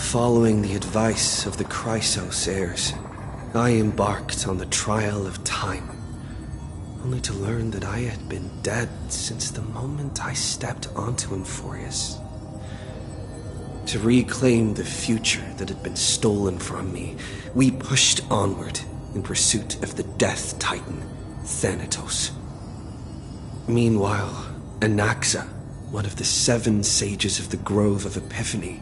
Following the advice of the Chrysos heirs, I embarked on the trial of time, only to learn that I had been dead since the moment I stepped onto Euphorius. To reclaim the future that had been stolen from me, we pushed onward in pursuit of the Death Titan, Thanatos. Meanwhile, Anaxa, one of the 7 sages of the Grove of Epiphany,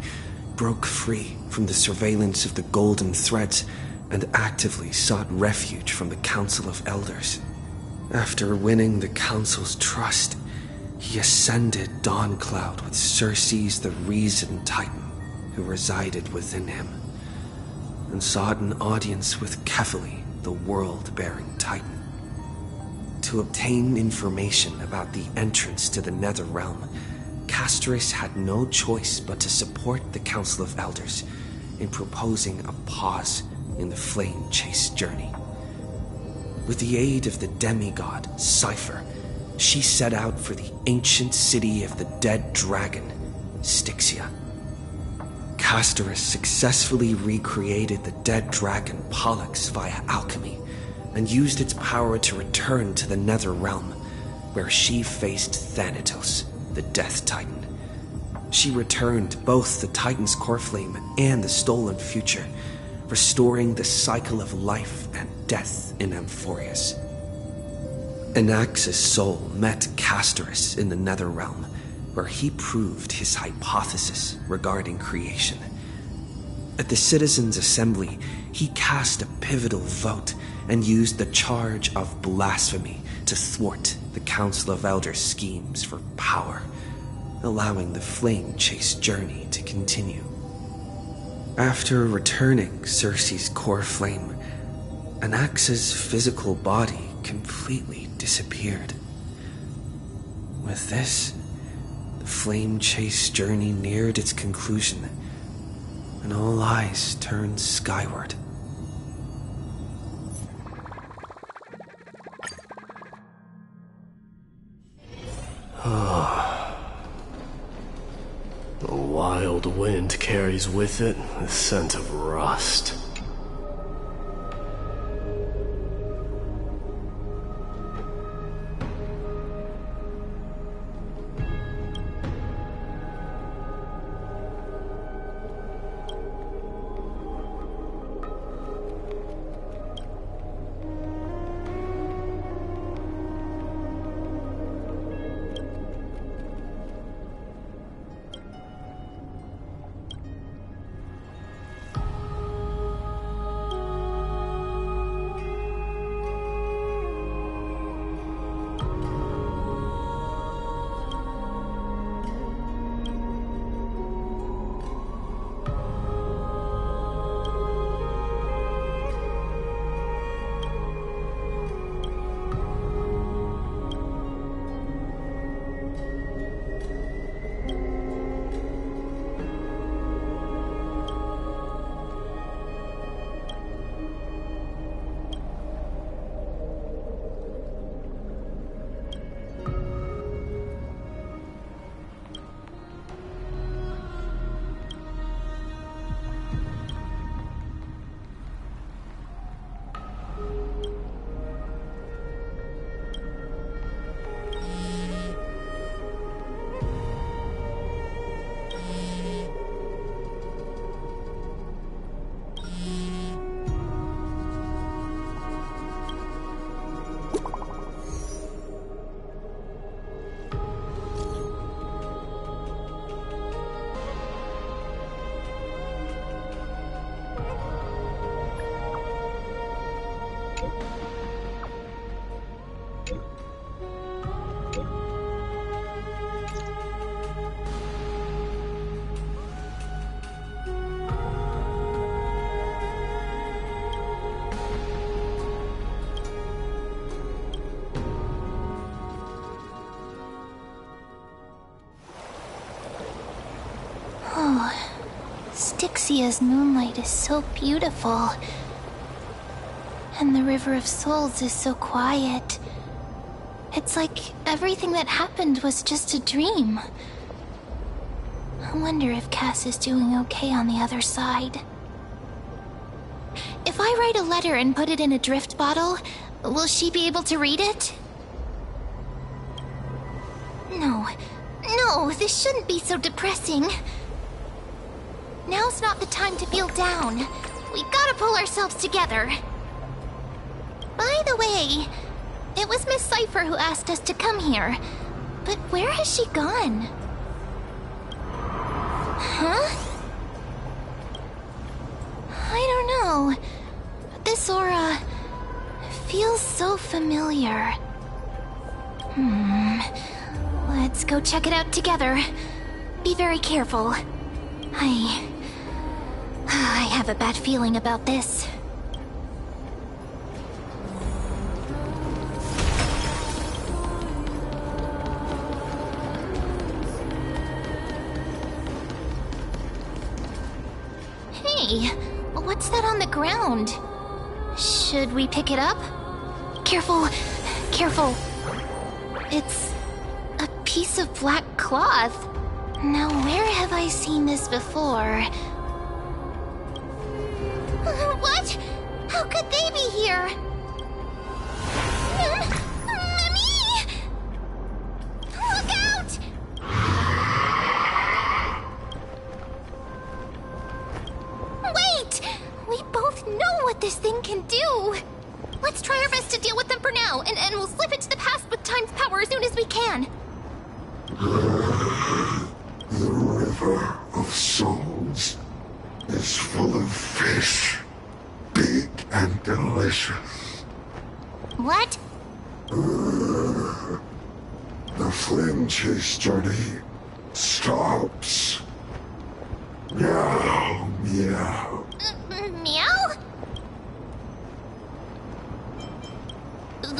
broke free from the surveillance of the Golden Threads and actively sought refuge from the Council of Elders. After winning the Council's trust, he ascended Dawncloud with Circe's the Reason Titan, who resided within him, and sought an audience with Kefali, the World-Bearing Titan. To obtain information about the entrance to the Netherrealm, Castorus had no choice but to support the Council of Elders in proposing a pause in the flame chase journey. With the aid of the demigod, Cypher, she set out for the ancient city of the dead dragon, Styxia. Castorus successfully recreated the dead dragon Pollux via alchemy, and used its power to return to the Netherrealm, where she faced Thanatos, the Death Titan. She returned both the Titan's core flame and the stolen future, restoring the cycle of life and death in Euphorius. Anaxa's soul met Castorus in the Netherrealm, where he proved his hypothesis regarding creation. At the Citizens' Assembly, he cast a pivotal vote and used the charge of blasphemy to thwart the Council of Elders' schemes for power, allowing the flame chase journey to continue. After returning Circe's core flame, Anaxa's physical body completely disappeared. With this, the flame chase journey neared its conclusion, and all eyes turned skyward. The wild wind carries with it the scent of rust. Styxia's moonlight is so beautiful. And the River of Souls is so quiet. It's like everything that happened was just a dream. I wonder if Cass is doing okay on the other side. If I write a letter and put it in a drift bottle, will she be able to read it? No, this shouldn't be so depressing. Now's not the time to feel down. We gotta pull ourselves together. By the way, it was Miss Cipher who asked us to come here. But where has she gone? Huh? I don't know. This aura feels so familiar. Let's go check it out together. Be very careful. I have a bad feeling about this. Hey, what's that on the ground? Should we pick it up? Careful, careful. It's a piece of black cloth. Now, where have I seen this before? What? How could they be here? Mummy! Look out! Wait! We both know what this thing can do. Let's try our best to deal with them for now, and we'll slip into the past with time's power as soon as we can. The river of souls is full of fish, big and delicious. What? The flame chase journey stops. Meow, meow. Meow?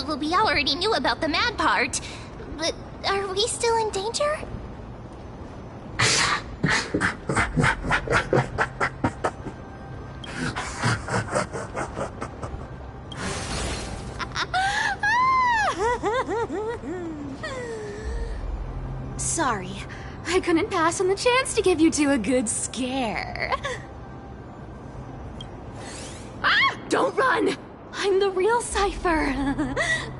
Well, we already knew about the mad part, but are we still in danger? Sorry, I couldn't pass on the chance to give you two a good scare. Ah! Don't run! I'm the real Cipher.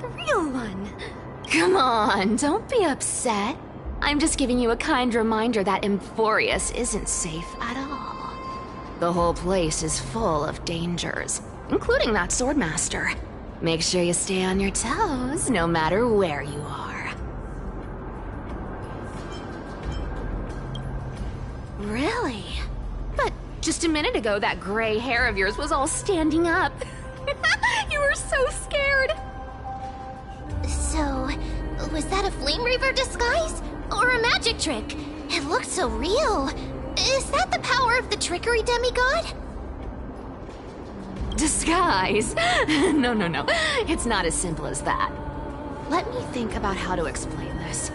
The real one. Come on, don't be upset. I'm just giving you a kind reminder that Emphorius isn't safe at all. The whole place is full of dangers, including that Swordmaster. Make sure you stay on your toes, no matter where you are. Really? But just a minute ago, that gray hair of yours was all standing up. You were so scared. So, was that a Flame Reaver disguise? Or a magic trick? It looked so real. Is that the power of the trickery demigod? Disguise? No. It's not as simple as that. Let me think about how to explain this.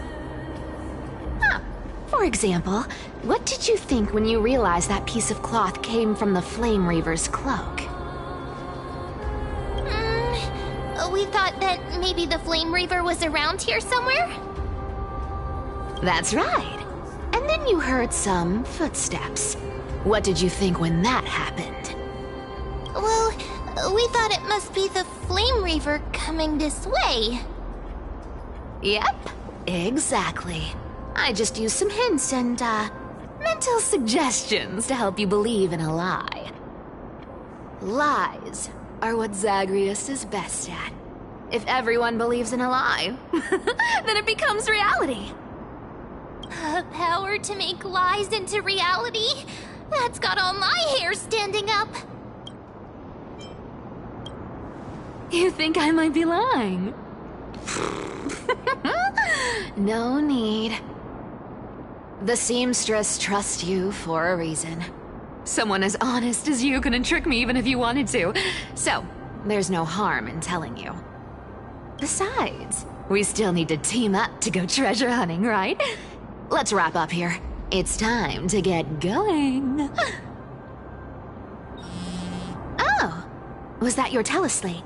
For example, what did you think when you realized that piece of cloth came from the Flame Reaver's cloak? We thought that maybe the Flame Reaver was around here somewhere? That's right. And then you heard some footsteps. What did you think when that happened? Well, we thought it must be the Flame Reaver coming this way. Yep, exactly. I just used some hints and, mental suggestions to help you believe in a lie. Lies are what Zagreus is best at. If everyone believes in a lie, then it becomes reality. A power to make lies into reality? That's got all my hair standing up. You think I might be lying? No need. The seamstress trusts you for a reason. Someone as honest as you couldn't trick me even if you wanted to. So, there's no harm in telling you. Besides, we still need to team up to go treasure hunting, right? Let's wrap up here. It's time to get going. Oh, was that your teleslate?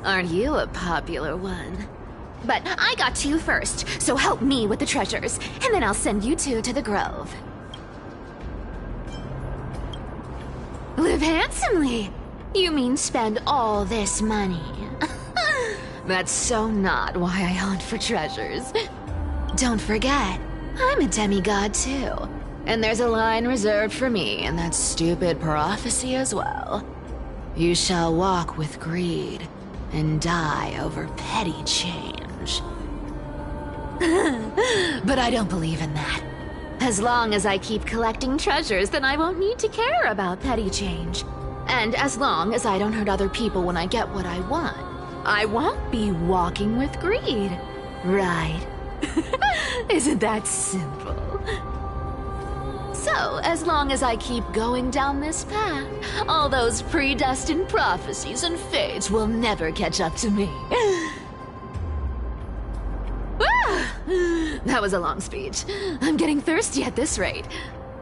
Aren't you a popular one? But I got to you first, so help me with the treasures, and then I'll send you two to the Grove. Live handsomely. You mean spend all this money? That's so not why I hunt for treasures. Don't forget, I'm a demigod too. And there's a line reserved for me in that stupid prophecy as well. You shall walk with greed and die over petty change. But I don't believe in that. As long as I keep collecting treasures, then I won't need to care about petty change. And as long as I don't hurt other people when I get what I want, I won't be walking with greed. Right? Isn't that simple? So, as long as I keep going down this path, all those predestined prophecies and fates will never catch up to me. That was a long speech. I'm getting thirsty at this rate.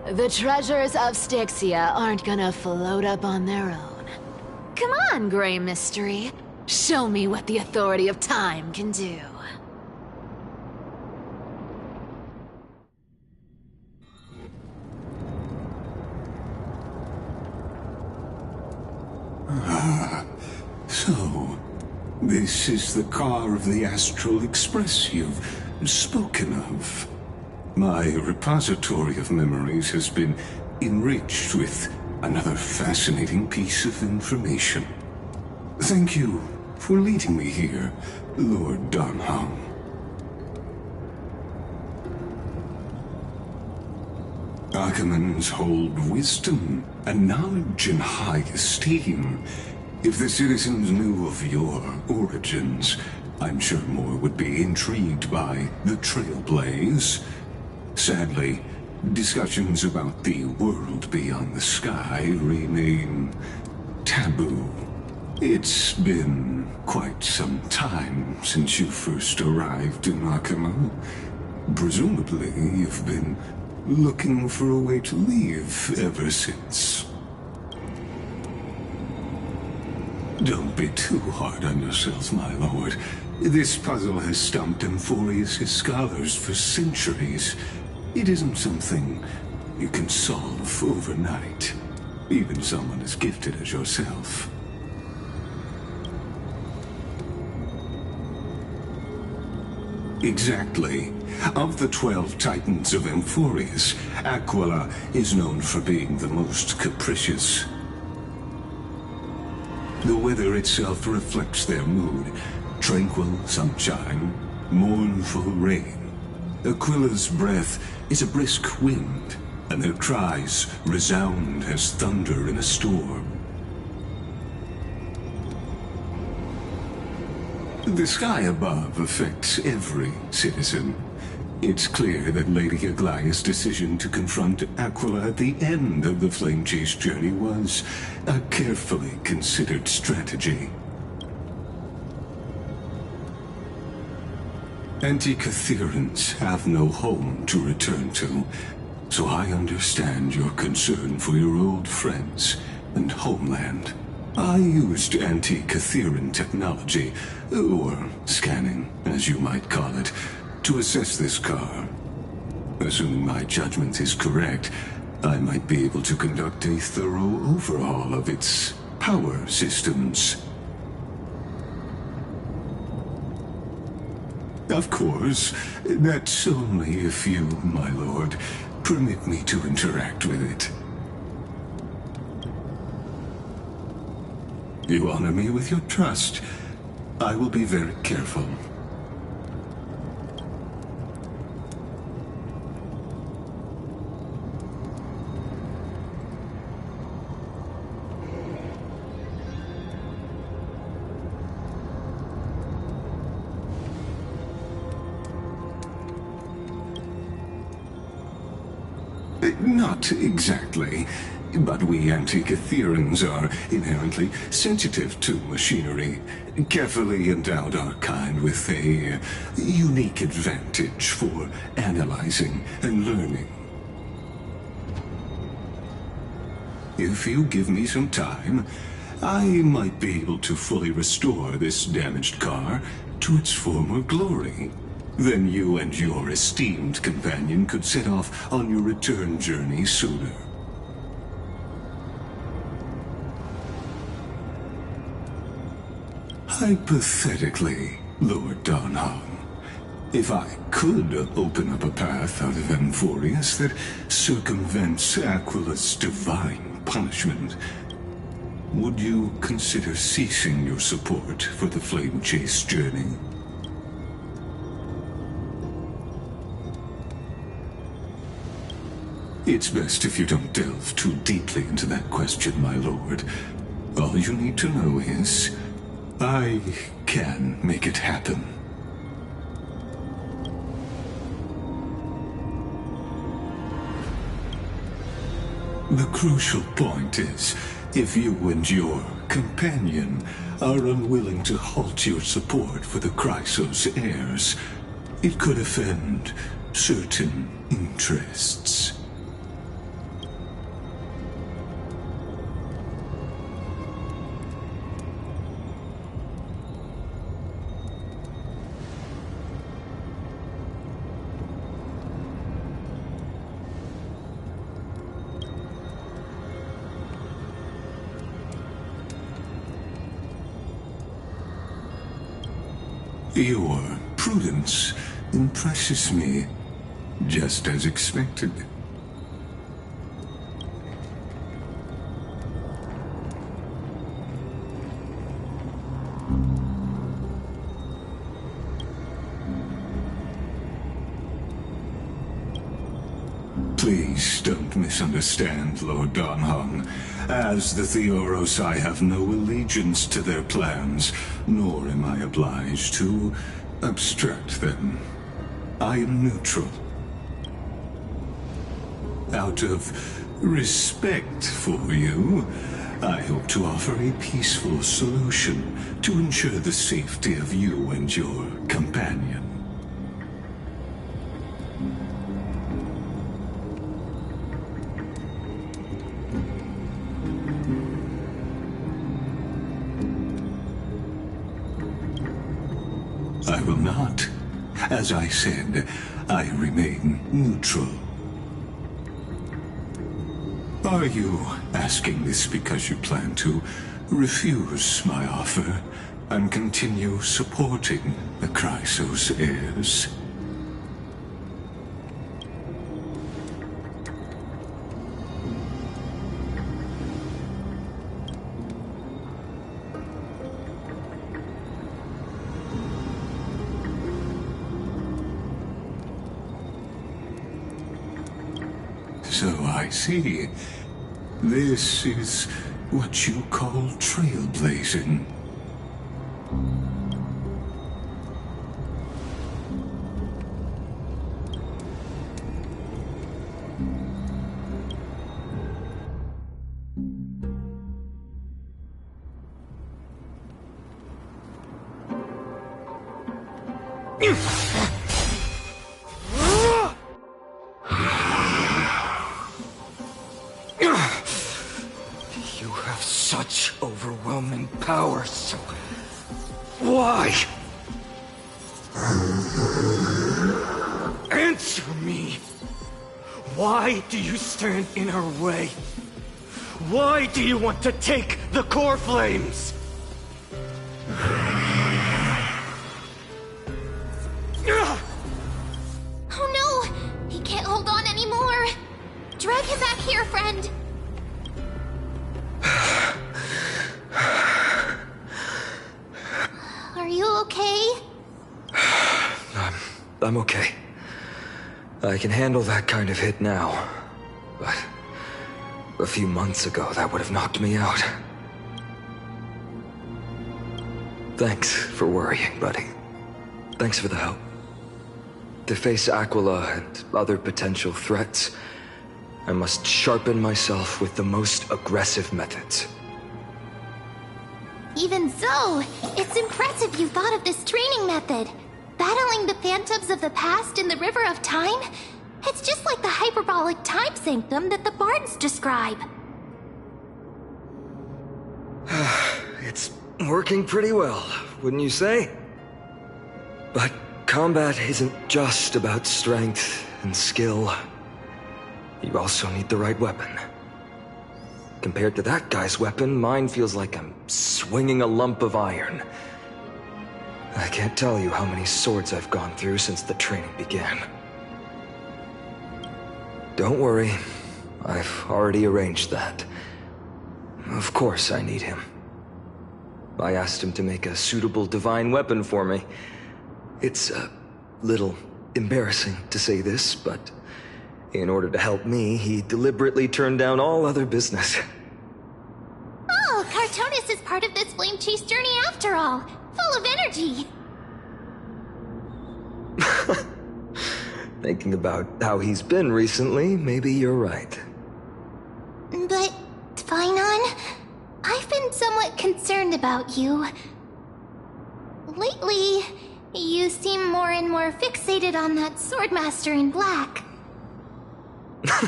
The treasures of Styxia aren't gonna float up on their own. Come on, Grey Mystery. Show me what the authority of time can do. So, this is the car of the Astral Express you've spoken of. My repository of memories has been enriched with another fascinating piece of information. Thank you for leading me here, Lord Donham. Archimans hold wisdom and knowledge in high esteem. If the citizens knew of your origins, I'm sure more would be intrigued by the Trailblaze. Sadly, discussions about the world beyond the sky remain taboo. It's been quite some time since you first arrived in Akima. Presumably, you've been looking for a way to leave ever since. Don't be too hard on yourself, my lord. This puzzle has stumped Amphorius' scholars for centuries. It isn't something you can solve overnight, even someone as gifted as yourself. Exactly. Of the 12 Titans of Amphorius, Aquila is known for being the most capricious. The weather itself reflects their mood. Tranquil sunshine, mournful rain. Aquila's breath is a brisk wind, and their cries resound as thunder in a storm. The sky above affects every citizen. It's clear that Lady Aglaya's decision to confront Aquila at the end of the Flame Chase journey was a carefully considered strategy. Anti-Catherians have no home to return to, so I understand your concern for your old friends and homeland. I used anti-Catherian technology, or scanning, as you might call it, to assess this car. Assuming my judgment is correct, I might be able to conduct a thorough overhaul of its power systems. Of course, that's only if you, my lord, permit me to interact with it. You honor me with your trust. I will be very careful. Not exactly, but we Anti-Catherians are inherently sensitive to machinery. Carefully endowed our kind with a unique advantage for analyzing and learning. If you give me some time, I might be able to fully restore this damaged car to its former glory. Then you and your esteemed companion could set off on your return journey sooner. Hypothetically, Lord Donhong, if I could open up a path out of Amphorius that circumvents Aquila's divine punishment, would you consider ceasing your support for the Flame Chase journey? It's best if you don't delve too deeply into that question, my lord. All you need to know is, I can make it happen. The crucial point is, if you and your companion are unwilling to halt your support for the Chrysos heirs, it could offend certain interests. Your prudence impresses me, just as expected. Please don't misunderstand, Lord Donhong. As the Theoros, I have no allegiance to their plans, nor am I obliged to obstruct them. I am neutral. Out of respect for you, I hope to offer a peaceful solution to ensure the safety of you and your companion. I will not. As I said, I remain neutral. Are you asking this because you plan to refuse my offer and continue supporting the Chrysos heirs? So I see. This is what you call trailblazing. You have such overwhelming power, so... why? Answer me! Why do you stand in our way? Why do you want to take the core flames? Oh no! He can't hold on anymore! Drag him back here, friend! Are you okay? I'm okay. I can handle that kind of hit now. But a few months ago, that would have knocked me out. Thanks for worrying, buddy. Thanks for the help. To face Aquila and other potential threats, I must sharpen myself with the most aggressive methods. Even so, it's impressive you thought of this training method. Battling the phantoms of the past in the River of Time? It's just like the hyperbolic time sanctum that the bards describe. It's working pretty well, wouldn't you say? But combat isn't just about strength and skill. You also need the right weapon. Compared to that guy's weapon, mine feels like I'm swinging a lump of iron. I can't tell you how many swords I've gone through since the training began. Don't worry, I've already arranged that. Of course I need him. I asked him to make a suitable divine weapon for me. It's a little embarrassing to say this, but in order to help me, he deliberately turned down all other business. Oh, Cartonis is part of this flame chase journey after all. Full of energy. Thinking about how he's been recently, maybe you're right. But, Finon, I've been somewhat concerned about you. Lately, you seem more and more fixated on that Swordmaster in black.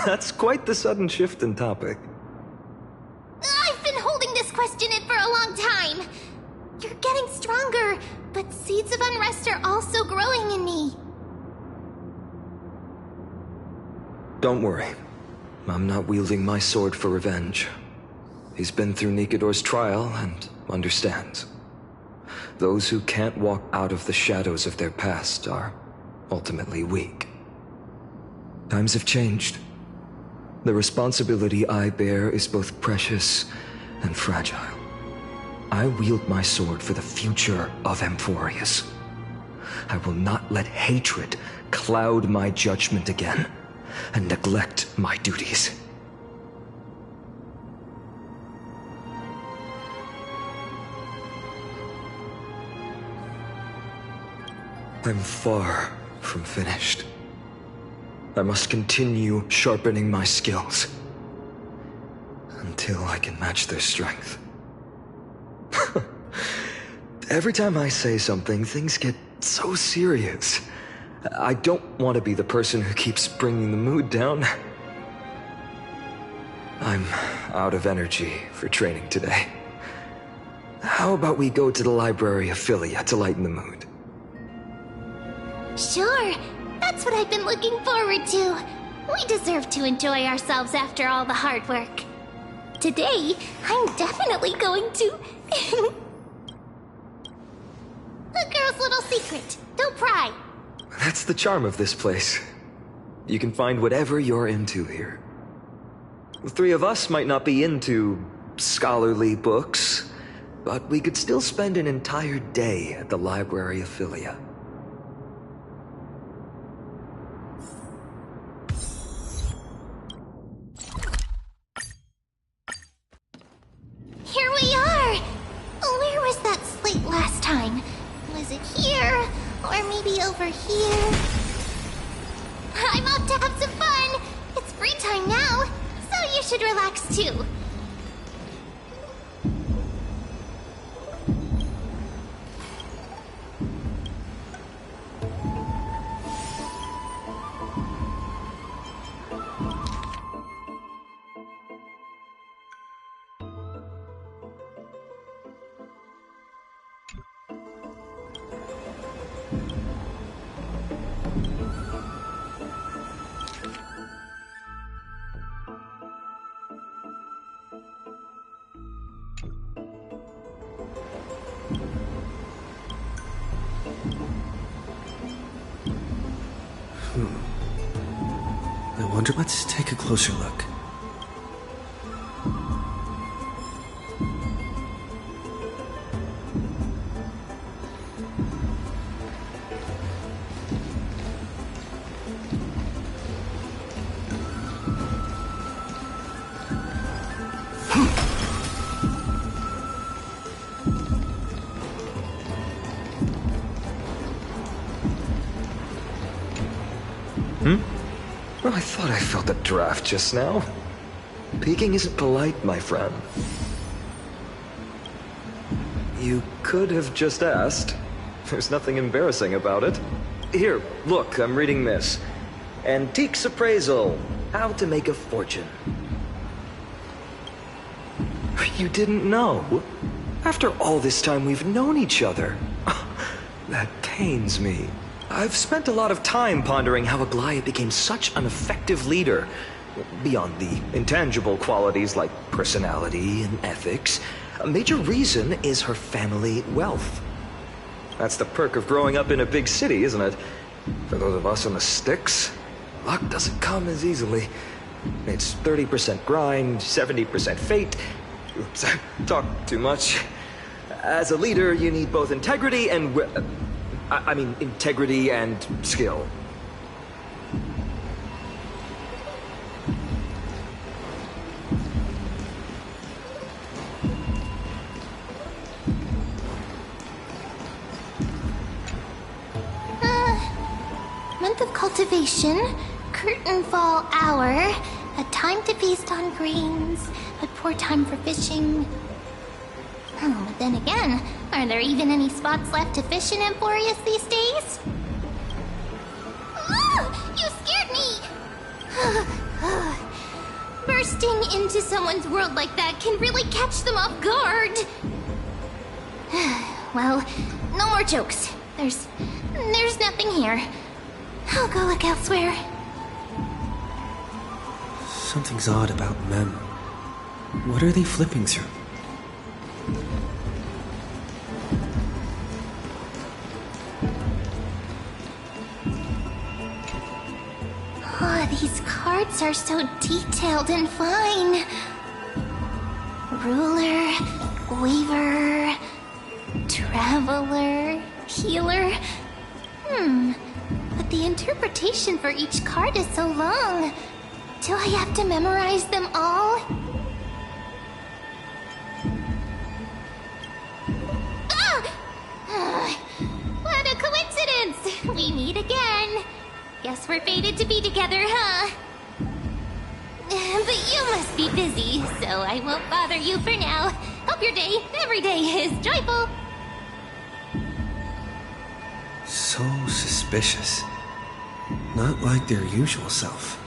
That's quite the sudden shift in topic. I've been holding this question in for a long time. You're getting stronger, but seeds of unrest are also growing in me. Don't worry. I'm not wielding my sword for revenge. He's been through Nikador's trial and understands. Those who can't walk out of the shadows of their past are ultimately weak. Times have changed. The responsibility I bear is both precious and fragile. I wield my sword for the future of Amphorius. I will not let hatred cloud my judgment again and neglect my duties. I'm far from finished. I must continue sharpening my skills until I can match their strength. Every time I say something, things get so serious. I don't want to be the person who keeps bringing the mood down. I'm out of energy for training today. How about we go to the library of Philia to lighten the mood? Sure, that's what I've been looking forward to. We deserve to enjoy ourselves after all the hard work. Today, I'm definitely going to... A girl's little secret. Don't pry. That's the charm of this place. You can find whatever you're into here. The three of us might not be into scholarly books, but we could still spend an entire day at the library of Philia. Here we are! Where was that slate last time? Was it here? Or maybe over here? I'm off to have some fun! It's free time now, so you should relax too. I wonder, let's take a closer look. Well, I thought I felt a draft just now. Peeking isn't polite, my friend. You could have just asked. There's nothing embarrassing about it. Here, look, I'm reading this. Antiques Appraisal. How to make a fortune. You didn't know? After all this time we've known each other. That pains me. I've spent a lot of time pondering how Aglaya became such an effective leader. Beyond the intangible qualities like personality and ethics, a major reason is her family wealth. That's the perk of growing up in a big city, isn't it? For those of us in the sticks, luck doesn't come as easily. It's 30% grind, 70% fate. Oops, I talked too much. As a leader, you need both integrity and... integrity and skill. Month of cultivation, curtain fall hour, a time to feast on grains, a poor time for fishing. Oh, but then again, are there even any spots left to fish in Emporius these days? Oh, you scared me! Bursting into someone's world like that can really catch them off guard. Well, no more jokes. There's nothing here. I'll go look elsewhere. Something's odd about Mem. What are they flipping through? Oh, these cards are so detailed and fine. Ruler, weaver, traveler, healer. But the interpretation for each card is so long. Do I have to memorize them all? What a coincidence! We meet again. Guess we're fated to be together, huh? But you must be busy, so I won't bother you for now. Hope your day, every day, is joyful. So suspicious. Not like their usual self.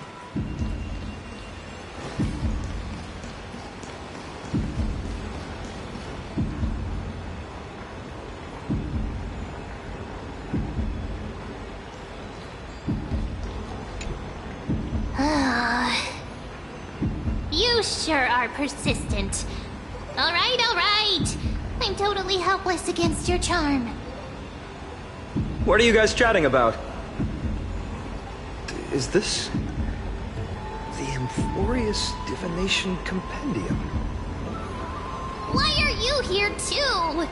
You sure are persistent. All right. I'm totally helpless against your charm. What are you guys chatting about? Is this... the Emporius Divination Compendium? Why are you here too?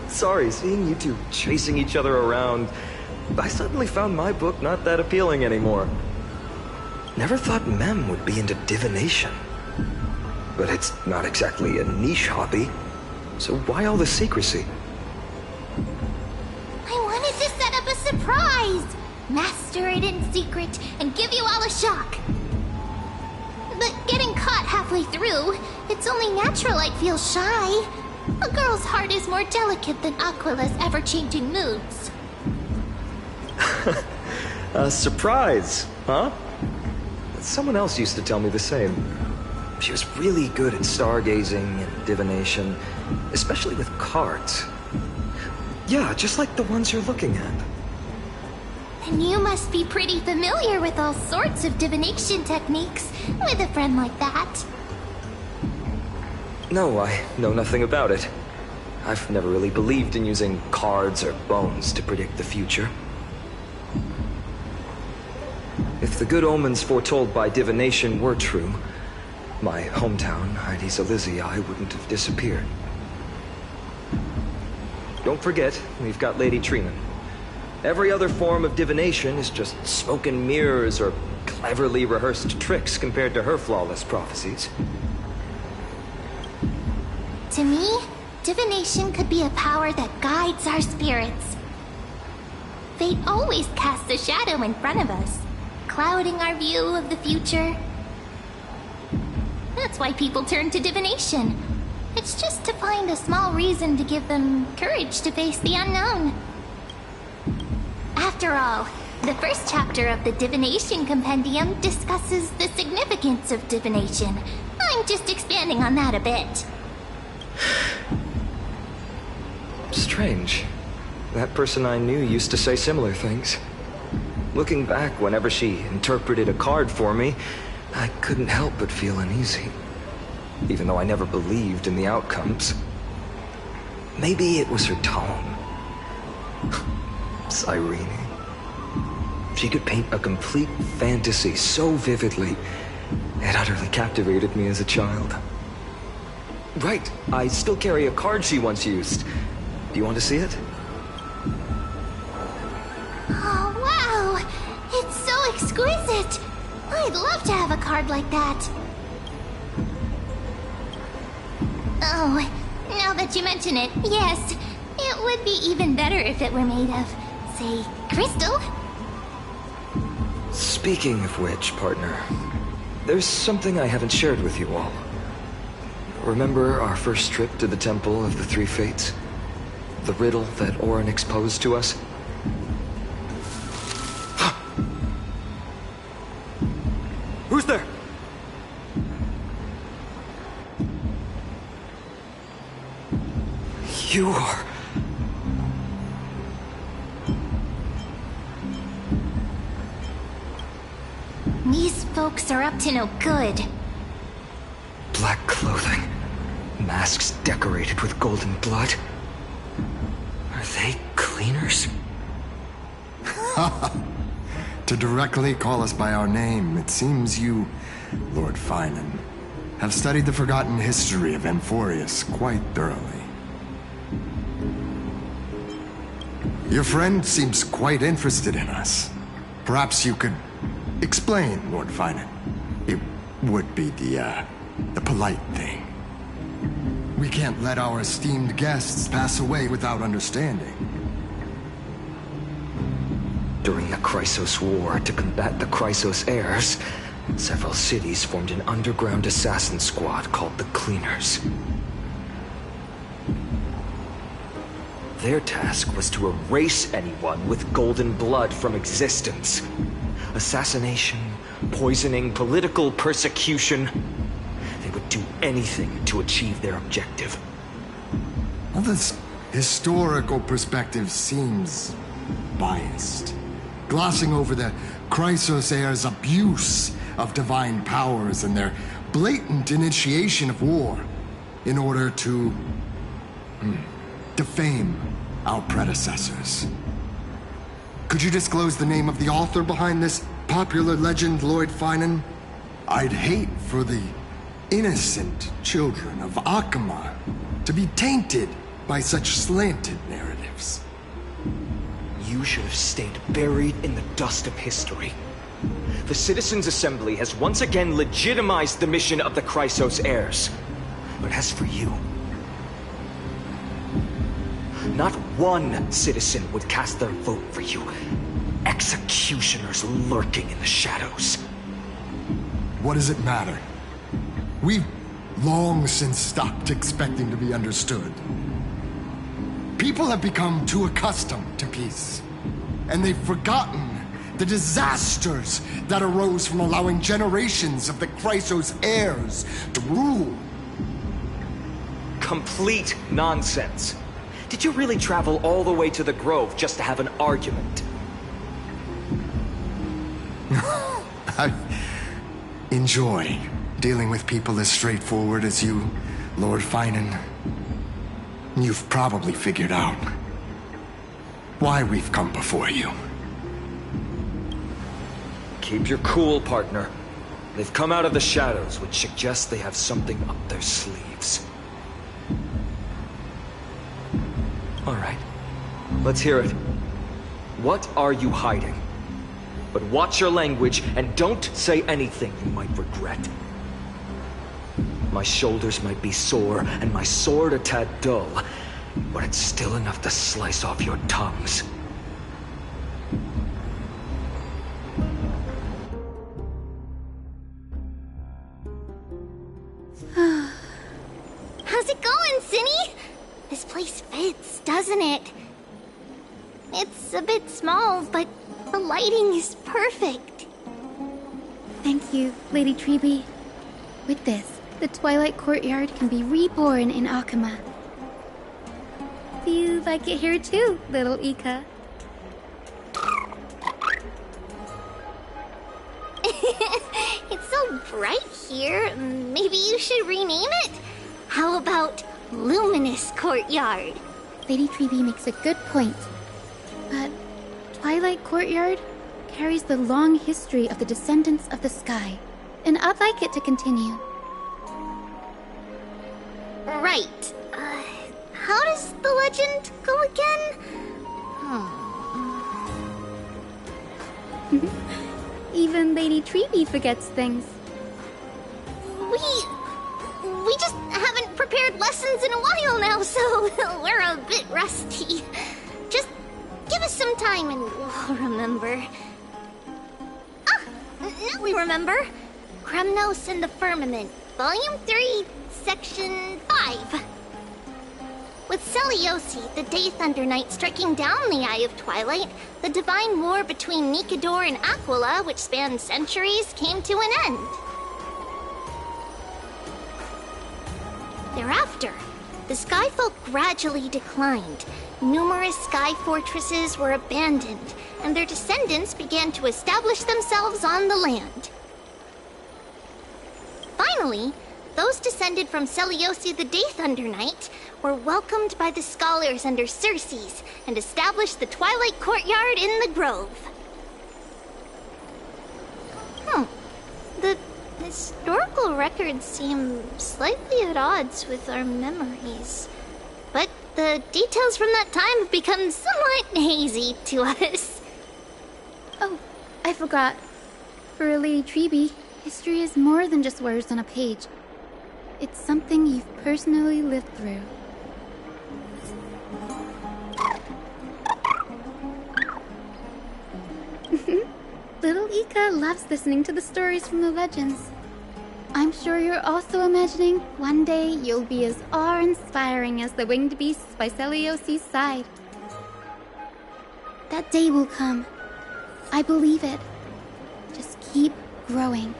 Sorry, seeing you two chasing each other around, I suddenly found my book not that appealing anymore. Never thought Mem would be into divination. But it's not exactly a niche hobby, so why all the secrecy? I wanted to set up a surprise! Master it in secret and give you all a shock. But getting caught halfway through, it's only natural I'd feel shy. A girl's heart is more delicate than Aquila's ever-changing moods. A surprise, huh? Someone else used to tell me the same. She was really good at stargazing and divination, especially with cards. Yeah, just like the ones you're looking at. And you must be pretty familiar with all sorts of divination techniques with a friend like that. No, I know nothing about it. I've never really believed in using cards or bones to predict the future. If the good omens foretold by divination were true, my hometown, Hydes Elysiae, wouldn't have disappeared. Don't forget, we've got Lady Trina. Every other form of divination is just smoke and mirrors or cleverly rehearsed tricks compared to her flawless prophecies. To me, divination could be a power that guides our spirits. Fate always casts a shadow in front of us, clouding our view of the future. That's why people turn to divination. It's just to find a small reason to give them courage to face the unknown. After all, The first chapter of the Divination Compendium discusses the significance of divination. I'm just expanding on that a bit. Strange. That person I knew used to say similar things. Looking back, whenever she interpreted a card for me, I couldn't help but feel uneasy. Even though I never believed in the outcomes. Maybe it was her tone. Cyrene. She could paint a complete fantasy so vividly, it utterly captivated me as a child. Right, I still carry a card she once used. Do you want to see it? Oh, wow! It's so exquisite! I'd love to have a card like that. Oh, now that you mention it, yes. It would be even better if it were made of, say, crystal. Speaking of which, partner, there's something I haven't shared with you all. Remember our first trip to the Temple of the Three Fates? The riddle that Orynyx posed to us? Who's there? You are... These folks are up to no good. Black clothing, masks decorated with golden blood. Are they cleaners? To directly call us by our name, it seems you, Lord Finan, have studied the forgotten history of Amphorius quite thoroughly. Your friend seems quite interested in us. Perhaps you could explain, Lord Finan. It would be the polite thing. We can't let our esteemed guests pass away without understanding. During the Chrysos War, to combat the Chrysos heirs, several cities formed an underground assassin squad called the Cleaners. Their task was to erase anyone with golden blood from existence. Assassination, poisoning, political persecution. They would do anything to achieve their objective. Well, this historical perspective seems biased. Glossing over the Chrysos heirs' abuse of divine powers and their blatant initiation of war in order to defame our predecessors. Could you disclose the name of the author behind this popular legend, Lord Finan? I'd hate for the innocent children of Akamar to be tainted by such slanted narratives. You should have stayed buried in the dust of history. The Citizens' Assembly has once again legitimized the mission of the Chrysos heirs. But as for you, not one citizen would cast their vote for you. Executioners lurking in the shadows. What does it matter? We've long since stopped expecting to be understood. People have become too accustomed to peace, and they've forgotten the disasters that arose from allowing generations of the Chrysos heirs to rule. Complete nonsense. Did you really travel all the way to the Grove just to have an argument? I enjoy dealing with people as straightforward as you, Lord Finan. You've probably figured out why we've come before you. Keep your cool, partner. They've come out of the shadows, which suggests they have something up their sleeves. All right, let's hear it. What are you hiding? But watch your language and don't say anything you might regret. My shoulders might be sore and my sword a tad dull, but it's still enough to slice off your tongues. How's it going, Cinny? This place fits, doesn't it? It's a bit small, but lighting is perfect. Thank you, Lady Treeby. With this, the Twilight Courtyard can be reborn in Akuma. Do you like it here too, little Ika? It's so bright here. Maybe you should rename it? How about Luminous Courtyard? Lady Treeby makes a good point. But Twilight Courtyard carries the long history of the descendants of the sky, and I'd like it to continue. Right. How does the legend go again? Even Lady Treeby forgets things. We just haven't prepared lessons in a while now, so we're a bit rusty. Just give us some time and we'll remember. Now we remember. Kremnos and the Firmament, Volume 3, Section 5. With Seliosi, the Day Thunder Knight, striking down the Eye of Twilight, the divine war between Nikador and Aquila, which spanned centuries, came to an end. Thereafter, the Skyfolk gradually declined. Numerous sky fortresses were abandoned, and their descendants began to establish themselves on the land. Finally, those descended from Seliosi the Day Thunder Knight were welcomed by the scholars under Circes and established the Twilight Courtyard in the Grove. The historical records seem slightly at odds with our memories, but the details from that time have become somewhat hazy to us. Oh, I forgot. For Lady Treeby, history is more than just words on a page. It's something you've personally lived through. Little Ika loves listening to the stories from the legends. I'm sure you're also imagining one day you'll be as awe-inspiring as the winged beasts by Celiosi's side. That day will come. I believe it. Just keep growing.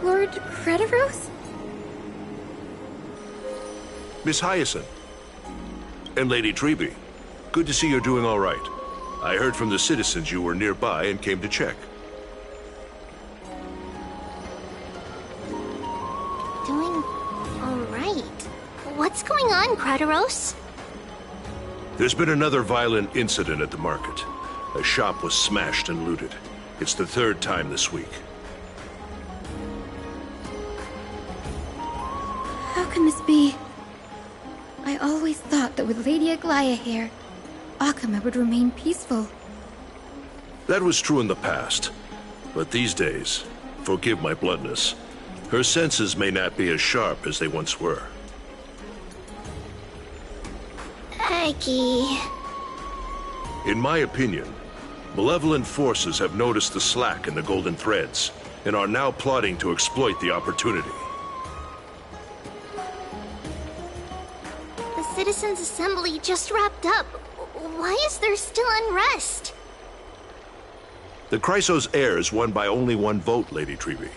Lord Crediros? Miss Hyacinth. And Lady Treeby. Good to see you're doing all right. I heard from the citizens you were nearby and came to check. Doing all right. What's going on, Crediros? There's been another violent incident at the market. A shop was smashed and looted. It's the third time this week. How can this be? I always thought that with Lady Aglaya here, Akuma would remain peaceful. That was true in the past. But these days, forgive my bluntness, her senses may not be as sharp as they once were. Aggie. In my opinion, malevolent forces have noticed the slack in the Golden Threads and are now plotting to exploit the opportunity. The Citizens' Assembly just wrapped up. Why is there still unrest? The Chrysos heirs won by only one vote, Lady Treeby.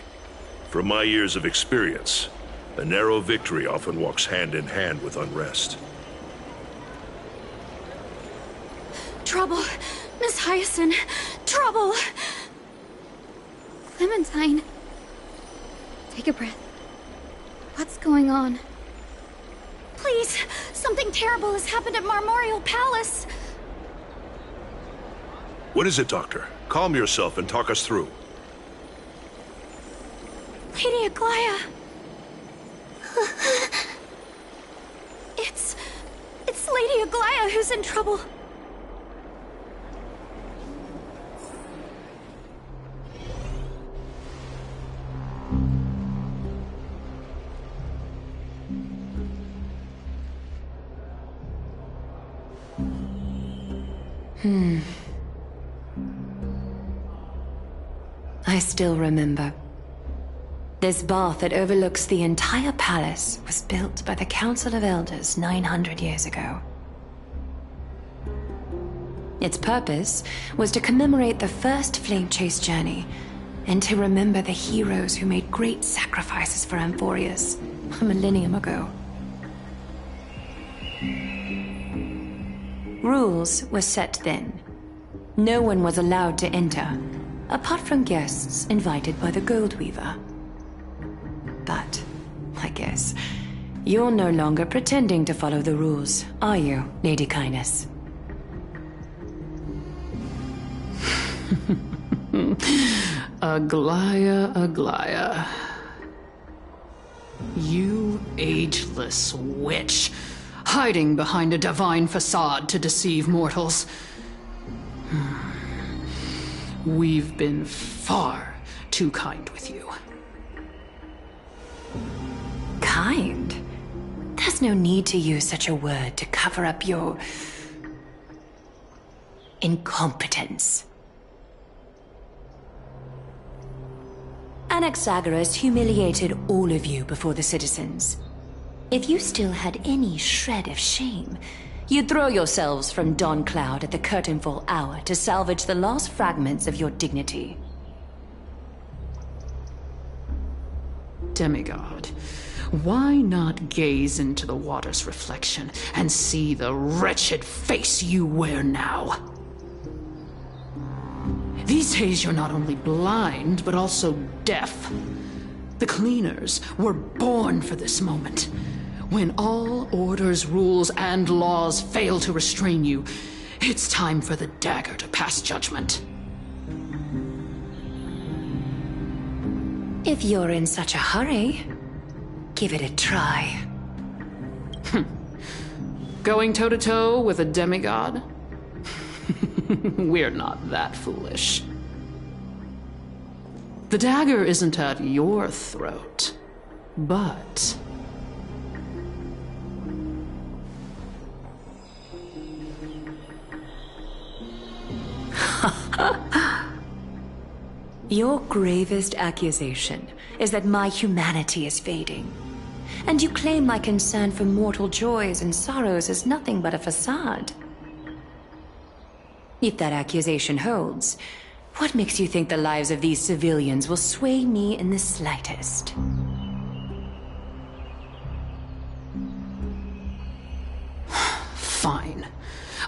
From my years of experience, a narrow victory often walks hand in hand with unrest. Trouble! Miss Hyacinth! Trouble! Clementine. Take a breath. What's going on? Please! Something terrible has happened at Marmorial Palace! What is it, Doctor? Calm yourself and talk us through. Lady Aglaya! It's Lady Aglaya who's in trouble. I still remember. This bath that overlooks the entire palace was built by the Council of Elders 900 years ago. Its purpose was to commemorate the first flame chase journey, and to remember the heroes who made great sacrifices for Amphorius a millennium ago. Rules were set then. No one was allowed to enter, apart from guests invited by the Goldweaver. But, I guess, you're no longer pretending to follow the rules, are you, Lady Kindness? Aglaia. You ageless witch, hiding behind a divine facade to deceive mortals. We've been far too kind with you. Kind? There's no need to use such a word to cover up your incompetence. Anaxagoras humiliated all of you before the citizens. If you still had any shred of shame, you'd throw yourselves from Dawn Cloud at the curtainfall hour to salvage the last fragments of your dignity. Demigod, why not gaze into the water's reflection and see the wretched face you wear now? These days you're not only blind, but also deaf. The cleaners were born for this moment. When all orders, rules, and laws fail to restrain you, it's time for the dagger to pass judgment. If you're in such a hurry, give it a try. Going toe-to-toe with a demigod? We're not that foolish. The dagger isn't at your throat, but... Your gravest accusation is that my humanity is fading. And you claim my concern for mortal joys and sorrows is nothing but a facade. If that accusation holds, what makes you think the lives of these civilians will sway me in the slightest? Fine.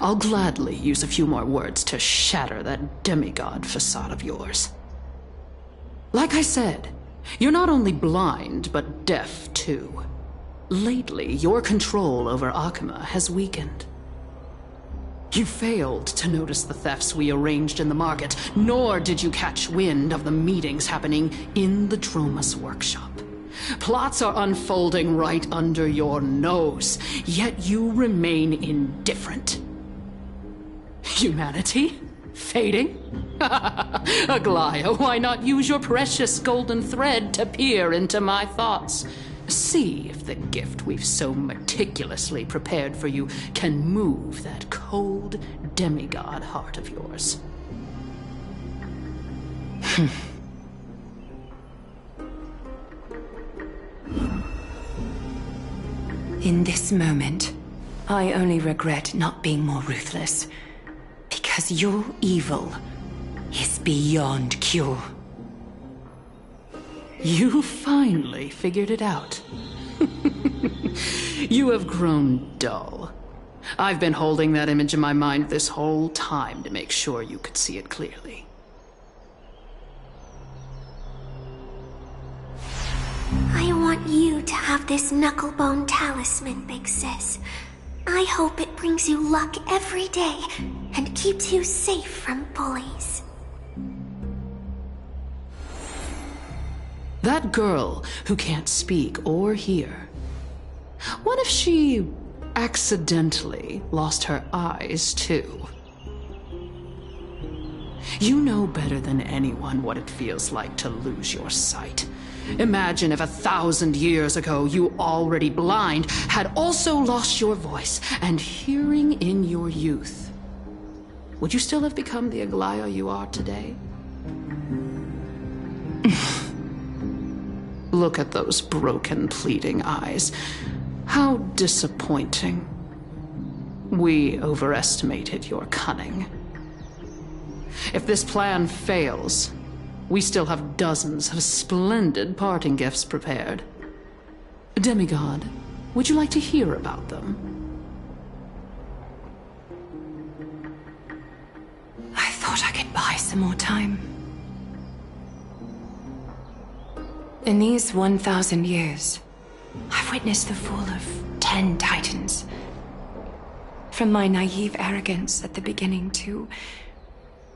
I'll gladly use a few more words to shatter that demigod facade of yours. Like I said, you're not only blind, but deaf too. Lately, your control over Akuma has weakened. You failed to notice the thefts we arranged in the market, nor did you catch wind of the meetings happening in the Tromas workshop. Plots are unfolding right under your nose, yet you remain indifferent. Humanity? Fading? Aglaia, why not use your precious golden thread to peer into my thoughts? See if the gift we've so meticulously prepared for you can move that cold demigod heart of yours. In this moment, I only regret not being more ruthless. Because your evil is beyond cure. You finally figured it out. You have grown dull. I've been holding that image in my mind this whole time to make sure you could see it clearly. I want you to have this knucklebone talisman, Big Sis. I hope it brings you luck every day and keeps you safe from bullies. That girl who can't speak or hear. What if she accidentally lost her eyes too? You know better than anyone what it feels like to lose your sight. Imagine if 1,000 years ago you, already blind, had also lost your voice and hearing in your youth. Would you still have become the Aglaia you are today? Look at those broken, pleading eyes. How disappointing. We overestimated your cunning. If this plan fails, we still have dozens of splendid parting gifts prepared. Demigod, would you like to hear about them? I thought I could buy some more time. In these 1,000 years, I've witnessed the fall of 10 titans. From my naive arrogance at the beginning to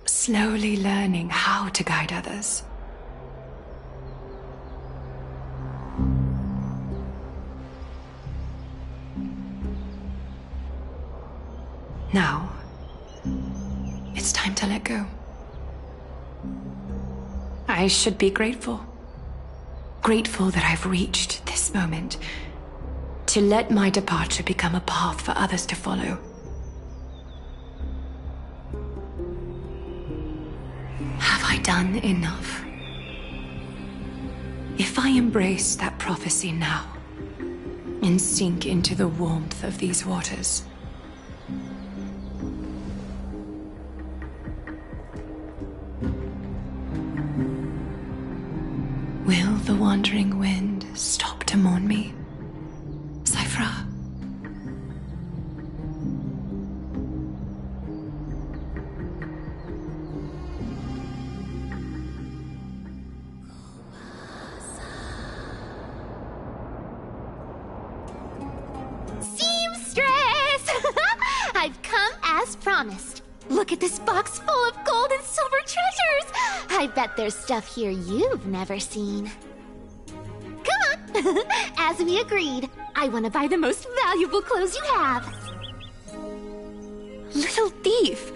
slowly learning how to guide others. Now, it's time to let go. I should be grateful. Grateful that I've reached this moment. To let my departure become a path for others to follow. Have I done enough? If I embrace that prophecy now, and sink into the warmth of these waters, will the wandering wind stop to mourn me? Cyphra. Seamstress! I've come as promised. Look at this box full of gold and silver treasures! I bet there's stuff here you've never seen. Come on! As we agreed, I want to buy the most valuable clothes you have. Little thief!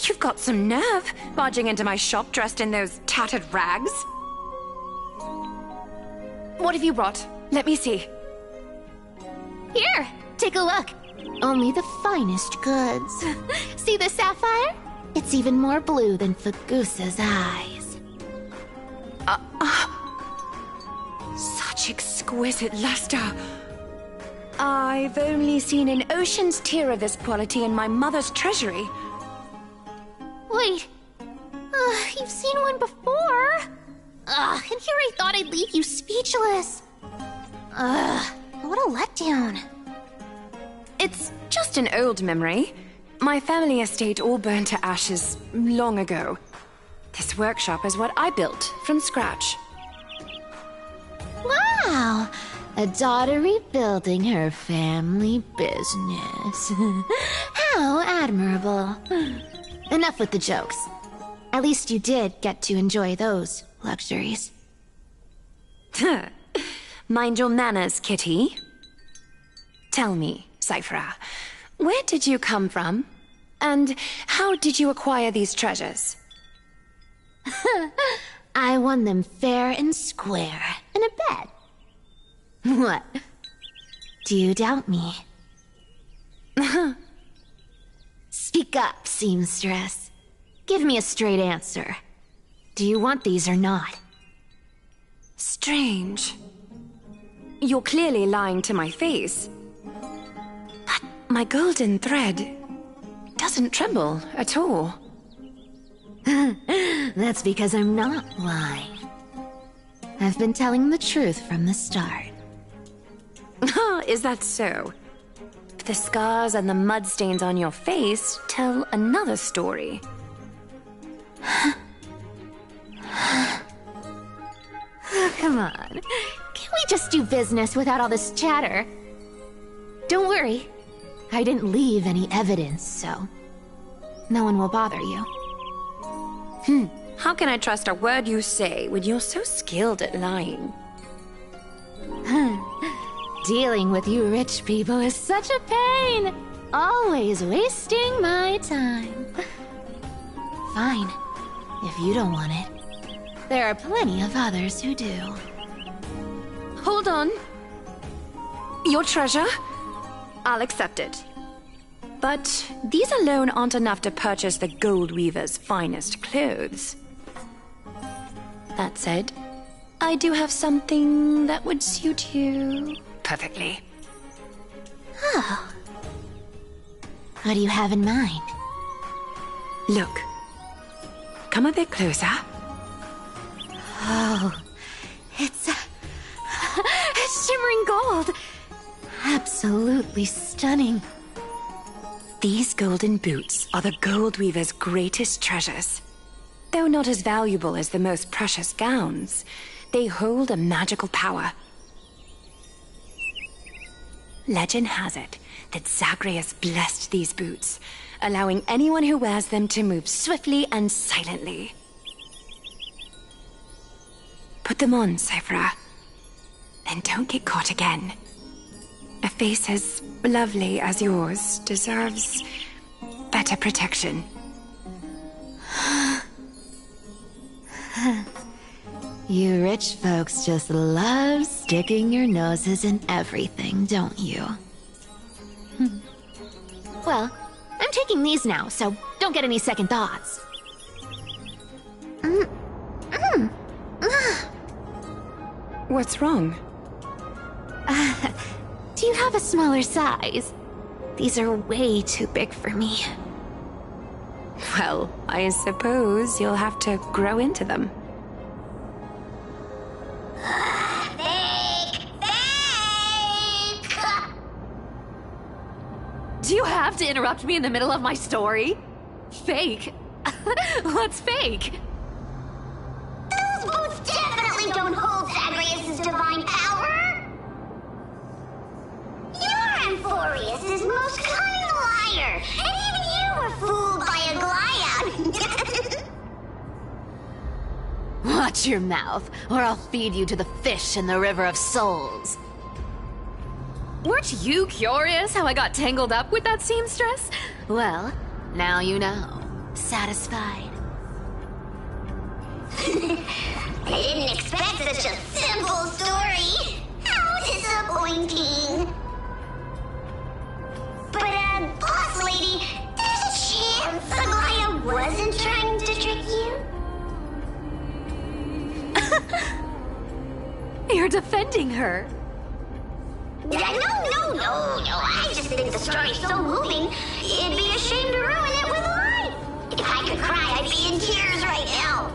You've got some nerve, barging into my shop dressed in those tattered rags. What have you brought? Let me see. Here, take a look. Only the finest goods. See the sapphire? It's even more blue than Fagusa's eyes. Such exquisite luster. I've only seen an ocean's tear of this quality in my mother's treasury. Wait. You've seen one before. And here I thought I'd leave you speechless. What a letdown. It's just an old memory. My family estate all burned to ashes long ago. This workshop is what I built from scratch. Wow! A daughter rebuilding her family business. How admirable. Enough with the jokes. At least you did get to enjoy those luxuries. Mind your manners, kitty. Tell me, Cyphra, where did you come from? And how did you acquire these treasures? I won them fair and square in a bet. What? Do you doubt me? Speak up, seamstress. Give me a straight answer. Do you want these or not? Strange. You're clearly lying to my face. But my golden thread doesn't tremble at all. That's because I'm not lying. I've been telling the truth from the start. Is that so? The scars and the mud stains on your face tell another story. Come on. Can't we just do business without all this chatter? Don't worry. I didn't leave any evidence, so no one will bother you. How can I trust a word you say when you're so skilled at lying? Dealing with you rich people is such a pain. Always wasting my time. Fine, if you don't want it. There are plenty of others who do. Hold on. Your treasure? I'll accept it. But these alone aren't enough to purchase the Gold Weaver's finest clothes. That said, I do have something that would suit you perfectly. Oh. What do you have in mind? Look, Come a bit closer. Oh, it's shimmering gold. Absolutely stunning. These golden boots are the Gold Weaver's greatest treasures. Though not as valuable as the most precious gowns, they hold a magical power. Legend has it that Zagreus blessed these boots, allowing anyone who wears them to move swiftly and silently. Put them on, Cyphra. And don't get caught again. A face as lovely as yours deserves better protection. You rich folks just love sticking your noses in everything, don't you? Well, I'm taking these now, so don't get any second thoughts. What's wrong? Do you have a smaller size? These are way too big for me. Well, I suppose you'll have to grow into them. Do you have to interrupt me in the middle of my story? Fake? What's fake? Those boots definitely don't hold Zagreus' divine power! You're Amphorius' most cunning liar, and even you were fooled by a Glyad! Watch your mouth, or I'll feed you to the fish in the River of Souls. Weren't you curious how I got tangled up with that seamstress? Well, now you know. Satisfied? I didn't expect such a simple story. How disappointing. But, boss lady, there's a chance Aglaya wasn't trying to trick you? You're defending her. No. I just think the story's so moving, it'd be a shame to ruin it with a lie. If I could cry, I'd be in tears right now.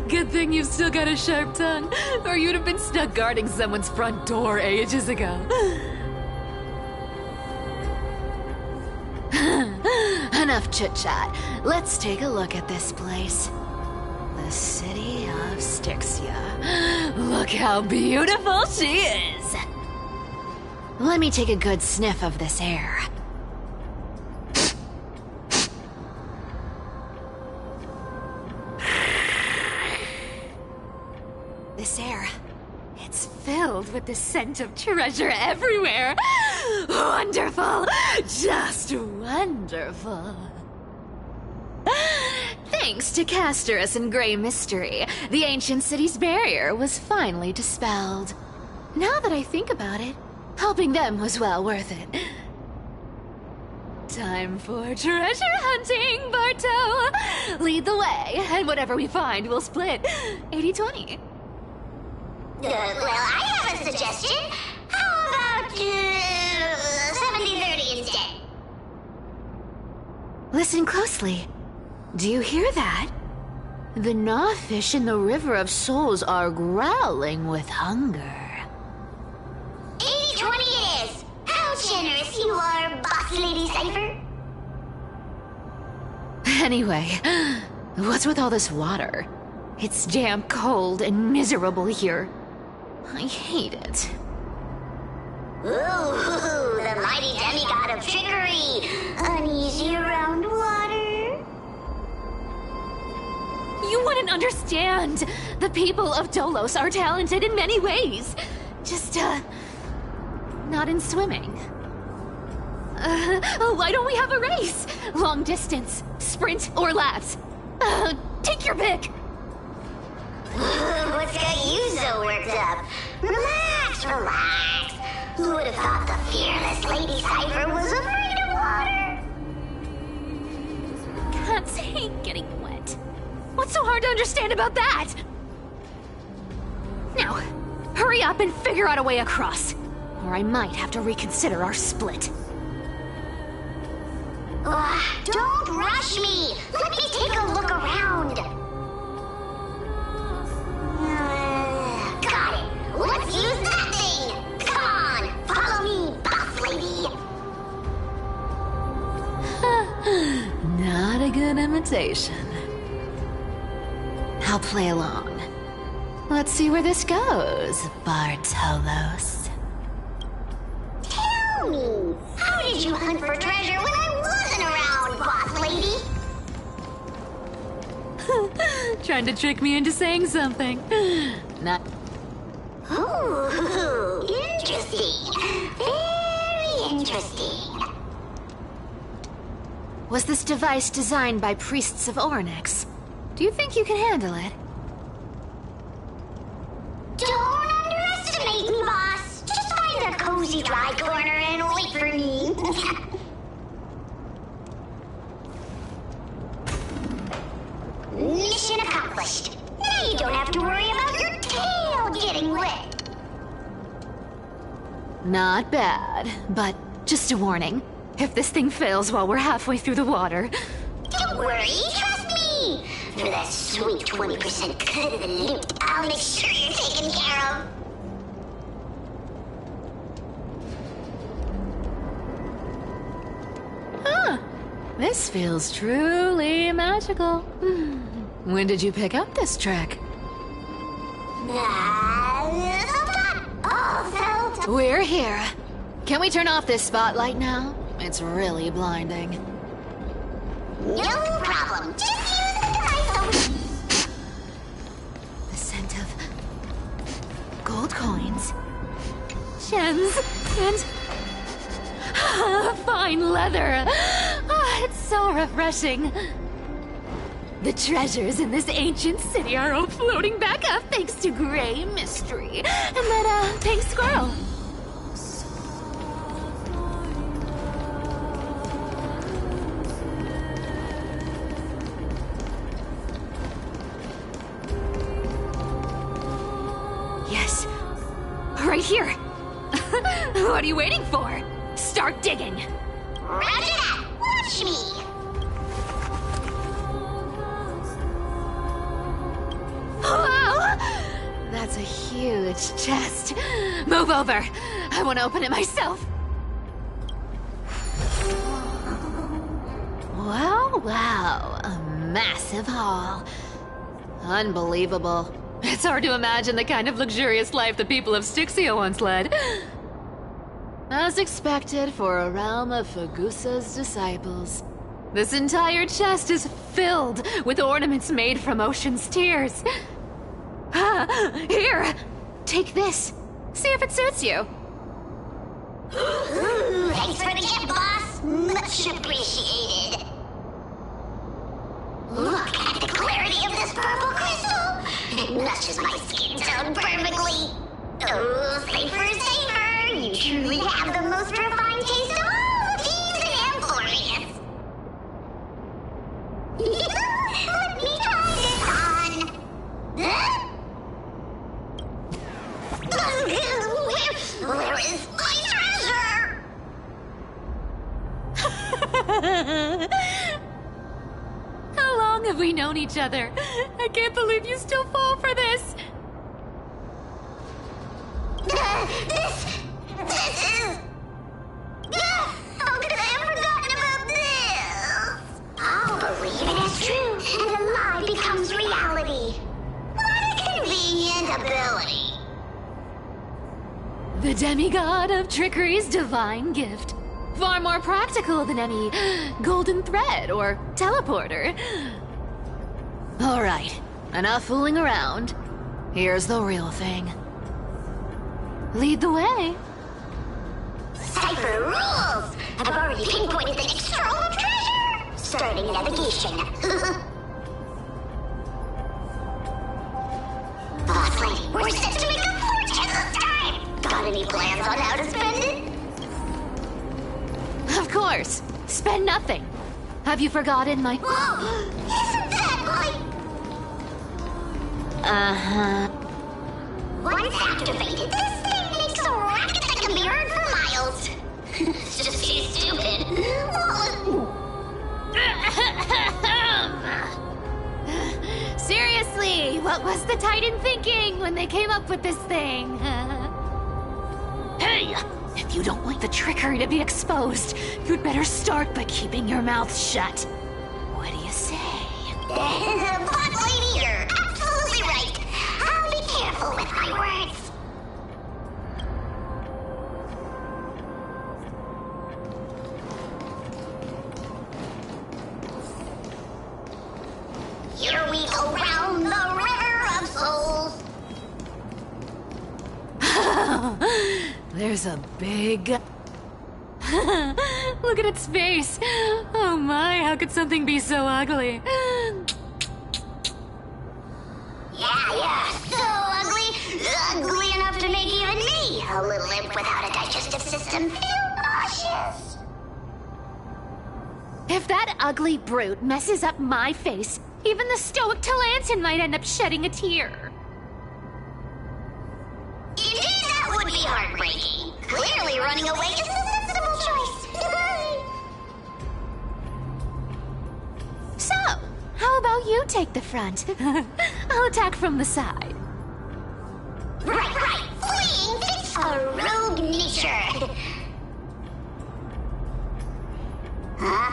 Good thing you've still got a sharp tongue, or you'd have been stuck guarding someone's front door ages ago. Enough chit-chat. Let's take a look at this place. The city of Styxia. Look how beautiful she is! Let me take a good sniff of this air. This air, it's filled with the scent of treasure everywhere. Wonderful! Just wonderful. Thanks to Castorus and Grey Mystery, the ancient city's barrier was finally dispelled. Now that I think about it, helping them was well worth it. Time for treasure hunting, Barto! Lead the way, and whatever we find, we'll split 80-20. Well, I have a suggestion. How about 70-30 instead? Listen closely. Do you hear that? The gnawfish in the River of Souls are growling with hunger. 80-20 it is! How generous you are, Boss Lady Cypher! Anyway, what's with all this water? It's damp, cold, and miserable here. I hate it. Ooh, the mighty demigod of trickery! Uneasy around water? You wouldn't understand! The people of Dolos are talented in many ways. Just, not in swimming. Why don't we have a race? Long distance, sprint, or laps? Take your pick! What's got you so worked up? Relax. Who would have thought the fearless Lady Cypher was afraid of water? Cats hate getting wet. What's so hard to understand about that? Now, hurry up and figure out a way across, or I might have to reconsider our split. Don't rush me! Let me take a look around! Got it! Let's use that thing! Come on! Follow me, boss lady! Not a good imitation. I'll play along. Let's see where this goes, Bartolos. Tell me, how did you hunt for treasure when I wasn't around, boss lady? Trying to trick me into saying something. Not. Ooh, interesting. Very interesting. Was this device designed by priests of Ornyx? Do you think you can handle it? Don't underestimate me, boss. Just find a cozy dry corner and wait for me. Mission accomplished. Now you don't have to worry about your tail getting wet. Not bad, but just a warning. If this thing fails while we're halfway through the water... Don't worry, trust me. For that sweet 20% cut of the loot, I'll make sure you're taken care of. Huh. This feels truly magical. When did you pick up this trick? We're here. Can we turn off this spotlight now? It's really blinding. No problem. Just use the device. The scent of gold coins, gems, and fine leather. It's so refreshing. The treasures in this ancient city are all floating back up thanks to Grey Mystery and that pink squirrel. Yes, right here. What are you waiting for? Start digging. Roger that. Watch me. Wow! That's a huge chest. Move over. I want to open it myself. Wow. A massive haul. Unbelievable. It's hard to imagine the kind of luxurious life the people of Styxia once led. As expected for a realm of Fagusa's disciples. This entire chest is filled with ornaments made from ocean's tears. Here, take this. See if it suits you. Thanks for the gift, boss. Much appreciated. Look at the clarity of this purple crystal. It matches my skin tone perfectly. Oh, safer. You truly have the most refined taste of all thieves and employees. Let me try this on. Where is my treasure? How long have we known each other? I can't believe you still fall for this. This is... How could I have forgotten about this? I'll believe it is true, and the lie becomes reality. What a convenient ability. The demigod of trickery's divine gift. Far more practical than any golden thread or teleporter. All right, enough fooling around. Here's the real thing. Lead the way. Cipher rules! I've already pinpointed the next scroll of treasure! Starting navigation. Boss lady, we're set to make a fortune this time! Got any plans on how to spend it? Of course. Spend nothing. Have you forgotten my... Whoa! Isn't that like... Uh-huh. Once activated, this thing makes a racket that can be heard for miles. It's just too stupid. Seriously, what was the Titan thinking when they came up with this thing? Hey! If you don't want the trickery to be exposed, you'd better start by keeping your mouth shut. What do you say? But lady, you're absolutely right. I'll be careful with my words. Here we go round the river of souls. There's a big... Look at its face. Oh my, how could something be so ugly? Yeah, so ugly. Ugly enough to make even me, a little imp without a digestive system, feel nauseous. If that ugly brute messes up my face, even the stoic Talantin might end up shedding a tear. Indeed, that would be heartbreaking. Clearly, running away is the sensible choice. So, how about you take the front? I'll attack from the side. Right. Fleeing fits a rogue nature. Huh?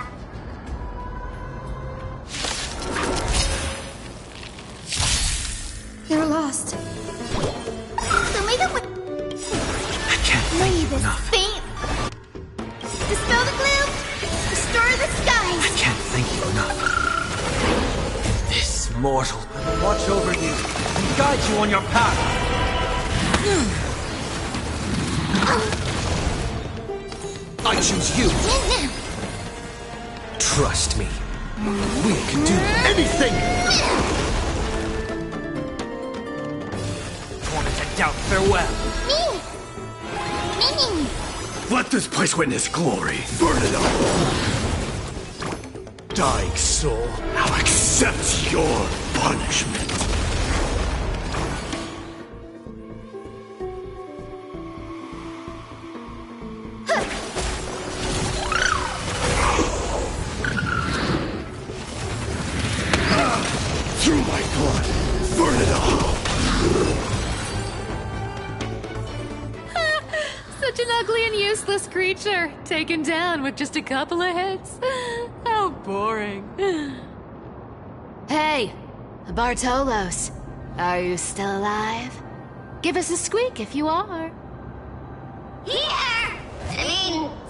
You're lost. So make up with... I can't thank you enough. Faint. Dispel the gloom. Destroy the skies. I can't thank you enough. This mortal will watch over you and guide you on your path. I choose you. Trust me. We can do anything. Torment and doubt, farewell. Me. Let this place witness glory. Burn it up. Dying soul, I'll accept your punishment. Through my blood, burn it all. Such an ugly and useless creature, taken down with just a couple of hits. How boring. Hey, Bartolos, are you still alive? Give us a squeak if you are.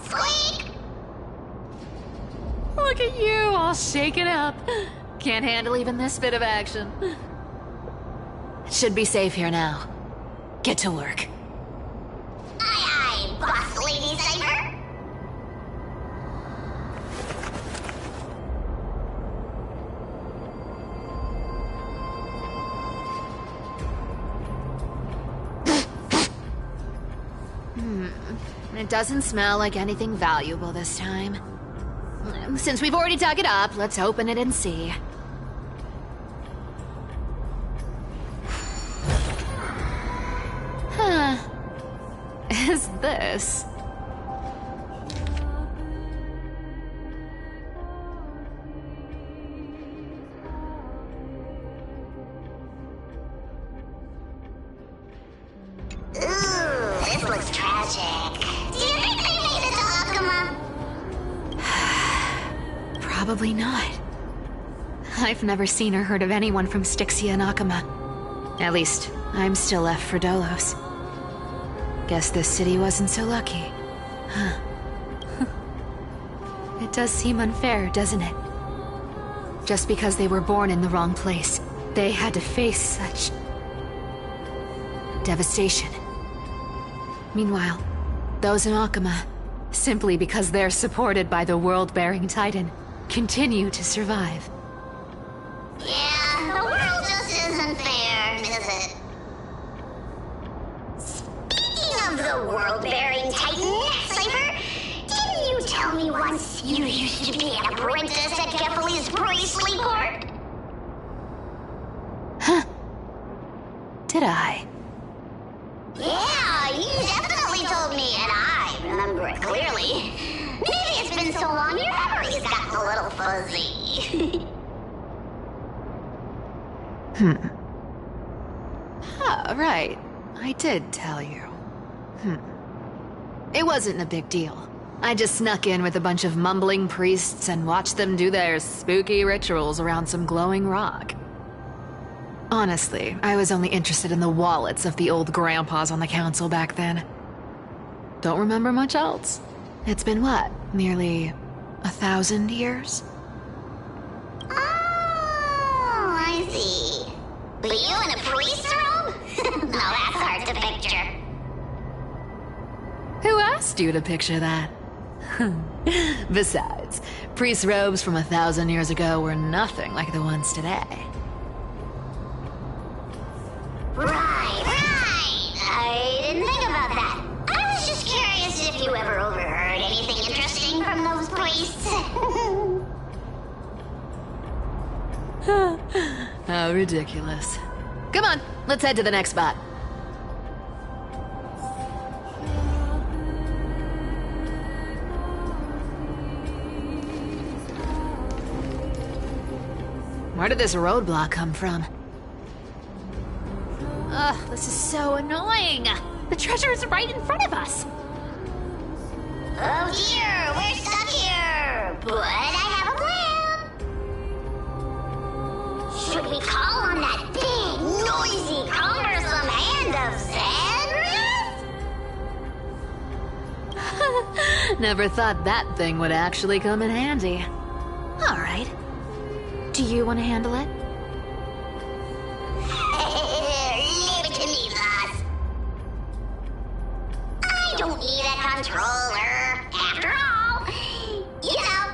Squeak! Look at you, all shaken up. Can't handle even this bit of action. It should be safe here now. Get to work. Aye, boss lady Cypher. It doesn't smell like anything valuable this time. Since we've already dug it up, let's open it and see. Huh. Is this? Ooh, this looks tragic. Do you think they made it to Akuma? Probably not. I've never seen or heard of anyone from Styxia and Akuma. At least, I'm still left for Dolos. Guess this city wasn't so lucky. Huh. It does seem unfair, doesn't it? Just because they were born in the wrong place, they had to face such... devastation. Meanwhile, those in Akuma, simply because they're supported by the world-bearing Titan, continue to survive. Yeah, the world just isn't fair, is it? Speaking of the world-bearing Titan, Cypher, didn't you tell me once you used to be an apprentice at Kefali's priestly court? Huh. Did I? Yeah, you definitely told me, and I remember it clearly. Maybe it's been so long your memory's gotten a little fuzzy. Ah, right. I did tell you. It wasn't a big deal. I just snuck in with a bunch of mumbling priests and watched them do their spooky rituals around some glowing rock. Honestly, I was only interested in the wallets of the old grandpas on the council back then. Don't remember much else. It's been what, nearly 1,000 years? Oh, I see. But you in a priest's robe? Now that's hard to picture. Who asked you to picture that? Besides, priest robes from 1,000 years ago were nothing like the ones today. Right. I didn't think about that. I was just curious if you ever overheard anything interesting from those priests. How ridiculous. Come on, let's head to the next spot. Where did this roadblock come from? Ugh, this is so annoying. The treasure is right in front of us. Oh dear, we're stuck here. But I have a plan. Should we call on that big, noisy, cumbersome hand of Xandrith? Never thought that thing would actually come in handy. All right. Do you want to handle it? Leave it to me, boss. I don't need a controller. After all, you know.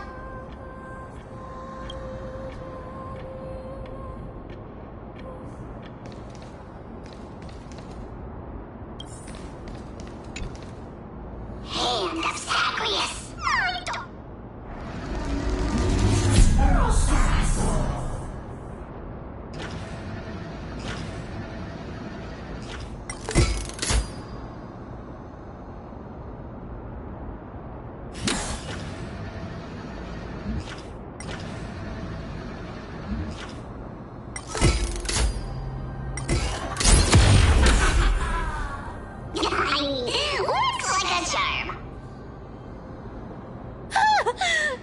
Hand of Zagreus. I don't. Looks like a charm.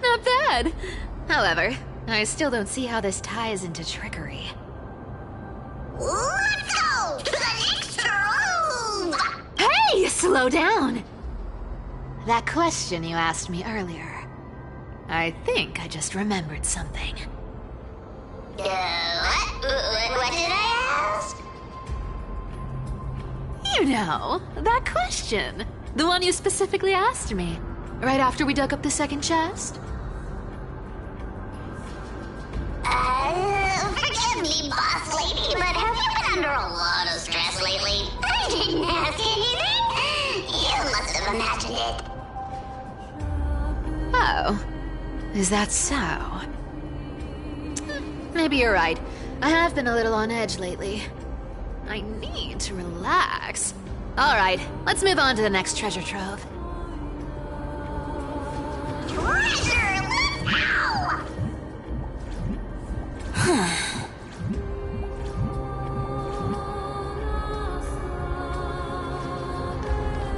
Not bad. However, I still don't see how this ties into trickery. Let's go to the next room. Hey, slow down! That question you asked me earlier. I think I just remembered something. What? What did I ask? You know, that question. The one you specifically asked me. Right after we dug up the second chest. Forgive me, boss lady, but have you been under a lot of stress lately? I didn't ask anything. You must have imagined it. Oh, is that so? Maybe you're right. I have been a little on edge lately. I need to relax. All right, let's move on to the next treasure trove. Treasure, let's go!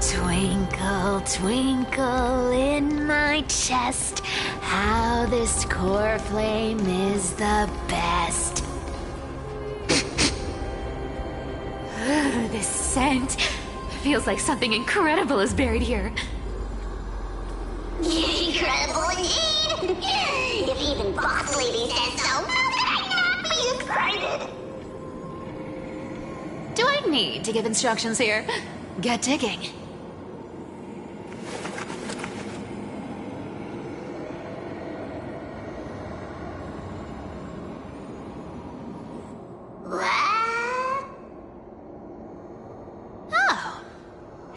Twinkle, twinkle in my chest, how this core flame is the best. This scent feels like something incredible is buried here. Incredible indeed! If even boss lady says so, how could I not be excited? Do I need to give instructions here? Get digging.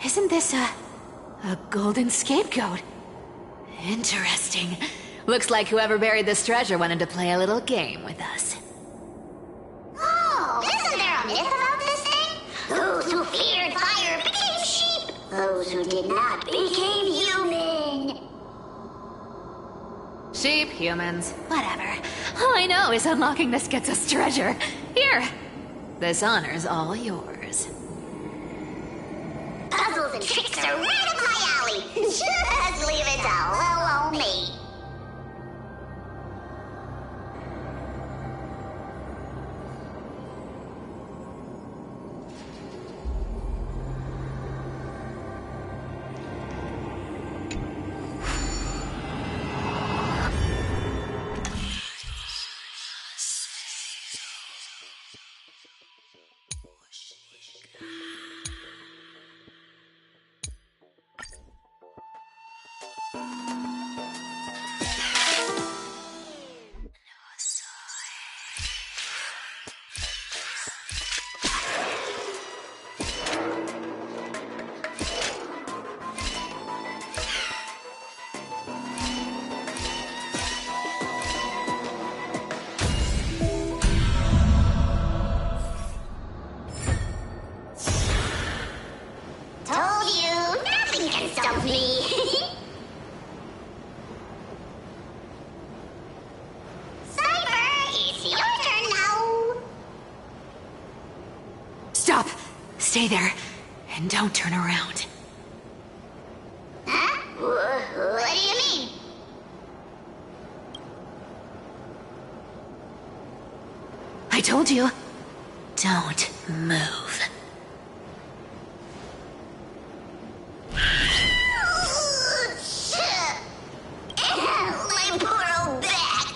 Isn't this a golden scapegoat? Interesting. Looks like whoever buried this treasure wanted to play a little game with us. Oh, isn't there a myth about this thing? Those who feared fire became sheep. Those who did not became human. Sheep, humans, whatever. All I know is unlocking this gets us treasure. Here, this honor's all yours. Puzzles and tricks are right up my alley. Just leave it to little old me. Told you, nothing can stop me. Cypher, it's your turn now. Stop! Stay there, and don't turn around. Huh? What do you mean? I told you, don't move. My poor old back.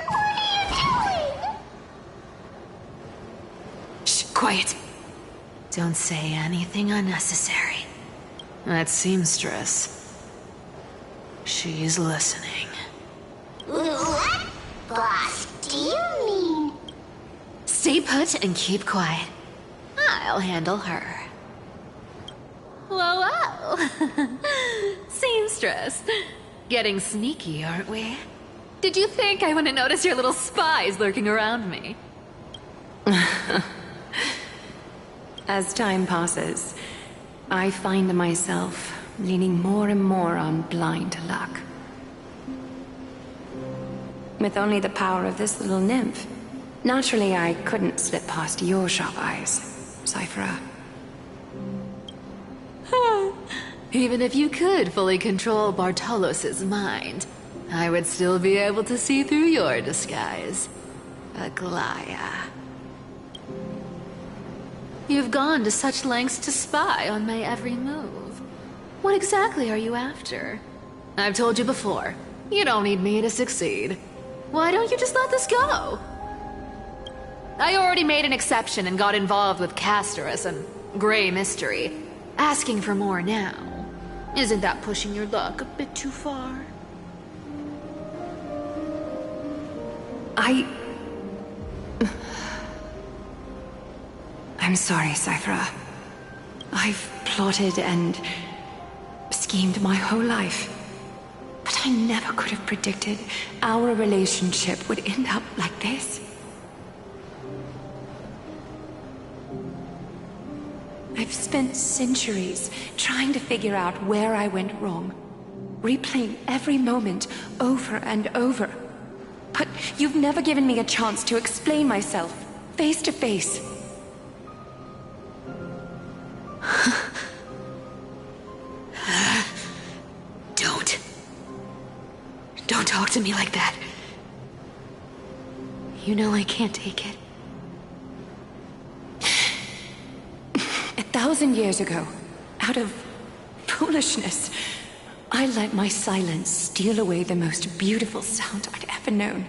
What are you doing? Shh, quiet. Don't say anything unnecessary. That seamstress. She's listening. What? Boss, do you mean? Stay put and keep quiet. I'll handle her. Whoa, whoa. Seamstress. Getting sneaky, aren't we? Did you think I wouldn't notice your little spies lurking around me? As time passes, I find myself leaning more and more on blind luck. With only the power of this little nymph, naturally I couldn't slip past your sharp eyes, Cyphera. Even if you could fully control Bartolos's mind, I would still be able to see through your disguise. Aglaya. You've gone to such lengths to spy on my every move. What exactly are you after? I've told you before, you don't need me to succeed. Why don't you just let this go? I already made an exception and got involved with Castorus and Grey Mystery. Asking for more now. Isn't that pushing your luck a bit too far? I'm sorry, Cyphera. I've plotted and schemed my whole life. But I never could have predicted our relationship would end up like this. I've spent centuries trying to figure out where I went wrong, replaying every moment over and over. But you've never given me a chance to explain myself, face to face. Don't talk to me like that. You know I can't take it. 1,000 years ago, out of foolishness, I let my silence steal away the most beautiful sound I'd ever known.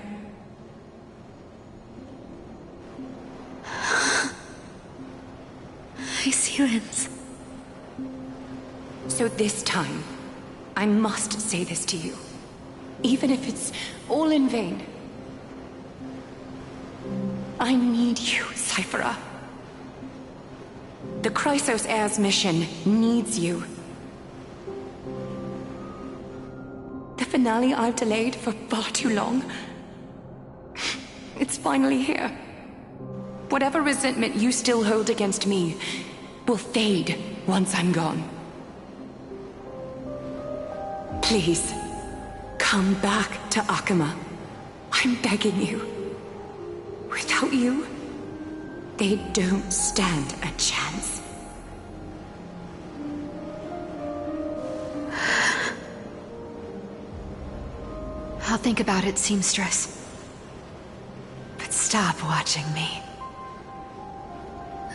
My silence. So this time, I must say this to you, even if it's all in vain. I need you, Cyphera. The Chrysos Heir's mission needs you. The finale I've delayed for far too long. It's finally here. Whatever resentment you still hold against me will fade once I'm gone. Please, Come back to Akama. I'm begging you. Without you, they don't stand a chance. I'll think about it, seamstress. But stop watching me.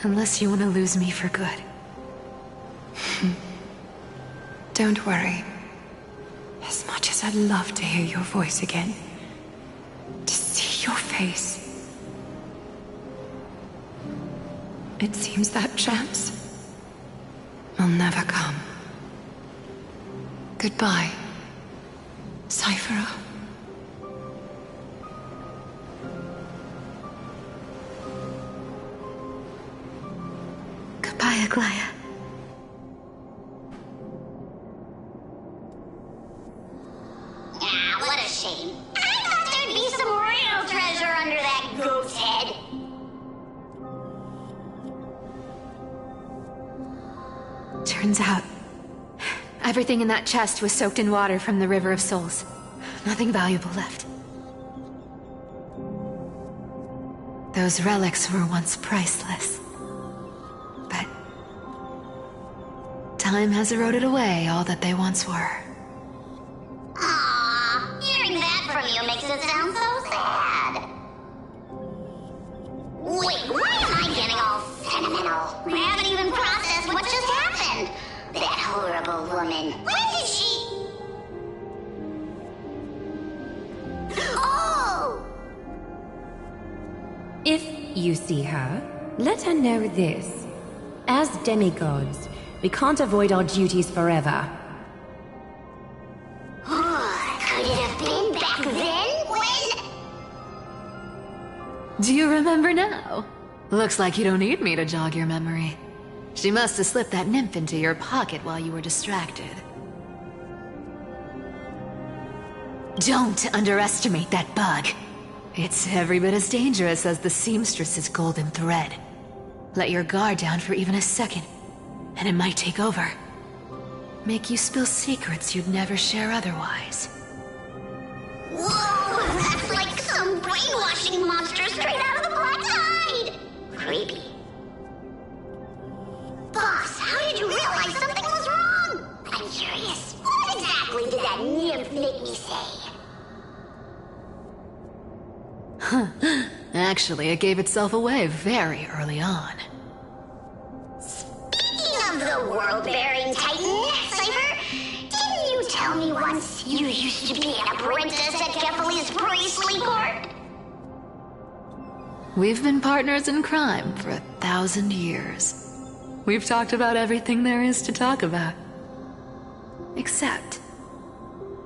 Unless you want to lose me for good. Don't worry. As much as I'd love to hear your voice again, to see your face, it seems that chance will never come. Goodbye, Cyphera. Goodbye, Aglaya. Ah, what a shame. I thought there'd be some real treasure under that goat's head. Turns out, everything in that chest was soaked in water from the River of Souls. Nothing valuable left. Those relics were once priceless. But time has eroded away all that they once were. Aww, hearing that from you makes it sound so sad. Wait, why am I getting all sentimental? I haven't even processed what just happened. That horrible woman. When did she... Oh! If you see her, let her know this. As demigods, we can't avoid our duties forever. Could it have been back then when... Do you remember now? Looks like you don't need me to jog your memory. She must have slipped that nymph into your pocket while you were distracted. Don't underestimate that bug. It's every bit as dangerous as the seamstress's golden thread. Let your guard down for even a second, and it might take over. Make you spill secrets you'd never share otherwise. Whoa, that's like some brainwashing monster straight out of the Black Tide! Creepy. Boss, how did you realize something was wrong? I'm curious. What exactly did that nymph make me say? Actually, it gave itself away very early on. Speaking of the world-bearing titan, Cypher, didn't you tell me once you used to be an apprentice at Kefali's priestly court? We've been partners in crime for 1,000 years. We've talked about everything there is to talk about. Except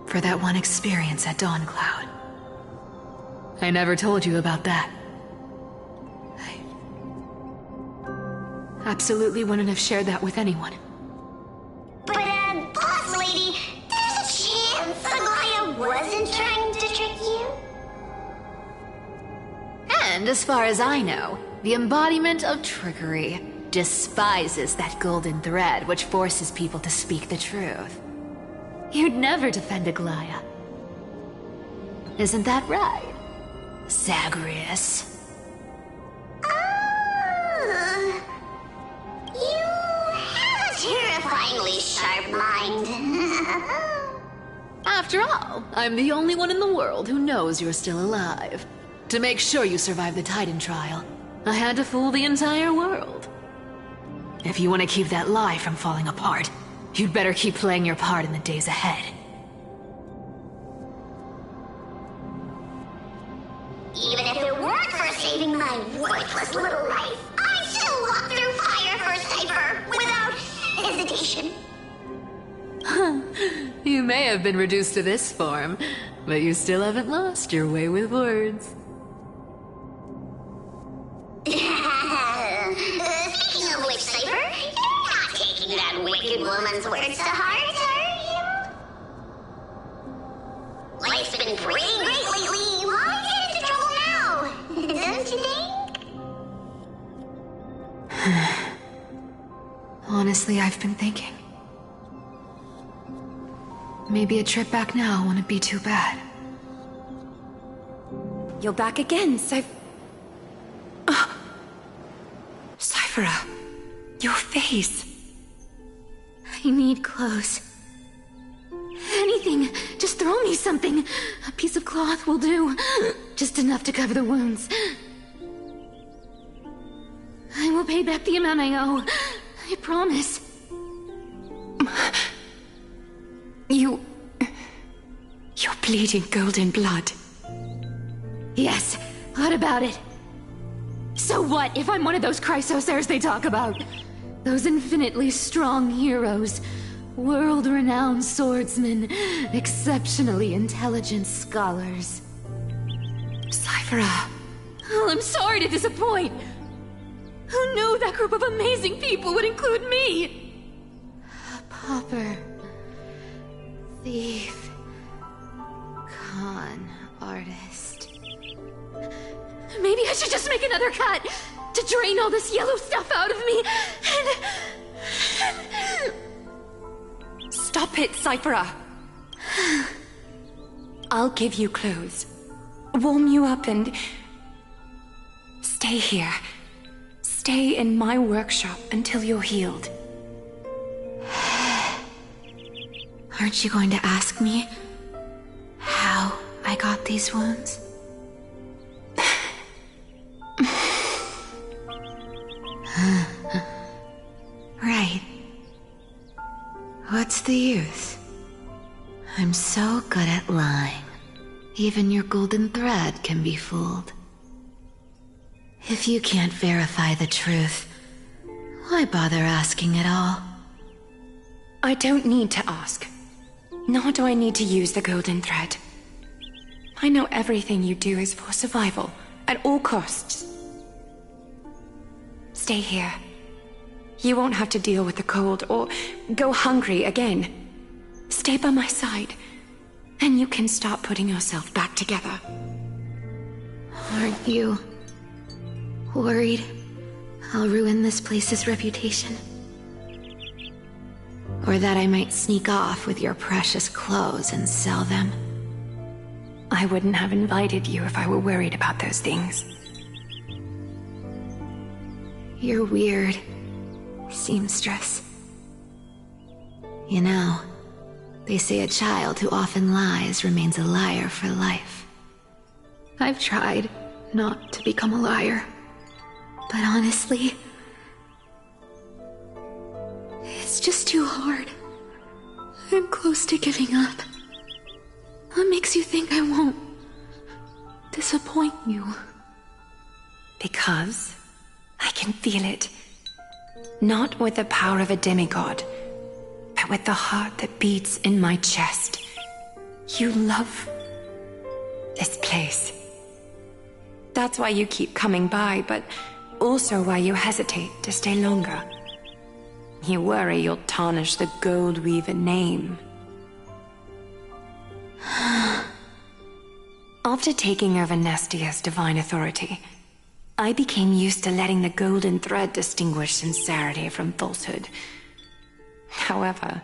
for that one experience at Dawncloud. I never told you about that. I absolutely wouldn't have shared that with anyone. But, boss lady, there's a chance Aglaya wasn't trying to trick you? And as far as I know, the embodiment of trickery despises that golden thread which forces people to speak the truth. You'd never defend Aglaya. Isn't that right, Zagreus? You have a terrifyingly sharp mind. After all, I'm the only one in the world who knows you're still alive. To make sure you survive the Titan trial, I had to fool the entire world. If you want to keep that lie from falling apart, you'd better keep playing your part in the days ahead. Even if it weren't for saving my worthless little life, I'd still walk through fire for Cypher without hesitation. You may have been reduced to this form, but you still haven't lost your way with words. Speaking of which, Cypher, you're not taking that wicked woman's words to heart, are you? Life's been pretty great lately. Why get into trouble now? Don't you think? Honestly, I've been thinking. Maybe a trip back now wouldn't be too bad. You're back again, Cyphera, your face. I need clothes. Anything. Just throw me something. A piece of cloth will do. Just enough to cover the wounds. I will pay back the amount I owe. I promise. You're bleeding golden blood. Yes, what about it? So what if I'm one of those Chrysosairs they talk about? Those infinitely strong heroes, world-renowned swordsmen, exceptionally intelligent scholars. Cyphera. Oh, I'm sorry to disappoint. Who knew that group of amazing people would include me? A pauper, thief, con artist. Maybe I should just make another cut to drain all this yellow stuff out of me and... Stop it, Cyphera. I'll give you clothes, warm you up, and stay here. Stay in my workshop until you're healed. Aren't you going to ask me how I got these wounds? Right. What's the use? I'm so good at lying. Even your golden thread can be fooled. If you can't verify the truth, why bother asking at all? I don't need to ask. Nor do I need to use the golden thread. I know everything you do is for survival, at all costs. Stay here. You won't have to deal with the cold or go hungry again. Stay by my side, and you can start putting yourself back together. Aren't you worried I'll ruin this place's reputation? Or that I might sneak off with your precious clothes and sell them? I wouldn't have invited you if I were worried about those things. You're weird, seamstress. You know, they say a child who often lies remains a liar for life. I've tried not to become a liar, but honestly, it's just too hard. I'm close to giving up. What makes you think I won't disappoint you? Because I can feel it. Not with the power of a demigod, but with the heart that beats in my chest. You love this place. That's why you keep coming by, but also why you hesitate to stay longer. You worry you'll tarnish the Goldweaver name. After taking over Nestia's divine authority, I became used to letting the golden thread distinguish sincerity from falsehood. However,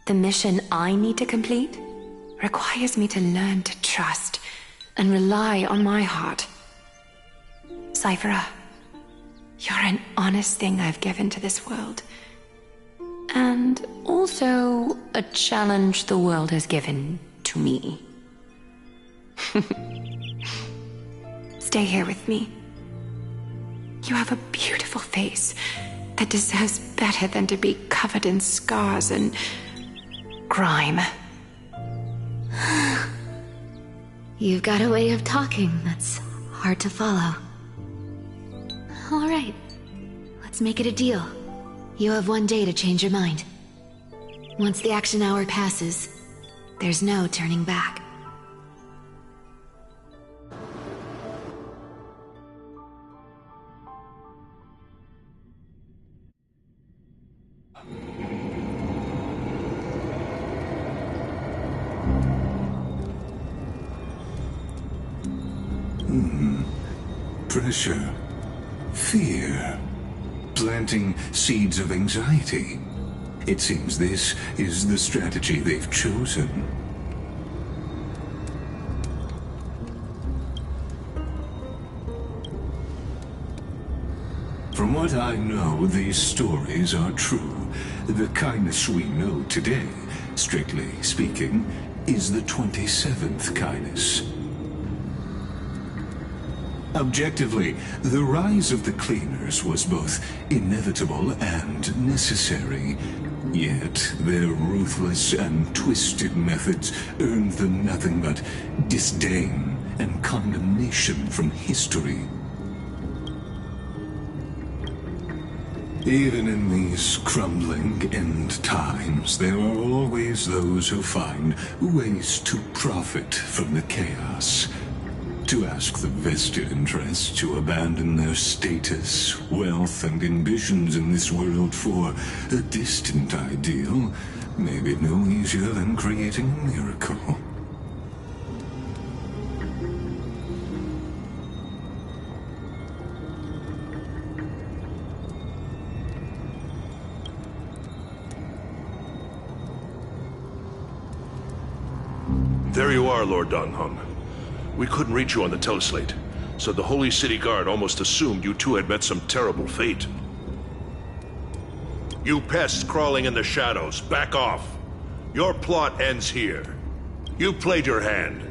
the mission I need to complete requires me to learn to trust and rely on my heart. Cyphera, you're an honest thing I've given to this world. And also a challenge the world has given to me. Stay here with me. You have a beautiful face that deserves better than to be covered in scars and grime. You've got a way of talking that's hard to follow. All right, let's make it a deal. You have 1 day to change your mind. Once the action hour passes, there's no turning back. Pressure, fear, planting seeds of anxiety. It seems this is the strategy they've chosen. From what I know, these stories are true. The kindness we know today, strictly speaking, is the 27th kindness. Objectively, the rise of the Cleaners was both inevitable and necessary. Yet, their ruthless and twisted methods earned them nothing but disdain and condemnation from history. Even in these crumbling end times, there are always those who find ways to profit from the chaos. To ask the vested interests to abandon their status, wealth, and ambitions in this world for a distant ideal may be no easier than creating a miracle. There you are, Lord Donghung. We couldn't reach you on the teleslate, so the Holy City Guard almost assumed you two had met some terrible fate. You pests crawling in the shadows, back off. Your plot ends here. You played your hand.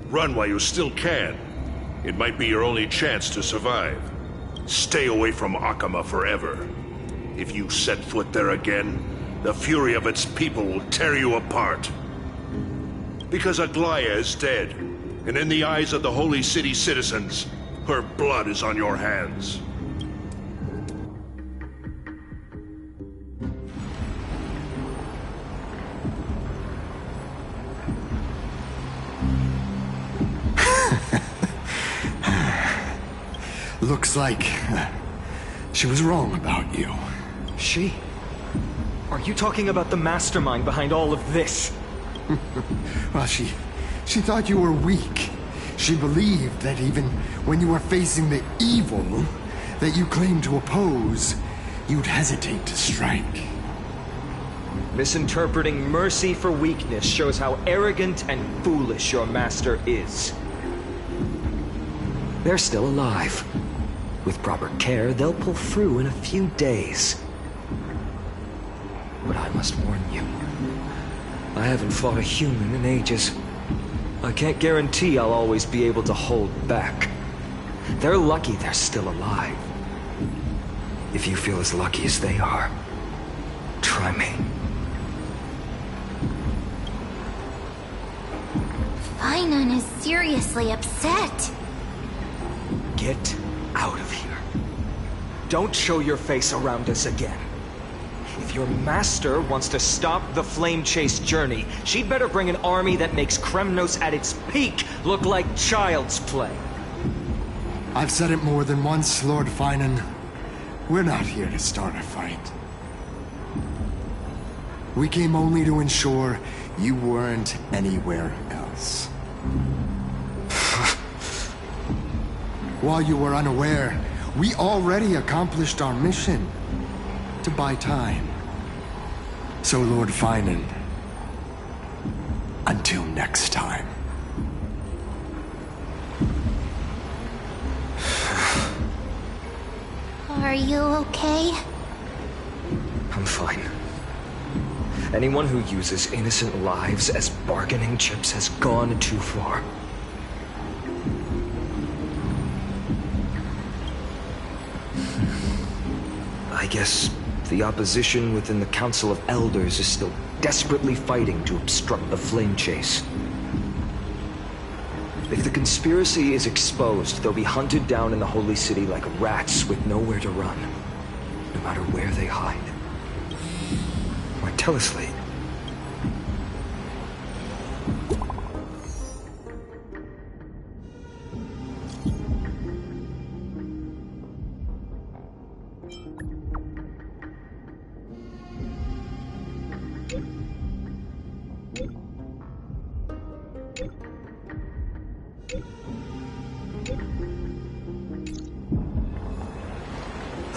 Run while you still can. It might be your only chance to survive. Stay away from Akama forever. If you set foot there again, the fury of its people will tear you apart. Because Aglaya is dead, and in the eyes of the Holy City citizens, her blood is on your hands. Looks like she was wrong about you. She? Are you talking about the mastermind behind all of this? Well, she thought you were weak. She believed that even when you were facing the evil that you claimed to oppose, you'd hesitate to strike. Misinterpreting mercy for weakness shows how arrogant and foolish your master is. They're still alive. With proper care, they'll pull through in a few days. But I must warn you, I haven't fought a human in ages. I can't guarantee I'll always be able to hold back. They're lucky they're still alive. If you feel as lucky as they are, try me. Finan is seriously upset. Get out of here. Don't show your face around us again. If your master wants to stop the Flame Chase journey, she'd better bring an army that makes Kremnos at its peak look like child's play. I've said it more than once, Lord Finan. We're not here to start a fight. We came only to ensure you weren't anywhere else. While you were unaware, we already accomplished our mission. To buy time. So, Lord Finan, until next time. Are you okay? I'm fine. Anyone who uses innocent lives as bargaining chips has gone too far. I guess the opposition within the Council of Elders is still desperately fighting to obstruct the Flame Chase. If the conspiracy is exposed, they'll be hunted down in the Holy City like rats with nowhere to run, no matter where they hide. My teleslate.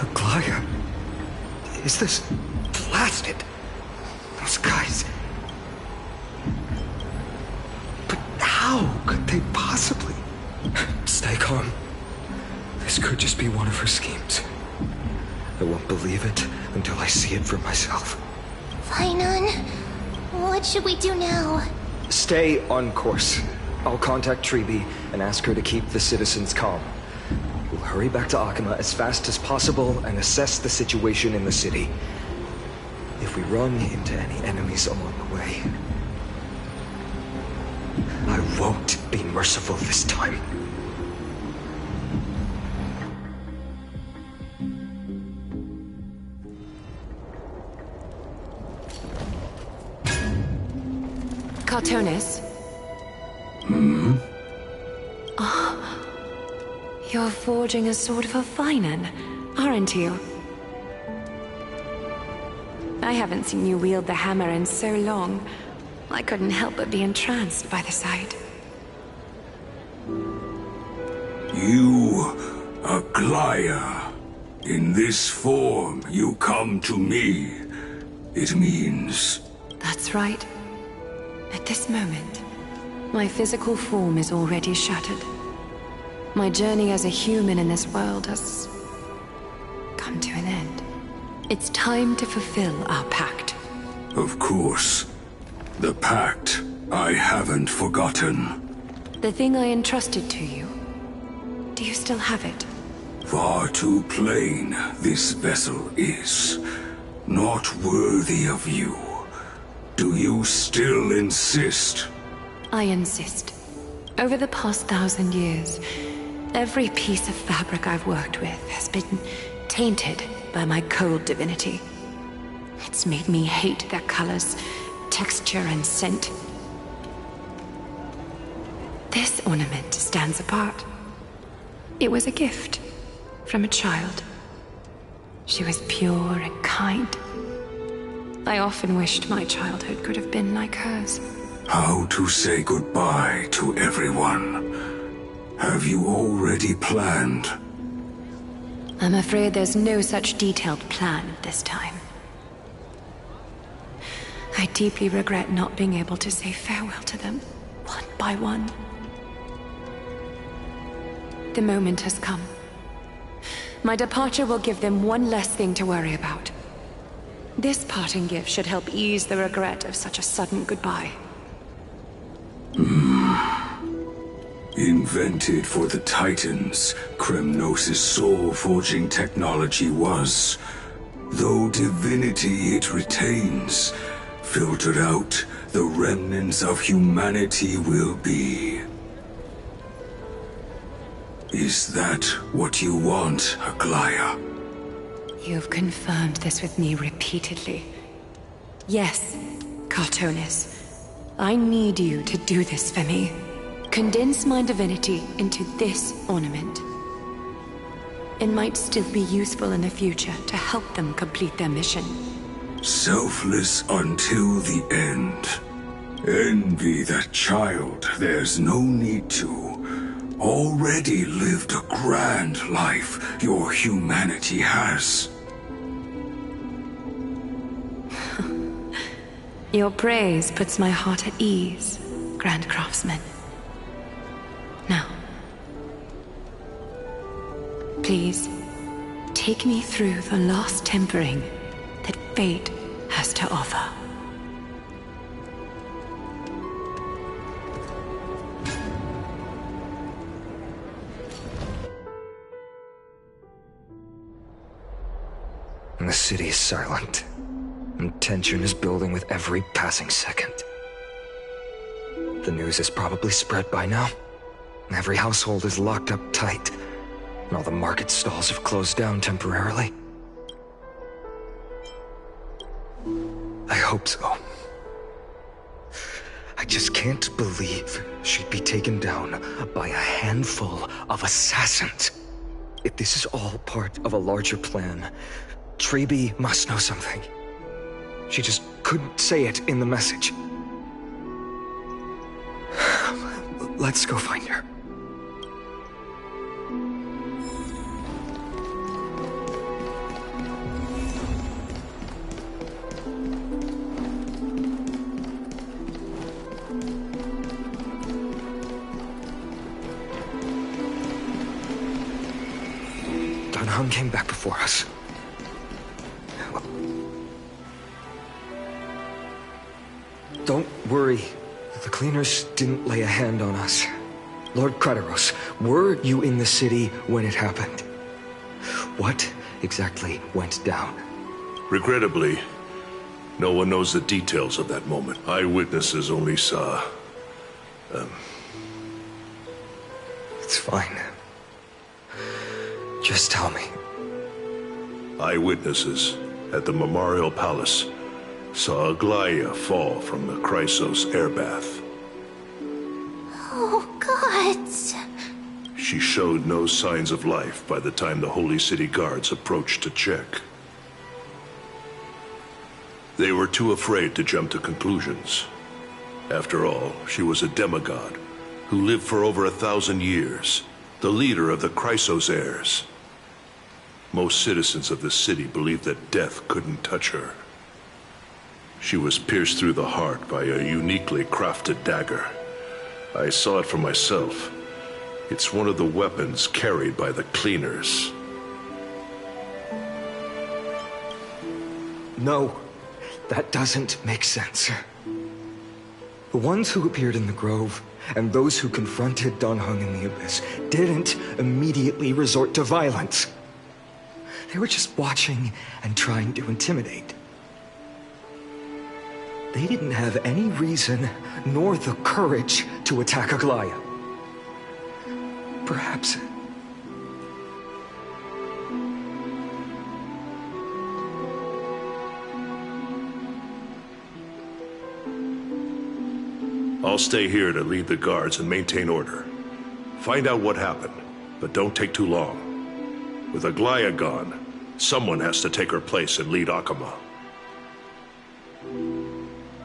Aglaya? Is this blasted? could just be one of her schemes. I won't believe it until I see it for myself. Fainan, what should we do now? Stay on course. I'll contact Treeby and ask her to keep the citizens calm. We'll hurry back to Akama as fast as possible and assess the situation in the city. If we run into any enemies along the way, I won't be merciful this time. Cartonis? Oh, you're forging a sword for Fainan, aren't you? I haven't seen you wield the hammer in so long. I couldn't help but be entranced by the sight. You, Aglaya. In this form, you come to me. It means... That's right. At this moment, my physical form is already shattered. My journey as a human in this world has come to an end. It's time to fulfill our pact. Of course. The pact I haven't forgotten. The thing I entrusted to you. Do you still have it? Far too plain this vessel is. Not worthy of you. Do you still insist? I insist. Over the past 1,000 years, every piece of fabric I've worked with has been tainted by my cold divinity. It's made me hate their colors, texture, and scent. This ornament stands apart. It was a gift from a child. She was pure and kind. I often wished my childhood could have been like hers. How to say goodbye to everyone? Have you already planned? I'm afraid there's no such detailed plan at this time. I deeply regret not being able to say farewell to them, one by one. The moment has come. My departure will give them one less thing to worry about. This parting gift should help ease the regret of such a sudden goodbye. Invented for the Titans, Kremnos' soul-forging technology was. Though divinity it retains, filtered out, the remnants of humanity will be. Is that what you want, Aglaya? You've confirmed this with me repeatedly. Yes, Cartonis. I need you to do this for me. Condense my divinity into this ornament. It might still be useful in the future to help them complete their mission. Selfless until the end. Envy that child, there's no need to. Already lived a grand life your humanity has. Your praise puts my heart at ease, Grand Craftsman. Now, please, take me through the last tempering that fate has to offer. The city is silent, and tension is building with every passing second. The news is probably spread by now. Every household is locked up tight, and all the market stalls have closed down temporarily. I hope so. I just can't believe she'd be taken down by a handful of assassins. If this is all part of a larger plan, Treeby must know something. She just couldn't say it in the message. Let's go find her. Hun came back before us. Don't worry. The cleaners didn't lay a hand on us. Lord Krateros, were you in the city when it happened? What exactly went down? Regrettably, no one knows the details of that moment. Eyewitnesses only saw... It's fine. Just tell me. Eyewitnesses at the Memorial Palace saw Aglaia fall from the Chrysos airbath. Oh, God. She showed no signs of life by the time the Holy City guards approached to check. They were too afraid to jump to conclusions. After all, she was a demigod who lived for over 1,000 years, the leader of the Chrysos heirs. Most citizens of the city believed that death couldn't touch her. She was pierced through the heart by a uniquely crafted dagger. I saw it for myself. It's one of the weapons carried by the cleaners. No, that doesn't make sense. The ones who appeared in the Grove and those who confronted Dan Heng in the Abyss didn't immediately resort to violence. They were just watching and trying to intimidate. They didn't have any reason nor the courage to attack Aglaia. Perhaps... I'll stay here to lead the guards and maintain order. Find out what happened, but don't take too long. With Aglaia gone, someone has to take her place and lead Akama.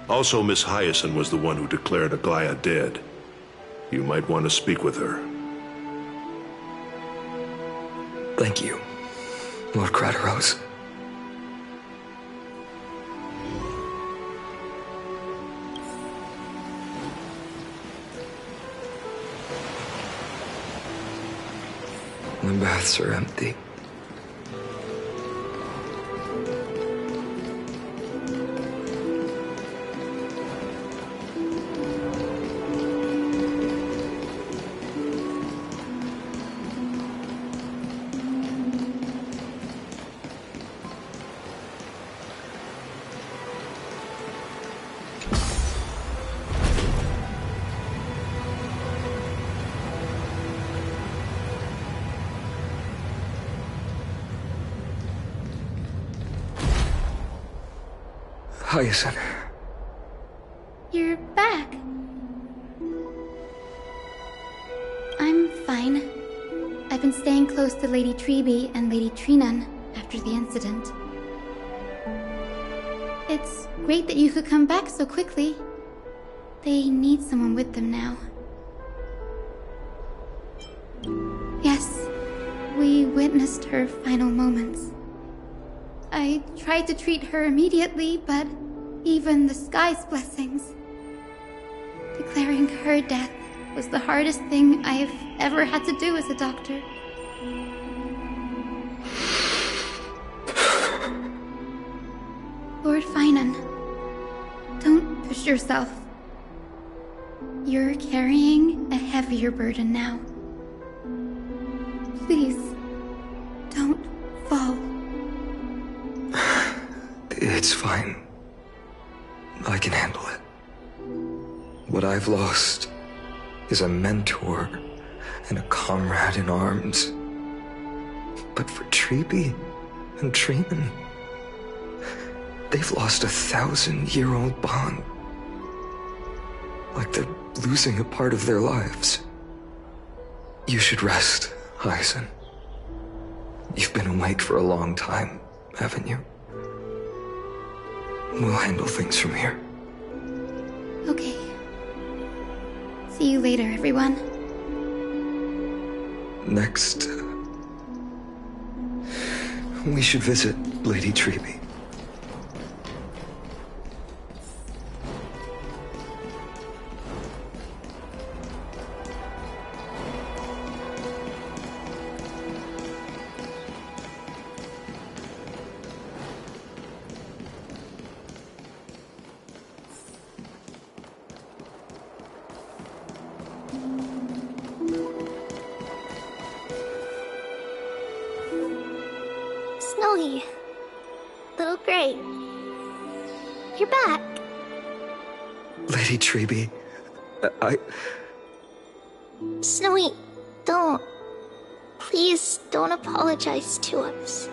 Also, Miss Hyacinth was the one who declared Aglaia dead. You might want to speak with her. Thank you, Lord Krateros. The baths are empty. Hyacinth. You're back. I'm fine. I've been staying close to Lady Treeby and Lady Trinan after the incident. It's great that you could come back so quickly. They need someone with them now. Yes, we witnessed her final moments. I tried to treat her immediately, but even the sky's blessings. Declaring her death was the hardest thing I've ever had to do as a doctor. Lord Finan, don't push yourself. You're carrying a heavier burden now. Please, don't fall. It's fine. I can handle it. What I've lost is a mentor and a comrade in arms. But for Treeby and Trinan, they've lost a 1,000-year-old bond. Like they're losing a part of their lives. You should rest, Hyacinth. You've been awake for a long time, haven't you? We'll handle things from here. Okay. See you later, everyone. Next, we should visit Lady Treeby. back. Lady Treby, Snowy, don't. Please don't apologize to us.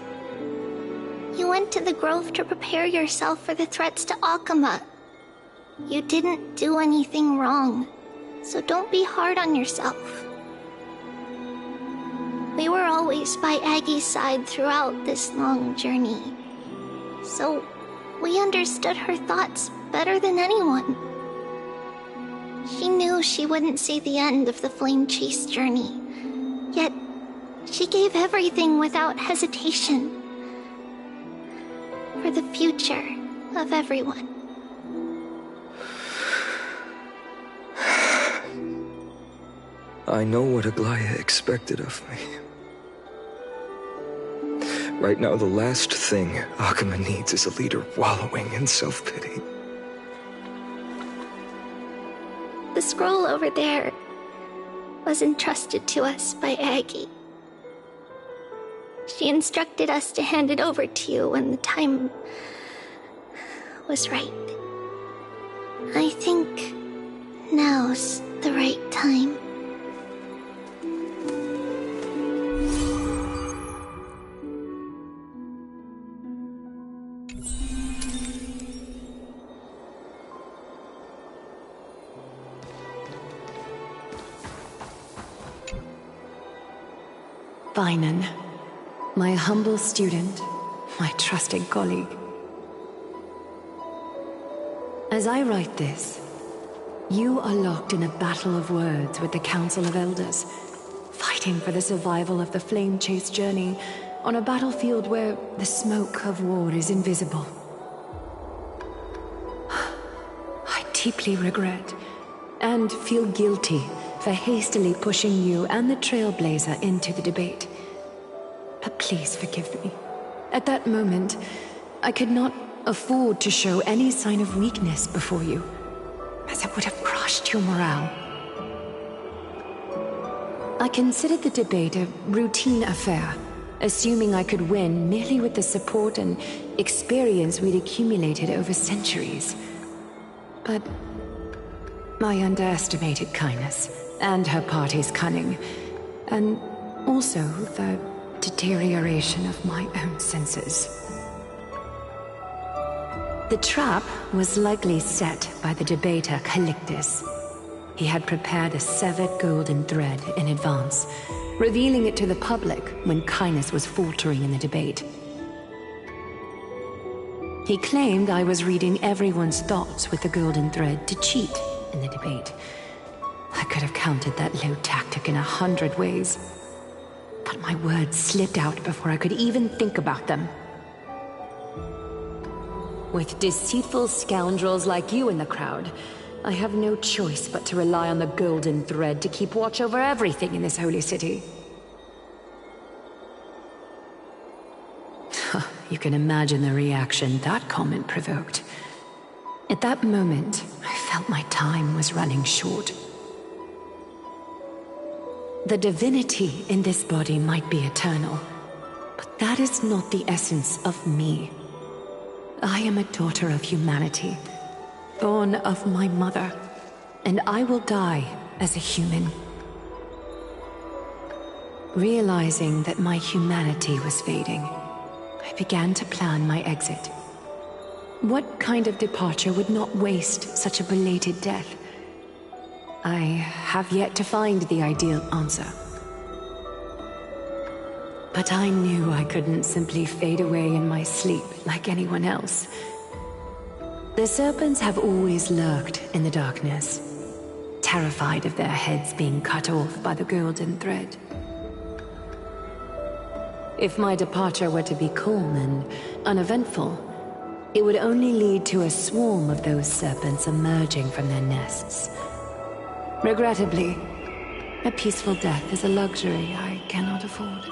You went to the Grove to prepare yourself for the threats to Akama. You didn't do anything wrong, so don't be hard on yourself. We were always by Aggie's side throughout this long journey, so we understood her thoughts better than anyone. She knew she wouldn't see the end of the Flame Chase journey, yet she gave everything without hesitation for the future of everyone. I know what Aglaya expected of me. Right now, the last thing Akama needs is a leader wallowing in self-pity. The scroll over there was entrusted to us by Aggie. She instructed us to hand it over to you when the time was right. I think now's the right time. Vinan, my humble student, my trusted colleague. As I write this, you are locked in a battle of words with the Council of Elders, fighting for the survival of the Flame Chase journey on a battlefield where the smoke of war is invisible. I deeply regret and feel guilty for hastily pushing you and the Trailblazer into the debate. But please forgive me. At that moment, I could not afford to show any sign of weakness before you, as it would have crushed your morale. I considered the debate a routine affair, assuming I could win merely with the support and experience we'd accumulated over centuries. But I underestimated kindness and her party's cunning, and also the deterioration of my own senses. The trap was likely set by the debater Calictus. He had prepared a severed golden thread in advance, revealing it to the public when kindness was faltering in the debate. He claimed I was reading everyone's thoughts with the golden thread to cheat in the debate. I could have countered that low tactic in 100 ways, but my words slipped out before I could even think about them. With deceitful scoundrels like you in the crowd, I have no choice but to rely on the golden thread to keep watch over everything in this holy city. You can imagine the reaction that comment provoked. At that moment, I felt my time was running short. The divinity in this body might be eternal, but that is not the essence of me. I am a daughter of humanity, born of my mother, and I will die as a human. Realizing that my humanity was fading, I began to plan my exit. What kind of departure would not waste such a belated death? I have yet to find the ideal answer. But I knew I couldn't simply fade away in my sleep like anyone else. The serpents have always lurked in the darkness, terrified of their heads being cut off by the golden thread. If my departure were to be calm and uneventful, it would only lead to a swarm of those serpents emerging from their nests. Regrettably, a peaceful death is a luxury I cannot afford.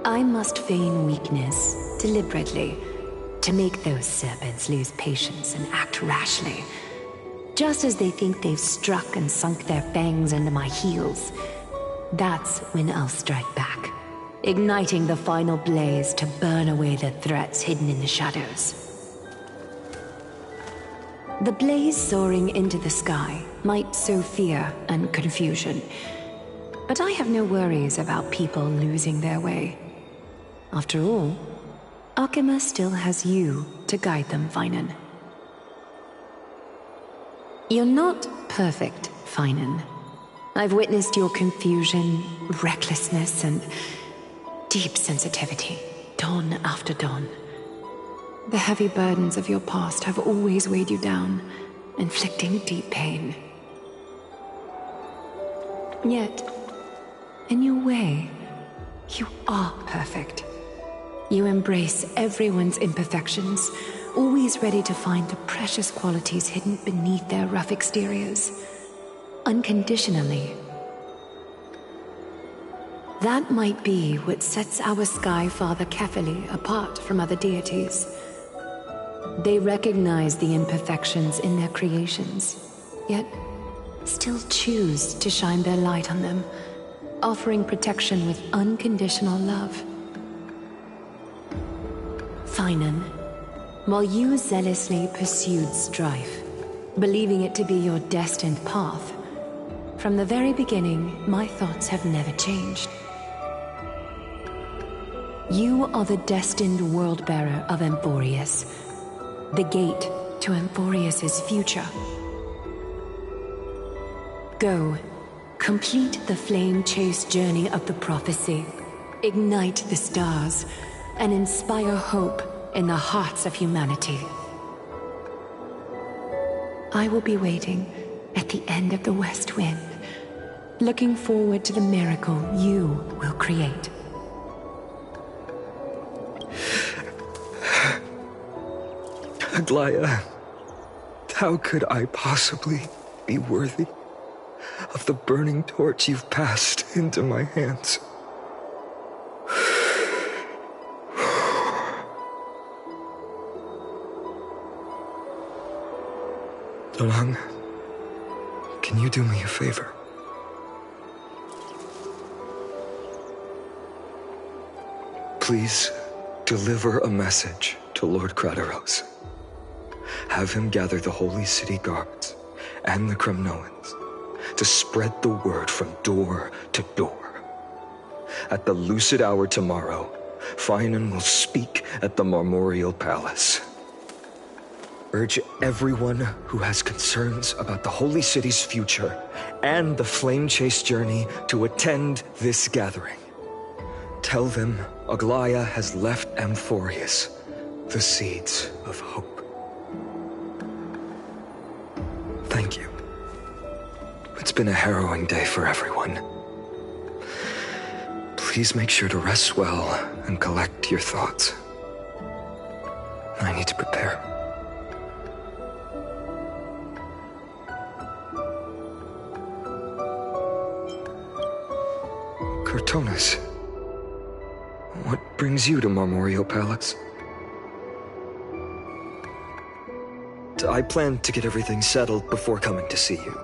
I must feign weakness deliberately to make those serpents lose patience and act rashly. Just as they think they've struck and sunk their fangs into my heels, that's when I'll strike back, igniting the final blaze to burn away the threats hidden in the shadows. The blaze soaring into the sky might sow fear and confusion, but I have no worries about people losing their way. After all, Akima still has you to guide them, Finan. You're not perfect, Finan. I've witnessed your confusion, recklessness, and deep sensitivity, dawn after dawn. The heavy burdens of your past have always weighed you down, inflicting deep pain. Yet, in your way, you are perfect. You embrace everyone's imperfections, always ready to find the precious qualities hidden beneath their rough exteriors. Unconditionally. That might be what sets our Sky Father Kefili apart from other deities. They recognize the imperfections in their creations, yet still choose to shine their light on them, offering protection with unconditional love. Finan, while you zealously pursued strife, believing it to be your destined path, from the very beginning, my thoughts have never changed. You are the destined world-bearer of Emphorius, the gate to Emphorius's future. Go, complete the flame-chased journey of the prophecy, ignite the stars, and inspire hope in the hearts of humanity. I will be waiting at the end of the West Wind, looking forward to the miracle you will create. Aglaya, how could I possibly be worthy of the burning torch you've passed into my hands? Dolang, can you do me a favor? Please deliver a message to Lord Krateros. Have him gather the Holy City guards and the Kremnoans to spread the word from door to door. At the lucid hour tomorrow, Finan will speak at the Marmorial Palace. Urge everyone who has concerns about the Holy City's future and the Flame Chase journey to attend this gathering. Tell them Aglaya has left Emphorius the seeds of hope. Thank you. It's been a harrowing day for everyone. Please make sure to rest well and collect your thoughts. I need to prepare. Cortonas, what brings you to Marmorial Palace? I plan to get everything settled before coming to see you.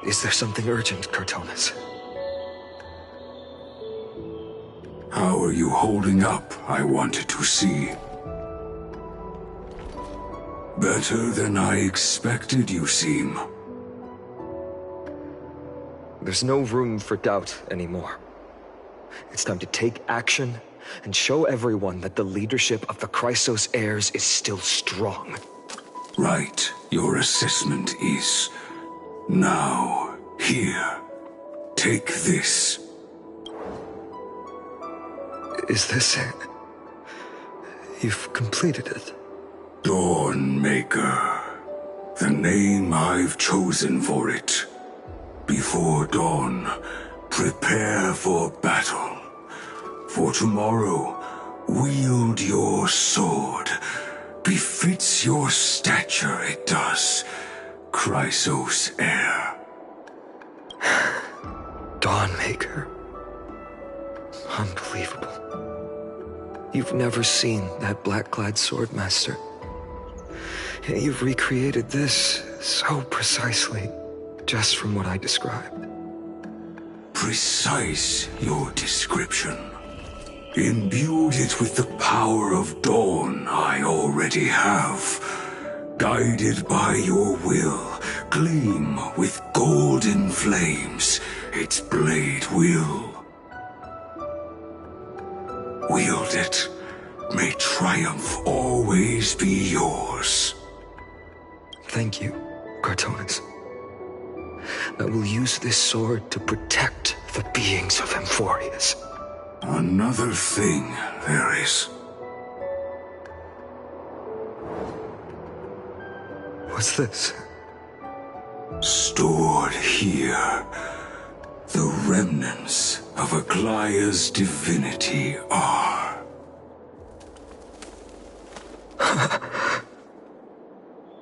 Is there something urgent, Cortonas? How are you holding up, I wanted to see. Better than I expected, you seem. There's no room for doubt anymore. It's time to take action and show everyone that the leadership of the Chrysos heirs is still strong. Right, your assessment is. Now, here. Take this. Is this it? You've completed it. Dawnmaker. The name I've chosen for it. Before dawn, prepare for battle. For tomorrow, wield your sword. Befits your stature, it does. Chrysos heir. Dawnmaker. Unbelievable. You've never seen that black-clad swordmaster. You've recreated this so precisely, just from what I described. Precise, your description. Imbued it with the power of dawn I already have. Guided by your will, gleam with golden flames, its blade will. Wield it. May triumph always be yours. Thank you, Cartonis. I will use this sword to protect the beings of Amphorius. Another thing there is. What's this? Stored here, the remnants of Aglaya's divinity are.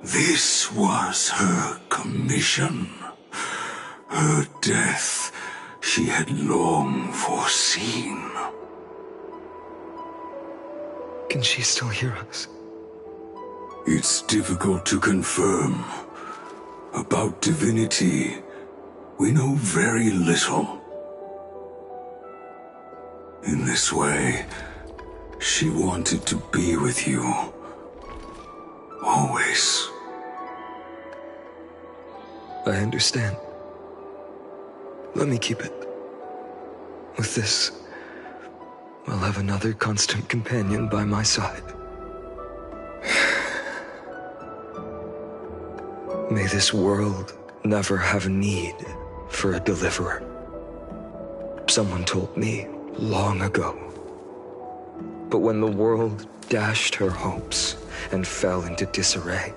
This was her commission. Her death she had long foreseen. Can she still hear us? It's difficult to confirm. About divinity, we know very little. In this way, she wanted to be with you. Always. I understand. Let me keep it. With this, I'll have another constant companion by my side. May this world never have need for a deliverer. Someone told me long ago. But when the world dashed her hopes and fell into disarray,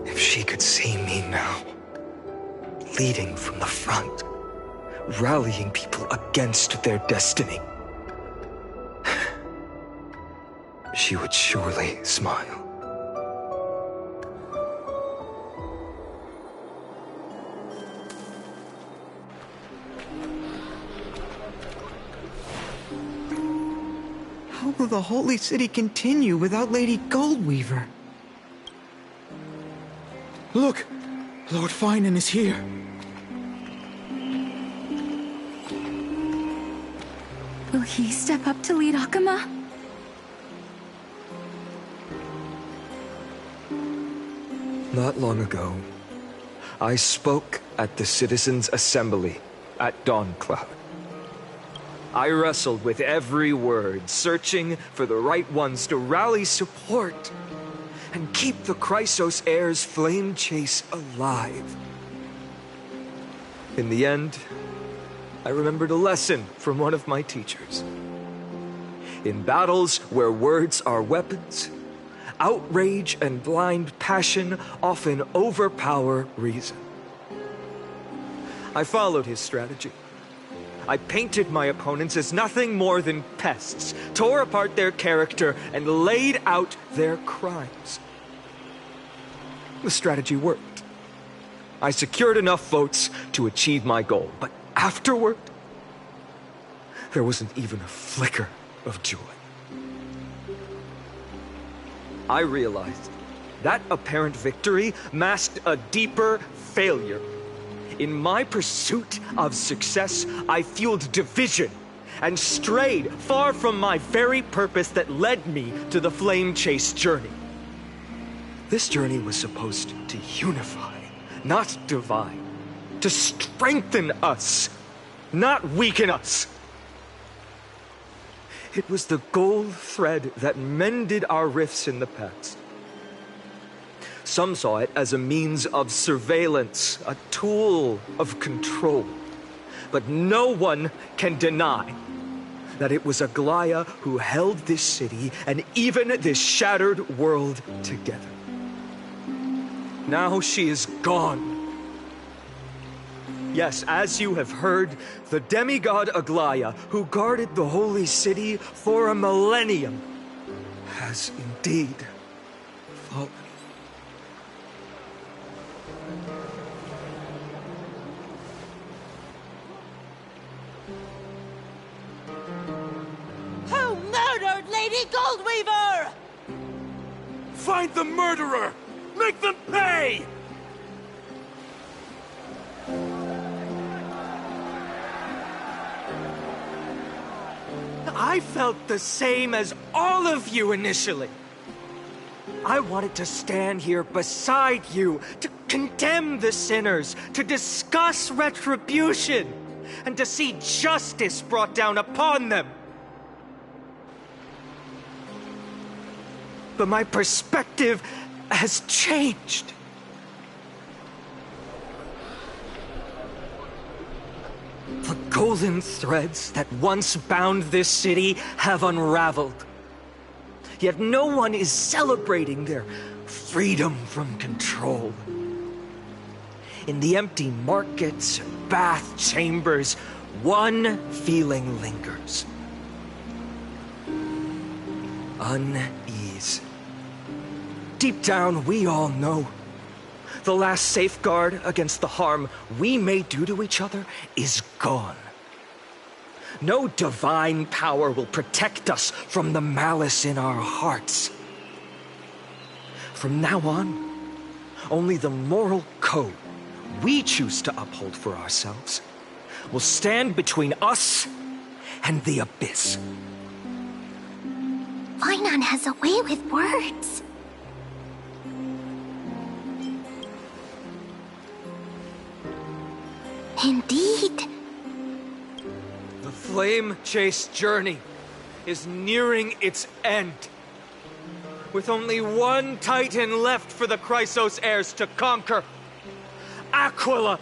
if she could see me now, leading from the front, rallying people against their destiny, she would surely smile. How will the Holy City continue without Lady Goldweaver? Look! Lord Finan is here. Will he step up to lead Akama? Not long ago, I spoke at the Citizens' Assembly at Dawncloud. I wrestled with every word, searching for the right ones to rally support and keep the Chrysos heir's flame chase alive. In the end, I remembered a lesson from one of my teachers. In battles where words are weapons, outrage and blind passion often overpower reason. I followed his strategy. I painted my opponents as nothing more than pests, tore apart their character, and laid out their crimes. The strategy worked. I secured enough votes to achieve my goal, but afterward, there wasn't even a flicker of joy. I realized that apparent victory masked a deeper failure. In my pursuit of success, I fueled division and strayed far from my very purpose that led me to the Flame Chase journey. This journey was supposed to unify, not divide, to strengthen us, not weaken us. It was the gold thread that mended our rifts in the past. Some saw it as a means of surveillance, a tool of control. But no one can deny that it was Aglaya who held this city and even this shattered world together. Now she is gone. Yes, as you have heard, the demigod Aglaya, who guarded the holy city for a millennium, has indeed fallen. Who murdered Lady Goldweaver? Find the murderer! Make them pay! I felt the same as all of you initially. I wanted to stand here beside you, to condemn the sinners, to discuss retribution, and to see justice brought down upon them. But my perspective has changed. The golden threads that once bound this city have unraveled. Yet no one is celebrating their freedom from control. In the empty markets and bath chambers, one feeling lingers. Unease. Deep down, we all know the last safeguard against the harm we may do to each other is gone. No divine power will protect us from the malice in our hearts. From now on, only the moral code we choose to uphold for ourselves will stand between us and the abyss. Weinon has a way with words. Indeed. The flame-chased journey is nearing its end. With only one Titan left for the Chrysos heirs to conquer. Aquila!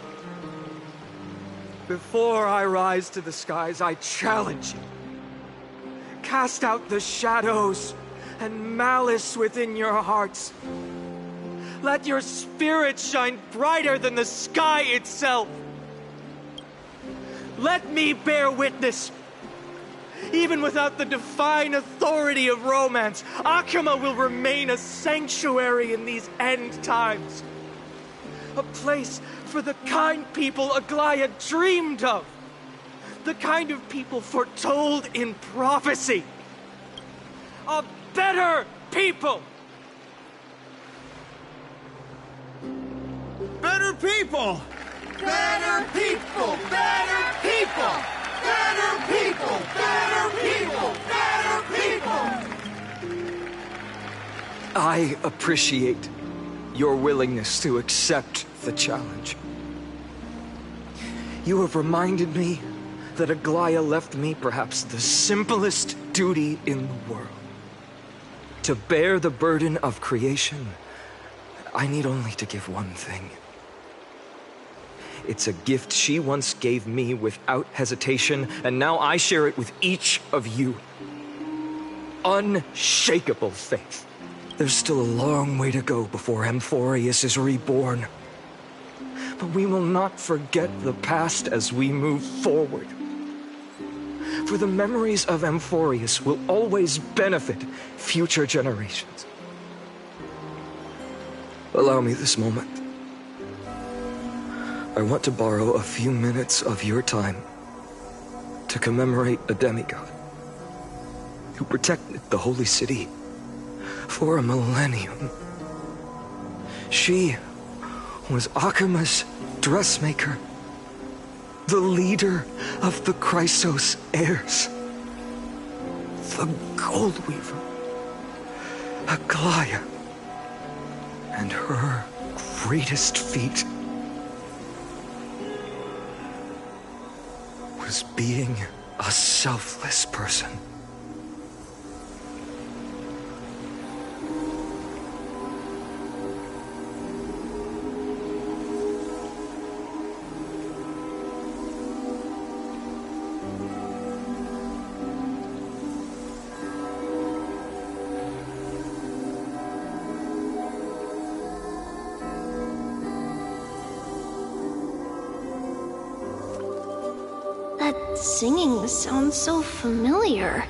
Before I rise to the skies, I challenge you. Cast out the shadows and malice within your hearts. Let your spirit shine brighter than the sky itself. Let me bear witness. Even without the divine authority of romance, Akuma will remain a sanctuary in these end times. A place for the kind people Aglaya dreamed of. The kind of people foretold in prophecy. A better people! Better people! Better people! Better people! Better people! Better people! Better people! I appreciate your willingness to accept the challenge. You have reminded me that Aglaya left me perhaps the simplest duty in the world. To bear the burden of creation, I need only to give one thing. It's a gift she once gave me without hesitation, and now I share it with each of you. Unshakable faith. There's still a long way to go before Amphorius is reborn. But we will not forget the past as we move forward. For the memories of Amphorius will always benefit future generations. Allow me this moment. I want to borrow a few minutes of your time to commemorate a demigod who protected the holy city for a millennium. She was Akuma's dressmaker, the leader of the Chrysos heirs, the Gold Weaver, Aglaya, and her greatest feat was being a selfless person. Singing sounds so familiar.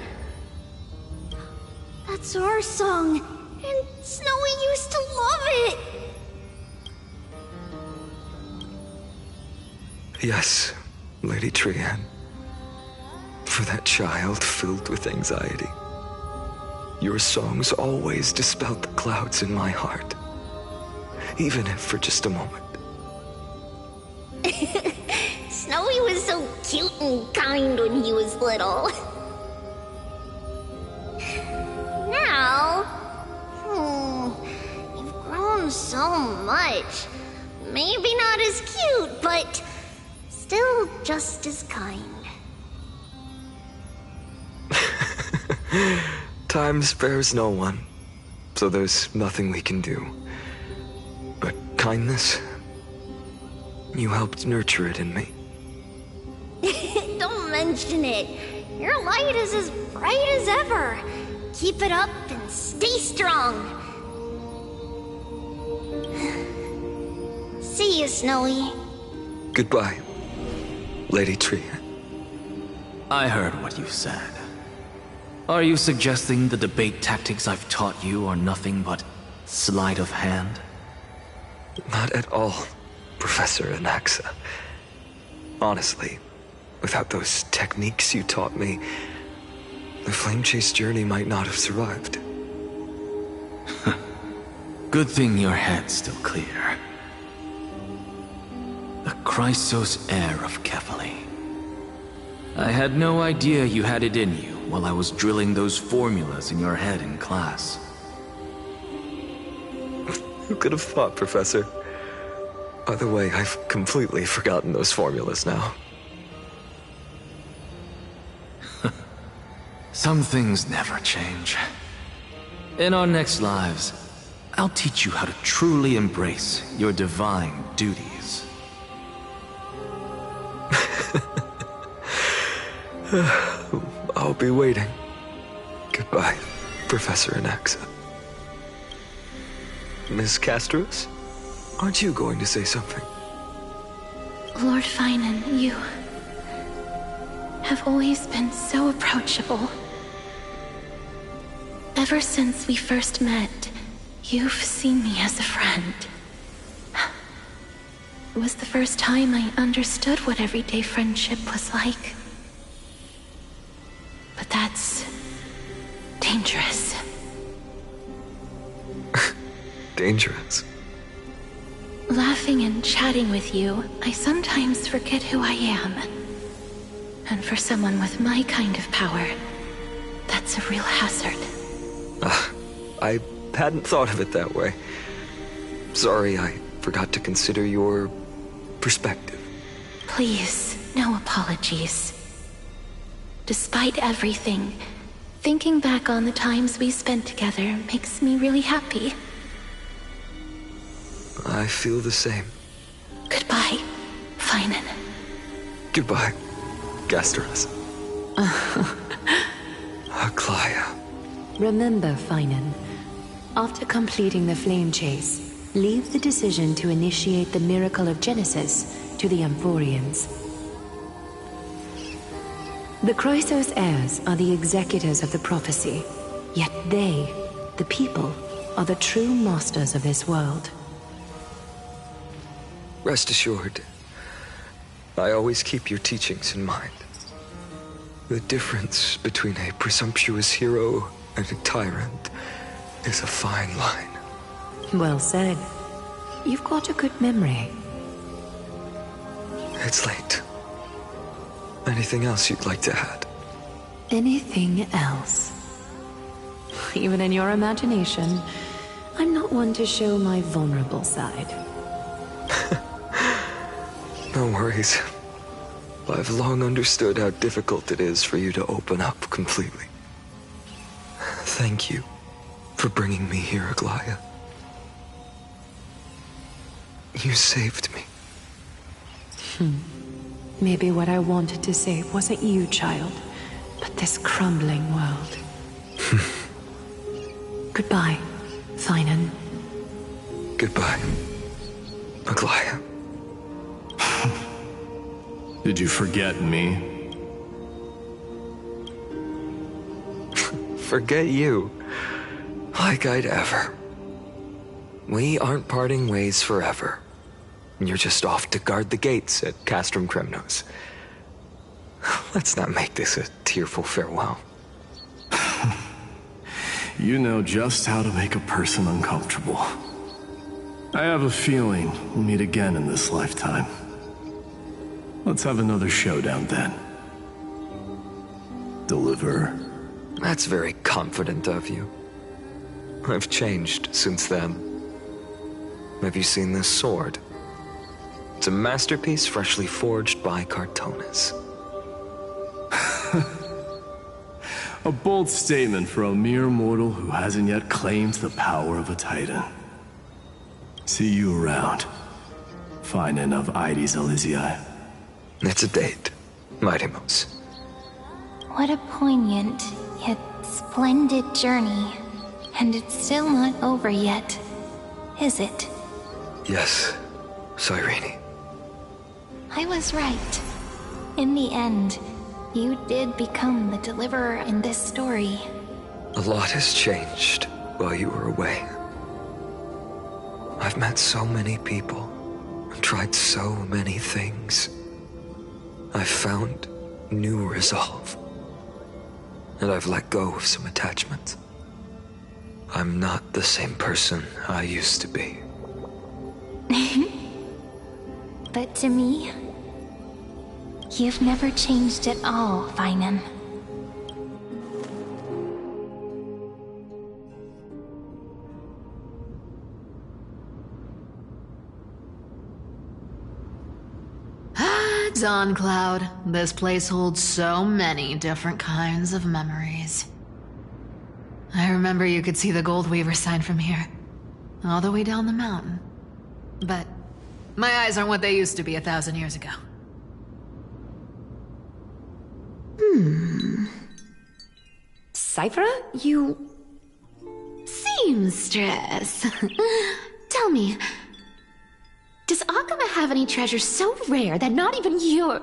That's our song, and Snowy used to love it! Yes, Lady Trian. For that child filled with anxiety. Your songs always dispelled the clouds in my heart. Even if for just a moment. Snowy was so cute and kind when he was little. Now... so much. Maybe not as cute, but still just as kind. Time spares no one, so there's nothing we can do. But kindness, you helped nurture it in me. Don't mention it. Your light is as bright as ever. Keep it up and stay strong. See you, Snowy. Goodbye, Lady Tree. I heard what you said. Are you suggesting the debate tactics I've taught you are nothing but sleight of hand? Not at all, Professor Anaxa. Honestly, without those techniques you taught me, the Flame Chase journey might not have survived. Good thing your head's still clear. The Chrysos heir of Kefali. I had no idea you had it in you while I was drilling those formulas in your head in class. Who could have thought, Professor? By the way, I've completely forgotten those formulas now. Some things never change. In our next lives, I'll teach you how to truly embrace your divine duties. I'll be waiting. Goodbye, Professor Anaxa. Miss Castros, aren't you going to say something? Lord Finan, you have always been so approachable. Ever since we first met, you've seen me as a friend. It was the first time I understood what everyday friendship was like. But that's dangerous. Dangerous? Laughing and chatting with you, I sometimes forget who I am. And for someone with my kind of power, that's a real hazard. I hadn't thought of it that way. Sorry, I forgot to consider your perspective. Please, no apologies. Despite everything, thinking back on the times we spent together makes me really happy. I feel the same. Goodbye, Finan. Goodbye, Gastras. Aglaya. Remember, Finan, after completing the Flame Chase, leave the decision to initiate the Miracle of Genesis to the Amphorians. The Chrysos heirs are the executors of the prophecy, yet they, the people, are the true masters of this world. Rest assured, I always keep your teachings in mind. The difference between a presumptuous hero and a tyrant is a fine line. Well said. You've got a good memory. It's late. Anything else you'd like to add? Anything else? Even in your imagination, I'm not one to show my vulnerable side. No worries. I've long understood how difficult it is for you to open up completely. Thank you for bringing me here, Aglaya. You saved me. Maybe what I wanted to save wasn't you, child, but this crumbling world. Goodbye, Finan. Goodbye, Aglaya. Did you forget me? Forget you. Like I'd ever. We aren't parting ways forever. You're just off to guard the gates at Castrum Kremnos. Let's not make this a tearful farewell. You know just how to make a person uncomfortable. I have a feeling we'll meet again in this lifetime. Let's have another showdown then. Deliver. That's very confident of you. I've changed since then. Have you seen this sword? It's a masterpiece freshly forged by Cartonis. A bold statement for a mere mortal who hasn't yet claimed the power of a titan. See you around. Finan of Ides Elysiae. It's a date, Mightimos. What a poignant, yet splendid journey. And it's still not over yet, is it? Yes, Cyrene. I was right. In the end, you did become the deliverer in this story. A lot has changed while you were away. I've met so many people and tried so many things. I've found new resolve. And I've let go of some attachments. I'm not the same person I used to be. But to me, you've never changed at all, Finan. Dawn Cloud. This place holds so many different kinds of memories. I remember you could see the Goldweaver sign from here, all the way down the mountain. But my eyes aren't what they used to be 1,000 years ago. Cyphera, you... Seamstress. Tell me, does Akama have any treasures so rare that not even your...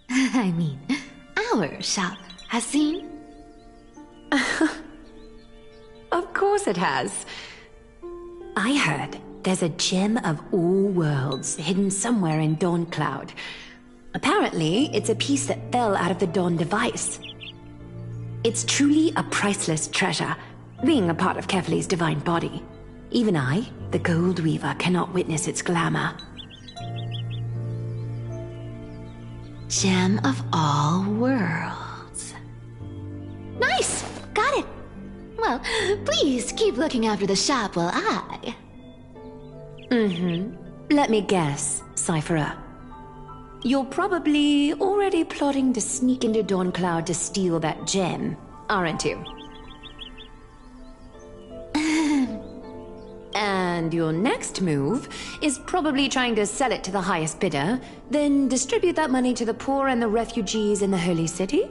I mean, our shop has seen? Of course it has. I heard there's a gem of all worlds hidden somewhere in Dawn Cloud. Apparently, it's a piece that fell out of the Dawn device. It's truly a priceless treasure, being a part of Kefli's divine body. Even I, the Gold Weaver, cannot witness its glamour. Gem of all worlds. Nice! Got it! Well, please keep looking after the shop while I... Let me guess, Cyphera. You're probably already plotting to sneak into Dawn Cloud to steal that gem, aren't you? And your next move is probably trying to sell it to the highest bidder, then distribute that money to the poor and the refugees in the Holy City?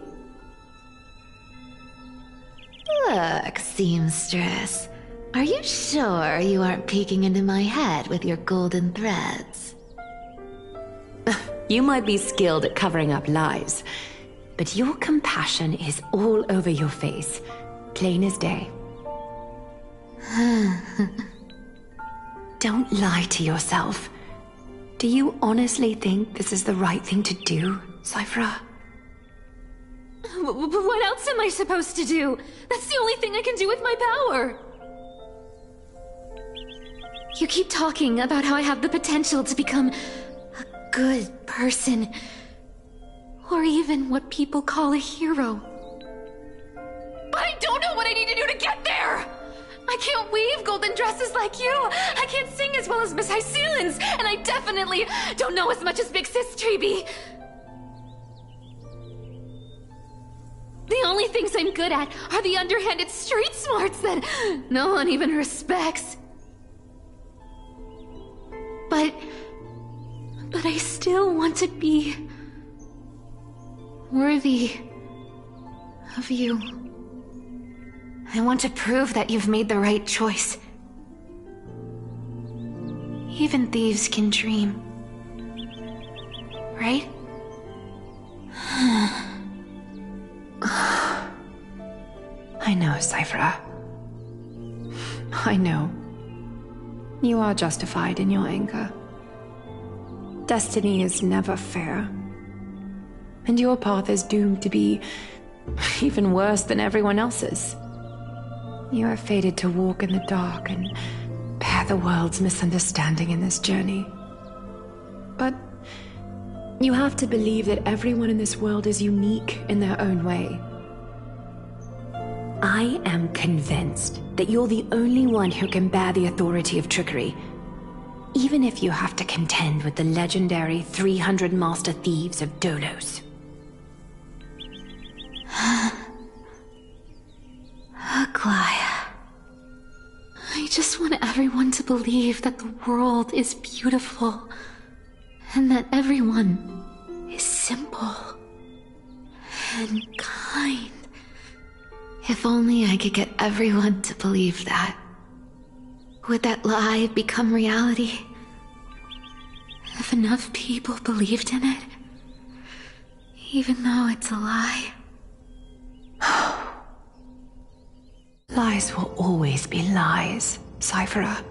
Look, seamstress. Are you sure you aren't peeking into my head with your golden threads? You might be skilled at covering up lies, but your compassion is all over your face, plain as day. Don't lie to yourself. Do you honestly think this is the right thing to do, Cyphera? What else am I supposed to do? That's the only thing I can do with my power. You keep talking about how I have the potential to become a good person, or even what people call a hero. But I don't know what I need to do to get there! I can't weave golden dresses like you! I can't sing as well as Miss Hyceelins! And I definitely don't know as much as Big Sis Treeby! The only things I'm good at are the underhanded street smarts that no one even respects. But I still want to be worthy of you. I want to prove that you've made the right choice. Even thieves can dream. Right? I know, Cyphera. I know. You are justified in your anger. Destiny is never fair. And your path is doomed to be even worse than everyone else's. You are fated to walk in the dark and bear the world's misunderstanding in this journey. But you have to believe that everyone in this world is unique in their own way. I am convinced that you're the only one who can bear the authority of trickery, Even if you have to contend with the legendary 300 Master Thieves of Dolos. Aglaya. I just want everyone to believe that the world is beautiful. And that everyone is simple. And kind. If only I could get everyone to believe that. Would that lie become reality? If enough people believed in it, even though it's a lie. Lies will always be lies, Cyphera.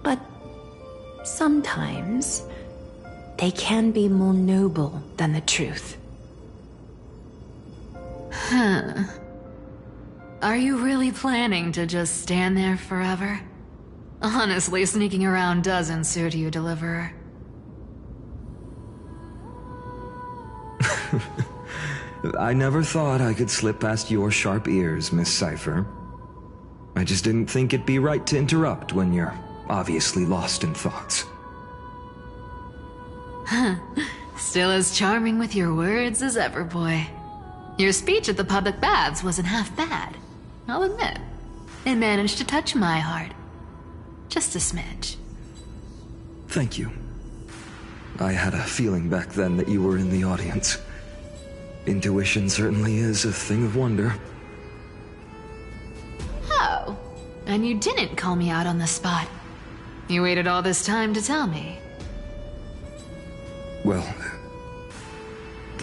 But sometimes they can be more noble than the truth. Huh. Are you really planning to just stand there forever? Honestly, sneaking around doesn't suit you, Deliverer. I never thought I could slip past your sharp ears, Miss Cypher. I just didn't think it'd be right to interrupt when you're obviously lost in thoughts. Huh. Still as charming with your words as ever, boy. Your speech at the public baths wasn't half bad. I'll admit. It managed to touch my heart. Just a smidge. Thank you. I had a feeling back then that you were in the audience. Intuition certainly is a thing of wonder. Oh, and you didn't call me out on the spot. You waited all this time to tell me. Well,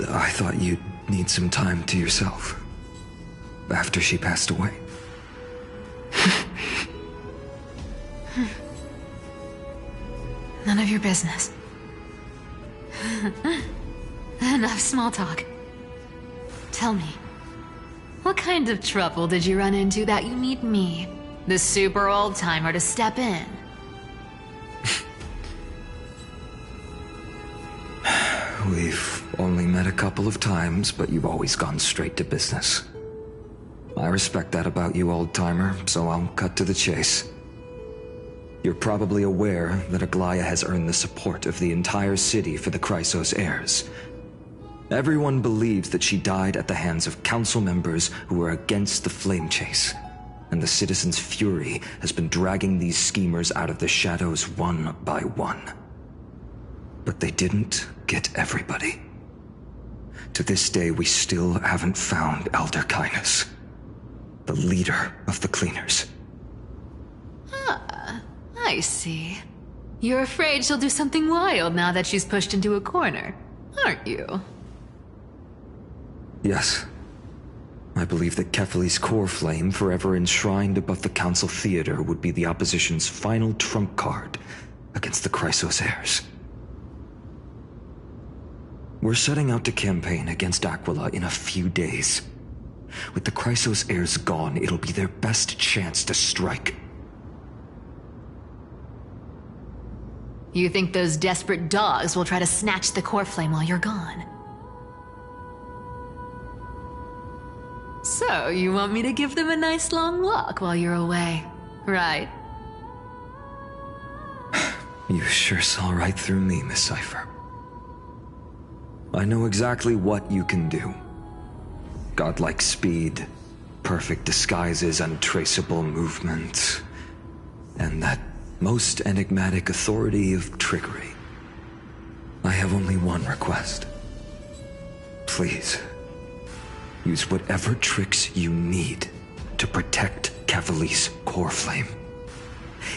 I thought you'd need some time to yourself. After she passed away. None of your business. Enough small talk. Tell me, what kind of trouble did you run into that you need me, the super old-timer, to step in? We've only met a couple of times, but you've always gone straight to business. I respect that about you, old-timer, so I'll cut to the chase. You're probably aware that Aglaya has earned the support of the entire city for the Chrysos heirs. Everyone believes that she died at the hands of council members who were against the flame chase, and the citizens' fury has been dragging these schemers out of the shadows one by one. But they didn't get everybody. To this day, we still haven't found Elder Kynus, the leader of the Cleaners. Ah, I see. You're afraid she'll do something wild now that she's pushed into a corner, aren't you? Yes. I believe that Kefali's core flame, forever enshrined above the council theater, would be the opposition's final trump card against the Chrysos heirs. We're setting out to campaign against Aquila in a few days. With the Chrysos heirs gone, it'll be their best chance to strike. You think those desperate dogs will try to snatch the core flame while you're gone? So, you want me to give them a nice long walk while you're away, right? You sure saw right through me, Miss Cypher. I know exactly what you can do. Godlike speed, perfect disguises, untraceable movement, and that most enigmatic authority of trickery. I have only one request. Please, use whatever tricks you need to protect Kefali's core flame.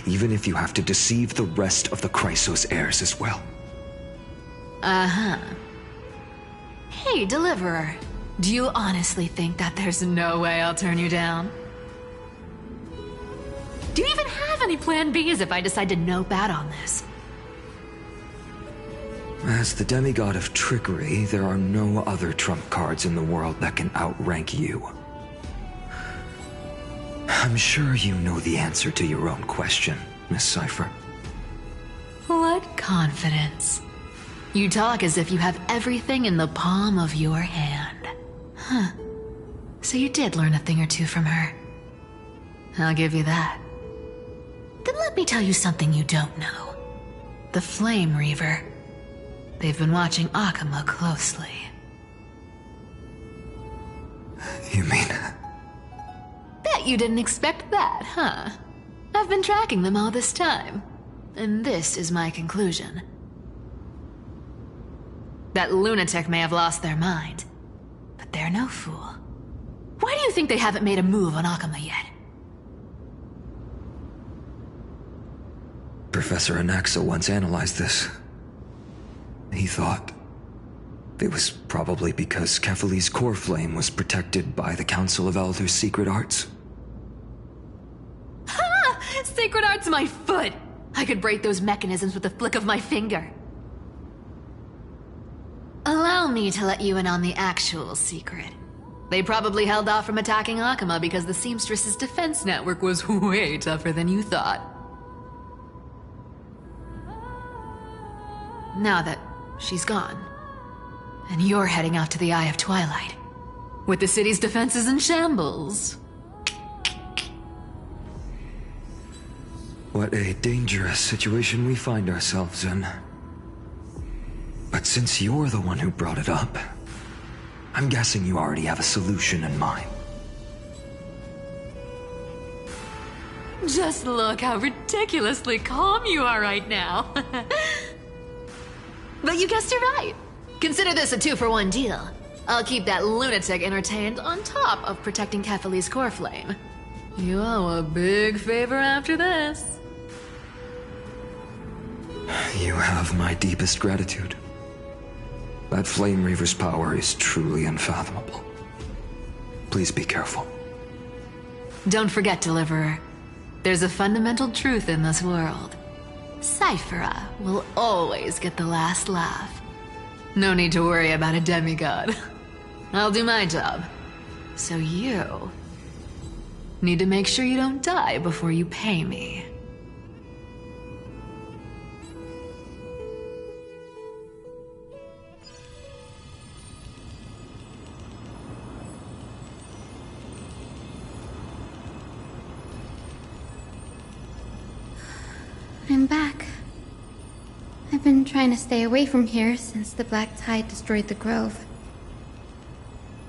Even if you have to deceive the rest of the Chrysos heirs as well. Uh-huh. Hey, Deliverer. Do you honestly think that there's no way I'll turn you down? Do you even have any plan Bs if I decide to nope out on this? As the demigod of trickery, there are no other trump cards in the world that can outrank you. I'm sure you know the answer to your own question, Miss Cypher. What confidence. You talk as if you have everything in the palm of your hand. Huh. So you did learn a thing or two from her. I'll give you that. Then let Let me tell you something you don't know. The Flame Reaver. They've been watching Akuma closely. You mean... Bet you didn't expect that, huh? I've been tracking them all this time. And this is my conclusion. That lunatic may have lost their mind, but they're no fool. Why do you think they haven't made a move on Akuma yet? Professor Anaxa once analyzed this. He thought it was probably because Kefali's core flame was protected by the Council of Elders' secret arts. Ha! Sacred art's my foot! I could break those mechanisms with a flick of my finger. Allow me to let you in on the actual secret. They probably held off from attacking Akuma because the Seamstress's defense network was way tougher than you thought. Now that she's gone, and you're heading out to the Eye of Twilight, with the city's defenses in shambles. What a dangerous situation we find ourselves in. But since you're the one who brought it up, I'm guessing you already have a solution in mind. Just look how ridiculously calm you are right now. But you guessed it right. Consider this a 2-for-1 deal. I'll keep that lunatic entertained on top of protecting Kefali's core flame. You owe a big favor after this. You have my deepest gratitude. That Flame Reaver's power is truly unfathomable. Please be careful. Don't forget, Deliverer. There's a fundamental truth in this world. Cyphera will always get the last laugh. No need to worry about a demigod. I'll do my job. So you need to make sure you don't die before you pay me. I'm back. I've been trying to stay away from here since the Black Tide destroyed the grove.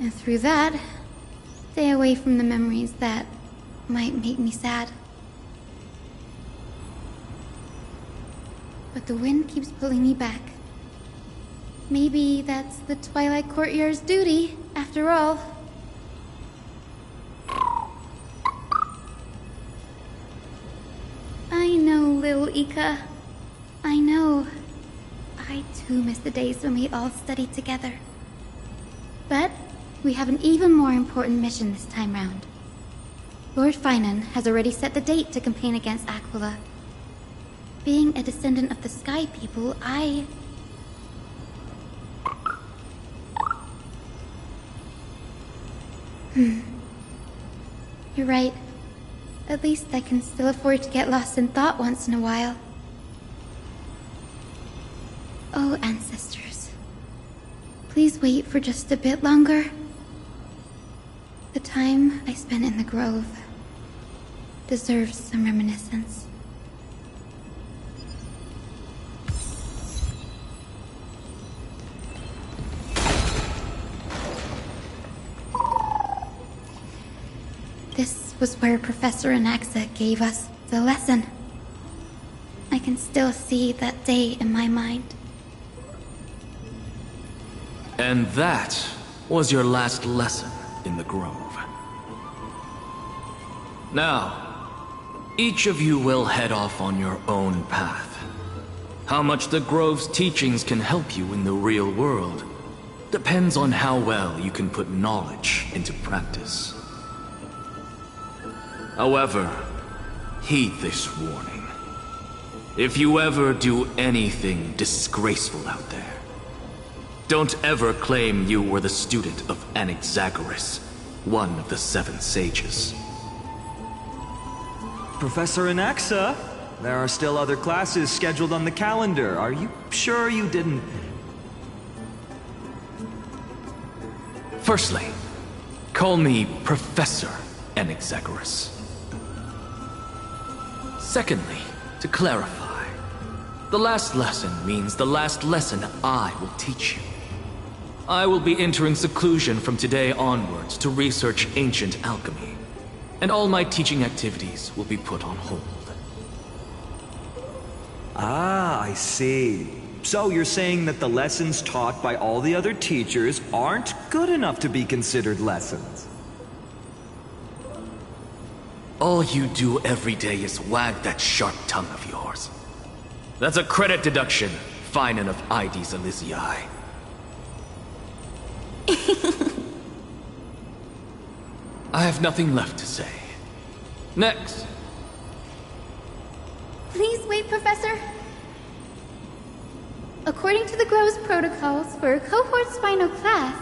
And through that, stay away from the memories that might make me sad. But the wind keeps pulling me back. Maybe that's the Twilight Courtyard's duty, after all. I know, little Ika. I know. I too miss the days when we all studied together. But we have an even more important mission this time round. Lord Finan has already set the date to campaign against Aquila. Being a descendant of the Sky People, You're right. At least I can still afford to get lost in thought once in a while. Oh, ancestors. Please wait for just a bit longer. The time I spent in the grove deserves some reminiscence. This was where Professor Anaxa gave us the lesson. I can still see that day in my mind. And that was your last lesson in the Grove. Now, each of you will head off on your own path. How much the Grove's teachings can help you in the real world depends on how well you can put knowledge into practice. However, heed this warning. If you ever do anything disgraceful out there, don't ever claim you were the student of Anaxagoras, one of the 7 sages. Professor Anaxa, there are still other classes scheduled on the calendar. Are you sure you didn't... Firstly, call me Professor Anaxagoras. Secondly, to clarify, the last lesson means the last lesson I will teach you. I will be entering seclusion from today onwards to research ancient alchemy, and all my teaching activities will be put on hold. Ah, I see. So you're saying that the lessons taught by all the other teachers aren't good enough to be considered lessons? All you do every day is wag that sharp tongue of yours. That's a credit deduction, fine enough IDs Elysiae. I have nothing left to say. Next. Please wait, Professor. According to the Grove's protocols for a cohort's final class,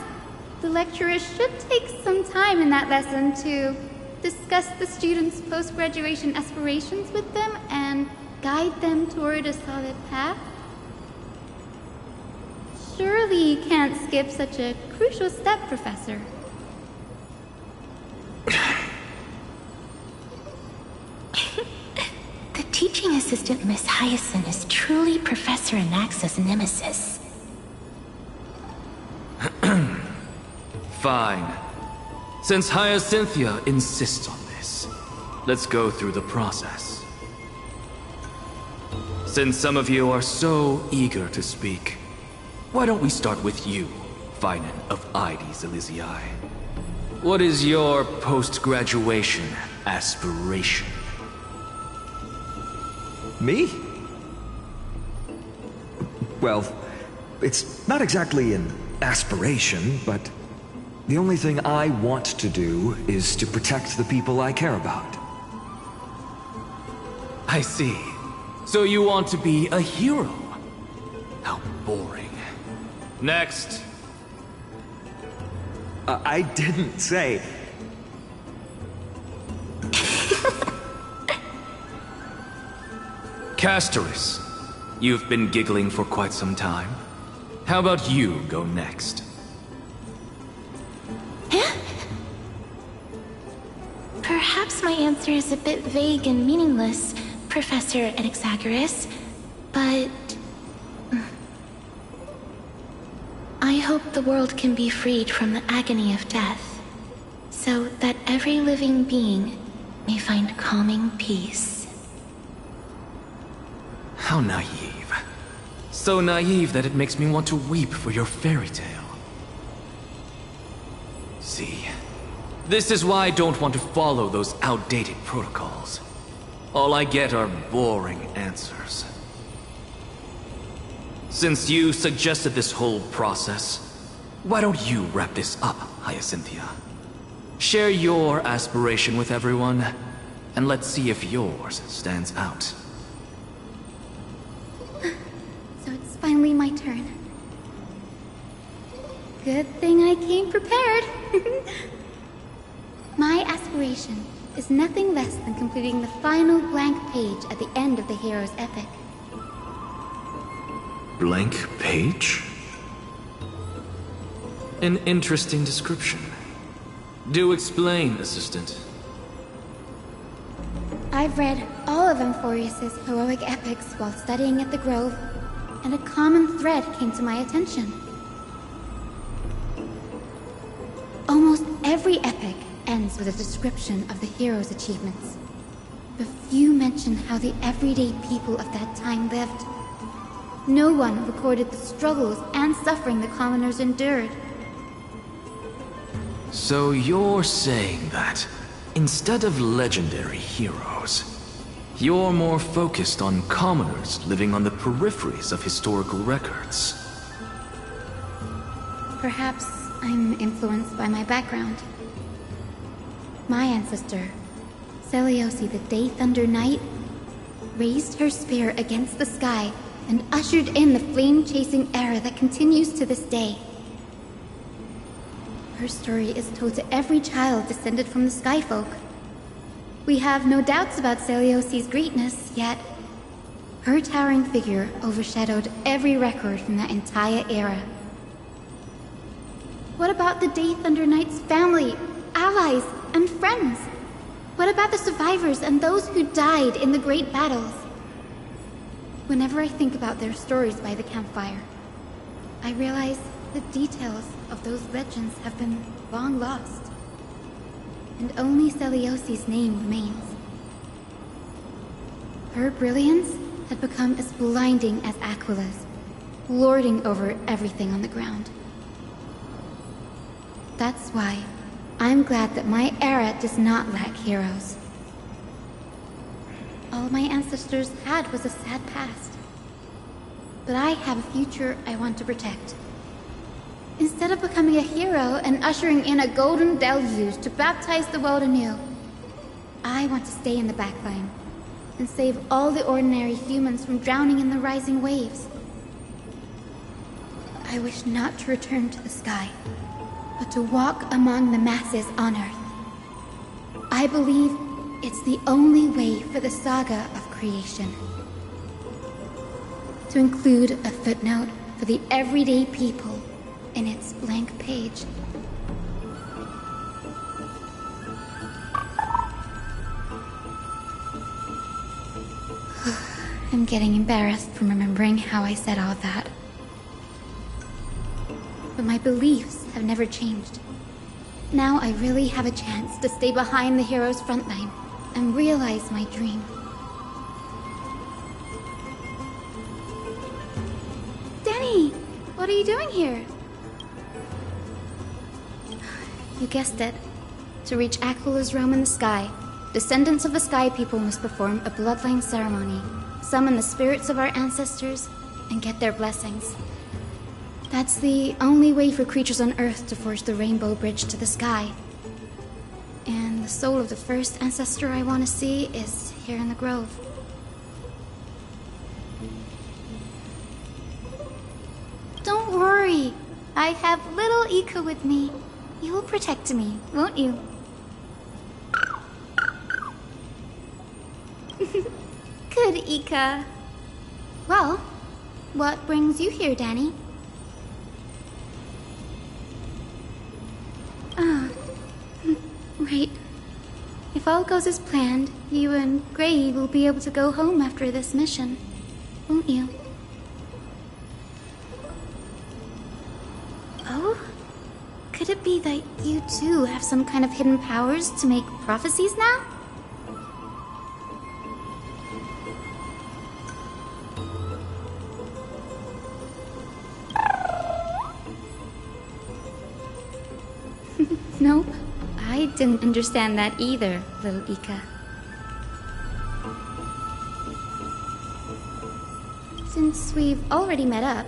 the lecturer should take some time in that lesson to discuss the students' post-graduation aspirations with them and guide them toward a solid path. Surely you can't skip such a crucial step, Professor. The teaching assistant, Miss Hyacinth, is truly Professor Anaxa's nemesis. Fine. Since Hyacinthia insists on this, let's go through the process. Since some of you are so eager to speak, why don't we start with you, Finan of IDs Elysiae? What is your post-graduation aspiration? Me? Well, it's not exactly an aspiration, but the only thing I want to do is to protect the people I care about. I see. So you want to be a hero? How boring. Next. I didn't say... Castoris, you've been giggling for quite some time. How about you go next? Perhaps my answer is a bit vague and meaningless, Professor Anaxagoras, but... I hope the world can be freed from the agony of death, so that every living being may find calming peace. How naive. So naive that it makes me want to weep for your fairy tale. See, this is why I don't want to follow those outdated protocols. All I get are boring answers. Since you suggested this whole process, why don't you wrap this up, Hyacinthia? Share your aspiration with everyone, and let's see if yours stands out. So it's finally my turn. Good thing I came prepared. My aspiration is nothing less than completing the final blank page at the end of the hero's epic. Blank page? An interesting description. Do explain, Assistant. I've read all of Amphorius's heroic epics while studying at the Grove, and a common thread came to my attention. Almost every epic ends with a description of the hero's achievements. But few mention how the everyday people of that time lived. No one recorded the struggles and suffering the commoners endured. So you're saying that, instead of legendary heroes, you're more focused on commoners living on the peripheries of historical records. Perhaps I'm influenced by my background. My ancestor, Seliosi the Day Thunder Knight, raised her spear against the sky and ushered in the flame-chasing era that continues to this day. Her story is told to every child descended from the Skyfolk. We have no doubts about Seliosi's greatness, yet her towering figure overshadowed every record from that entire era. What about the Day Thunder Knight's family, allies, and friends? What about the survivors and those who died in the great battles? Whenever I think about their stories by the campfire, I realize the details of those legends have been long lost, and only Celiosi's name remains. Her brilliance had become as blinding as Aquila's, lording over everything on the ground. That's why I'm glad that my era does not lack heroes. All my ancestors had was a sad past. But I have a future I want to protect. Instead of becoming a hero and ushering in a golden deluge to baptize the world anew, I want to stay in the backline and save all the ordinary humans from drowning in the rising waves. I wish not to return to the sky, but to walk among the masses on Earth. I believe it's the only way for the saga of creation. To include a footnote for the everyday people in its blank page. I'm getting embarrassed from remembering how I said all that. But my beliefs have never changed. Now I really have a chance to stay behind the hero's front line and realize my dream. Danny! What are you doing here? You guessed it. To reach Aquila's realm in the sky, descendants of the Sky People must perform a bloodline ceremony, summon the spirits of our ancestors, and get their blessings. That's the only way for creatures on Earth to forge the rainbow bridge to the sky. And the soul of the first ancestor I want to see is here in the grove. Don't worry. I have little Ika with me. You will protect me, won't you? Good, Ika. Well, what brings you here, Danny? Ah, right. If all goes as planned, you and Gray will be able to go home after this mission, won't you? Oh? Could it be that you too have some kind of hidden powers to make prophecies now? Nope. I didn't understand that either, little Ika. Since we've already met up,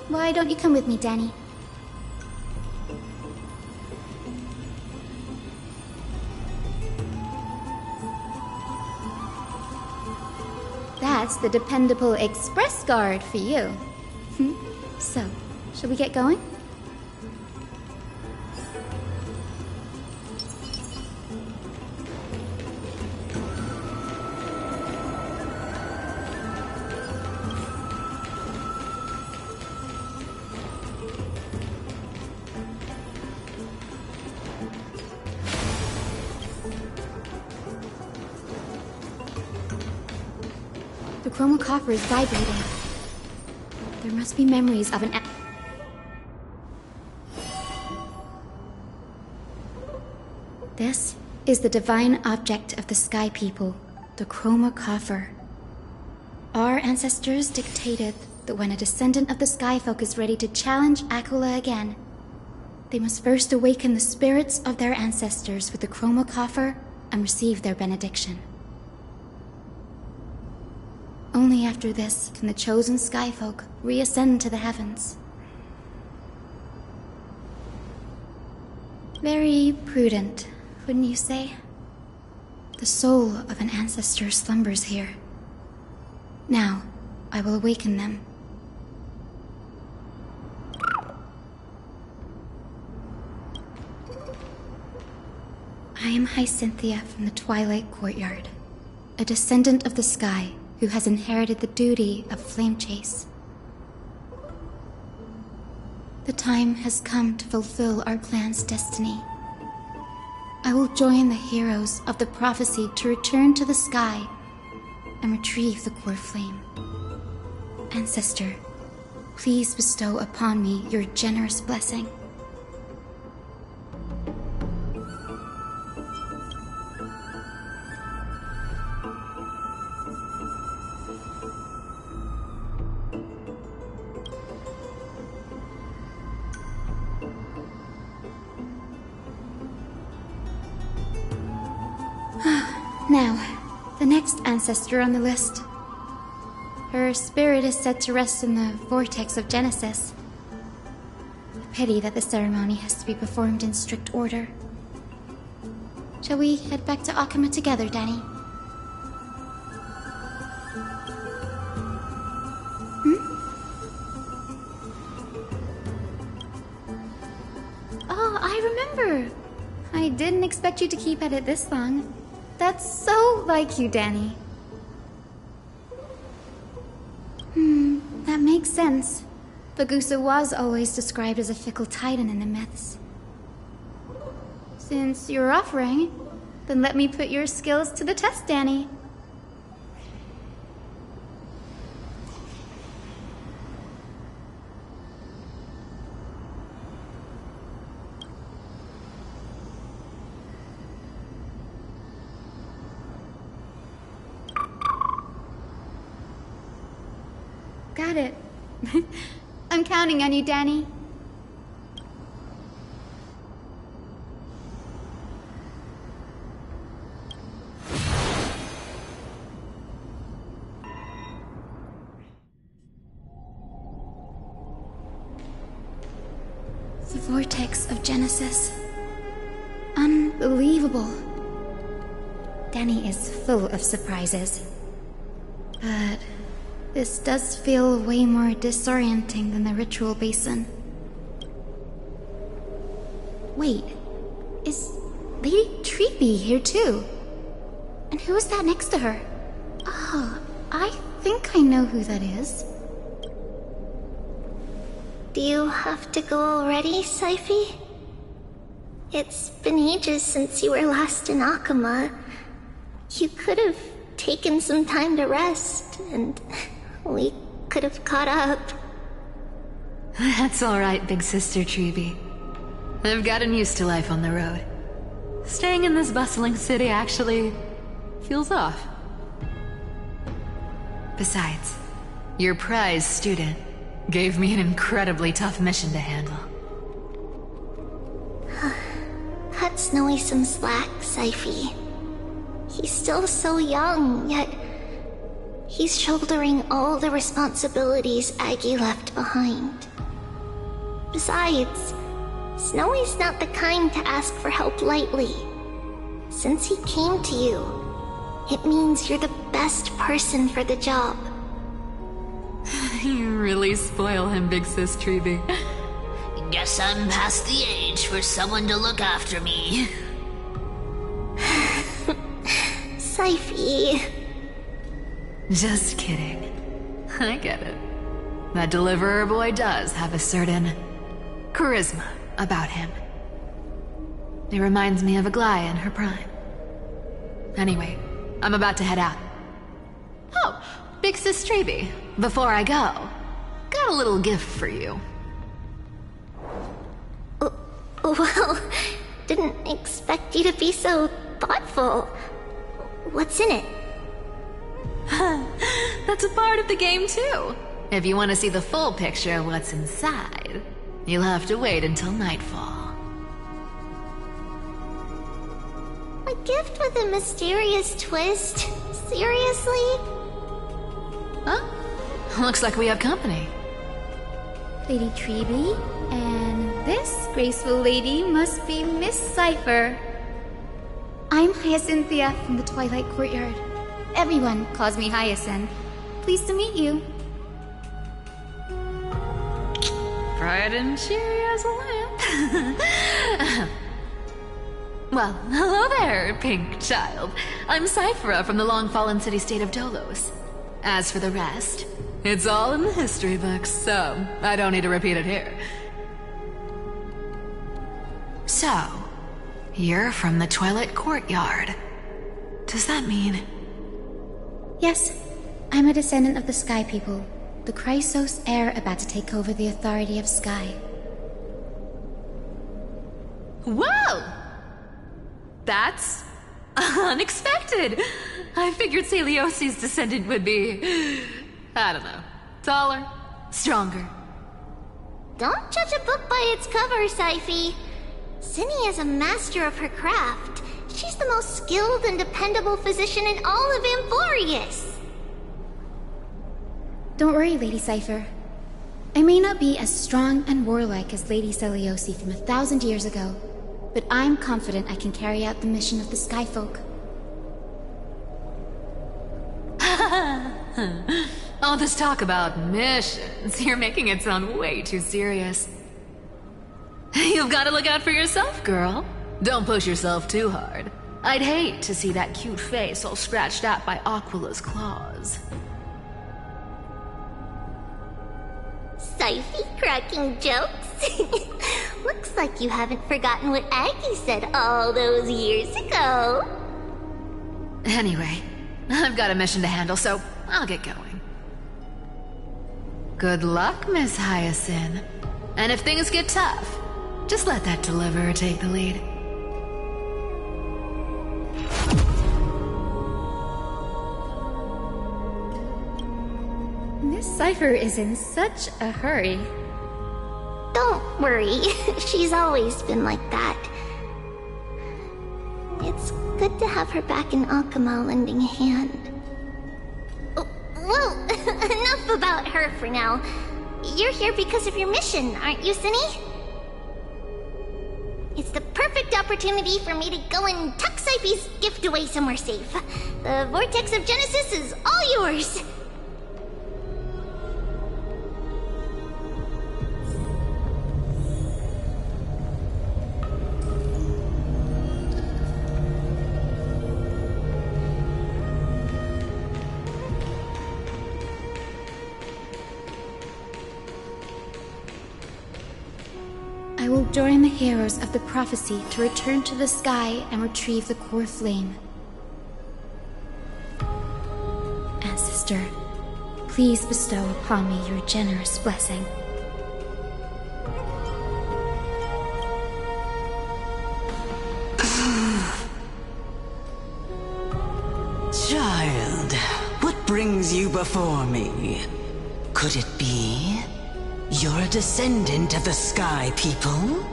why don't you come with me, Danny? That's the dependable express guard for you. So, shall we get going? The chroma coffer is vibrating. There must be memories of an... This is the divine object of the Sky People, the chroma coffer. Our ancestors dictated that when a descendant of the Skyfolk is ready to challenge Aquila again, they must first awaken the spirits of their ancestors with the chroma coffer and receive their benediction. Only after this can the chosen Skyfolk reascend to the heavens. Very prudent, wouldn't you say? The soul of an ancestor slumbers here. Now, I will awaken them. I am Hyacinthia from the Twilight Courtyard, a descendant of the sky who has inherited the duty of flame chase. The time has come to fulfill our clan's destiny. I will join the heroes of the prophecy to return to the sky and retrieve the core flame. Ancestor, please bestow upon me your generous blessing. Now, the next ancestor on the list. Her spirit is said to rest in the vortex of Genesis. A pity that the ceremony has to be performed in strict order. Shall we head back to Akama together, Danny? Oh, I remember! I didn't expect you to keep at it this long. That's so like you, Danny. That makes sense. Bagusa was always described as a fickle titan in the myths. Since you're offering, then let me put your skills to the test, Danny. Got it. I'm counting on you, Danny. The vortex of Genesis. Unbelievable. Danny is full of surprises. But this does feel way more disorienting than the ritual basin. Wait, is Lady Treeby here too? And who is that next to her? Oh, I think I know who that is. Do you have to go already, Saifi? It's been ages since you were last in Akama. You could have taken some time to rest, and we could have caught up. That's alright, big sister Treeby. I've gotten used to life on the road. Staying in this bustling city actually feels off. Besides, your prize student gave me an incredibly tough mission to handle. Cut Snowy some slack, Saifi. He's still so young, yet he's shouldering all the responsibilities Aggie left behind. Besides, Snowy's not the kind to ask for help lightly. Since he came to you, it means you're the best person for the job. You really spoil him, big sis Treeby. Guess I'm past the age for someone to look after me. Saifi. Just kidding. I get it. That deliverer boy does have a certain charisma about him. It reminds me of Aglaia in her prime. Anyway, I'm about to head out. Oh, big sis Treeby, before I go, got a little gift for you. Well, didn't expect you to be so thoughtful. What's in it? That's a part of the game too. If you want to see the full picture of what's inside, you'll have to wait until nightfall. A gift with a mysterious twist? Seriously? Huh? Looks like we have company. Lady Treeby, and this graceful lady must be Miss Cypher. I'm Hyacinthia from the Twilight Courtyard. Everyone calls me Hyacinth. Pleased to meet you. Bright and cheery as a lamp. Well, hello there, pink child. I'm Cyphera from the long-fallen city-state of Dolos. As for the rest, it's all in the history books, so I don't need to repeat it here. So, you're from the Twilight Courtyard. Does that mean... Yes, I'm a descendant of the Sky People, the Chrysos heir about to take over the authority of Sky. Whoa! That's unexpected. I figured Celiosi's descendant would be, I don't know, taller, stronger. Don't judge a book by its cover, Syphi. Cinny is a master of her craft. She's the most skilled and dependable physician in all of Amphorius. Don't worry, Lady Cypher. I may not be as strong and warlike as Lady Celiosi from 1,000 years ago, but I'm confident I can carry out the mission of the Skyfolk. All this talk about missions, you're making it sound way too serious. You've got to look out for yourself, girl. Don't push yourself too hard. I'd hate to see that cute face all scratched out by Aquila's claws. Syphi cracking jokes? Looks like you haven't forgotten what Aggie said all those years ago. Anyway, I've got a mission to handle, so I'll get going. Good luck, Miss Hyacinth. And if things get tough, just let that deliverer take the lead. Miss Cypher is in such a hurry. Don't worry, she's always been like that. It's good to have her back in Akama lending a hand. Well, enough about her for now. You're here because of your mission, aren't you, Cinny? It's the perfect opportunity for me to go and tuck Syphi's gift away somewhere safe. The Vortex of Genesis is all yours. I will join the heroes of the prophecy to return to the sky and retrieve the core flame. Ancestor, please bestow upon me your generous blessing. Child, what brings you before me? Could it be you're a descendant of the Sky People?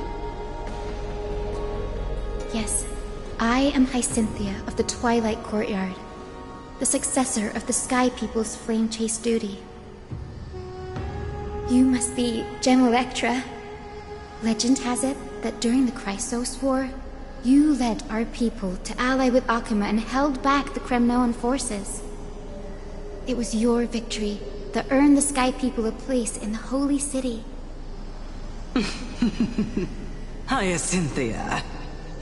Yes, I am Hyacinthia of the Twilight Courtyard, the successor of the Sky People's Flame Chase duty. You must be Gem Electra. Legend has it that during the Chrysos War, you led our people to ally with Akama and held back the Kremnoan forces. It was your victory that earned the Sky People a place in the Holy City. Hyacinthia,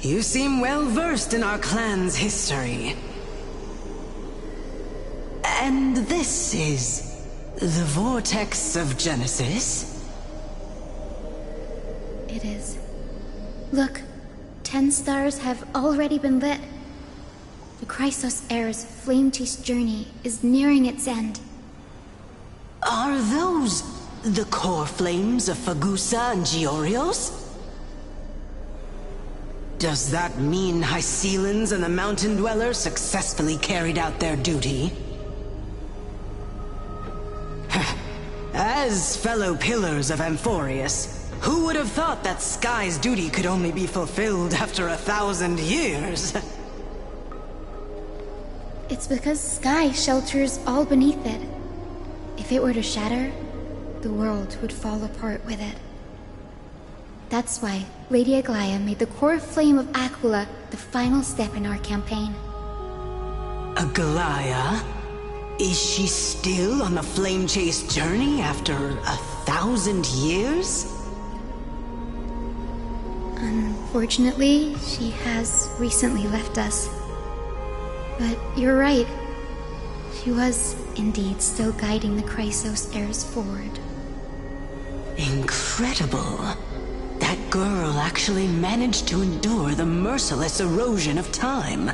you seem well versed in our clan's history. And this is the Vortex of Genesis? It is. Look, 10 stars have already been lit. The Chrysos heir's flame-chased journey is nearing its end. Are those the core flames of Fagusa and Georios? Does that mean Hycelans and the Mountain Dwellers successfully carried out their duty? As fellow pillars of Amphorius, who would have thought that Sky's duty could only be fulfilled after 1,000 years? It's because Sky shelters all beneath it. If it were to shatter, the world would fall apart with it. That's why Lady Aglaya made the core flame of Aquila the final step in our campaign. Aglaya? Is she still on the flame chase journey after 1,000 years? Unfortunately, she has recently left us. But you're right. She was indeed still guiding the Chrysos heirs forward. Incredible. That girl actually managed to endure the merciless erosion of time,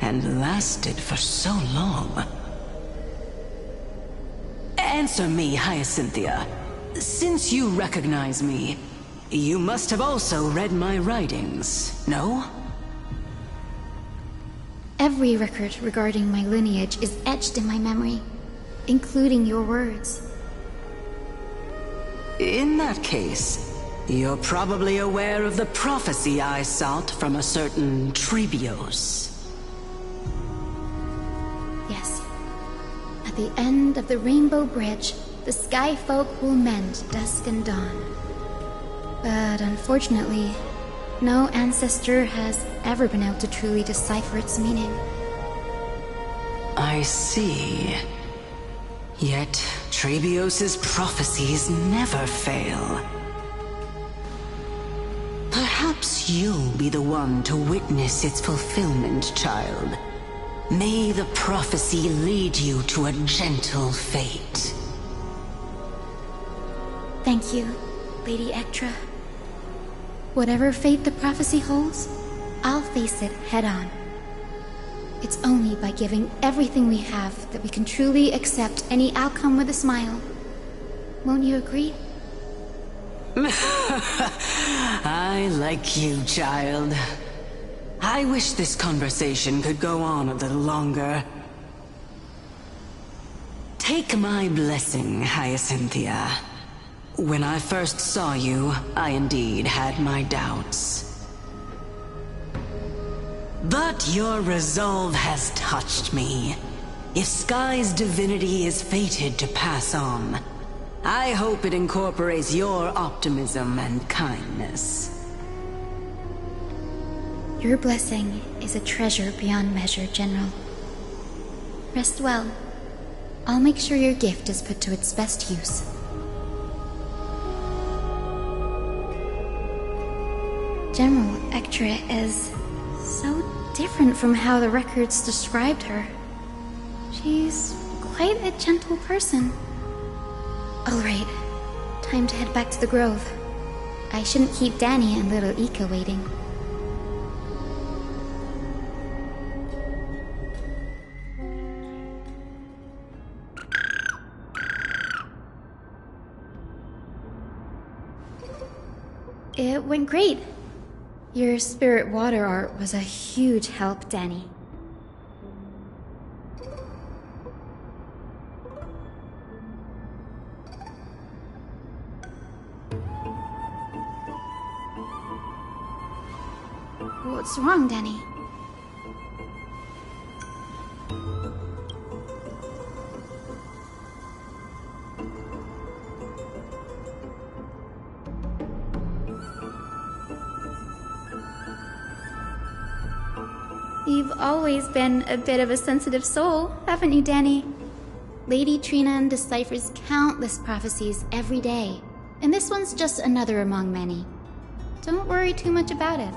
and lasted for so long. Answer me, Hyacinthia. Since you recognize me, you must have also read my writings, no? Every record regarding my lineage is etched in my memory, including your words. In that case, you're probably aware of the prophecy I sought from a certain Trebios. Yes. At the end of the Rainbow Bridge, the Sky Folk will mend dusk and dawn. But unfortunately, no ancestor has ever been able to truly decipher its meaning. I see. Yet, Trebios' prophecies never fail. Perhaps you'll be the one to witness its fulfillment, child. May the prophecy lead you to a gentle fate. Thank you, Lady Ektra. Whatever fate the prophecy holds, I'll face it head-on. It's only by giving everything we have that we can truly accept any outcome with a smile. Won't you agree? I like you, child. I wish this conversation could go on a little longer. Take my blessing, Hyacinthia. When I first saw you, I indeed had my doubts. But your resolve has touched me. If Sky's divinity is fated to pass on, I hope it incorporates your optimism and kindness. Your blessing is a treasure beyond measure, General. Rest well. I'll make sure your gift is put to its best use. General Ektra is so different from how the records described her. She's quite a gentle person. All right, time to head back to the Grove. I shouldn't keep Danny and little Ika waiting. It went great. Your spirit water art was a huge help, Danny. What's wrong, Danny? You've always been a bit of a sensitive soul, haven't you, Danny? Lady Trina deciphers countless prophecies every day, and this one's just another among many. Don't worry too much about it.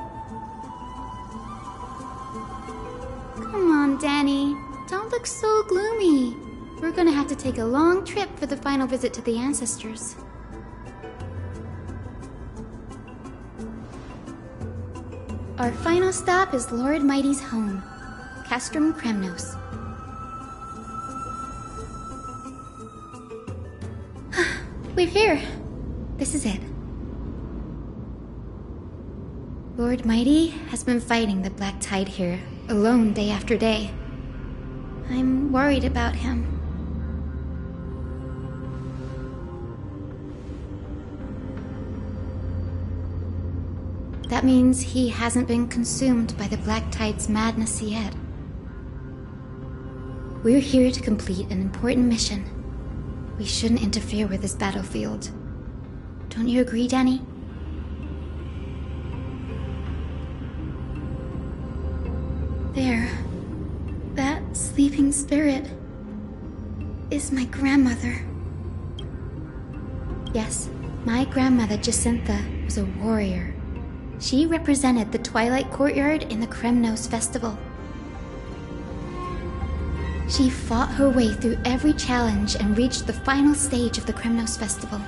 Come on, Danny. Don't look so gloomy. We're gonna have to take a long trip for the final visit to the ancestors. Our final stop is Lord Mighty's home, Castrum Kremnos. We're here. This is it. Lord Mighty has been fighting the Black Tide here, alone day after day. I'm worried about him. That means he hasn't been consumed by the Black Tide's madness yet. We're here to complete an important mission. We shouldn't interfere with this battlefield. Don't you agree, Danny? There. That sleeping spirit is my grandmother. Yes, my grandmother Jacintha was a warrior. She represented the Twilight Courtyard in the Kremnos Festival. She fought her way through every challenge and reached the final stage of the Kremnos Festival.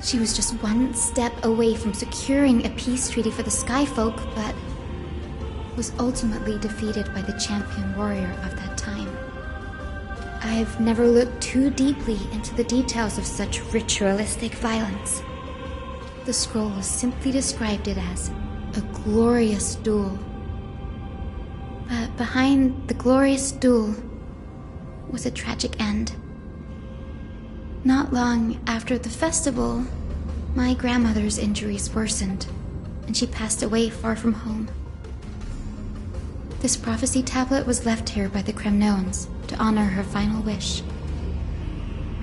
She was just one step away from securing a peace treaty for the Skyfolk, but was ultimately defeated by the champion warrior of that time. I've never looked too deeply into the details of such ritualistic violence. The scroll simply described it as a glorious duel. But behind the glorious duel was a tragic end. Not long after the festival, my grandmother's injuries worsened, and she passed away far from home. This prophecy tablet was left here by the Kremnoans to honor her final wish.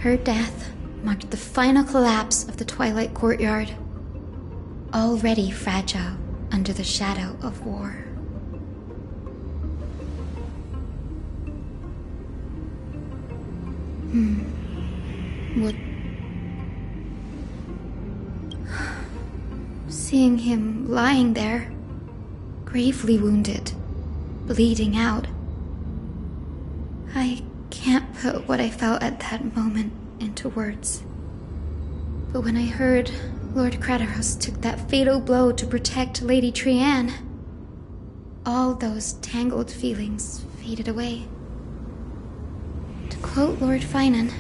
Her death marked the final collapse of the Twilight Courtyard, already fragile under the shadow of war. What? Seeing him lying there, gravely wounded, bleeding out, I can't put what I felt at that moment into words. But when I heard Lord Kratos took that fatal blow to protect Lady Trianne, all those tangled feelings faded away. To quote Lord Finan,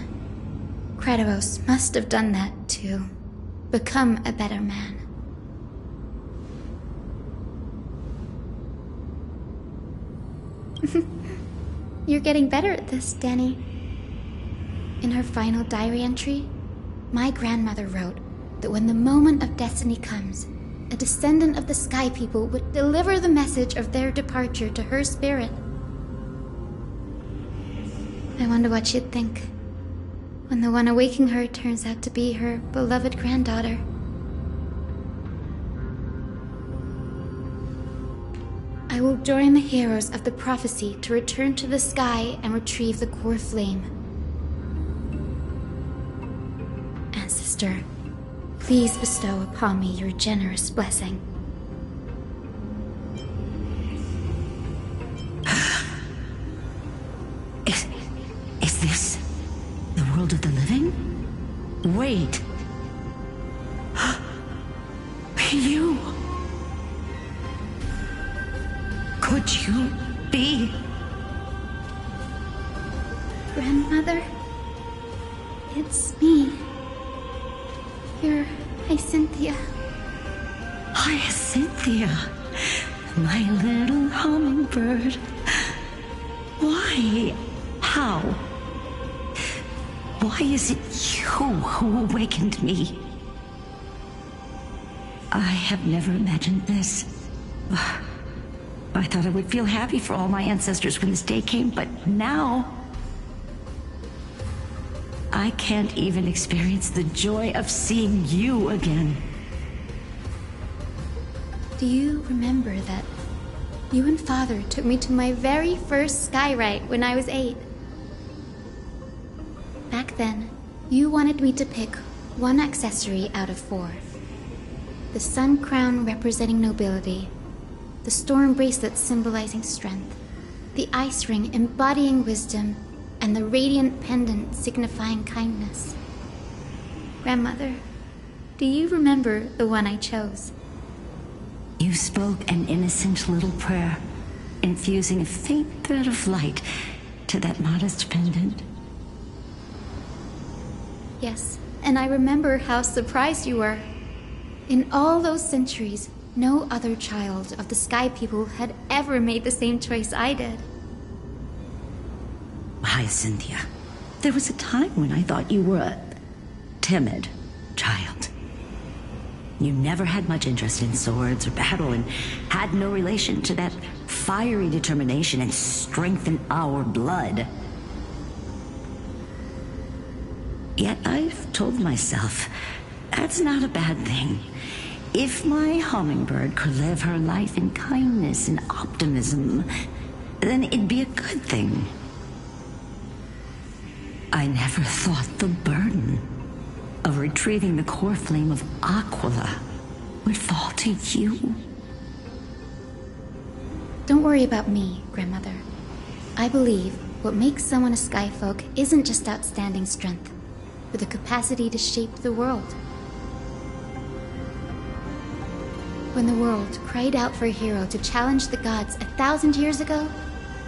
Kratos must have done that to become a better man. You're getting better at this, Danny. In her final diary entry, my grandmother wrote that when the moment of destiny comes, a descendant of the Sky People would deliver the message of their departure to her spirit. I wonder what she'd think when the one awaking her turns out to be her beloved granddaughter. I will join the heroes of the prophecy to return to the sky and retrieve the core flame. Ancestor, please bestow upon me your generous blessing. Is this the world of the living? Wait. You... Could you be... Grandmother? It's me. You're Hyacinthia. Hyacinthia, my little hummingbird. Why? How? Why is it you who awakened me? I have never imagined this. I thought I would feel happy for all my ancestors when this day came, but now... I can't even experience the joy of seeing you again. Do you remember that you and Father took me to my very first skyride when I was 8? Back then, you wanted me to pick one accessory out of 4. The sun crown representing nobility, the storm bracelet symbolizing strength, the ice ring embodying wisdom, and the radiant pendant signifying kindness. Grandmother, do you remember the one I chose? You spoke an innocent little prayer, infusing a faint thread of light to that modest pendant. Yes, and I remember how surprised you were. In all those centuries, no other child of the Sky People had ever made the same choice I did. Hyacinthia, there was a time when I thought you were a timid child. You never had much interest in swords or battle and had no relation to that fiery determination and strength in our blood. Yet I've told myself, that's not a bad thing. If my hummingbird could live her life in kindness and optimism, then it'd be a good thing. I never thought the burden of retrieving the core flame of Aquila would fall to you. Don't worry about me, Grandmother. I believe what makes someone a Skyfolk isn't just outstanding strength, but the capacity to shape the world. When the world cried out for a hero to challenge the gods 1,000 years ago,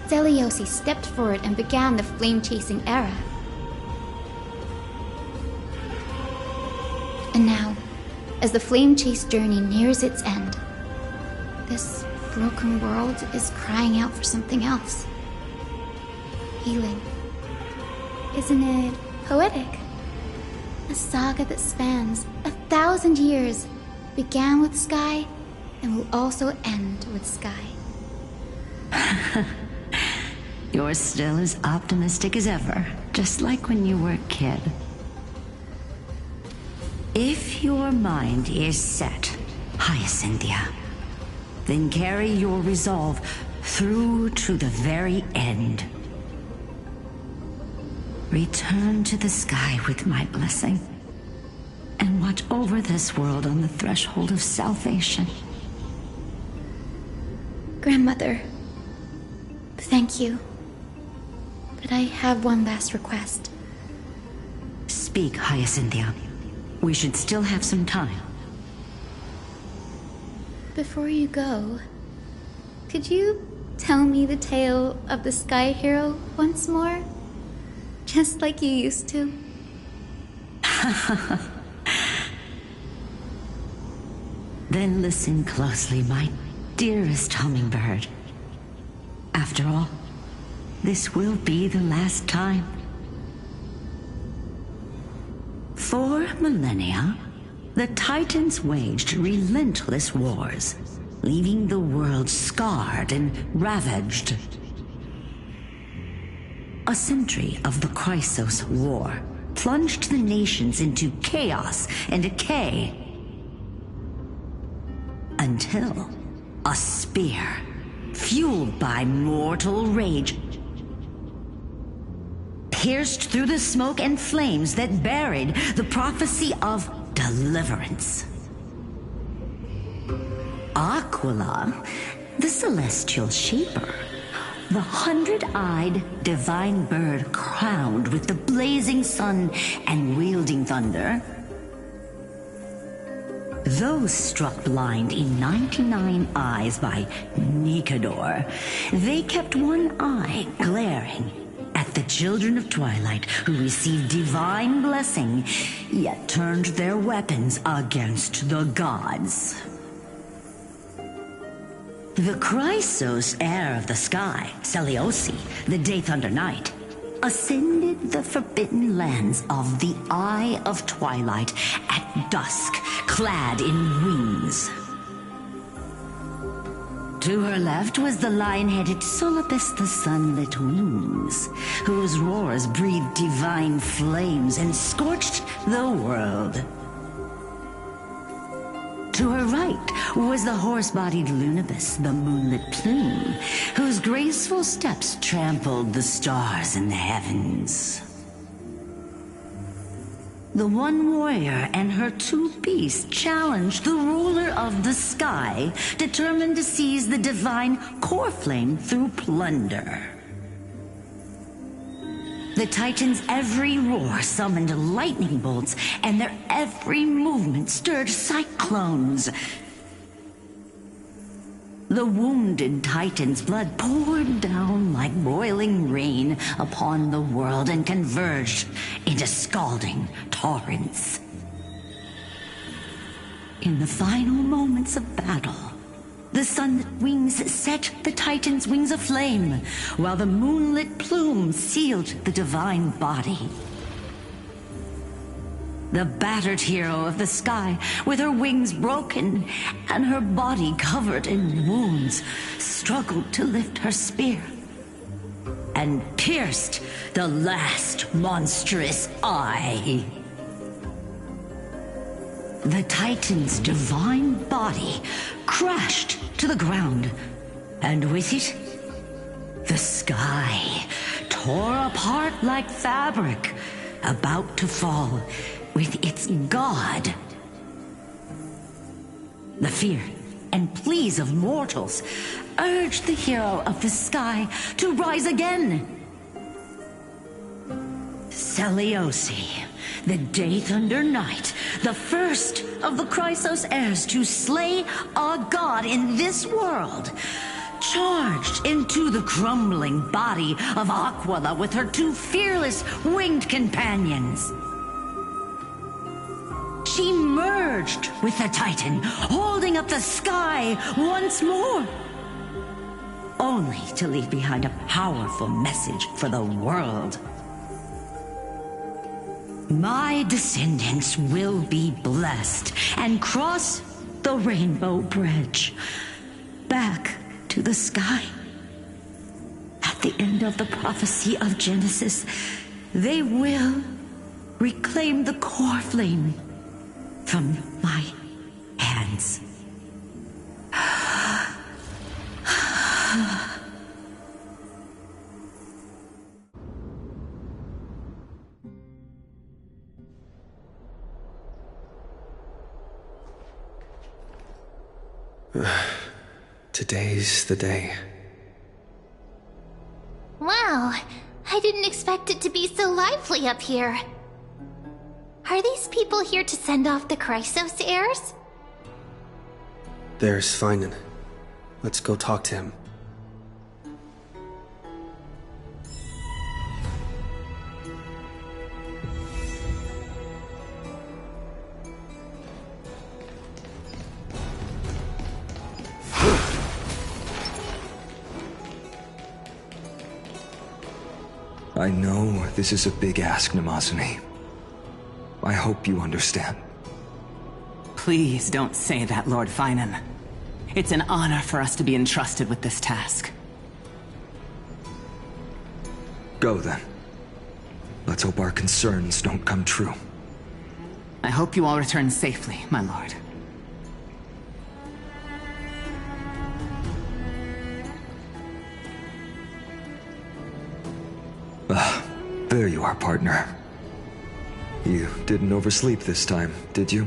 Seliosi stepped forward and began the flame-chasing era. And now, as the flame chase journey nears its end, this broken world is crying out for something else. Healing. Isn't it poetic? A saga that spans 1,000 years, began with Sky, and will also end with Sky. You're still as optimistic as ever, just like when you were a kid. If your mind is set, Hyacinthia, then carry your resolve through to the very end. Return to the sky with my blessing, and watch over this world on the threshold of salvation. Grandmother, thank you. But I have one last request. Speak, Hyacinthia. We should still have some time. Before you go, could you tell me the tale of the Sky Hero once more? Just like you used to. Then listen closely, my dearest hummingbird. After all, this will be the last time. For millennia, the Titans waged relentless wars, leaving the world scarred and ravaged. A century of the Chrysos War plunged the nations into chaos and decay. Until a spear, fueled by mortal rage, pierced through the smoke and flames that buried the prophecy of deliverance. Aquila, the celestial shaper, the 100-eyed divine bird crowned with the blazing sun and wielding thunder. Those struck blind in 99 eyes by Nikedor, they kept one eye glaring at the children of Twilight who received divine blessing, yet turned their weapons against the gods. The Chrysos heir of the sky, Seliosi, the Day Thunder Knight, ascended the forbidden lands of the Eye of Twilight at dusk, clad in wings. To her left was the lion-headed Solipus the Sunlit Wings, whose roars breathed divine flames and scorched the world. To her right was the horse-bodied Lunibus, the Moonlit Plume, whose graceful steps trampled the stars in the heavens. The one warrior and her two beasts challenged the ruler of the sky, determined to seize the divine core flame through plunder. The Titans' every roar summoned lightning bolts, and their every movement stirred cyclones. The wounded Titan's blood poured down like boiling rain upon the world and converged into scalding torrents. In the final moments of battle, the sunlit wings set the Titan's wings aflame, while the moonlit plume sealed the divine body. The battered hero of the sky, with her wings broken and her body covered in wounds, struggled to lift her spear and pierced the last monstrous eye. The Titan's divine body crashed to the ground, and with it, the sky tore apart like fabric, about to fall with its god. The fear and pleas of mortals urged the hero of the sky to rise again. Seliosi, the Day Thunder Knight, the first of the Chrysos heirs to slay a god in this world, charged into the crumbling body of Aquila with her two fearless winged companions. She merged with the Titan, holding up the sky once more, only to leave behind a powerful message for the world. My descendants will be blessed and cross the Rainbow Bridge back to the sky. At the end of the prophecy of Genesis, they will reclaim the core flame from my hands. Today's the day. Wow, I didn't expect it to be so lively up here. Are these people here to send off the Chrysos heirs? There's Finan. Let's go talk to him. I know this is a big ask, Namazani. I hope you understand. Please don't say that, Lord Finan. It's an honor for us to be entrusted with this task. Go then. Let's hope our concerns don't come true. I hope you all return safely, my lord. There you are, partner. You didn't oversleep this time, did you?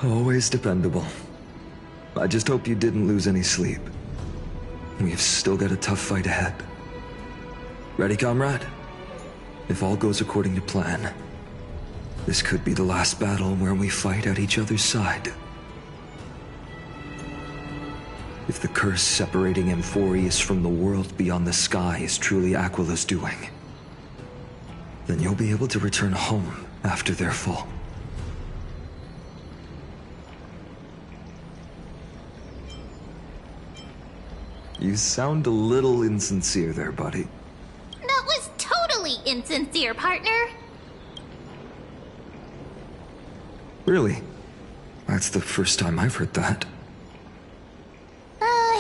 Always dependable. I just hope you didn't lose any sleep. We've still got a tough fight ahead. Ready, comrade? If all goes according to plan, this could be the last battle where we fight at each other's side. If the curse separating Amphorius from the world beyond the sky is truly Aquila's doing, then you'll be able to return home after their fall. You sound a little insincere there, buddy. That was totally insincere, partner. Really? That's the first time I've heard that.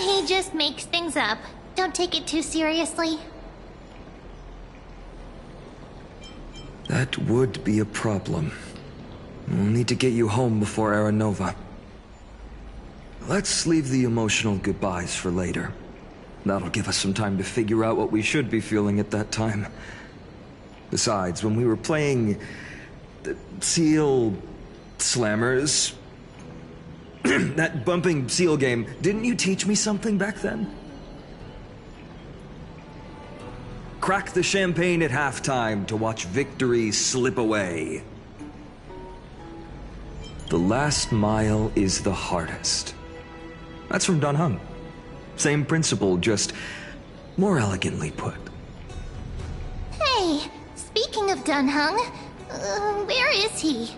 He just makes things up. Don't take it too seriously. That would be a problem. We'll need to get you home before Aranova. Let's leave the emotional goodbyes for later. That'll give us some time to figure out what we should be feeling at that time. Besides, when we were playing the Seal Slammers, that bumping seal game, didn't you teach me something back then? Crack the champagne at halftime to watch victory slip away. The last mile is the hardest. That's from Don Hung. Same principle, just more elegantly put. Hey, speaking of Dunhung, where is he?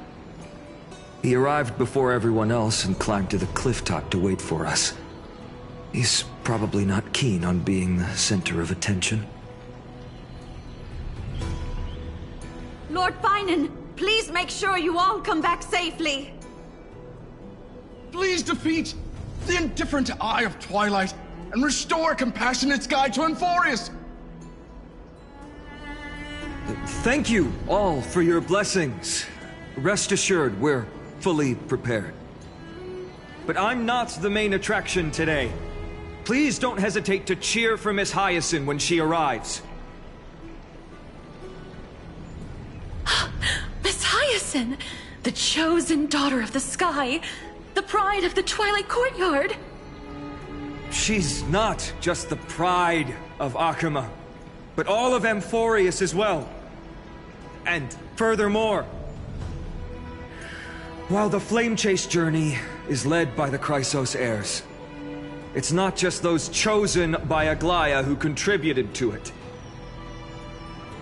He arrived before everyone else and climbed to the cliff top to wait for us. He's probably not keen on being the center of attention. Lord Finan, please make sure you all come back safely. Please defeat the indifferent Eye of Twilight and restore a compassionate sky to Amphorius. Thank you all for your blessings. Rest assured, we're fully prepared. But I'm not the main attraction today. Please don't hesitate to cheer for Miss Hyacinth when she arrives. Miss Hyacinth, the chosen daughter of the sky, the pride of the Twilight Courtyard. She's not just the pride of Akuma, but all of Amphorius as well. And furthermore, while the Flame Chase journey is led by the Chrysos heirs, it's not just those chosen by Aglaya who contributed to it.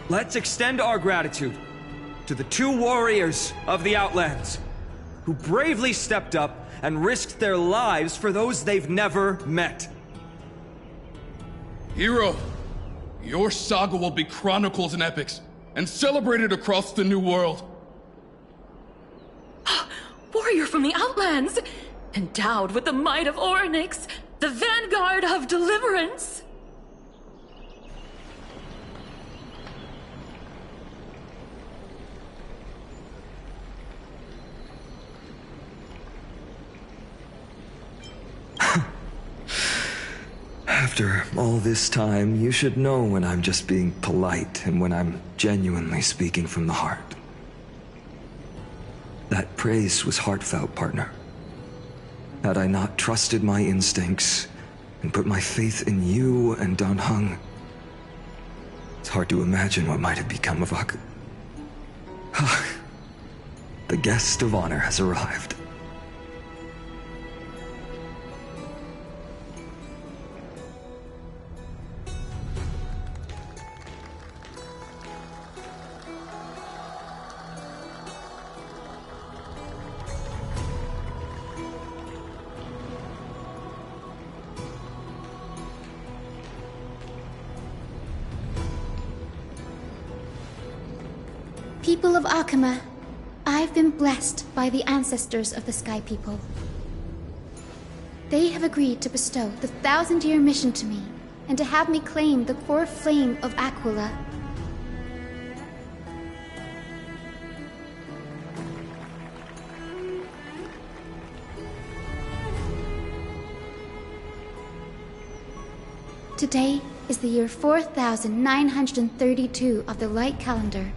Let's extend our gratitude to the 2 warriors of the Outlands who bravely stepped up and risked their lives for those they've never met. Hero, your saga will be chronicled in epics and celebrated across the New World. Warrior from the Outlands! Endowed with the might of Orynyx, the vanguard of deliverance! After all this time, you should know when I'm just being polite and when I'm genuinely speaking from the heart. That praise was heartfelt, partner. Had I not trusted my instincts and put my faith in you and Dan Heng, it's hard to imagine what might have become of Akuma. The guest of honor has arrived. People of Akuma, I've been blessed by the ancestors of the Sky People. They have agreed to bestow the 1,000-year mission to me, and to have me claim the core flame of Aquila. Today is the year 4932 of the Light Calendar.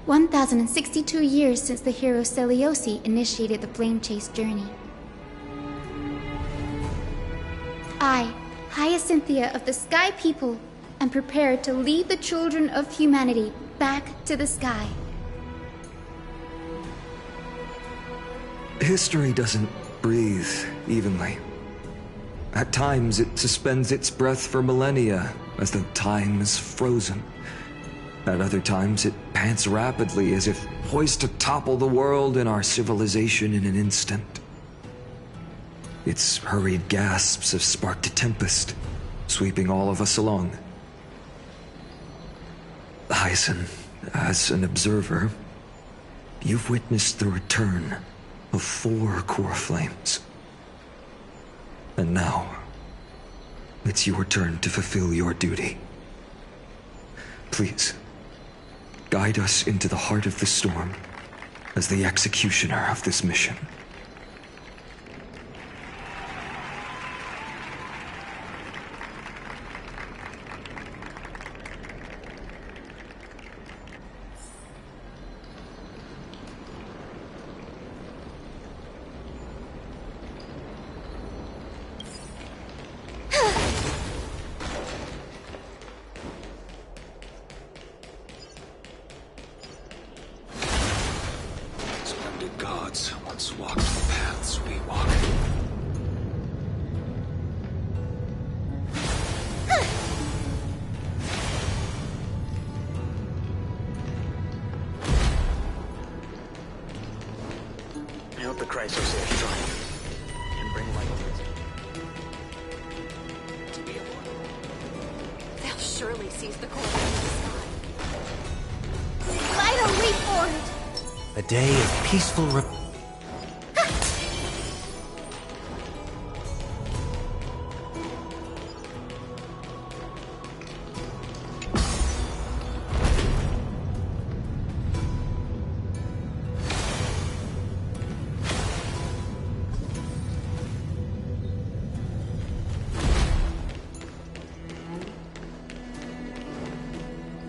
1062 years since the hero Seliosi initiated the Flame Chase journey. I, Hyacinthia of the Sky People, am prepared to lead the children of humanity back to the sky. History doesn't breathe evenly. At times, it suspends its breath for millennia as though time is frozen. At other times, it pants rapidly as if poised to topple the world and our civilization in an instant. Its hurried gasps have sparked a tempest, sweeping all of us along. Hyacinth, as an observer, you've witnessed the return of 4 core flames. And now, it's your turn to fulfill your duty. Please, guide us into the heart of the storm as the executioner of this mission.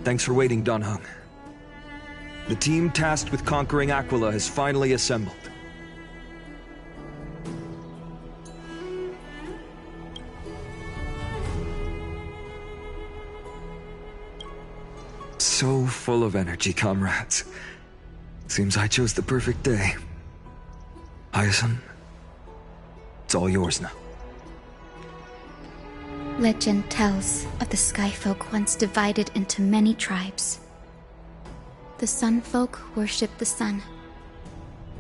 Thanks for waiting, Dan Heng. The team tasked with conquering Aquila has finally assembled. full of energy, comrades. Seems I chose the perfect day. Hyacinth, it's all yours now. Legend tells of the Skyfolk once divided into many tribes. The Sunfolk worshipped the sun.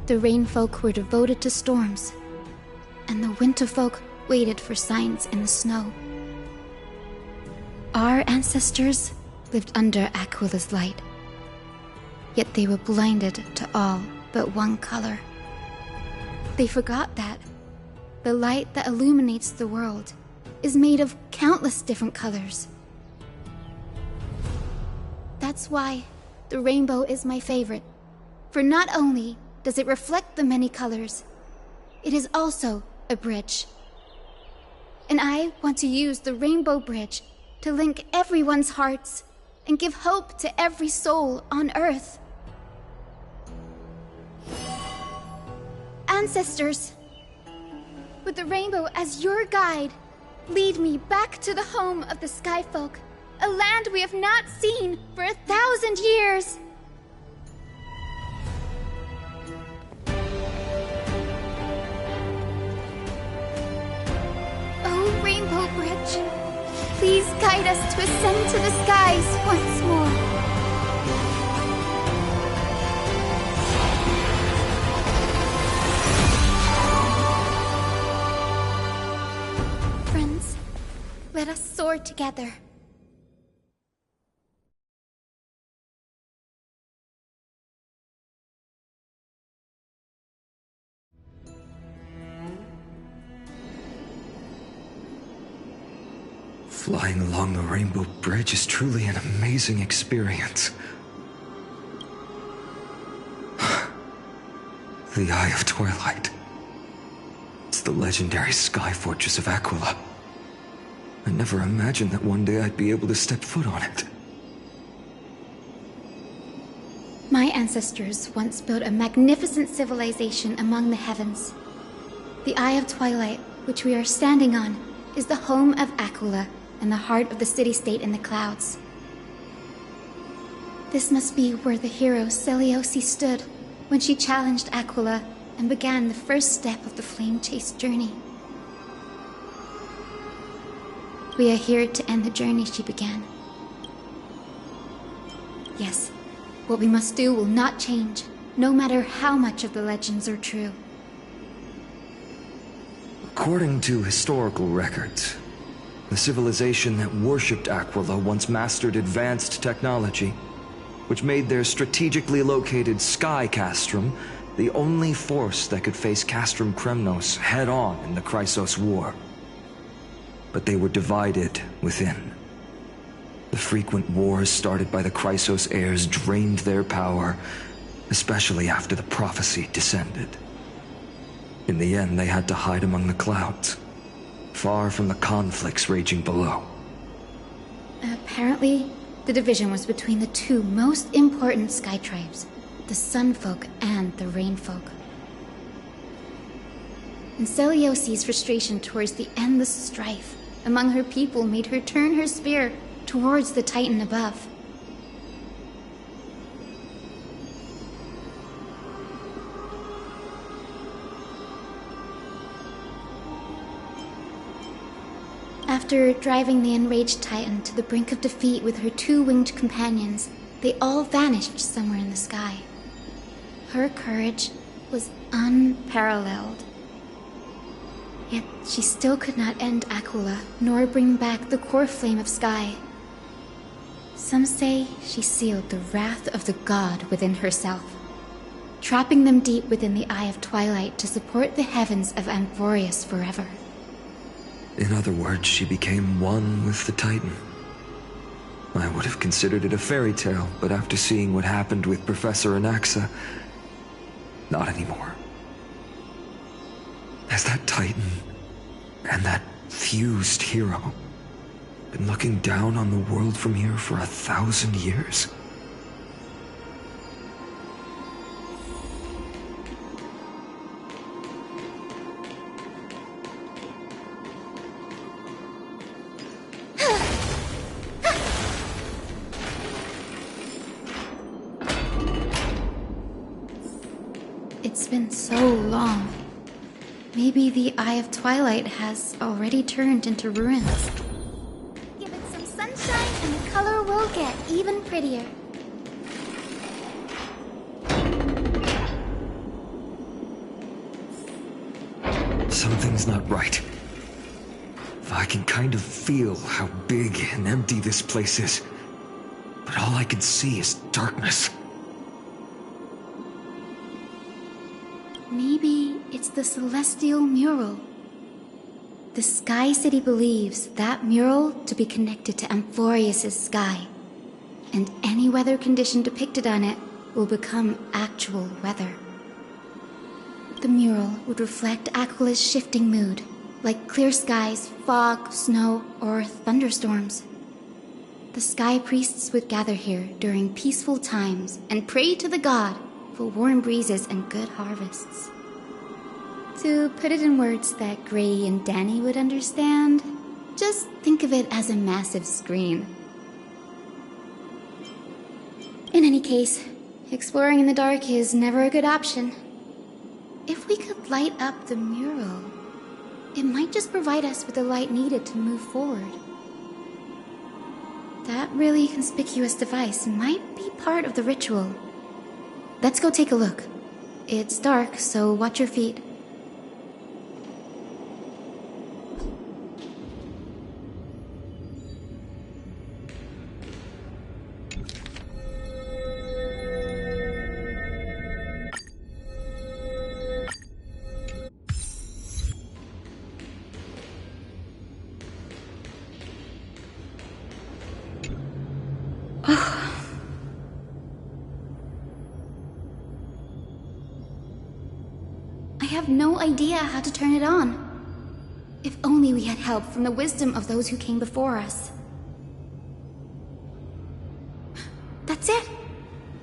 The Rainfolk were devoted to storms. And the Winterfolk waited for signs in the snow. Our ancestors lived under Aquila's light. Yet they were blinded to all but one color. They forgot that the light that illuminates the world is made of countless different colors. That's why the rainbow is my favorite. For not only does it reflect the many colors, it is also a bridge. And I want to use the Rainbow Bridge to link everyone's hearts and give hope to every soul on Earth. Ancestors, with the rainbow as your guide, lead me back to the home of the Skyfolk, a land we have not seen for 1,000 years. Oh, Rainbow Bridge, please guide us to ascend to the skies once more. Friends, let us soar together. Flying along the Rainbow Bridge is truly an amazing experience. The Eye of Twilight. It's the legendary sky fortress of Aquila. I never imagined that one day I'd be able to step foot on it. My ancestors once built a magnificent civilization among the heavens. The Eye of Twilight, which we are standing on, is the home of Aquila and the heart of the city-state in the clouds. This must be where the hero Selioce stood when she challenged Aquila and began the first step of the flame chase journey. We are here to end the journey she began. Yes, what we must do will not change, no matter how much of the legends are true. According to historical records, the civilization that worshipped Aquila once mastered advanced technology, which made their strategically located Sky Castrum the only force that could face Castrum Kremnos head-on in the Chrysos War. But they were divided within. The frequent wars started by the Chrysos heirs drained their power, especially after the prophecy descended. In the end, they had to hide among the clouds, far from the conflicts raging below. Apparently, the division was between the two most important sky tribes, the Sunfolk and the Rainfolk. And Selioce's frustration towards the endless strife among her people made her turn her spear towards the Titan above. After driving the enraged Titan to the brink of defeat with her two-winged companions, they all vanished somewhere in the sky. Her courage was unparalleled. Yet she still could not end Aquila, nor bring back the core flame of Sky. Some say she sealed the wrath of the god within herself, trapping them deep within the Eye of Twilight to support the heavens of Amphorius forever. In other words, she became one with the Titan. I would have considered it a fairy tale, but after seeing what happened with Professor Anaxa, not anymore. Has that Titan and that fused hero been looking down on the world from here for 1,000 years? It's been so long. Maybe the Eye of Twilight has already turned into ruins. Give it some sunshine and the color will get even prettier. Something's not right. I can kind of feel how big and empty this place is. But all I can see is darkness. Maybe it's the Celestial Mural. The Sky City believes that mural to be connected to Amphorius' sky. And any weather condition depicted on it will become actual weather. The mural would reflect Aquila's shifting mood, like clear skies, fog, snow, or thunderstorms. The sky priests would gather here during peaceful times and pray to the god for warm breezes and good harvests. To put it in words that Gray and Danny would understand, just think of it as a massive screen. In any case, exploring in the dark is never a good option. If we could light up the mural, it might just provide us with the light needed to move forward. That really conspicuous device might be part of the ritual. Let's go take a look. It's dark, so watch your feet. I have no idea how to turn it on. If only we had help from the wisdom of those who came before us. That's it!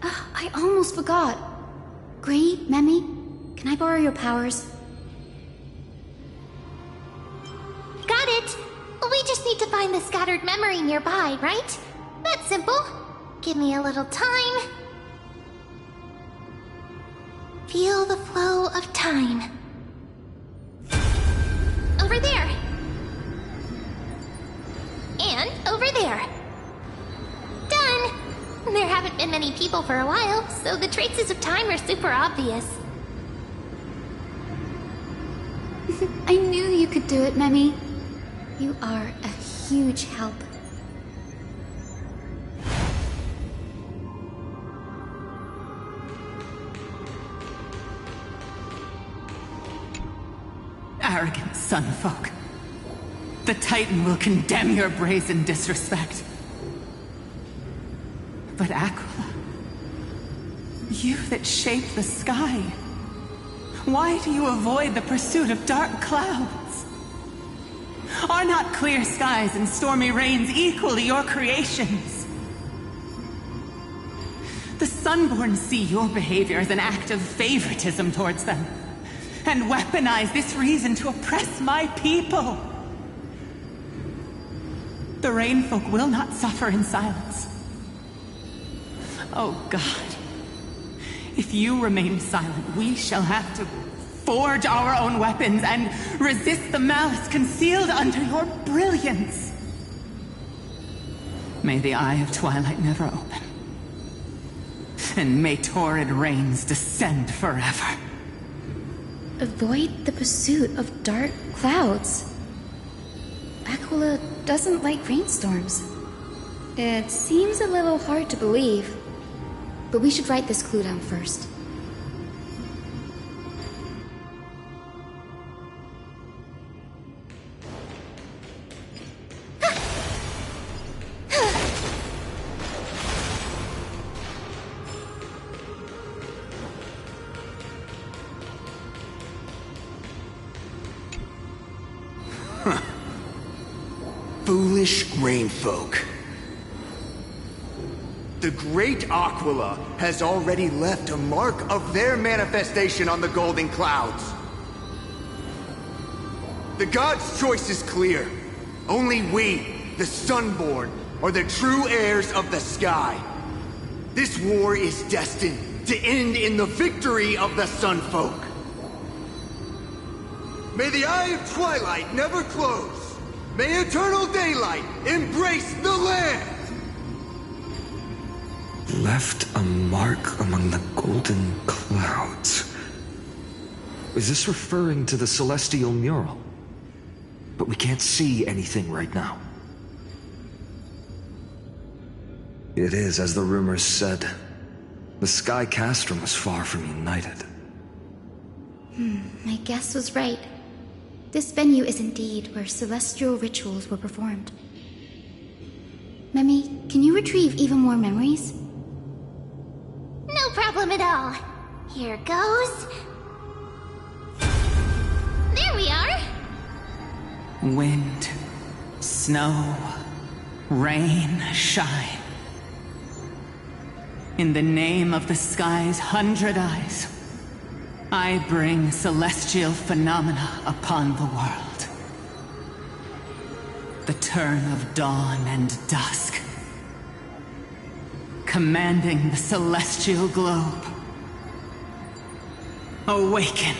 I almost forgot. Gray, Memi, can I borrow your powers? Got it! We just need to find the scattered memory nearby, right? That's simple. Give me a little time. Feel the flow of time. Over there. And over there. Done! There haven't been many people for a while, so the traces of time are super obvious. I knew you could do it, Memi. You are a huge help. Arrogant sunfolk. The Titan will condemn your brazen disrespect. But Aquila, you that shaped the sky, why do you avoid the pursuit of dark clouds? Are not clear skies and stormy rains equally your creations? The Sunborn see your behavior as an act of favoritism towards them, and weaponize this reason to oppress my people. The Rainfolk will not suffer in silence. Oh God, if you remain silent, we shall have to forge our own weapons and resist the malice concealed under your brilliance. May the Eye of Twilight never open, and may torrid rains descend forever. Avoid the pursuit of dark clouds. Aquila doesn't like rainstorms. It seems a little hard to believe, but we should write this clue down first. Foolish Rainfolk. The great Aquila has already left a mark of their manifestation on the golden clouds. The god's choice is clear. Only we, the Sunborn, are the true heirs of the sky. This war is destined to end in the victory of the Sunfolk. May the Eye of Twilight never close. May eternal daylight embrace the land. Left a mark among the golden clouds. Is this referring to the celestial mural? But we can't see anything right now. It is, as the rumors said. The Sky Castrum was far from united. My guess was right. This venue is indeed where celestial rituals were performed. Memi, can you retrieve even more memories? No problem at all. Here goes. There we are. Wind, snow, rain, shine. In the name of the sky's 100 eyes, I bring celestial phenomena upon the world. The turn of dawn and dusk, commanding the celestial globe. Awaken,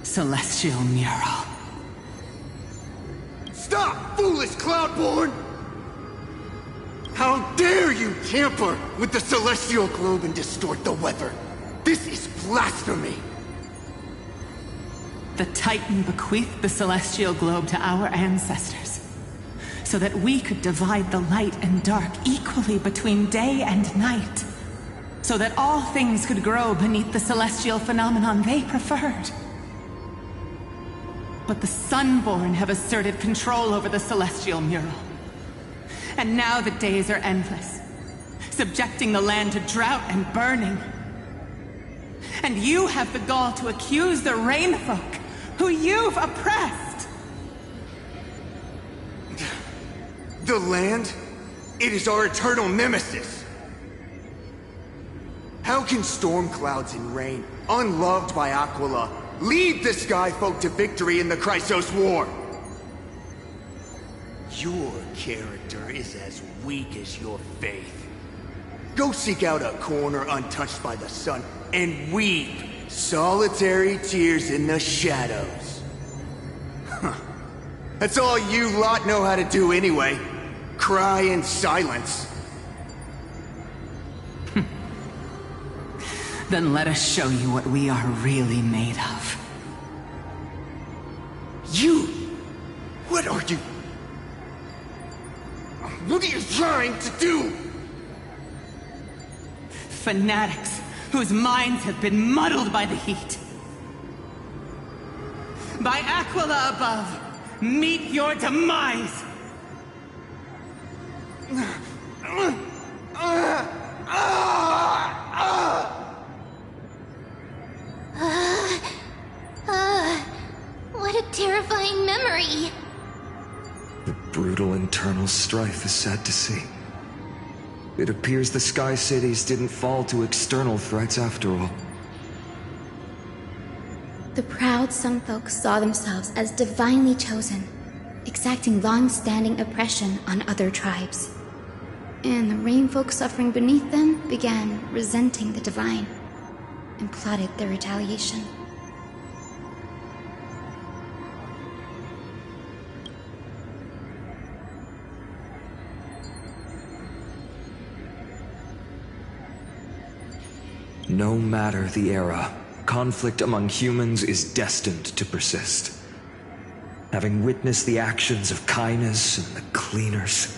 celestial mural. Stop, foolish Cloudborn! How dare you tamper with the celestial globe and distort the weather? This is blasphemy! The Titan bequeathed the celestial globe to our ancestors, so that we could divide the light and dark equally between day and night, so that all things could grow beneath the celestial phenomenon they preferred. But the Sunborn have asserted control over the celestial mural. And now the days are endless, subjecting the land to drought and burning. And you have the gall to accuse the Rainfolk, who you've oppressed! The land? It is our eternal nemesis! How can storm clouds and rain, unloved by Aquila, lead the Skyfolk to victory in the Chrysos War? Your character is as weak as your faith. Go seek out a corner untouched by the sun and weep solitary tears in the shadows. Huh. That's all you lot know how to do anyway. Cry in silence. Then let us show you what we are really made of. You? What are you? What are you trying to do? Fanatics whose minds have been muddled by the heat. By Aquila above, meet your demise! What a terrifying memory! The brutal internal strife is sad to see. It appears the Sky Cities didn't fall to external threats after all. The proud Sunfolk saw themselves as divinely chosen, exacting long-standing oppression on other tribes. And the Rainfolk suffering beneath them began resenting the divine, and plotted their retaliation. No matter the era, conflict among humans is destined to persist. Having witnessed the actions of Kindness and the Cleaners,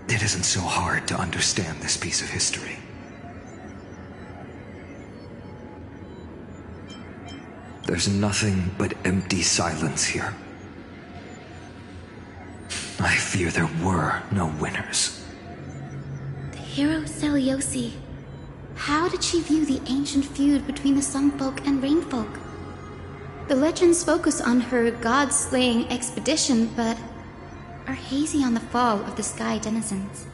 it isn't so hard to understand this piece of history. There's nothing but empty silence here. I fear there were no winners. The hero Seliosi. How did she view the ancient feud between the Sunfolk and Rainfolk? The legends focus on her god-slaying expedition, but are hazy on the fall of the Sky Denizens.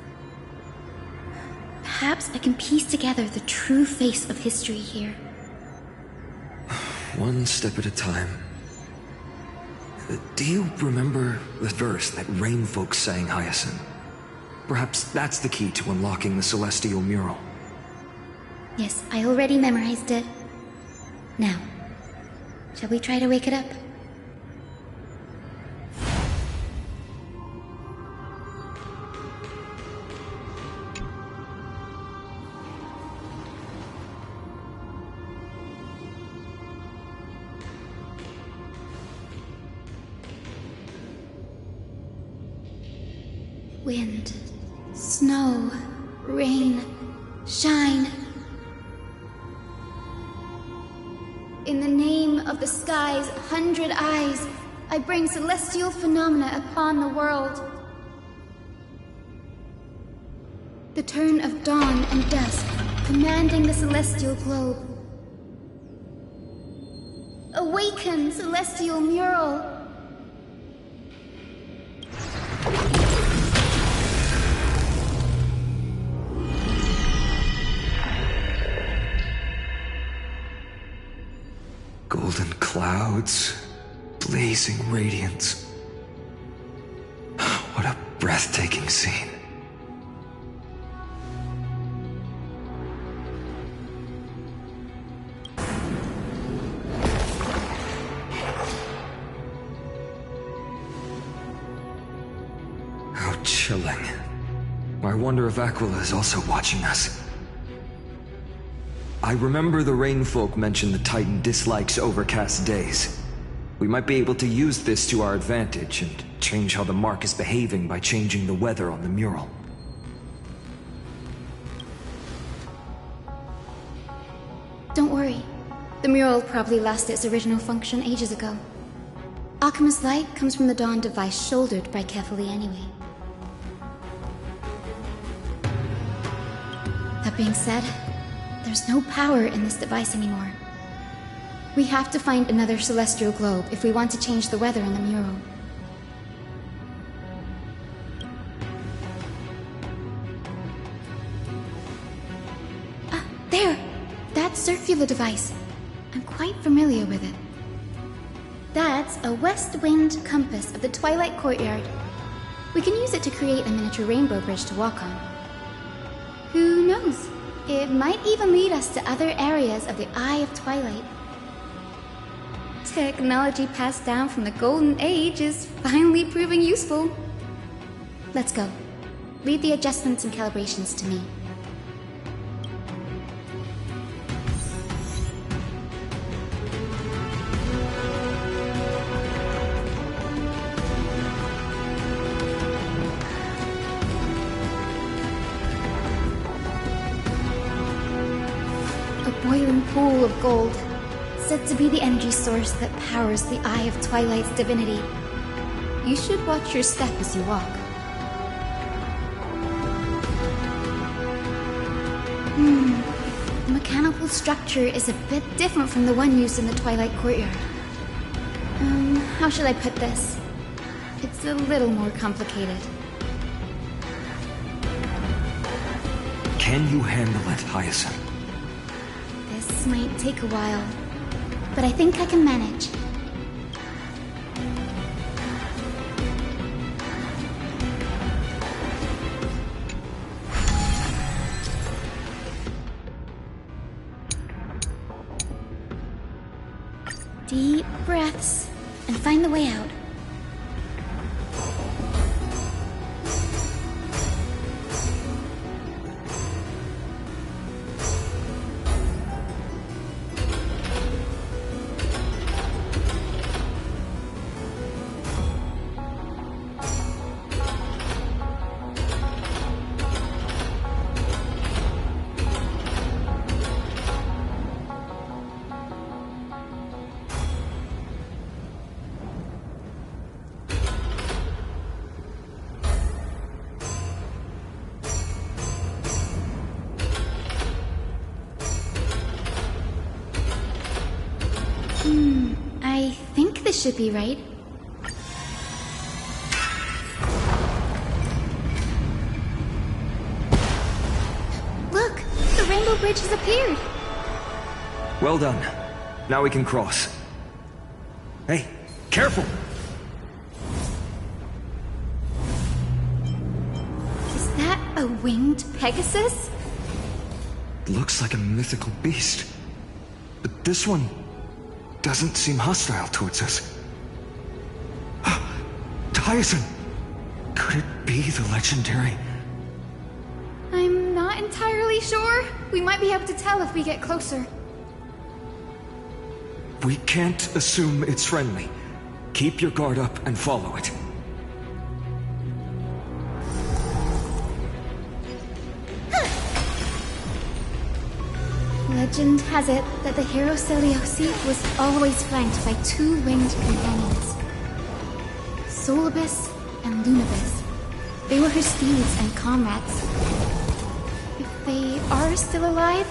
Perhaps I can piece together the true face of history here. One step at a time. Do you remember the verse that Rainfolk sang, Hyacinth? Perhaps that's the key to unlocking the celestial mural. Yes, I already memorized it. Now, shall we try to wake it up? Wind, snow, rain, shine. In the name of the sky's 100 eyes, I bring celestial phenomena upon the world. The turn of dawn and dusk, commanding the celestial globe. Awaken, celestial mural! Golden clouds, blazing radiance. What a breathtaking scene. How chilling. I wonder if Aquila is also watching us. I remember the Rainfolk mentioned the Titan dislikes overcast days. We might be able to use this to our advantage and change how the mark is behaving by changing the weather on the mural. Don't worry. The mural probably lost its original function ages ago. Alchemist's light comes from the Dawn device shouldered by Kefali anyway. That being said, there's no power in this device anymore. We have to find another celestial globe if we want to change the weather on the mural. Ah, there! That circular device. I'm quite familiar with it. That's a west wind compass of the Twilight Courtyard. We can use it to create a miniature rainbow bridge to walk on. Who knows? It might even lead us to other areas of the Eye of Twilight. Technology passed down from the Golden Age is finally proving useful. Let's go. Leave the adjustments and calibrations to me. Boiling pool of gold, said to be the energy source that powers the Eye of Twilight's divinity. You should watch your step as you walk. The mechanical structure is a bit different from the one used in the Twilight Courtyard. How should I put this? It's a little more complicated. Can you handle it, Hyacinth? This might take a while, but I think I can manage. Deep breaths, and find the way out. I think this should be right. Look! The rainbow bridge has appeared! Well done. Now we can cross. Hey, careful! Is that a winged Pegasus? looks like a mythical beast. But this one doesn't seem hostile towards us. Tyson! Could it be the legendary? I'm not entirely sure. We might be able to tell if we get closer. We can't assume it's friendly. Keep your guard up and follow it. Legend has it that the hero Celiosi was always flanked by two winged companions. Solibus and Lunibus. They were her steeds and comrades. If they are still alive,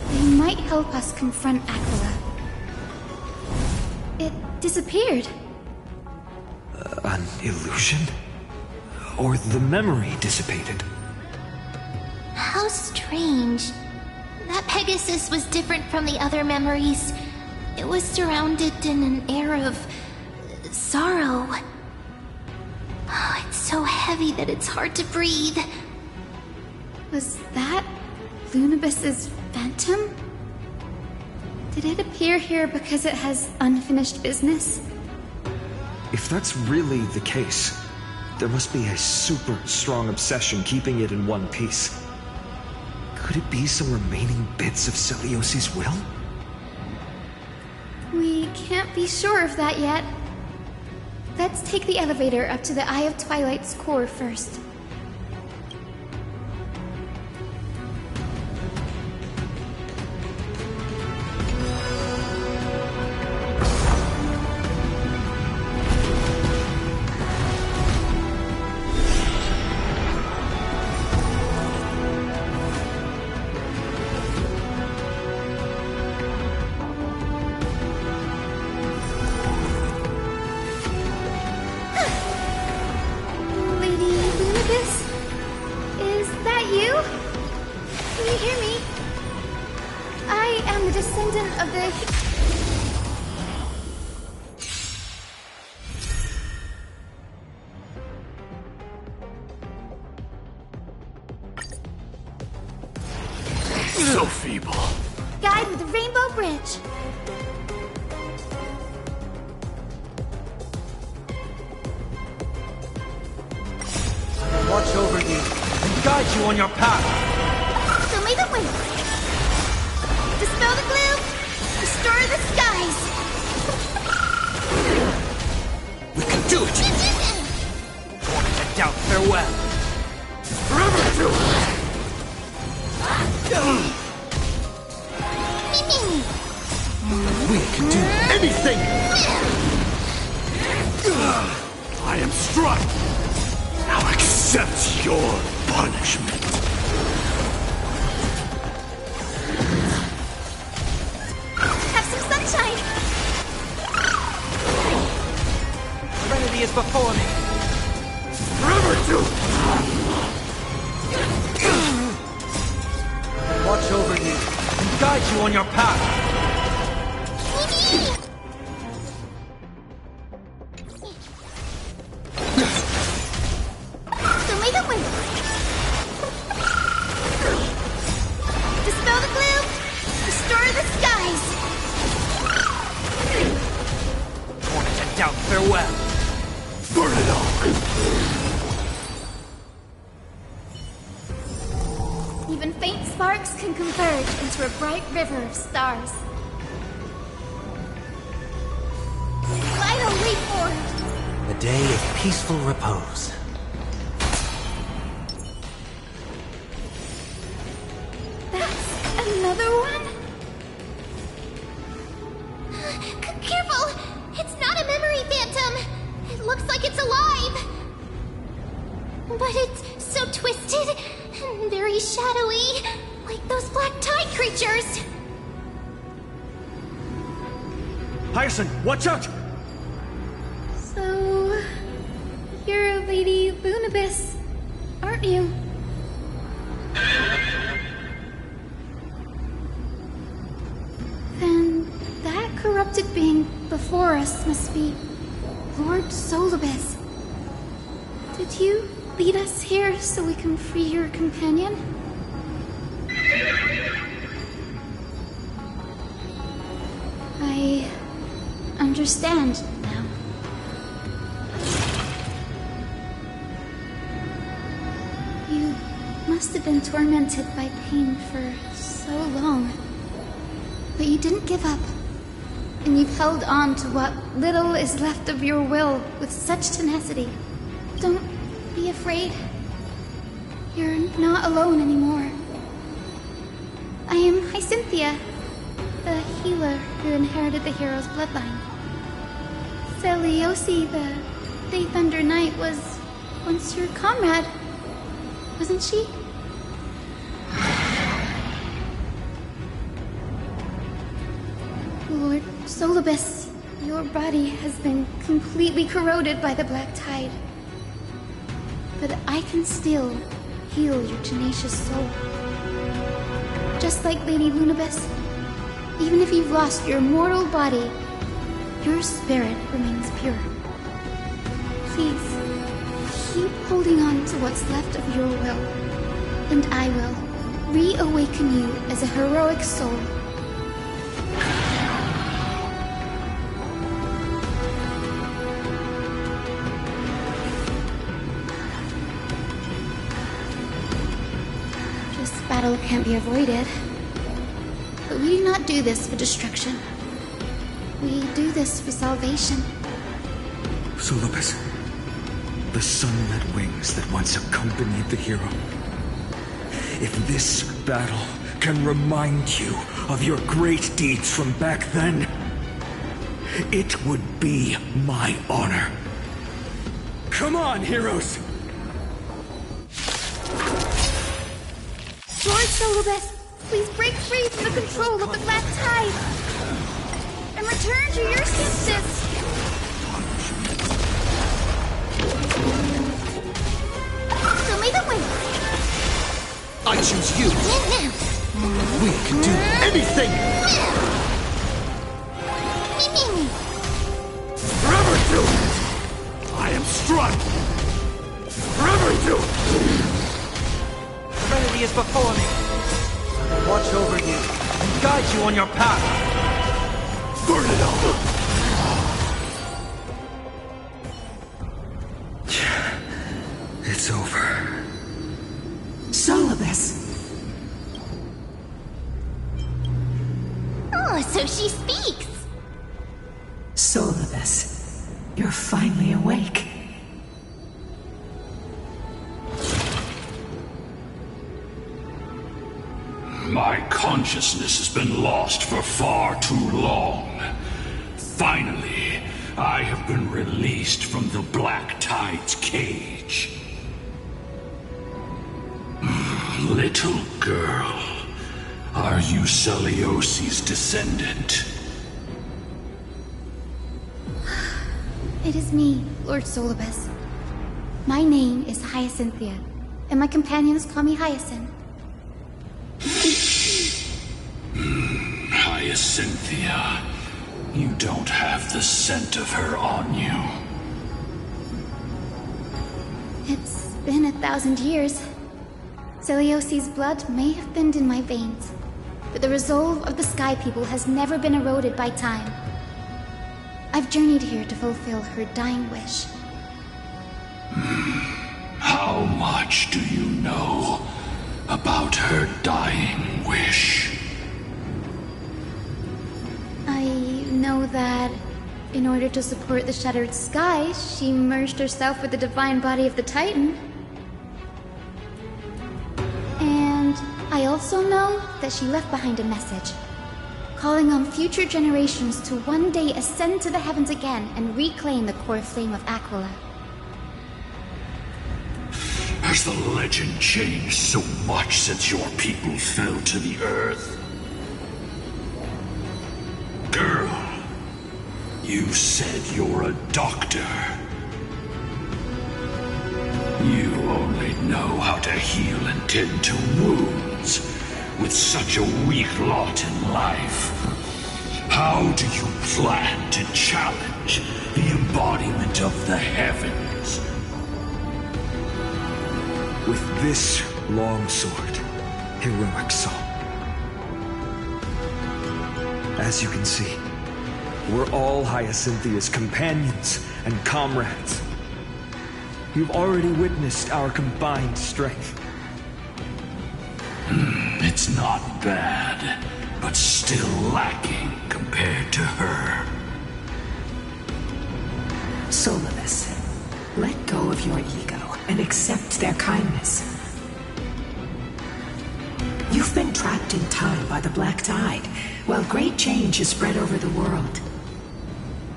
they might help us confront Aquila. It disappeared. An illusion? Or the memory dissipated? How strange. That Pegasus was different from the other memories. It was surrounded in an air of sorrow. Oh, it's so heavy that it's hard to breathe. Was that Lunibus's phantom? Did it appear here because it has unfinished business? If that's really the case, there must be a super strong obsession keeping it in one piece. Could it be some remaining bits of Celiosi's will? We can't be sure of that yet. Let's take the elevator up to the Eye of Twilight's core first. So feeble. Guide with the Rainbow Bridge. Watch over thee and guide you on your path. Show me the way. Dispel the gloom. Restore the skies. We can do it. Torment doubt farewell. Forever to We can do anything! I am struck! Now accept your punishment. Have some sunshine! Serenity is before me. Forever to watch over you and guide you on your path. Dispel the gloom. Restore the skies. Torment and doubt farewell. burn it all. Even faint sparks can converge into a bright river of stars. Light our way forward. A day of peaceful repose. That's another one? Careful! It's not a memory phantom! It looks like it's alive! But it's so twisted and very shadowy, like those black tide creatures! Hyacin, watch out! So... you're Lady Lunibus, aren't you? Then that corrupted being before us must be Lord Solibus. Did you lead us here so we can free your companion? understand now. You must have been tormented by pain for so long. But you didn't give up. And you've held on to what little is left of your will with such tenacity. Don't be afraid. You're not alone anymore. I am Hyacinthia, the healer who inherited the hero's bloodline. Celiosi, the Day Thunder Knight, was once your comrade, wasn't she? Lord Solibus, your body has been completely corroded by the Black Tide. But I can still heal your tenacious soul. Just like Lady Lunibus, even if you've lost your mortal body, your spirit remains pure. Please, keep holding on to what's left of your will, and I will reawaken you as a heroic soul. This battle can't be avoided. But we do not do this for destruction. We do this for salvation. Solibus, the sunlit wings that once accompanied the hero. If this battle can remind you of your great deeds from back then, it would be my honor. Come on, heroes! Lord Solibus, please break free from the control of the Black Tide and return to your senses. Show me the way. I choose you. We can do anything. Forever do it. I am Strut. Forever do it. Serenity is before me. I will watch over you and guide you on your path. Burn it all. It's over. Solibus. Oh, so she speaks. Solibus, you're finally awake. My consciousness has been lost for far too long. Finally, I have been released from the Black Tide's cage. Little girl, are you Celiosi's descendant? It is me, Lord Solibus. My name is Hyacinthia, and my companions call me Hyacinth. Hyacinthia, you don't have the scent of her on you. It's been 1,000 years. Celiosi's blood may have thinned in my veins, but the resolve of the Sky People has never been eroded by time. I've journeyed here to fulfill her dying wish. How much do you know about her dying wish? I know that in order to support the shattered sky, she merged herself with the divine body of the Titan. And I also know that she left behind a message, calling on future generations to one day ascend to the heavens again and reclaim the core flame of Aquila. Has the legend changed so much since your people fell to the earth? Girl, you said you're a doctor. You only know how to heal and tend to wounds with such a weak lot in life. How do you plan to challenge the embodiment of the heavens? With this long sword, heroic soul. As you can see, We're all Hyacinthia's companions and comrades. You've already witnessed our combined strength. It's not bad, but still lacking compared to her. Solidus, let go of your ego and accept their kindness. You've been trapped in time by the Black Tide, while great change has spread over the world.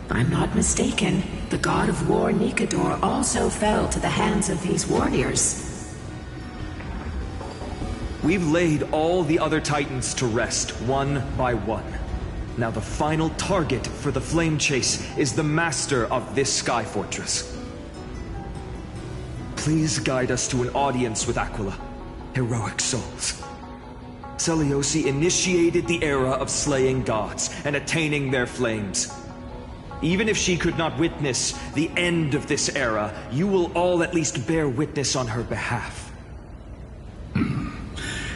If I'm not mistaken, the god of war Nikador also fell to the hands of these warriors. We've laid all the other Titans to rest, one by one. Now the final target for the flame chase is the master of this sky fortress. Please guide us to an audience with Aquila, heroic souls. Seliosi initiated the era of slaying gods and attaining their flames. Even if she could not witness the end of this era, you will all at least bear witness on her behalf.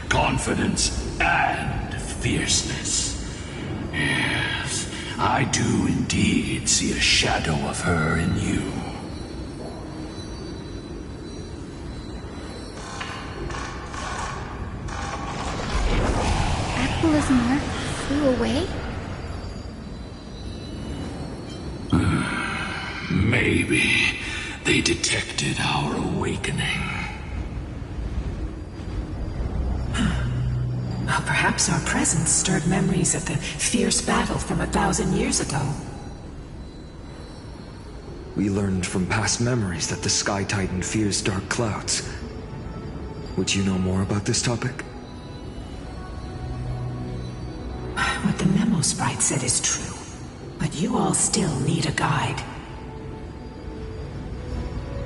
Confidence and fierceness. Yes, I do indeed see a shadow of her in you. Aquila's mark flew away? Maybe they detected our awakening. Well, perhaps our presence stirred memories of the fierce battle from 1,000 years ago. We learned from past memories that the Sky Titan fears dark clouds. Would you know more about this topic? What the memo sprite said is true, but you all still need a guide.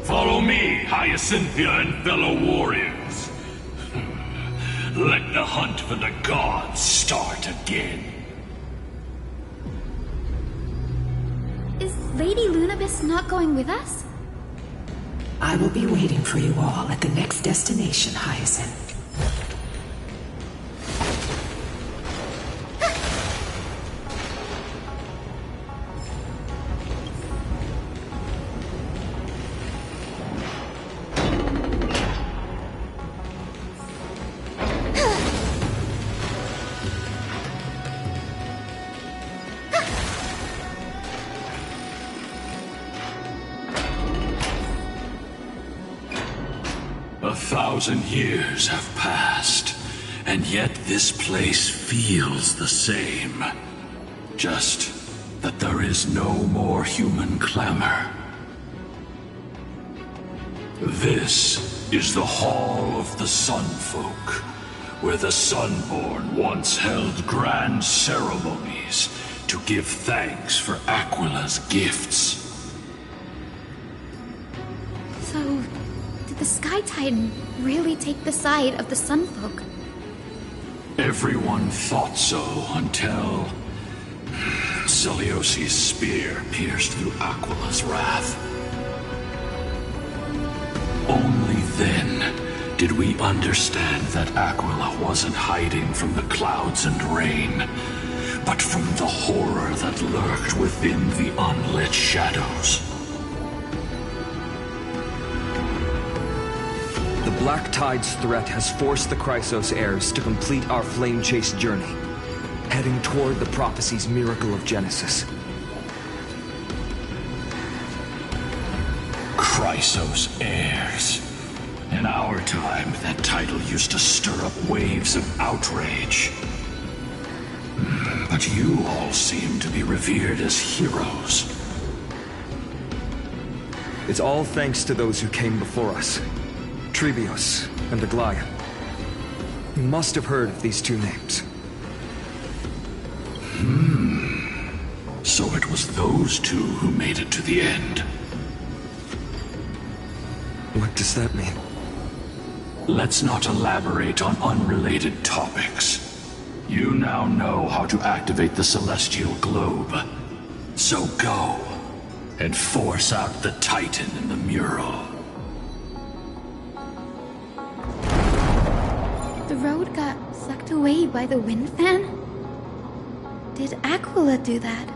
Follow me, Hyacinthia and fellow warriors. Let the hunt for the gods start again. Is Lady Lunabis not going with us? I will be waiting for you all at the next destination, Hyacinth. Years have passed, and yet this place feels the same. Just that there is no more human clamor. This is the Hall of the Sunfolk, where the Sunborn once held grand ceremonies to give thanks for Aquila's gifts. So, did the Sky Titan really take the side of the Sunfolk? Everyone thought so until Seliosi's spear pierced through Aquila's wrath. Only then did we understand that Aquila wasn't hiding from the clouds and rain, but from the horror that lurked within the unlit shadows. The Black Tide's threat has forced the Chrysos heirs to complete our flame chase journey, heading toward the prophecy's miracle of Genesis. Chrysos heirs. In our time, that title used to stir up waves of outrage. But you all seem to be revered as heroes. It's all thanks to those who came before us. Trebios and Aglaia. You must have heard of these two names. So it was those two who made it to the end. What does that mean? Let's not elaborate on unrelated topics. You now know how to activate the Celestial Globe. So go, and force out the Titan in the mural. The road got sucked away by the wind fan? Did Aquila do that?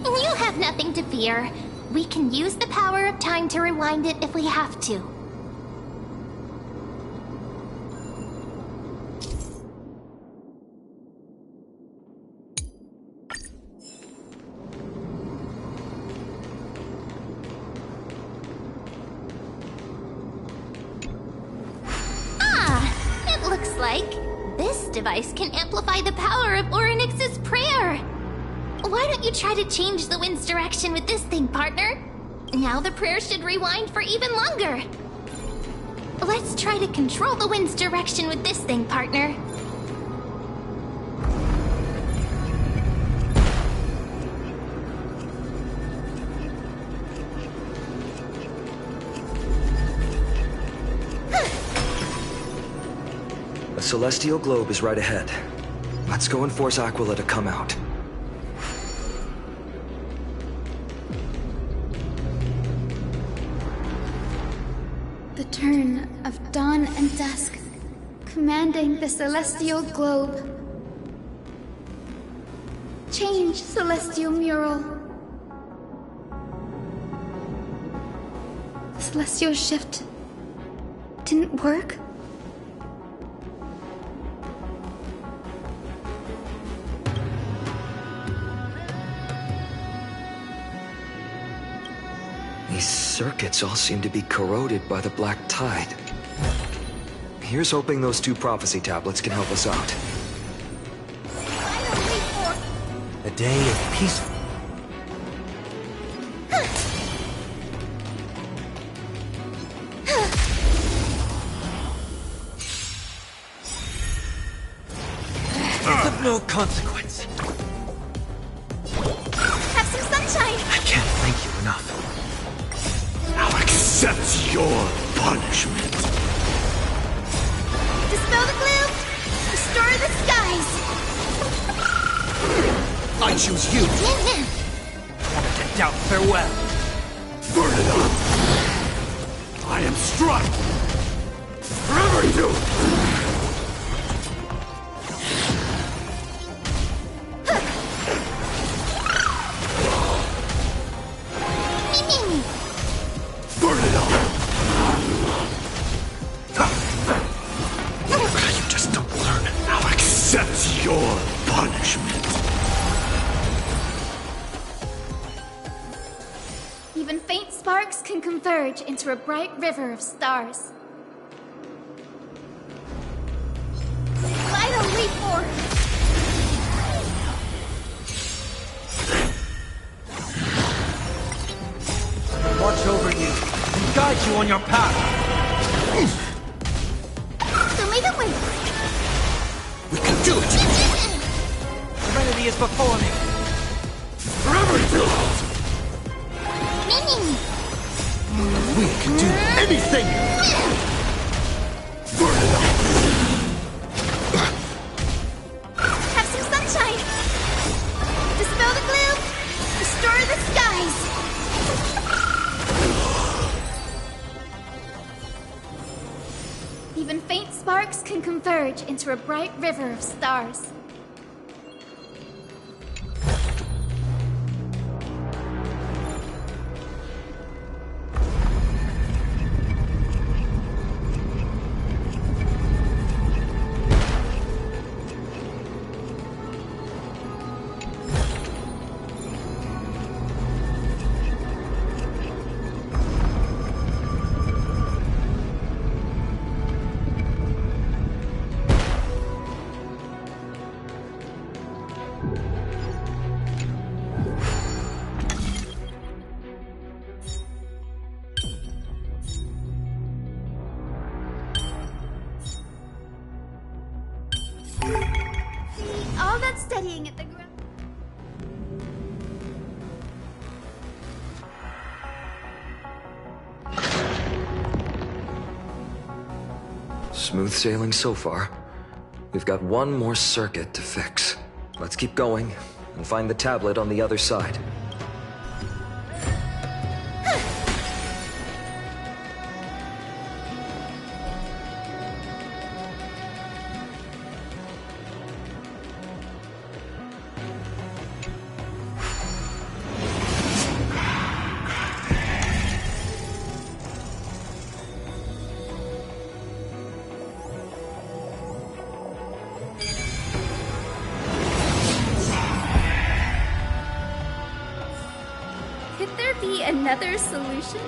You have nothing to fear. We can use the power of time to rewind it if we have to. It looks like this device can amplify the power of Orynyx's prayer. Why don't you try to change the wind's direction with this thing, partner? Now the prayer should rewind for even longer. Let's try to control the wind's direction with this thing, partner. The celestial globe is right ahead. Let's go and force Aquila to come out. The turn of dawn and dusk, commanding the celestial globe. Change, celestial mural. The celestial shift didn't work? These circuits all seem to be corroded by the black tide. Here's hoping those 2 prophecy tablets can help us out. A day of peaceful. It's of no consequence. Have some sunshine! I can't thank you enough. Now accept your punishment. Dispel the gloom! Restore the skies! I choose you. Wanted to doubt farewell. Burn it up! I am struck! Forever you! Burn it up! You just don't learn. Now accept your punishment. Even faint sparks can converge into a bright river of stars. Vital leap forward! Watch over you and guide you on your path. Delay the wind! We can do it! Serenity is before me. Forever you! We can do anything! Burn it up! Have some sunshine! Dispel the gloom! Restore the skies! Even faint sparks can converge into a bright river of stars. All that studying at the ground. Smooth sailing so far. We've got one more circuit to fix. Let's keep going and find the tablet on the other side. be another solution?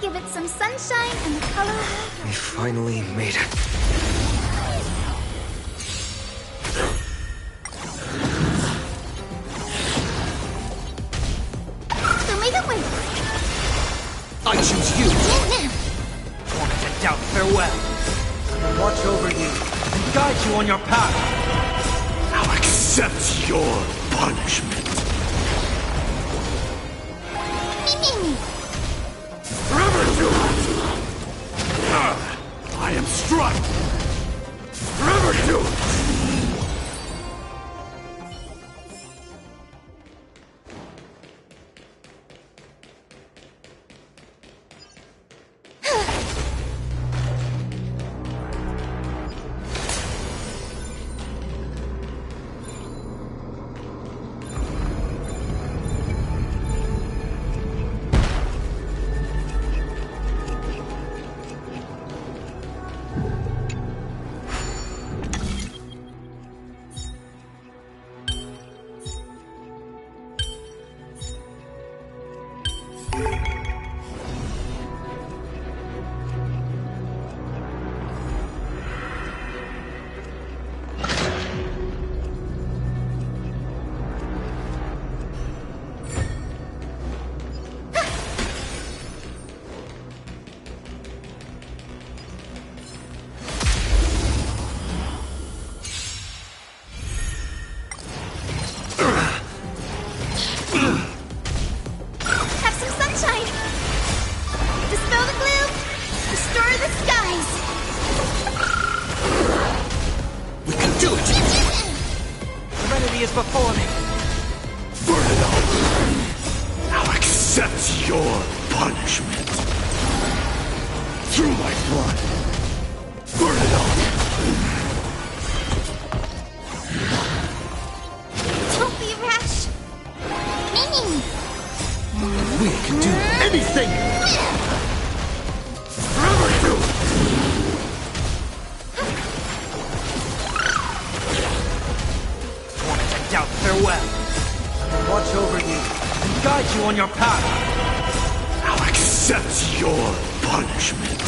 Give it some sunshine and the color will... We finally made it. So make it wait. I choose you. Wanted to doubt farewell. Watch over you and guide you on your path. I'll accept your punishment. Forever do it! I am struck! Forever do it! Before me. Burn it up. I'll accept your punishment. Through my blood. Burn it up. Don't be rash. We can do anything. Forever do it. Doubt farewell. Watch over you and guide you on your path. I'll accept your punishment.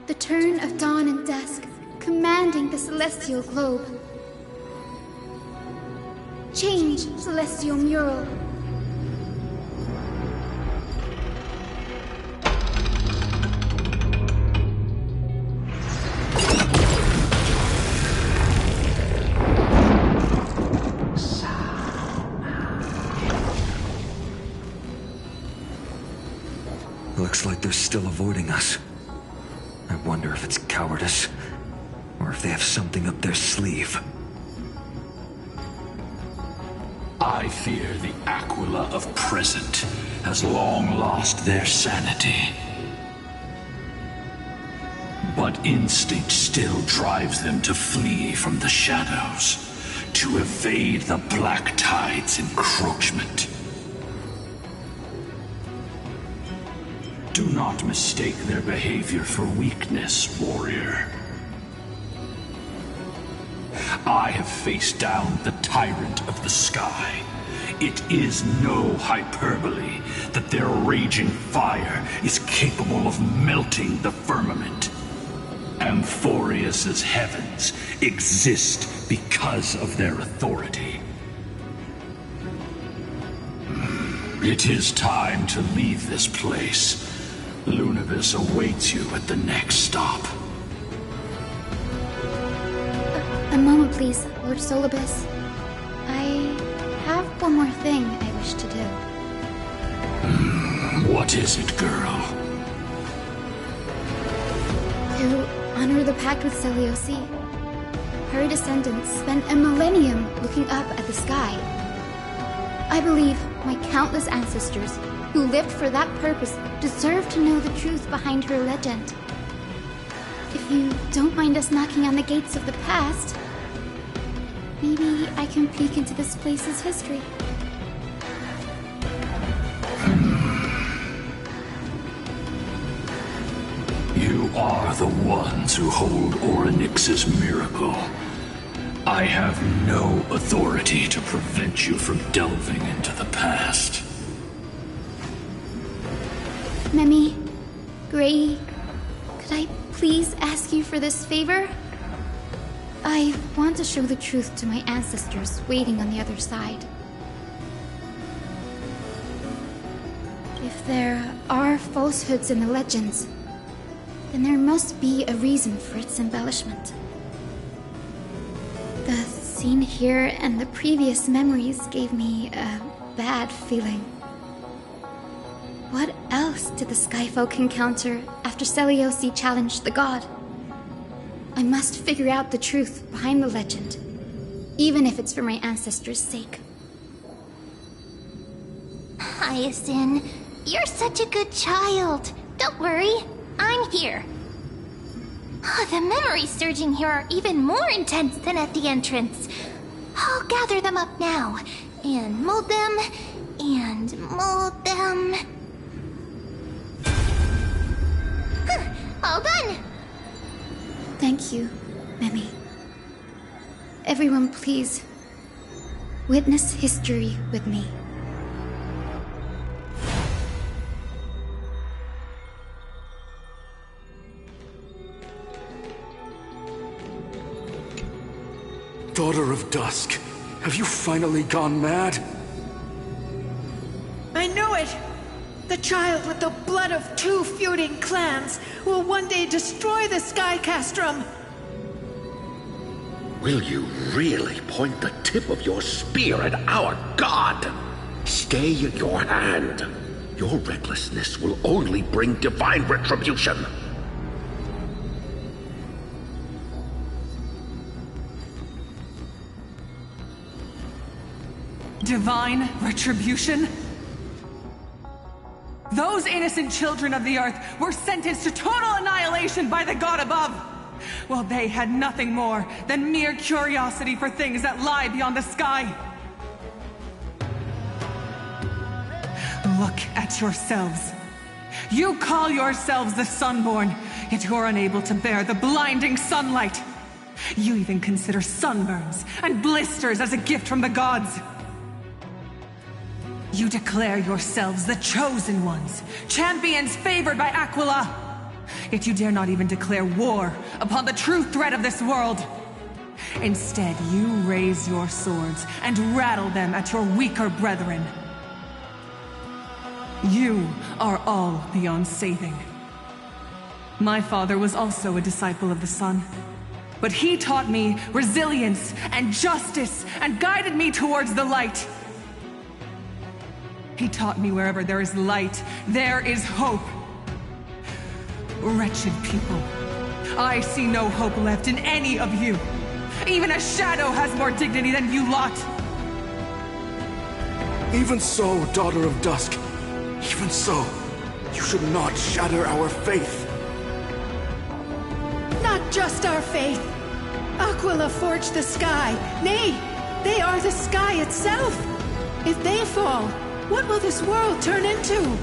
The turn of dawn and dusk, commanding the celestial globe. Change, celestial mural. Looks like they're still avoiding us. I wonder if it's cowardice, or if they have something up their sleeve. I fear the Aquila of present has long lost their sanity. But instinct still drives them to flee from the shadows, to evade the Black Tide's encroachment. Do not mistake their behavior for weakness, warrior. I have faced down the tyrant of the sky. It is no hyperbole that their raging fire is capable of melting the firmament. Amphorius's heavens exist because of their authority. It is time to leave this place. Lunavis awaits you at the next stop. A moment, please, Lord Solibus. I have one more thing I wish to do. What is it, girl? To honor the pact with Selioci. Her descendants spent a millennium looking up at the sky. I believe my countless ancestors who lived for that purpose deserve to know the truth behind her legend. If you don't mind us knocking on the gates of the past, maybe I can peek into this place's history. You are the ones who hold Orynyx's miracle. I have no authority to prevent you from delving into the past. Memi, Gray, could I please ask you for this favor? I want to show the truth to my ancestors waiting on the other side. If there are falsehoods in the legends, then there must be a reason for its embellishment. The scene here and the previous memories gave me a bad feeling. What else did the Skyfolk encounter after Seliosi challenged the god? I must figure out the truth behind the legend, even if it's for my ancestors' sake. Hyacinth, you're such a good child. Don't worry, I'm here. Oh, the memories surging here are even more intense than at the entrance. I'll gather them up now, and mold them, and mold them. All done! Thank you, Memi. Everyone, please, witness history with me. Daughter of Dusk, have you finally gone mad? I knew it! The child with the blood of 2 feuding clans will one day destroy the Sky Castrum! Will you really point the tip of your spear at our god? Stay your hand. Your recklessness will only bring divine retribution. Divine retribution? Those innocent children of the Earth were sentenced to total annihilation by the god above, while they had nothing more than mere curiosity for things that lie beyond the sky. Look at yourselves. You call yourselves the Sunborn, yet you're unable to bear the blinding sunlight. You even consider sunburns and blisters as a gift from the gods. You declare yourselves the chosen ones, champions favored by Aquila. Yet you dare not even declare war upon the true threat of this world. Instead, you raise your swords and rattle them at your weaker brethren. You are all beyond saving. My father was also a disciple of the sun, but he taught me resilience and justice and guided me towards the light. He taught me wherever there is light, there is hope. Wretched people, I see no hope left in any of you. Even a shadow has more dignity than you lot. Even so, Daughter of Dusk, even so, you should not shatter our faith. Not just our faith. Aquila forged the sky. Nay, they are the sky itself. If they fall, what will this world turn into?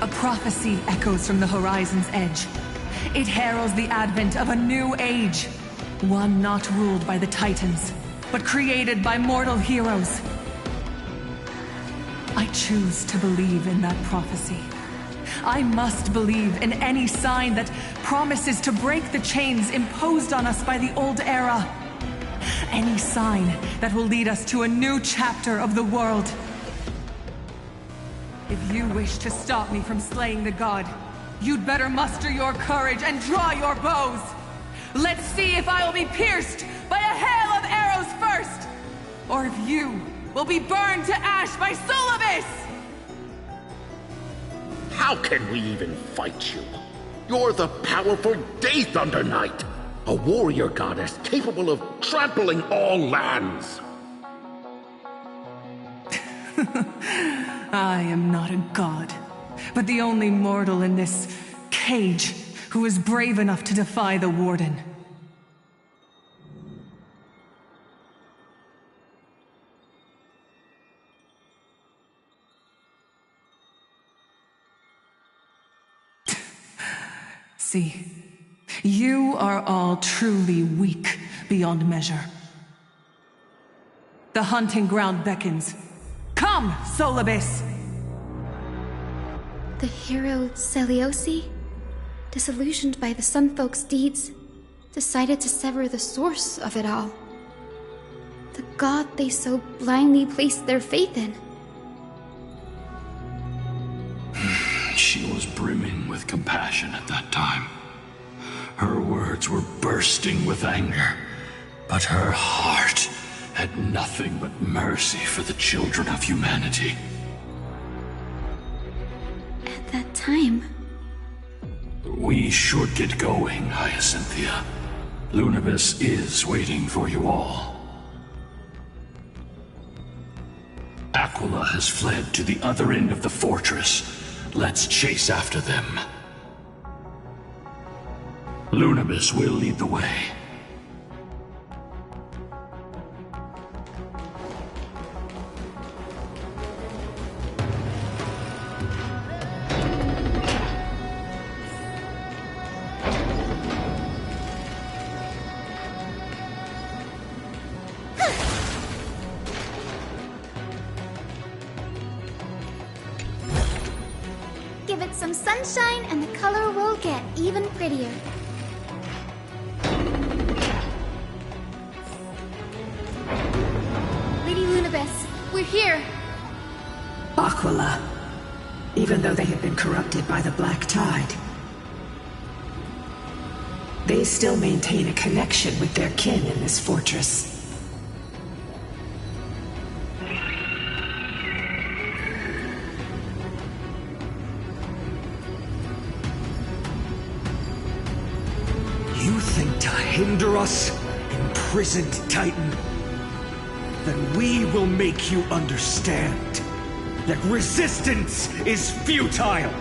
A prophecy echoes from the horizon's edge. It heralds the advent of a new age. One not ruled by the Titans, but created by mortal heroes. I choose to believe in that prophecy. I must believe in any sign that promises to break the chains imposed on us by the old era. Any sign that will lead us to a new chapter of the world. If you wish to stop me from slaying the god, you'd better muster your courage and draw your bows. Let's see if I will be pierced by a hail of arrows first, or if you will be burned to ash by Solobis! How can we even fight you? You're the powerful Day Thunder Knight, a warrior goddess capable of trampling all lands. I am not a god, but the only mortal in this cage who is brave enough to defy the Warden. See, you are all truly weak beyond measure. The hunting ground beckons. Come, Solibis! The hero Celiosi, disillusioned by the Sunfolk's deeds, decided to sever the source of it all. The god they so blindly placed their faith in. She was brimming with compassion at that time. Her words were bursting with anger, but her heart had nothing but mercy for the children of humanity. At that time... We should get going, Hyacinthia. Lunabis is waiting for you all. Aquila has fled to the other end of the fortress. Let's chase after them. Lunabis will lead the way. Give it some sunshine and the color will get even prettier. Lady Lunabis, we're here! Aquila. Even though they have been corrupted by the Black Tide, they still maintain a connection with their kin in this fortress. You think to hinder us, imprisoned Titan? Then we will make you understand that resistance is futile!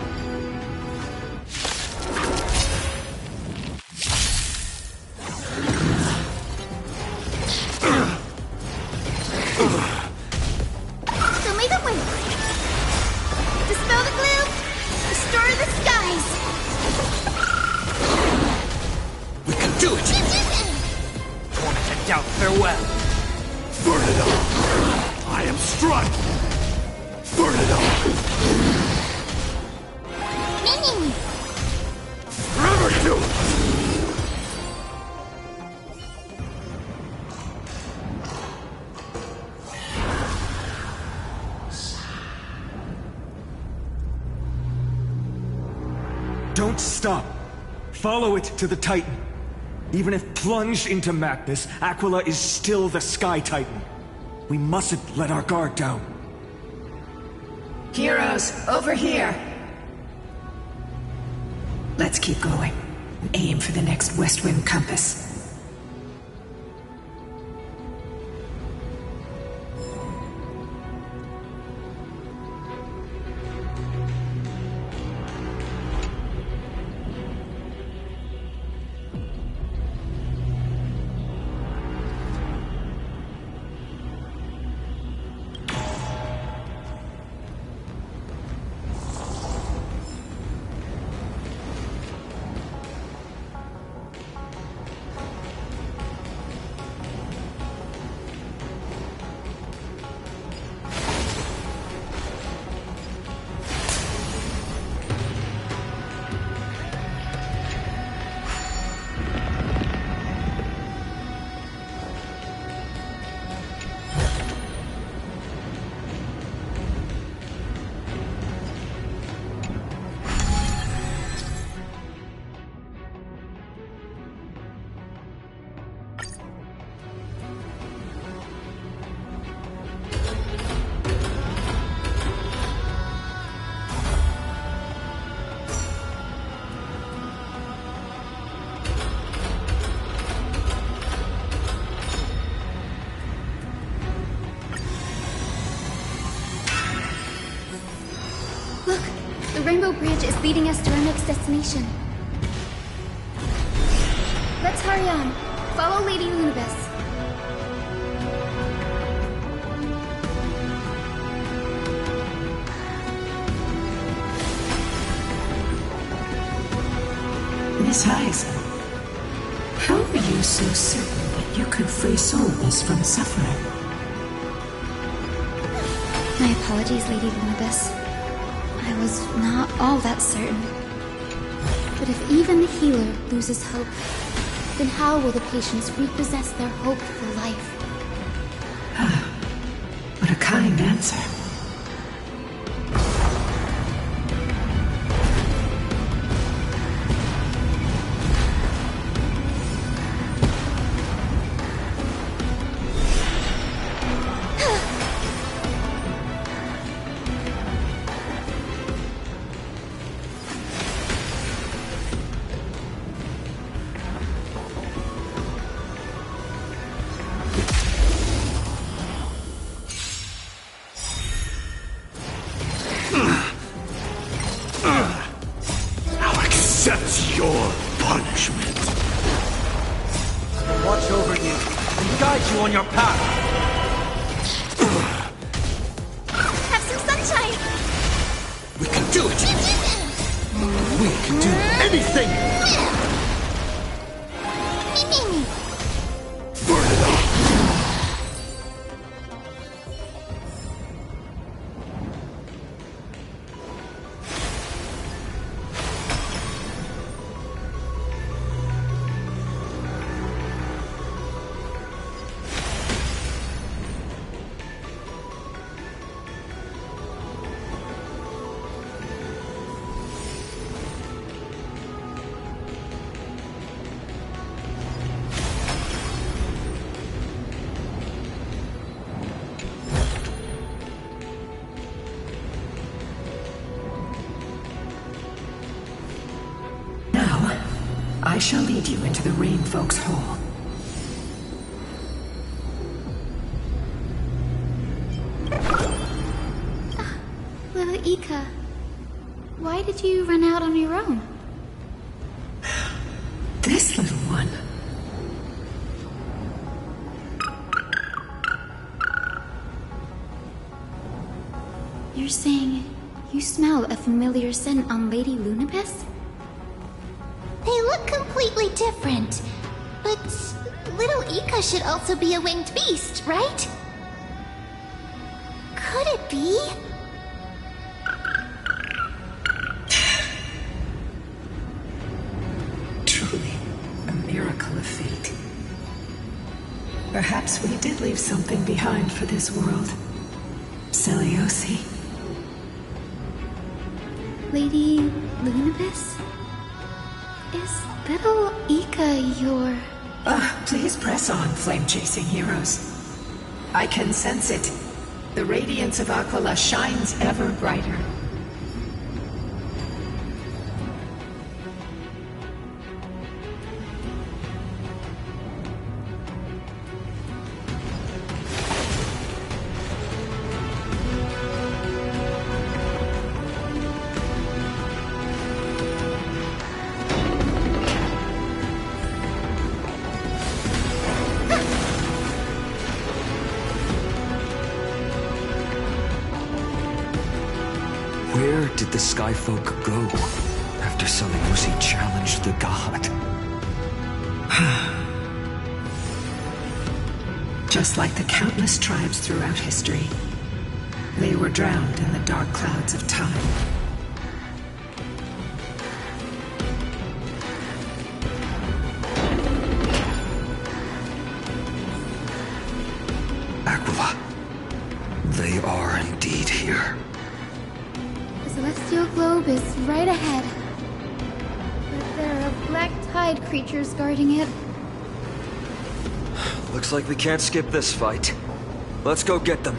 Show me the way! Dispel the gloom! Destroy the skies! We can do it! Torment and doubt, farewell! Burn it up! I am Strut! Burn it up! Forever do it! Don't stop. Follow it to the Titan. Even if plunged into madness, Aquila is still the Sky Titan. We mustn't let our guard down. Heroes, over here! Let's keep going and aim for the next West Wind compass. bridge is leading us to our next destination. Let's hurry on. Follow Lady Lunibus. Miss Hyson, how are you so certain that you could free Solus from suffering? My apologies, Lady Lunibus. I was not all that certain. But if even the healer loses hope, then how will the patients repossess their hope for life? What a kind answer. Accept your punishment. Watch over you and guide you on your path. Have some sunshine! We can do it! We can do anything! Burn it up! I shall lead you into the Rain Folks' Hall. Little Ika, why did you run out on your own? This little one. You're saying you smell a familiar scent on Lady Lunibus? They look completely different. But little Ika should also be a winged beast, right? Could it be? Truly, a miracle of fate. Perhaps we did leave something behind for this world. Celiosi. Lady Lunibus? Is little Ika your... Please press on, flame-chasing heroes. I can sense it. The radiance of Aquila shines ever brighter. Where did the Skyfolk go after Seleucus challenged the god? Just like the countless tribes throughout history, they were drowned in the dark clouds of time. Aquila, they are indeed here. The celestial globe is right ahead. But there are black tide creatures guarding it. Looks like we can't skip this fight. Let's go get them.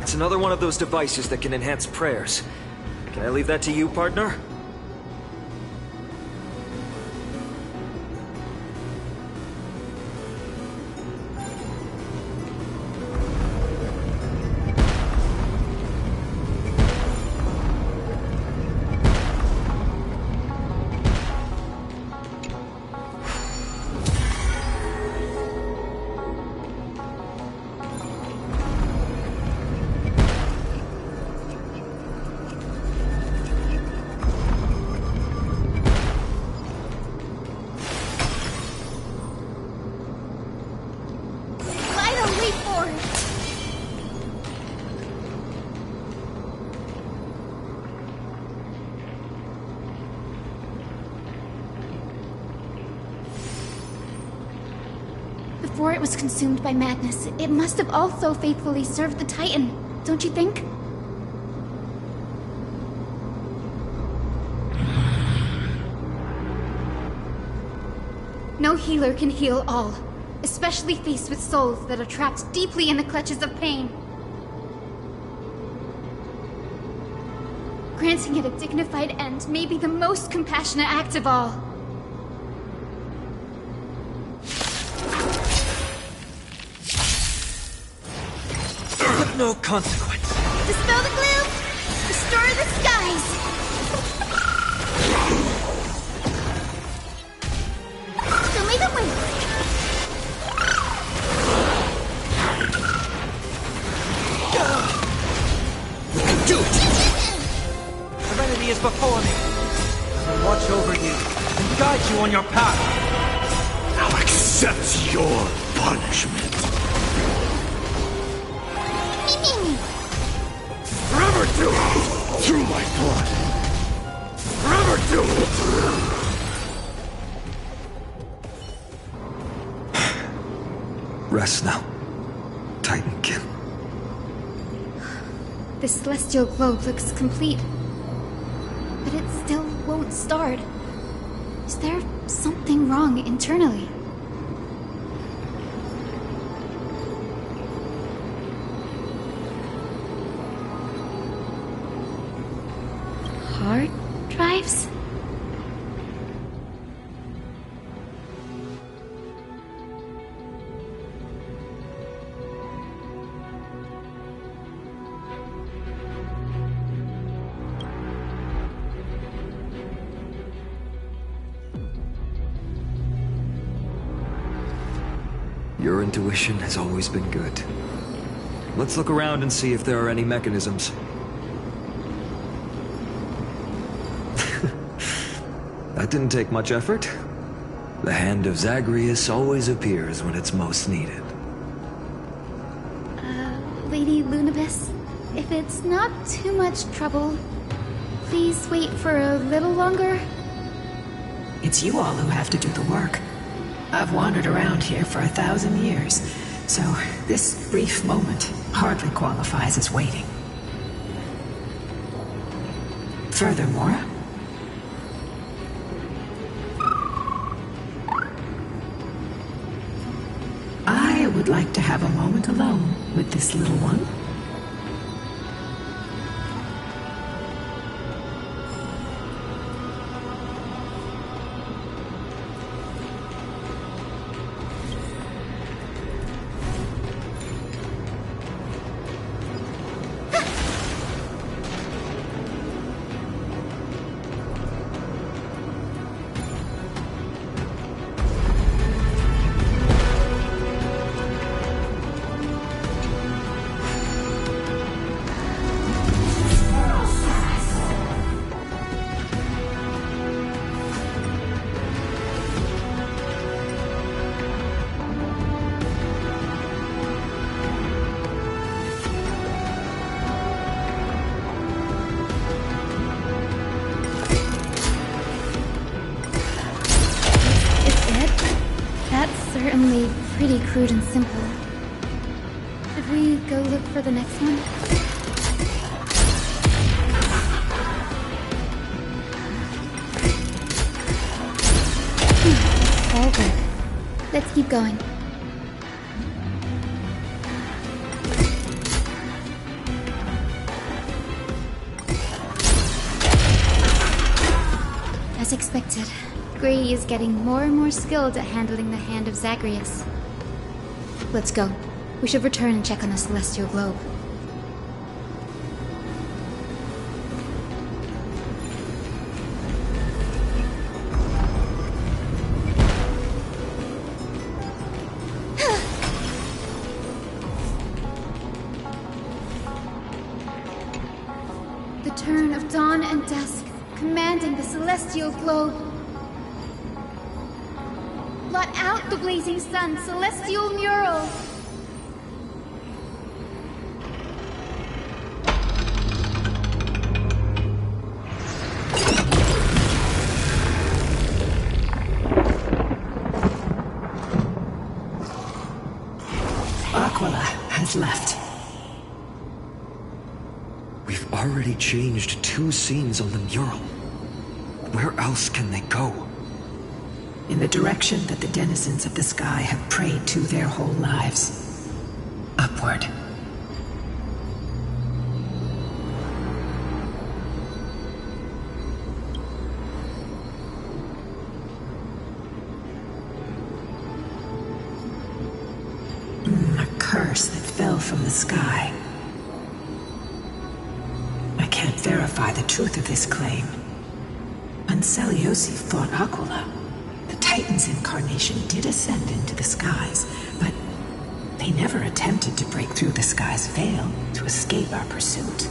It's another one of those devices that can enhance prayers. Can I leave that to you, partner? before it was consumed by madness, it must have also faithfully served the Titan, don't you think? No healer can heal all, especially faced with souls that are trapped deeply in the clutches of pain. Granting it a dignified end may be the most compassionate act of all. Of no consequence. Dispel the gloom! Destroy the skies! Show me the way! Do it! Serenity is before me. I will watch over you and guide you on your path. Now accept your punishment. Forever do it! Through my blood! Forever do it! Rest now, Titankin. The celestial globe looks complete, but it still won't start. Is there something wrong internally? Hard drives? Your intuition has always been good. Let's look around and see if there are any mechanisms. That didn't take much effort. The hand of Zagreus always appears when it's most needed. Lady Lunabis, if it's not too much trouble, please wait for a little longer. It's you all who have to do the work. I've wandered around here for 1,000 years, so this brief moment hardly qualifies as waiting. Furthermore, I would like to have a moment alone with this little one. Certainly pretty crude and simple. Should we go look for the next one? All good. Let's keep going. As expected, Gray is getting more and more skilled at handling the hand of Zagreus. Let's go. We should return and check on the celestial globe. The turn of dawn and dusk, commanding the celestial globe. Blot out the blazing sun, celestial mural! Aquila has left. We've already changed 2 scenes on the mural. Where else can they go? In the direction that the denizens of the sky have prayed to their whole lives. Upward. A curse that fell from the sky. I can't verify the truth of this claim. Anseliosi fought Aquila. The Titan's incarnation did ascend into the skies, but they never attempted to break through the sky's veil to escape our pursuit.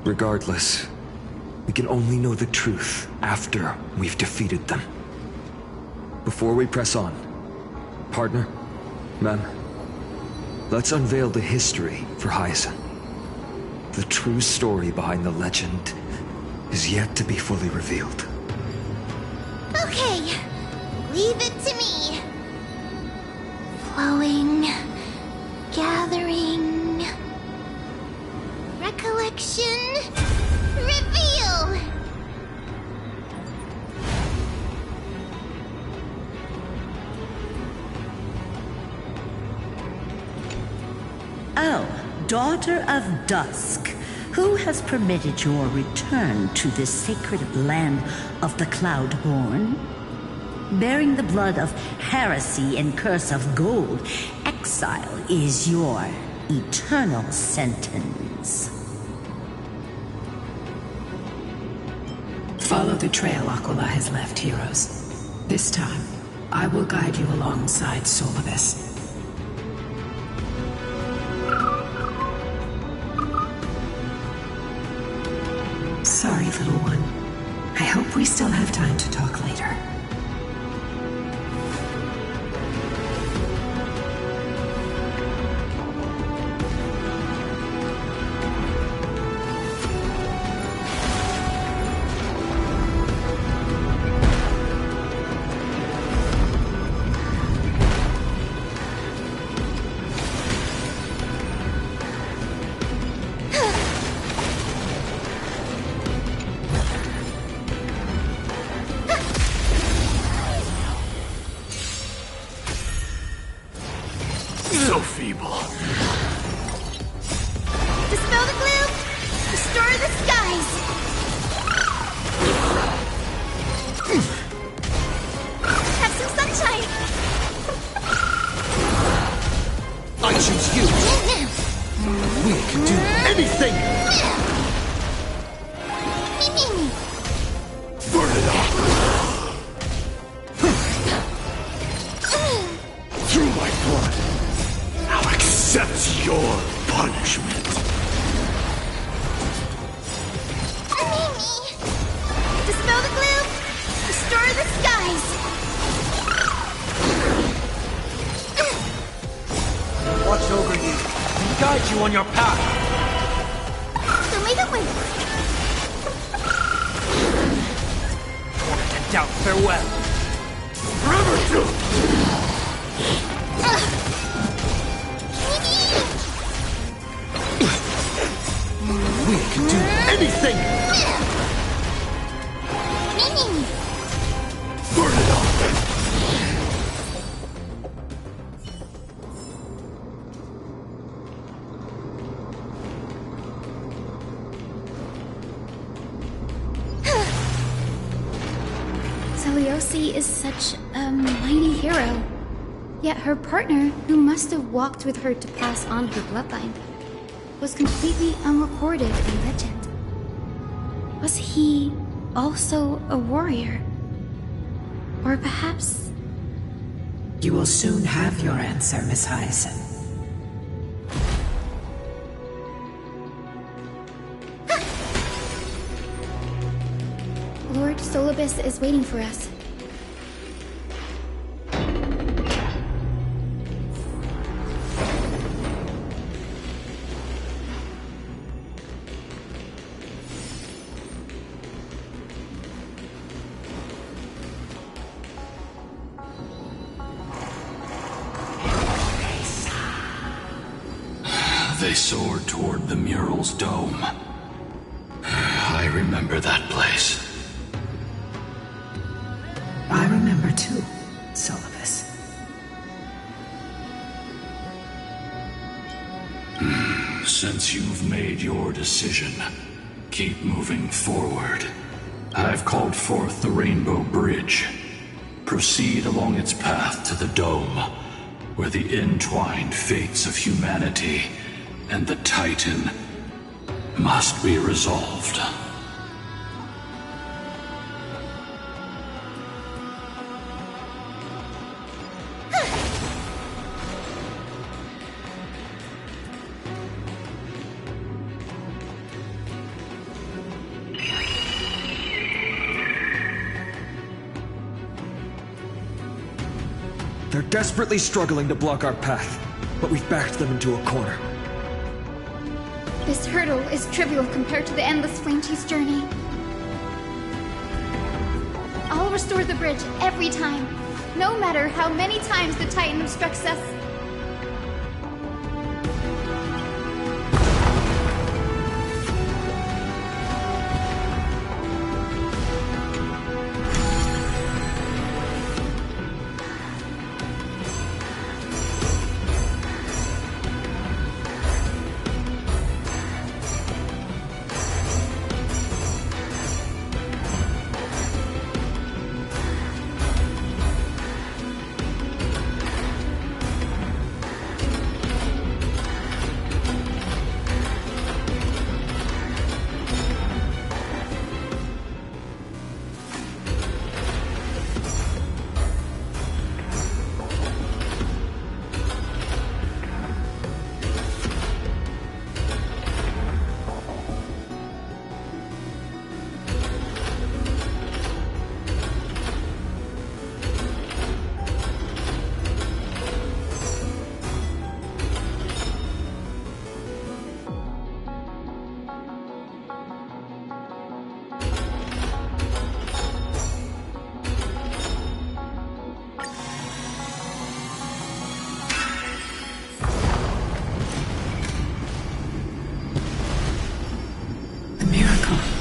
Regardless, we can only know the truth after we've defeated them. Before we press on, partner, ma'am, let's unveil the history for Hyacinth. The true story behind the legend is yet to be fully revealed. Okay, leave it to me. Flowing, gathering, recollection, reveal! Oh, Daughter of Dusk, who has permitted your return to this sacred land of the Cloudborn? Bearing the blood of heresy and curse of gold, exile is your eternal sentence. Follow the trail Aquila has left, heroes. This time, I will guide you alongside Solibus. Sorry, little one. I hope we still have time to talk later. So feeble. Dispel the gloom! Restore the skies! Have some sunshine! I choose you! We can do anything! Burn it up! Through my blood, I'll accept your punishment. Dispel the gloom! Restore the skies! Watch over you and guide you on your path. Show me the way! And doubt farewell. Forever to... We can do anything! Burn it up! Seliosi is such a mighty hero. Yet her partner, who must have walked with her to pass on her bloodline, was completely unrecorded in legend. Was he also a warrior? Or perhaps... You will soon have your answer, Miss Hyacinth. Lord Solibus is waiting for us. They soared toward the mural's dome. I remember that place. I remember too, Solibus. Since you've made your decision, keep moving forward. I've called forth the Rainbow Bridge. Proceed along its path to the dome, where the entwined fates of humanity and the Titan must be resolved. They're desperately struggling to block our path, but we've backed them into a corner. This hurdle is trivial compared to the endless flame chase journey. I'll restore the bridge every time, no matter how many times the Titan obstructs us.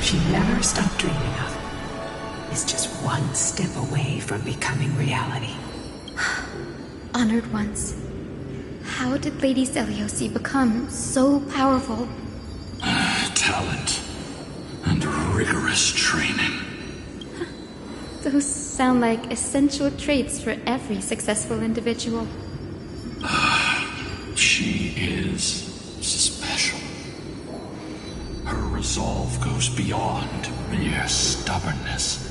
She never stopped dreaming of is just one step away from becoming reality. Honored ones, how did Lady Seliosi become so powerful? Talent and rigorous training. Those sound like essential traits for every successful individual. She is special. Her resolve goes beyond mere stubbornness.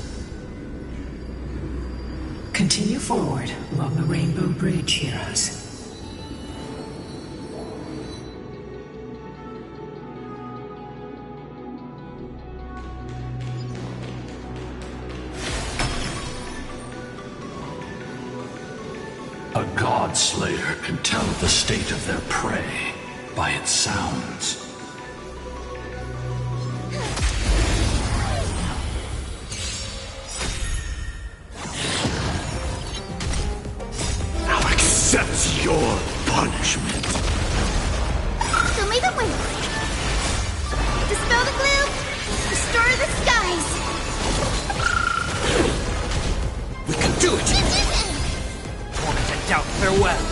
Continue forward along the Rainbow Bridge, heroes. A god slayer can tell the state of their prey by its sounds. Now accept your punishment. Show me the way. Dispel the gloom. Restore the skies. We can do it! Torment and doubt, farewell.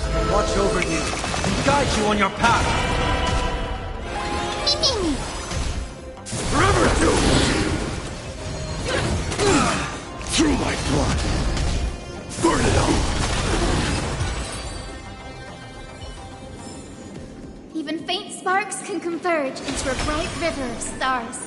I will watch over you and guide you on your path. Me. Forever doomed! Through my blood. Burn it all. Even faint sparks can converge into a bright river of stars.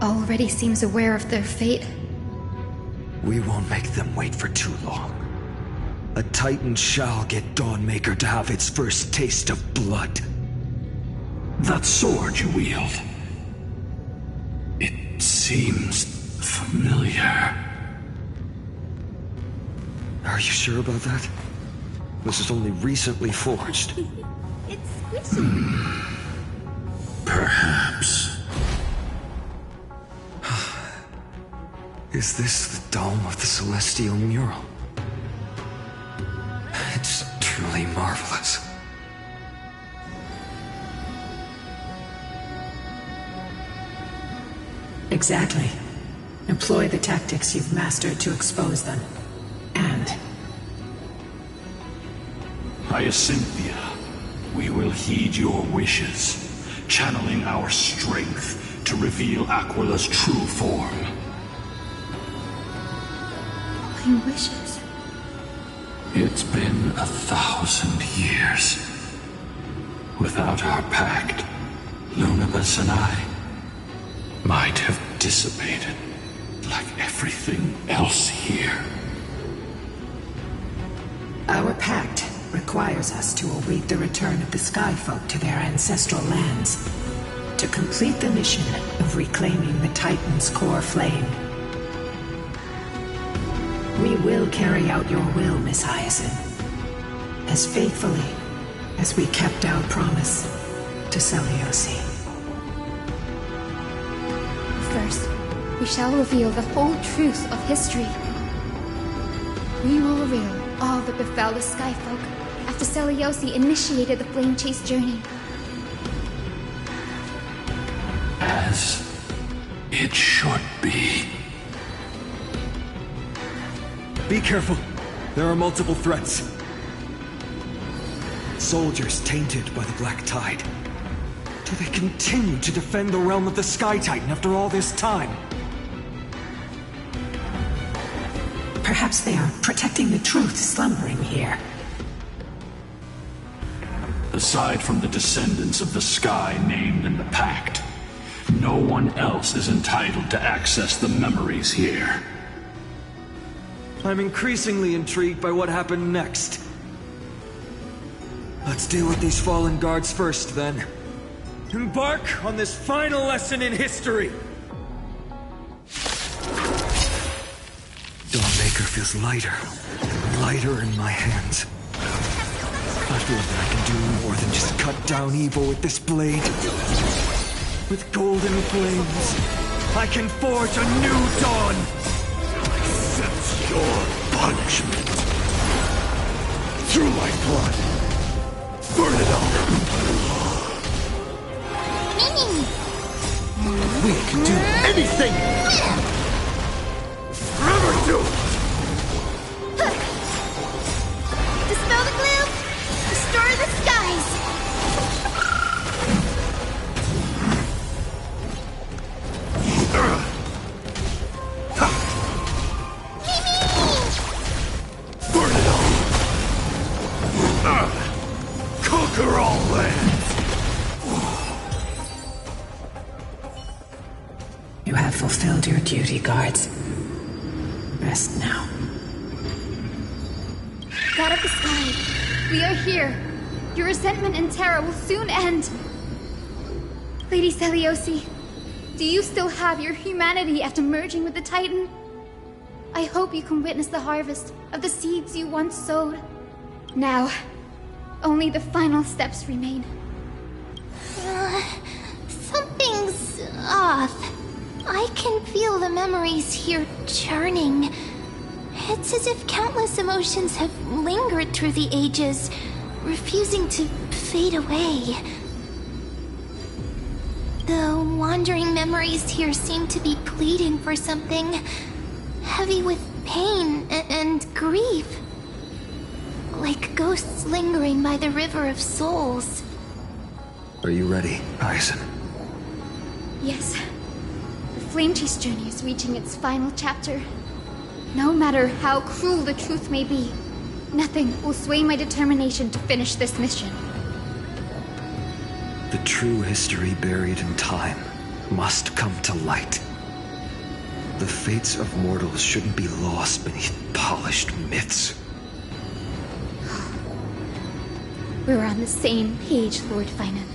Already seems aware of their fate. We won't make them wait for too long. A Titan shall get Dawnmaker to have its first taste of blood. That sword you wield. It seems familiar. Are you sure about that? This is only recently forged. It's squishy. Perhaps. Is this the dome of the celestial mural? It's truly marvelous. Exactly. Employ the tactics you've mastered to expose them. And... Hyacinthia, we will heed your wishes, channeling our strength to reveal Aquila's true form. My wishes? It's been 1,000 years. Without our pact, Lunabus and I might have dissipated like everything else here. Our pact requires us to await the return of the Skyfolk to their ancestral lands, to complete the mission of reclaiming the Titan's core flame. We will carry out your will, Miss Hyacinth, as faithfully as we kept our promise to Seliosi. First, we shall reveal the whole truth of history. We will reveal all that befell the Skyfolk after Seliosi initiated the Flame Chase journey. As it should be. Be careful. There are multiple threats. Soldiers tainted by the Black Tide. Do they continue to defend the realm of the Sky Titan after all this time? Perhaps they are protecting the truth slumbering here. Aside from the descendants of the Sky named in the Pact, no one else is entitled to access the memories here. I'm increasingly intrigued by what happened next. Let's deal with these fallen guards first, then. Embark on this final lesson in history! Dawnmaker feels lighter and lighter in my hands. I feel that I can do more than just cut down evil with this blade. With golden flames, I can forge a new dawn! Accept your punishment. Through my blood. Burn it all. We can do anything! Forever do it! Dispel the gloom! Restore the skies! Burn it all! Conquer all lands! You have fulfilled your duty, guards. Rest now. God of the Sky, we are here. Your resentment and terror will soon end. Lady Seliosi, do you still have your humanity after merging with the Titan? I hope you can witness the harvest of the seeds you once sowed. Now, only the final steps remain. Something's off. I can feel the memories here churning. It's as if countless emotions have lingered through the ages, refusing to fade away. The wandering memories here seem to be pleading for something, heavy with pain and grief. Like ghosts lingering by the river of souls. Are you ready, Hyacinth? Yes. The Flame Chase journey is reaching its final chapter. No matter how cruel the truth may be, nothing will sway my determination to finish this mission. The true history buried in time must come to light. The fates of mortals shouldn't be lost beneath polished myths. We're on the same page, Lord Finan.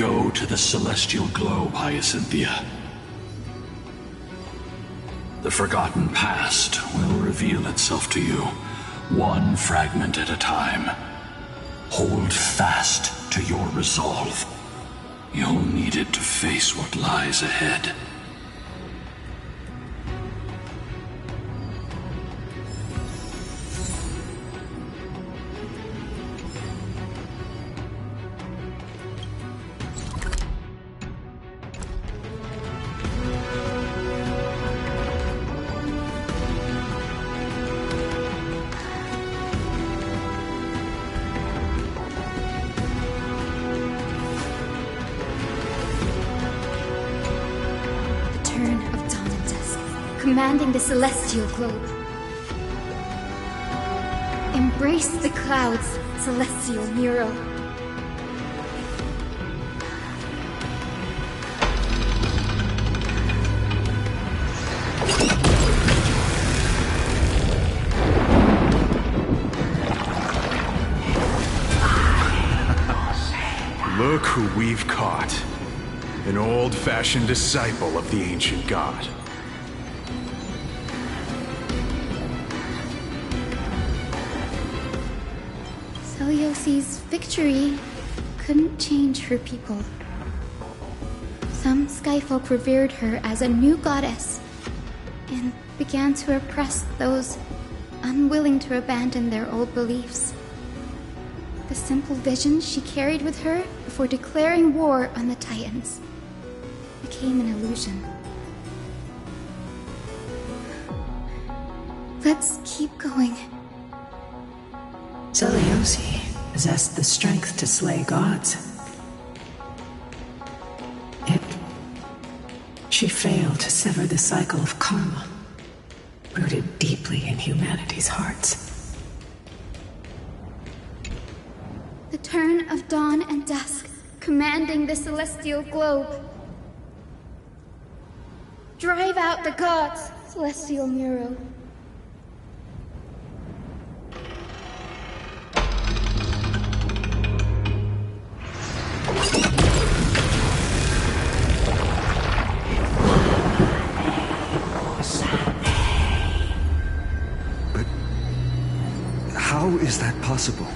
Go to the celestial globe, Hyacinthia. The forgotten past will reveal itself to you, one fragment at a time. Hold fast to your resolve. You'll need it to face what lies ahead. Commanding the celestial globe. Embrace the clouds, celestial Nero. Look who we've caught. An old-fashioned disciple of the ancient god. Celiosi's victory couldn't change her people. Some skyfolk revered her as a new goddess and began to oppress those unwilling to abandon their old beliefs. The simple vision she carried with her before declaring war on the Titans became an illusion. Let's keep going. Celiosi possessed the strength to slay gods. Yet, she failed to sever the cycle of karma, rooted deeply in humanity's hearts. The turn of dawn and dusk, commanding the celestial globe. Drive out the gods, celestial Nero. How is that possible?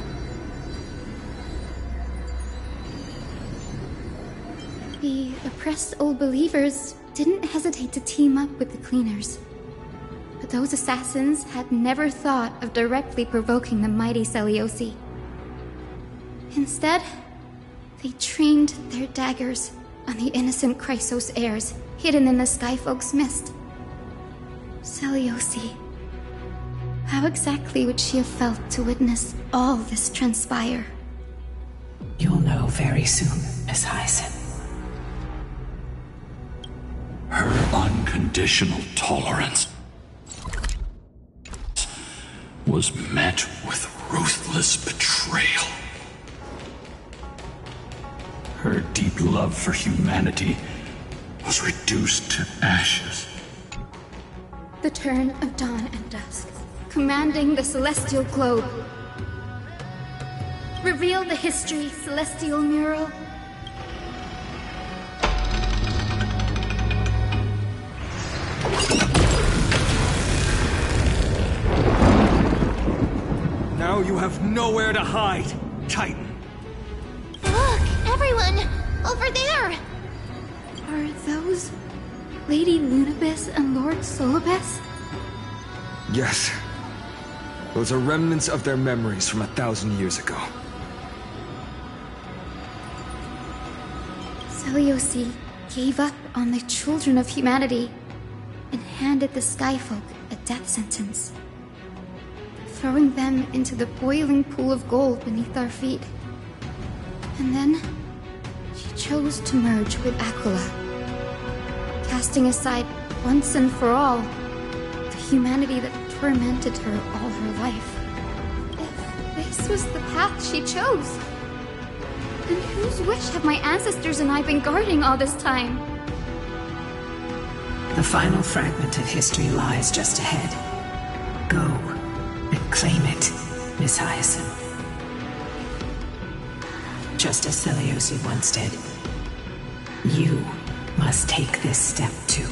The oppressed old believers didn't hesitate to team up with the cleaners. But those assassins had never thought of directly provoking the mighty Celiosi. Instead, they trained their daggers on the innocent Chrysos heirs hidden in the Skyfolk's mist. Celiosi. How exactly would she have felt to witness all this transpire? You'll know very soon, Miss Hyacinth. Her unconditional tolerance was met with ruthless betrayal. Her deep love for humanity was reduced to ashes. The turn of dawn and dusk, commanding the celestial globe. Reveal the history, celestial Nero. Now you have nowhere to hide, Titan. Look, everyone! Over there! Are those Lady Lunabis and Lord Solobes? Yes. Those are remnants of their memories from 1,000 years ago. Celiosi gave up on the children of humanity and handed the Skyfolk a death sentence, throwing them into the boiling pool of gold beneath our feet. And then, she chose to merge with Aquila, casting aside once and for all the humanity that tormented her all her life. If this was the path she chose, then whose wish have my ancestors and I been guarding all this time? The final fragment of history lies just ahead. Go and claim it, Miss Hyacinth. Just as Celiosi once did. You must take this step too.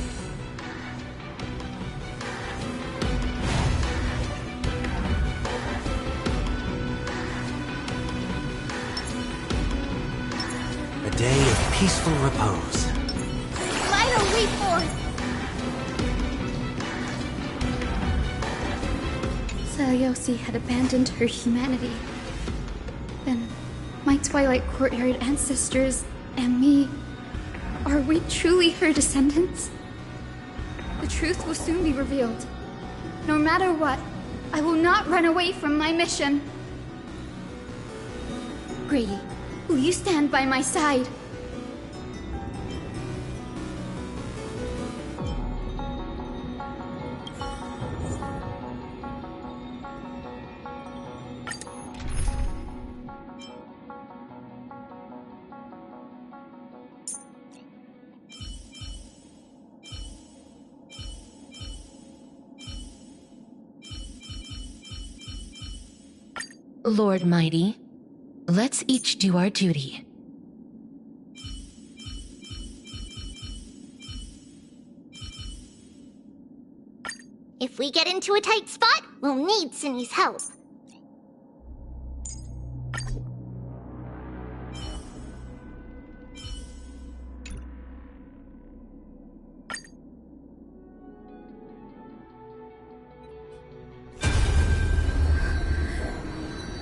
A day of peaceful repose. Light our way forth! Seliosi had abandoned her humanity. Then, my Twilight Courtyard ancestors and me, are we truly her descendants? The truth will soon be revealed. No matter what, I will not run away from my mission. Grady, will you stand by my side? Lord Mighty, let's each do our duty. If we get into a tight spot, we'll need Cindy's help.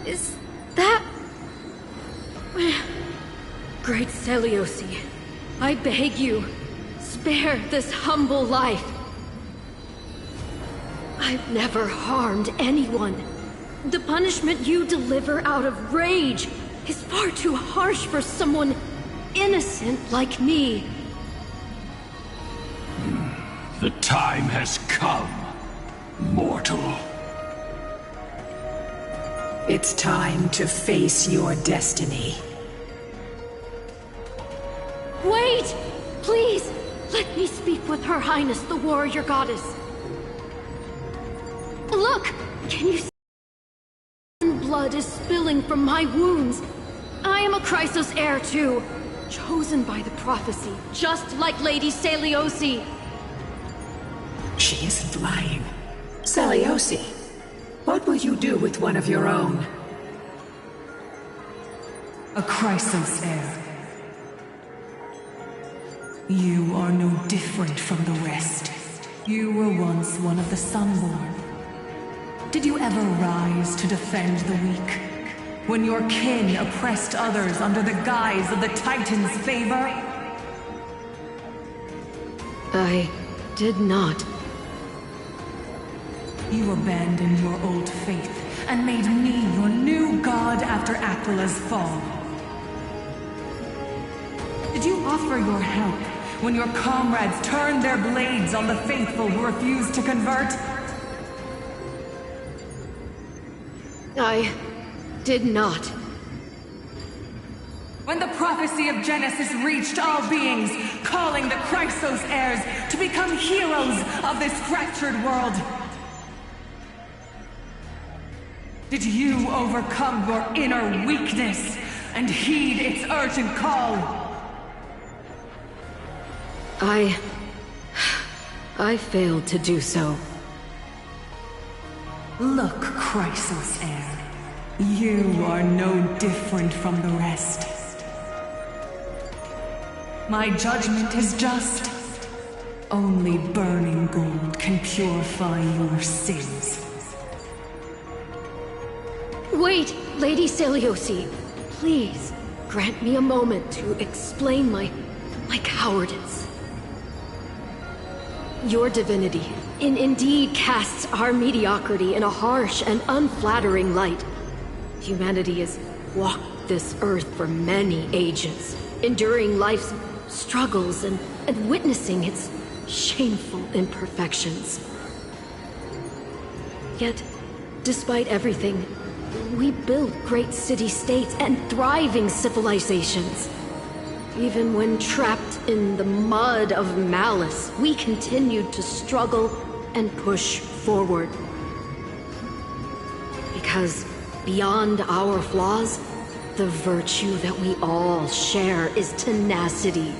Is that... Great Seliosi, I beg you, spare this humble life. I've never harmed anyone. The punishment you deliver out of rage is far too harsh for someone innocent like me. The time has come, mortal. It's time to face your destiny. Wait! Please, let me speak with Her Highness, the warrior goddess. Look! Can you see? Blood is spilling from my wounds. I am a Chrysos heir too, chosen by the prophecy, just like Lady Seliosi. She isn't lying. Seliosi, what will you do with one of your own? A Chrysos heir. You are no different from the rest. You were once one of the Sunborn. Did you ever rise to defend the weak? When your kin oppressed others under the guise of the Titan's favor? I did not. You abandoned your old faith and made me your new god after Aquila's fall. Did you offer your help when your comrades turned their blades on the faithful who refused to convert? I did not. When the prophecy of Genesis reached all beings, calling the Chrysos heirs to become heroes of this fractured world, did you overcome your inner weakness and heed its urgent call? I failed to do so. Look, Chrysos heir, you are no different from the rest. My judgment is just. Only burning gold can purify your sins. Wait, Lady Seliosi, please grant me a moment to explain my cowardice. Your divinity indeed casts our mediocrity in a harsh and unflattering light. Humanity has walked this earth for many ages, enduring life's struggles and witnessing its shameful imperfections. Yet, despite everything, we built great city-states and thriving civilizations. Even when trapped in the mud of malice, we continued to struggle and push forward. Because beyond our flaws, the virtue that we all share is tenacity.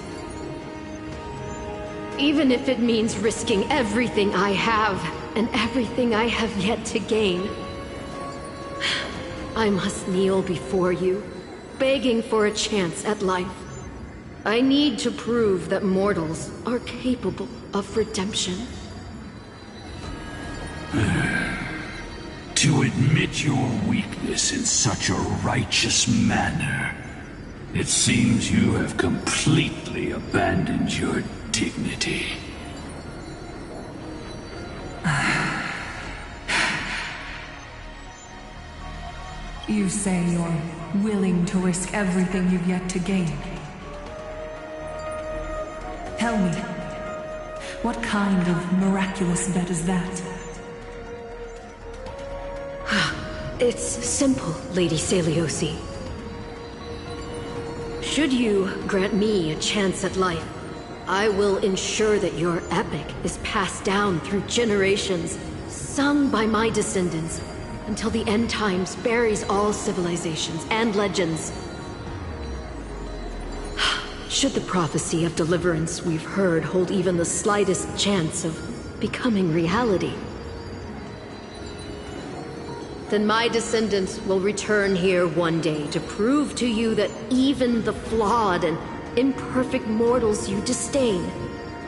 even if it means risking everything I have and everything I have yet to gain. I must kneel before you, begging for a chance at life. I need to prove that mortals are capable of redemption. To admit your weakness in such a righteous manner, it seems you have completely abandoned your dignity. You say you're willing to risk everything you've yet to gain. Tell me, what kind of miraculous bet is that? It's simple, Lady Celiosi. Should you grant me a chance at life, I will ensure that your epic is passed down through generations, sung by my descendants, until the end times buries all civilizations and legends. Should the prophecy of deliverance we've heard hold even the slightest chance of becoming reality, then my descendants will return here one day to prove to you that even the flawed and imperfect mortals you disdain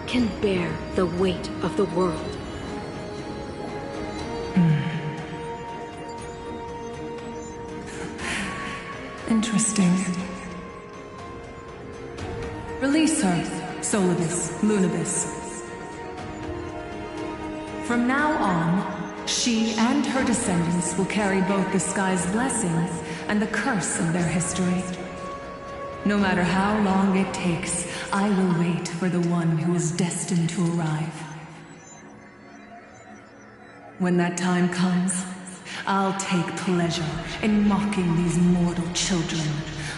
can bear the weight of the world. Interesting. Release her, Solibus, Lunibus. From now on, she and her descendants will carry both the sky's blessings and the curse of their history. No matter how long it takes, I will wait for the one who is destined to arrive. When that time comes, I'll take pleasure in mocking these mortal children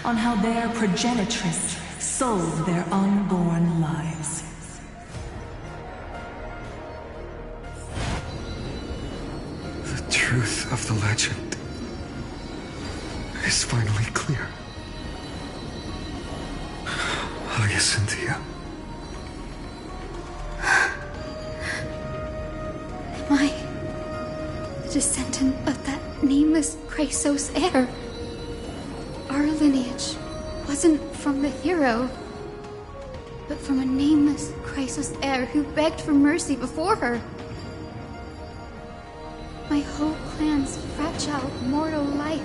on how their progenitress sold their unborn lives. The truth of the legend is finally clear. Hyacinthia. Am I the descendant of that nameless Chrysos heir? Our lineage wasn't from the hero, but from a nameless Chrysos heir who begged for mercy before her. My whole clan's fragile mortal life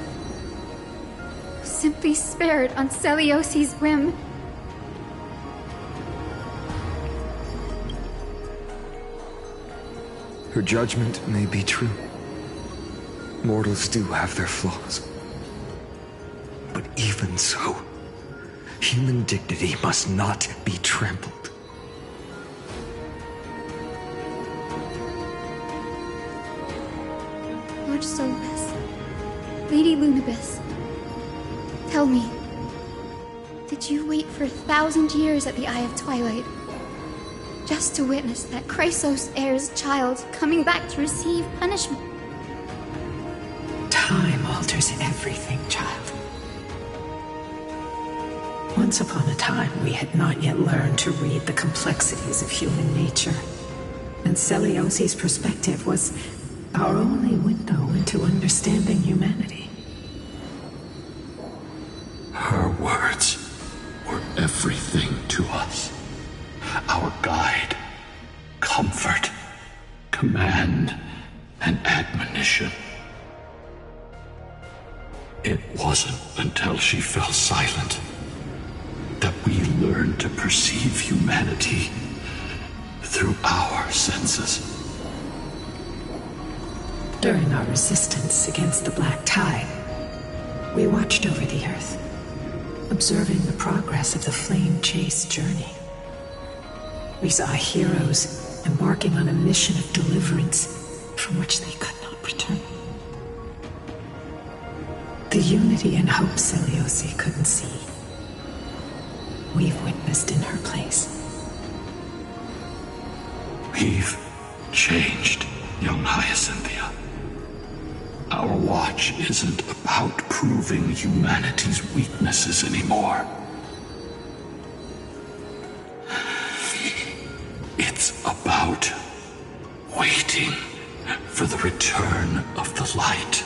was simply spared on Celiosi's whim. Her judgment may be true. Mortals do have their flaws. But even so, human dignity must not be trampled. Lord Solibus, Lady Lunibus, tell me, did you wait for 1,000 years at the Eye of Twilight just to witness that Chrysos heir's child coming back to receive punishment? Time alters everything, child. Once upon a time, we had not yet learned to read the complexities of human nature. And Celiosi's perspective was our only window into understanding humanity. Her words were everything to us. Our guide, comfort, command, and admonition. It wasn't until she fell silent that we learned to perceive humanity through our senses. During our resistance against the Black Tide, we watched over the Earth, observing the progress of the Flame Chase journey. We saw heroes embarking on a mission of deliverance from which they could not return. The unity and hope Celiosi couldn't see, we've witnessed in her place. We've changed, young Hyacinthia. Our watch isn't about proving humanity's weaknesses anymore. It's about waiting for the return of the light.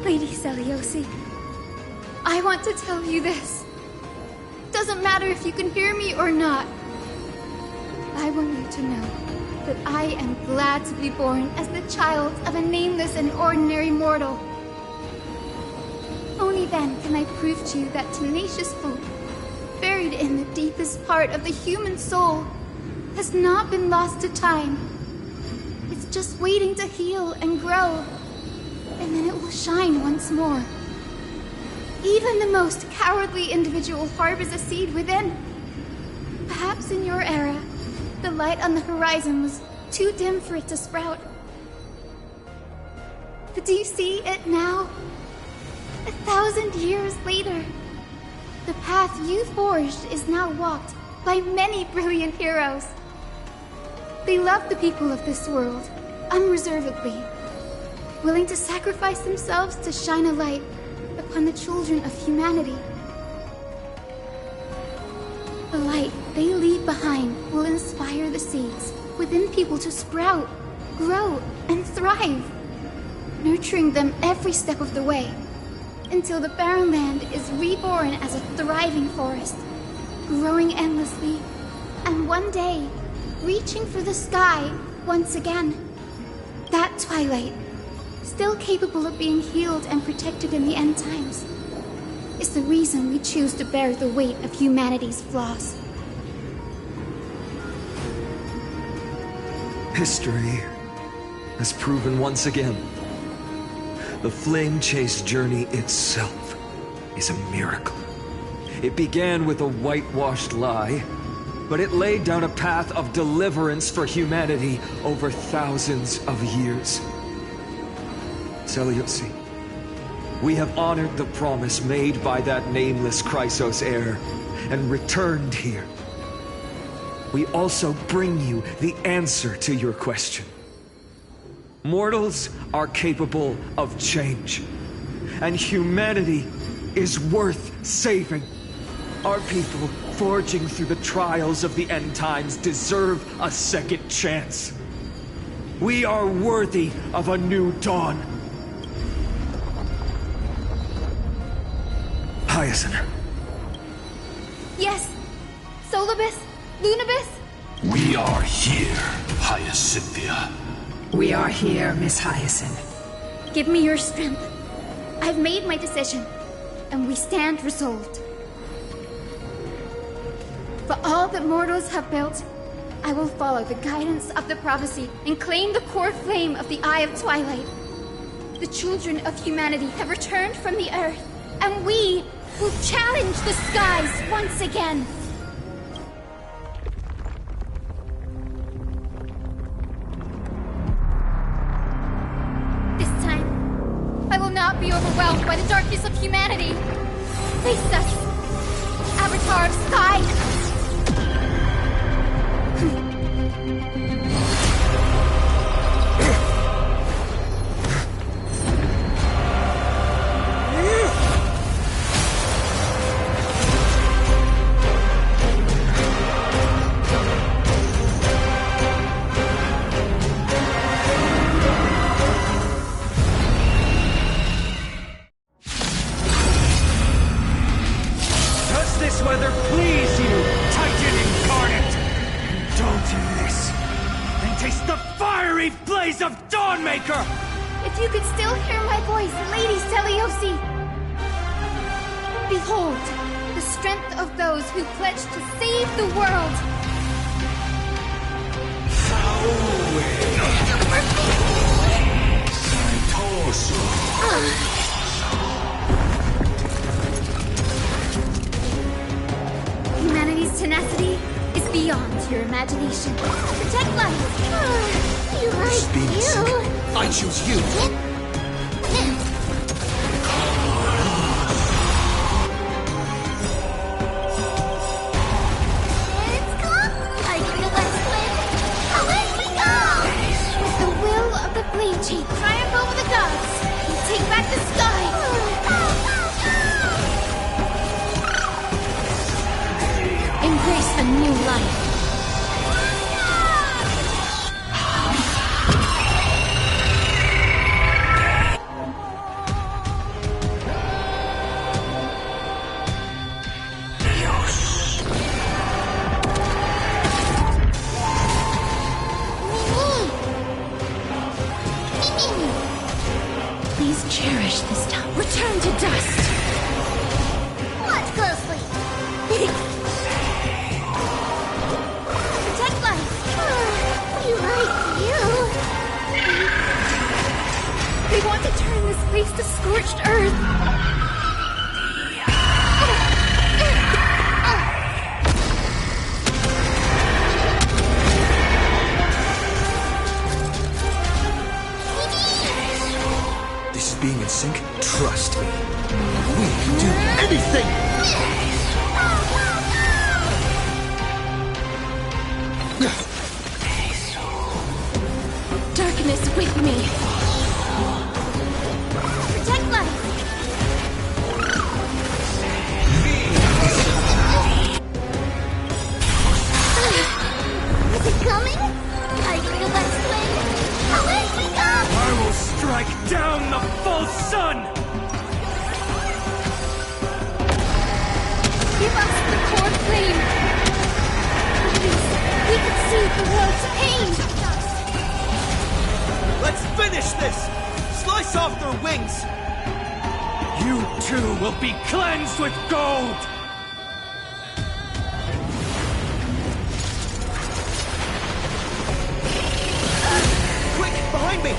Lady Seliosi, I want to tell you this. Doesn't matter if you can hear me or not. I want you to know that I am glad to be born as the child of a nameless and ordinary mortal. Only then can I prove to you that tenacious hope, buried in the deepest part of the human soul, has not been lost to time. It's just waiting to heal and grow, and then it will shine once more. Even the most cowardly individual harbors a seed within. Perhaps in your era, the light on the horizon was too dim for it to sprout. But do you see it now? 1,000 years later, the path you forged is now walked by many brilliant heroes. They love the people of this world, unreservedly, willing to sacrifice themselves to shine a light upon the children of humanity. The light they leave behind will inspire the seeds within people to sprout, grow, and thrive, nurturing them every step of the way, until the barren land is reborn as a thriving forest, growing endlessly, and one day, reaching for the sky once again. That twilight, still capable of being healed and protected in the end times, is the reason we choose to bear the weight of humanity's flaws. History has proven once again, the Flame Chase journey itself is a miracle. It began with a whitewashed lie, but it laid down a path of deliverance for humanity over thousands of years. Seliosi, we have honored the promise made by that nameless Chrysos heir and returned here. We also bring you the answer to your question. Mortals are capable of change, and humanity is worth saving. Our people, forging through the trials of the end times, deserve a second chance. We are worthy of a new dawn. Hyacinth. Yes! Solibus? Lunibus? We are here, Hyacinthia. We are here, Miss Hyacinth. Give me your strength. I've made my decision, and we stand resolved. For all that mortals have built, I will follow the guidance of the prophecy and claim the core flame of the Eye of Twilight. The children of humanity have returned from the earth, and we will challenge the skies once again. This time, I will not be overwhelmed by the darkness of humanity. Face us, Avatar of Sky! If you could still hear my voice, Lady Seliosi! Behold, the strength of those who pledge to save the world! Humanity's tenacity is beyond your imagination. Protect life! You're right, you! I choose you! It's gone! I feel like swim! Away we go! With the will of the Flame Chief, triumph over the gods! And take back the sky! must cherish this time. Return to dust! Watch closely! Protect life! You right, you! They want to turn this place to scorched earth! This is being in sync? Trust me. We can do anything! Darkness with me! Protect life! Is it coming? Hiding the west wind! Away we go! I will strike down the false sun! Give us the core flame! Please, we can soothe the world's pain! Let's finish this! Slice off their wings! You too will be cleansed with gold! Quick, behind me!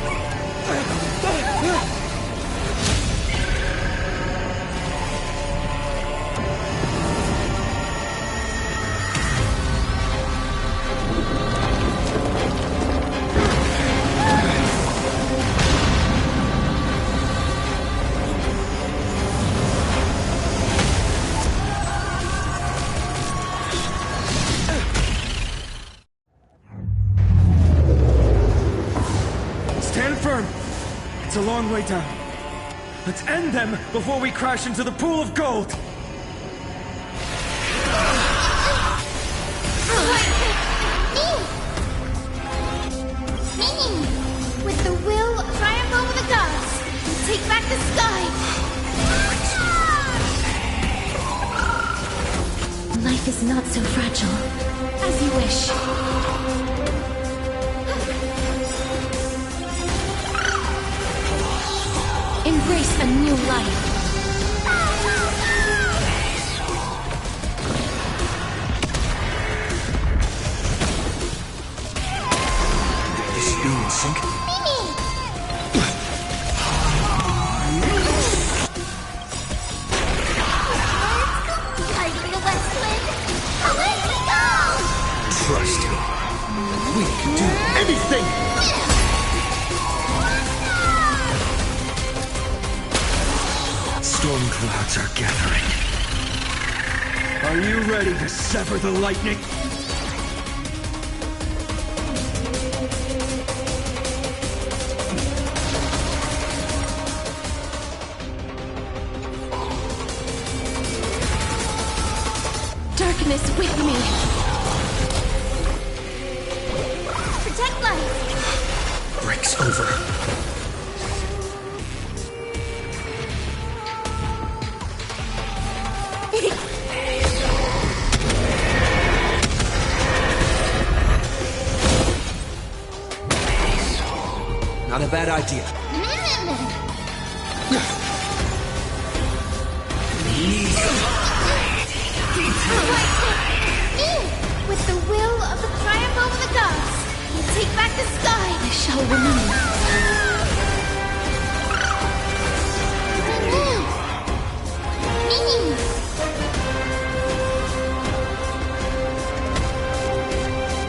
Stand firm! It's a long way down. Let's end them before we crash into the pool of gold! With the will triumph over the gods, and take back the sky! Life is not so fragile. As you wish. Embrace a new life. This is being in sync? Hiding the west wind! Away we go! Trust me. We can do anything! Storm clouds are gathering. Are you ready to sever the lightning? Darkness with me. Protect life! Breaks over. Not a bad idea. With the will of the triumph over the gods, you take back the sky! I shall remember.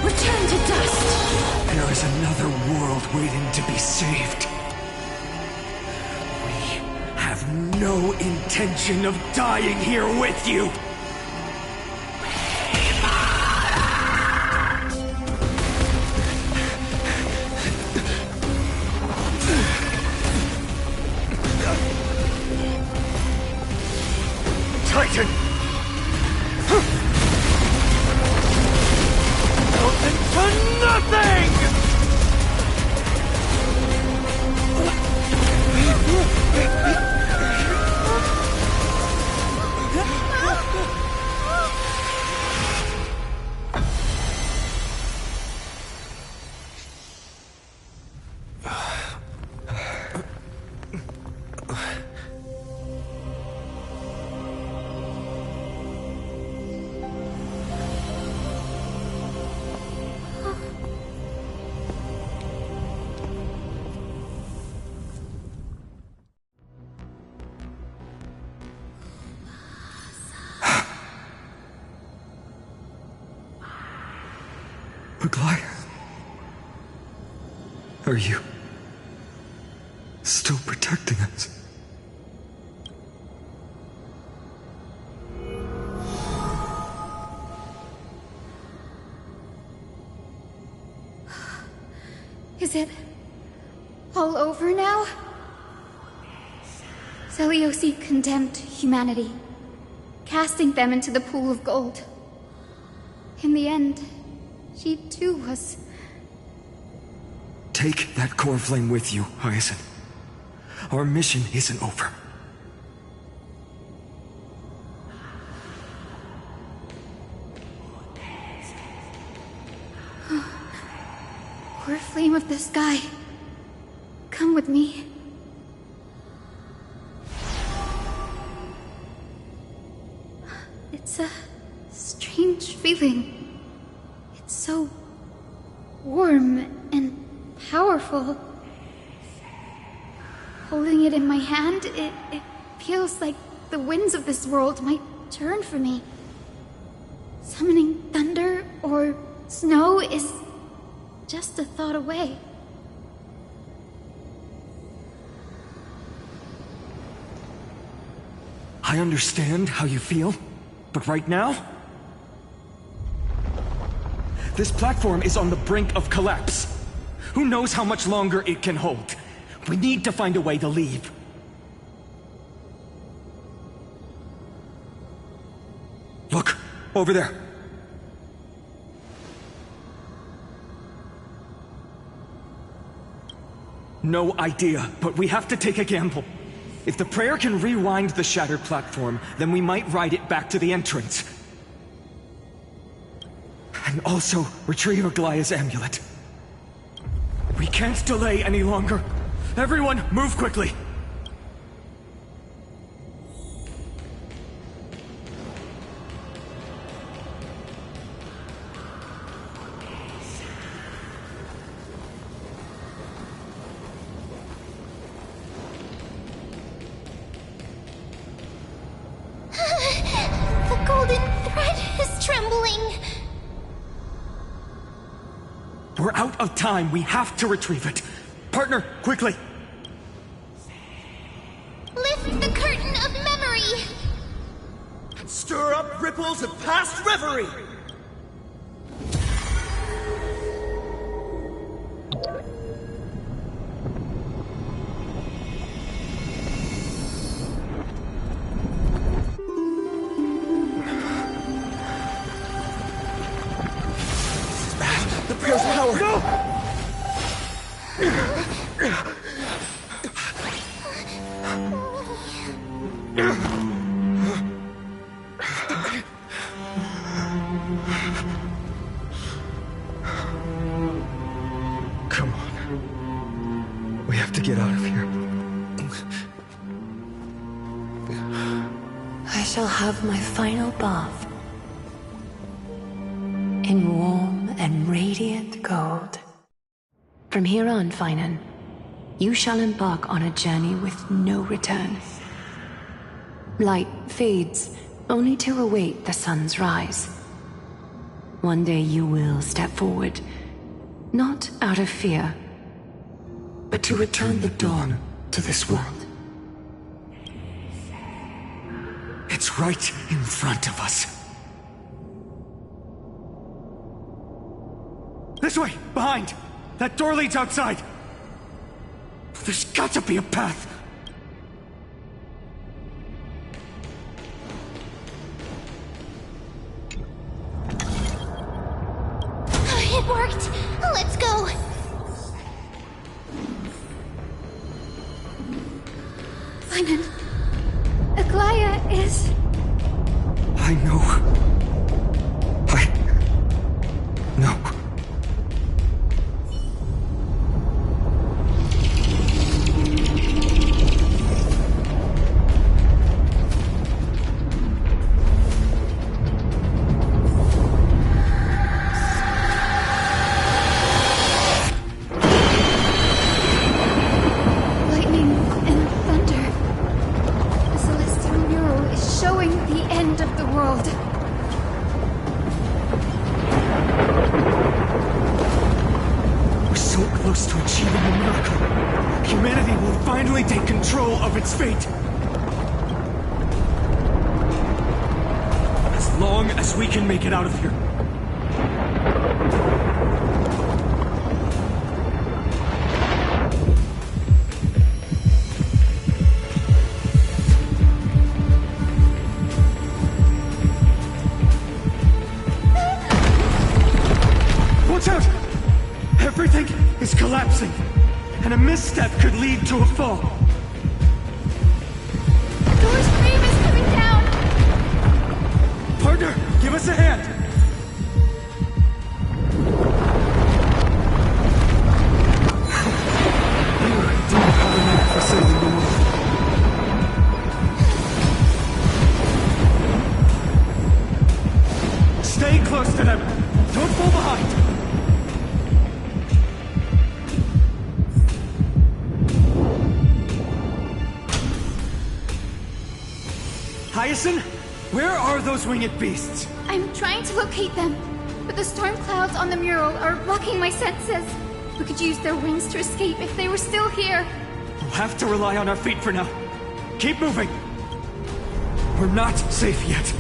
Return to dust! There is another world waiting to be saved. We have no intention of dying here with you. Titan! Melted to nothing! Aglaia? Are you still protecting us? Is it all over now? Seliosi condemned humanity, casting them into the pool of gold. In the end, she too was... Take that core flame with you, Hyacinth. Our mission isn't over. Core flame of the sky, come with me. It's a strange feeling. It's so warm and powerful. Holding it in my hand, it feels like the winds of this world might turn for me. Summoning thunder or snow is just a thought away. I understand how you feel, but right now, this platform is on the brink of collapse. Who knows how much longer it can hold? We need to find a way to leave. Look, over there. No idea, but we have to take a gamble. If the prayer can rewind the shattered platform, then we might ride it back to the entrance. And also retrieve Aglaia's amulet. We can't delay any longer. Everyone, move quickly! The golden thread is trembling. We're out of time. We have to retrieve it. Partner, quickly! Lift the curtain of memory! Stir up ripples of past reverie! The prayer's power! No! Come on. We have to get out of here. I shall have my final bath in warm and radiant gold. From here on, Finan, you shall embark on a journey with no return. Light fades, only to await the sun's rise. One day you will step forward, not out of fear, but to return the dawn to this world. It's right in front of us. This way! Behind! That door leads outside! There's got to be a path! It worked! Let's go! Finan, Aglaia is... I know. No. world. We're so close to achieving the miracle. Humanity will finally take control of its fate. As long as we can make it out of here. Watch out! Everything is collapsing, and a misstep could lead to a fall. The door's frame is coming down! Partner, give us a hand! You do have a knack for saving the world. Stay close to them! Don't fall behind! Hyacinth, where are those winged beasts? I'm trying to locate them, but the storm clouds on the mural are blocking my senses. We could use their wings to escape if they were still here. We'll have to rely on our feet for now. Keep moving. We're not safe yet.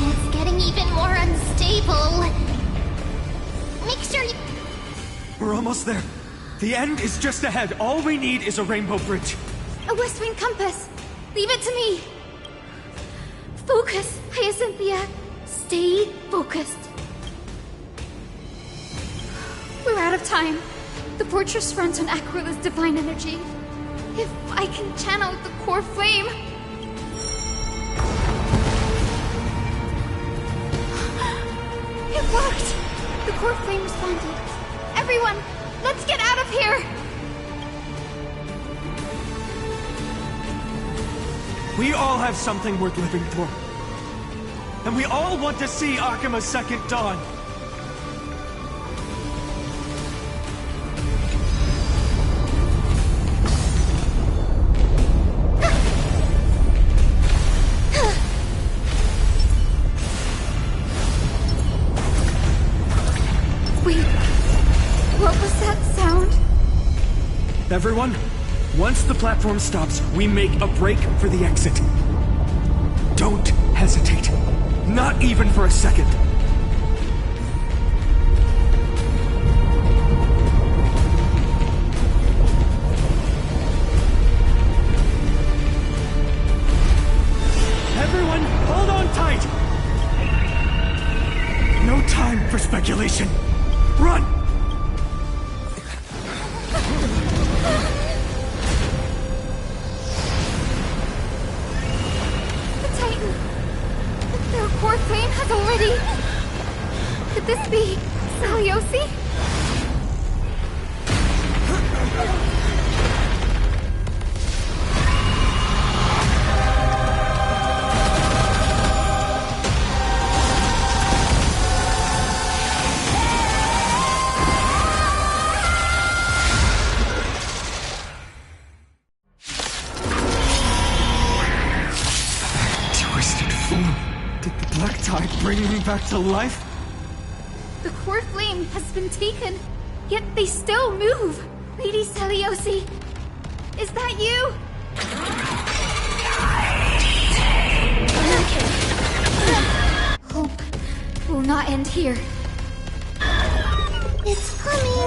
It's getting even more unstable. Make sure you... We're almost there. The end is just ahead. All we need is a rainbow bridge. A West Wind compass. Leave it to me. Focus, Hyacinthia. Stay focused. We're out of time. The fortress runs on Aquila's divine energy. If I can channel the core flame... It worked! The core flame responded. Everyone, let's get out of here! We all have something worth living for. And we all want to see Akima's second dawn. Wait, what was that sound? Everyone, once the platform stops, we make a break for the exit. Don't hesitate. Not even for a second. Everyone, hold on tight! No time for speculation. Run! The Titan! Their core flame has already... Could this be Saliosi? Twisted form. Did the black tide bring me back to life? The core flame has been taken, yet they still move. Lady Saliosi, is that you? Hope will not end here. It's coming!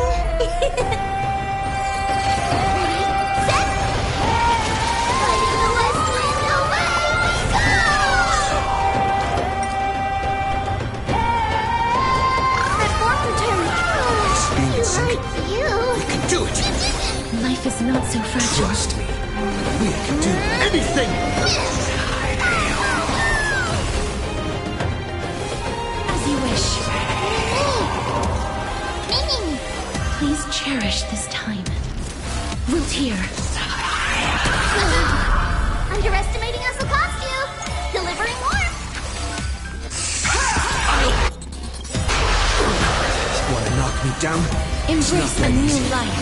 Life is not so fragile. Trust me. We can do anything! As you wish. Please cherish this time. Wilt here. Underestimating us will cost you. Delivering warmth. down. Embrace a new life.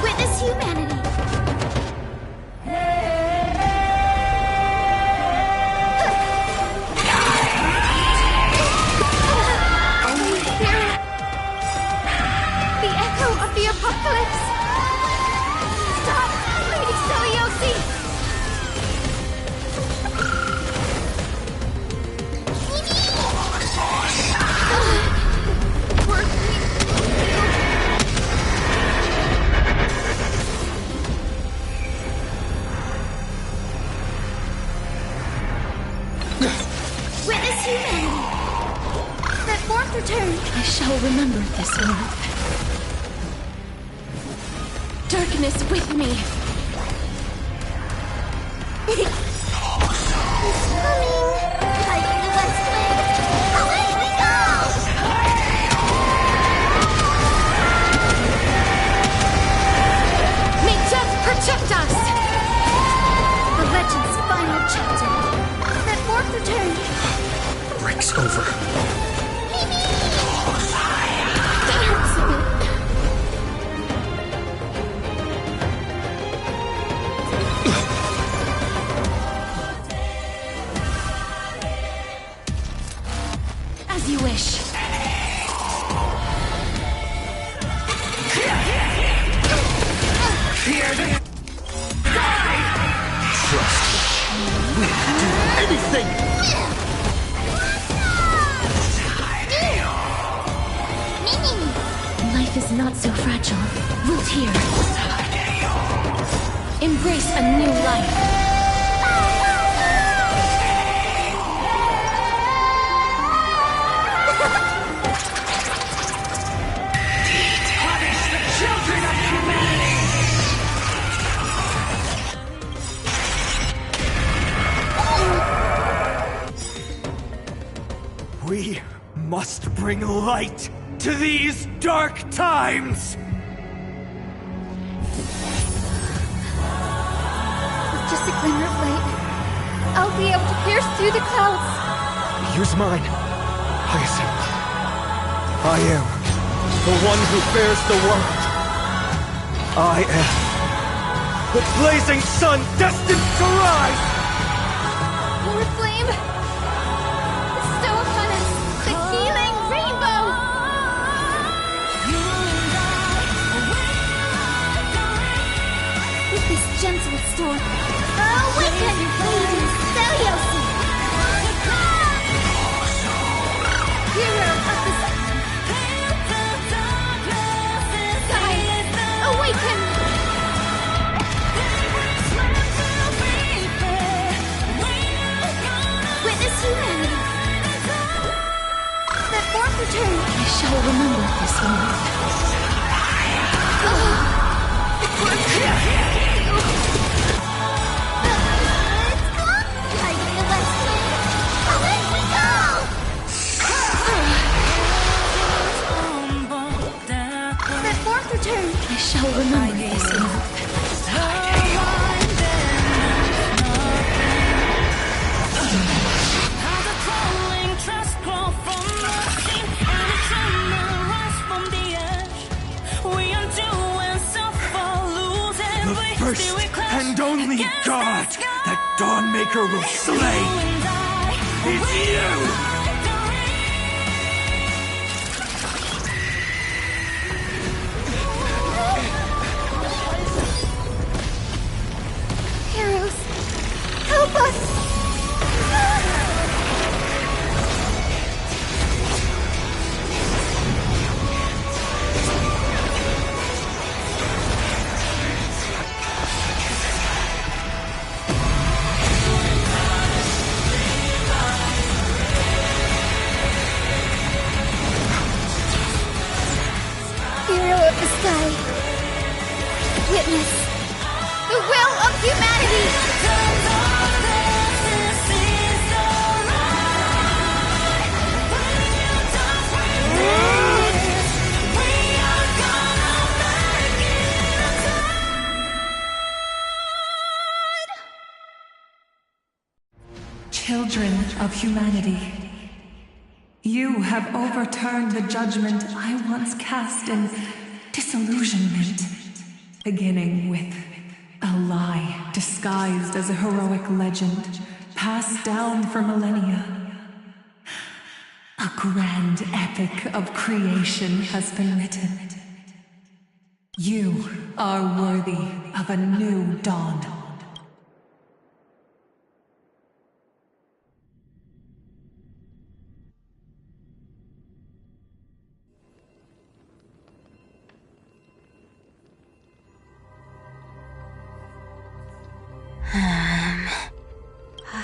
Witness humanity. The echo of the apocalypse. Stop, Lady Celiosi. Witness humanity. That fourth return. I shall remember this moment. Darkness with me. He's coming. Like the West Wind. Away we go! May death protect us! The legend's final chapter. That fourth return. Break's over. That hurts a bit. As you wish. Anything! Life is not so fragile. Root here. Embrace a new life. We must bring light to these dark times! With just a glimmer of light, I'll be able to pierce through the clouds. Here's mine, Hyacinth. I am the one who bears the world. I am the blazing sun destined to rise! Lord Flame, bestow upon us the healing rainbow. With this gentle storm, awaken Lady Celiosi. Hero of the sky, awaken. Witness humanity. That fourth return. I shall remember this moment. Like the West Wind. Away we go! That fourth return. I shall remember this moment. The first and only god that Dawnmaker will slay is you! Heroes, help us! Hero of the sky, witness the will of humanity! Children of humanity, you have overturned the judgment I once cast in disillusionment, beginning with a lie disguised as a heroic legend passed down for millennia. A grand epic of creation has been written. You are worthy of a new dawn.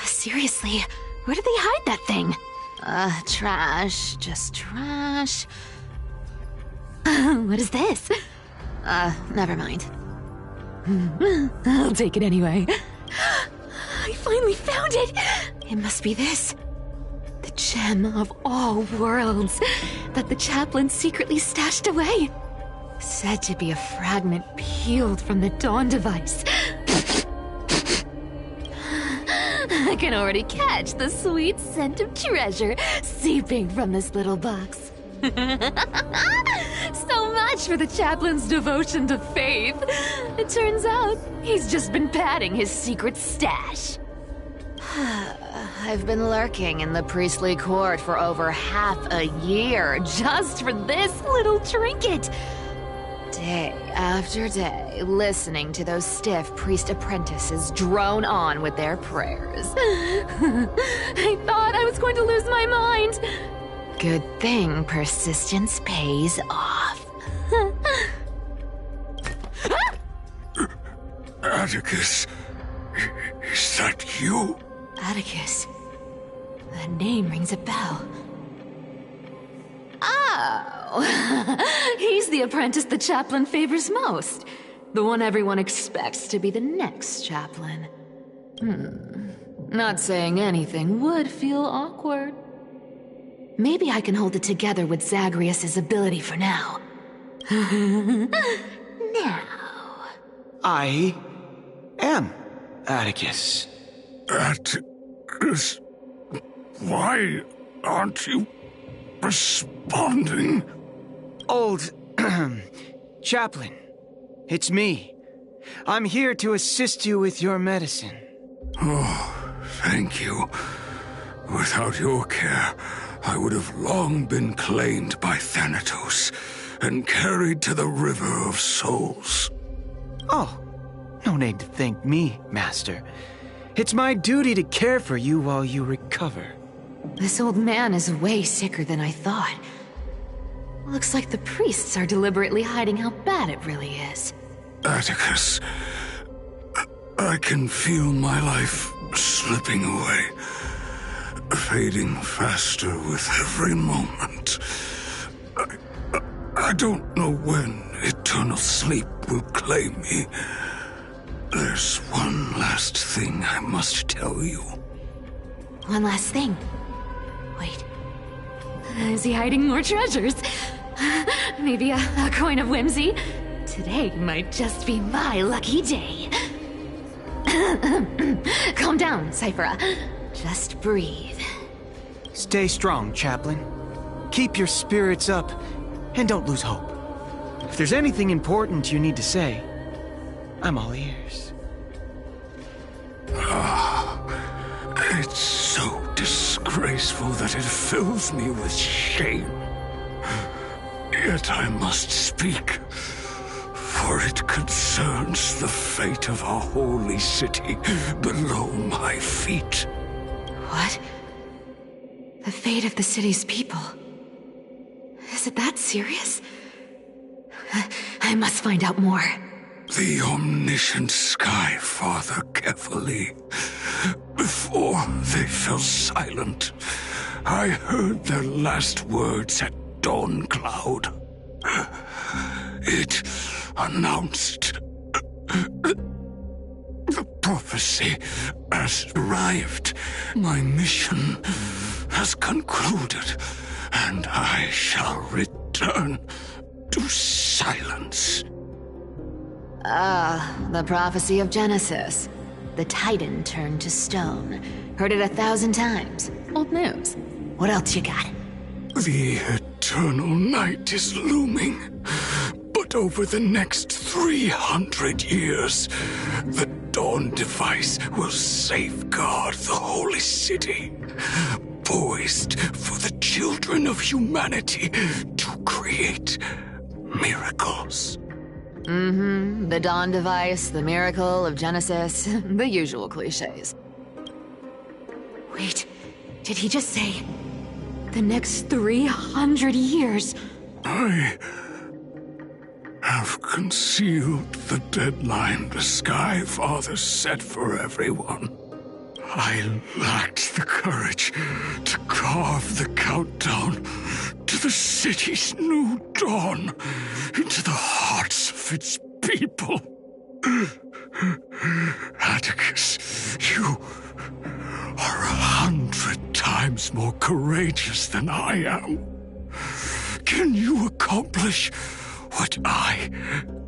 Seriously, where did they hide that thing? Trash. Just trash. What is this? Never mind. I'll take it anyway. I finally found it! It must be this. The gem of all worlds that the chaplain secretly stashed away. Said to be a fragment peeled from the Dawn device. I can already catch the sweet scent of treasure seeping from this little box. So much for the chaplain's devotion to faith. It turns out he's just been padding his secret stash. I've been lurking in the priestly court for over half a year just for this little trinket. Day after day, listening to those stiff priest apprentices drone on with their prayers. I thought I was going to lose my mind. Good thing persistence pays off. Atticus, is that you? Atticus. That name rings a bell. Oh, he's the apprentice the chaplain favors most. The one everyone expects to be the next chaplain. Not saying anything would feel awkward. Maybe I can hold it together with Zagreus's ability for now. Now. I am Atticus. Atticus, why aren't you responding? Old chaplain, it's me. I'm here to assist you with your medicine. Oh, thank you. Without your care, I would have long been claimed by Thanatos and carried to the River of Souls. Oh, no need to thank me, Master. It's my duty to care for you while you recover. This old man is way sicker than I thought. Looks like the priests are deliberately hiding how bad it really is. Atticus, I can feel my life slipping away, fading faster with every moment. I don't know when eternal sleep will claim me. There's one last thing I must tell you. One last thing. Wait. Is he hiding more treasures? Maybe a coin of whimsy? Today might just be my lucky day. Calm down, Cyphera. Just breathe. Stay strong, Chaplain. Keep your spirits up, and don't lose hope. If there's anything important you need to say, I'm all ears. It's so disgraceful that it fills me with shame. Yet I must speak, for it concerns the fate of our holy city below my feet. What? The fate of the city's people? Is it that serious? I must find out more. The omniscient Sky Father carefully. Before they fell silent, I heard their last words at Dawn Cloud. It announced the prophecy has arrived. My mission has concluded, and I shall return to silence. The prophecy of Genesis. The Titan turned to stone. Heard it 1,000 times. Old news. What else you got? The eternal night is looming. But over the next 300 years, the Dawn device will safeguard the holy city, poised for the children of humanity to create miracles. Mm-hmm. The Dawn device, the miracle of Genesis, the usual cliches. Wait, did he just say the next 300 years? I have concealed the deadline the Sky Father set for everyone. I lacked the courage to carve the countdown to the city's new dawn into the hearts of its people. Atticus, you are 100 times more courageous than I am. Can you accomplish what I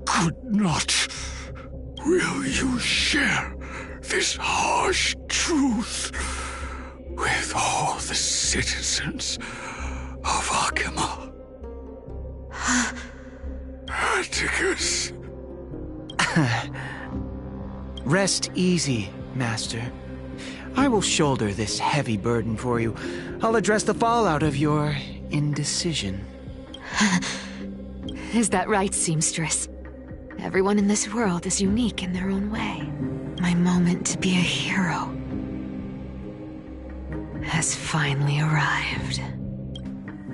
could not? Will you share this harsh truth with all the citizens of Akima? Atticus. Rest easy, Master. I will shoulder this heavy burden for you. I'll address the fallout of your indecision. Is that right, seamstress? Everyone in this world is unique in their own way. My moment to be a hero has finally arrived.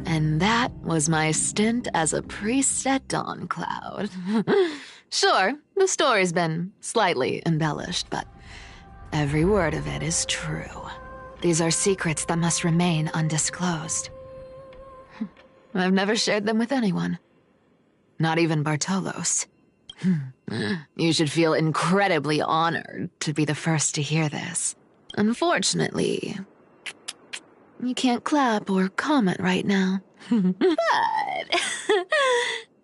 And that was my stint as a priest at Dawn Cloud. Sure, the story's been slightly embellished, but every word of it is true. These are secrets that must remain undisclosed. I've never shared them with anyone. Not even Bartolos. You should feel incredibly honored to be the first to hear this. Unfortunately, you can't clap or comment right now. But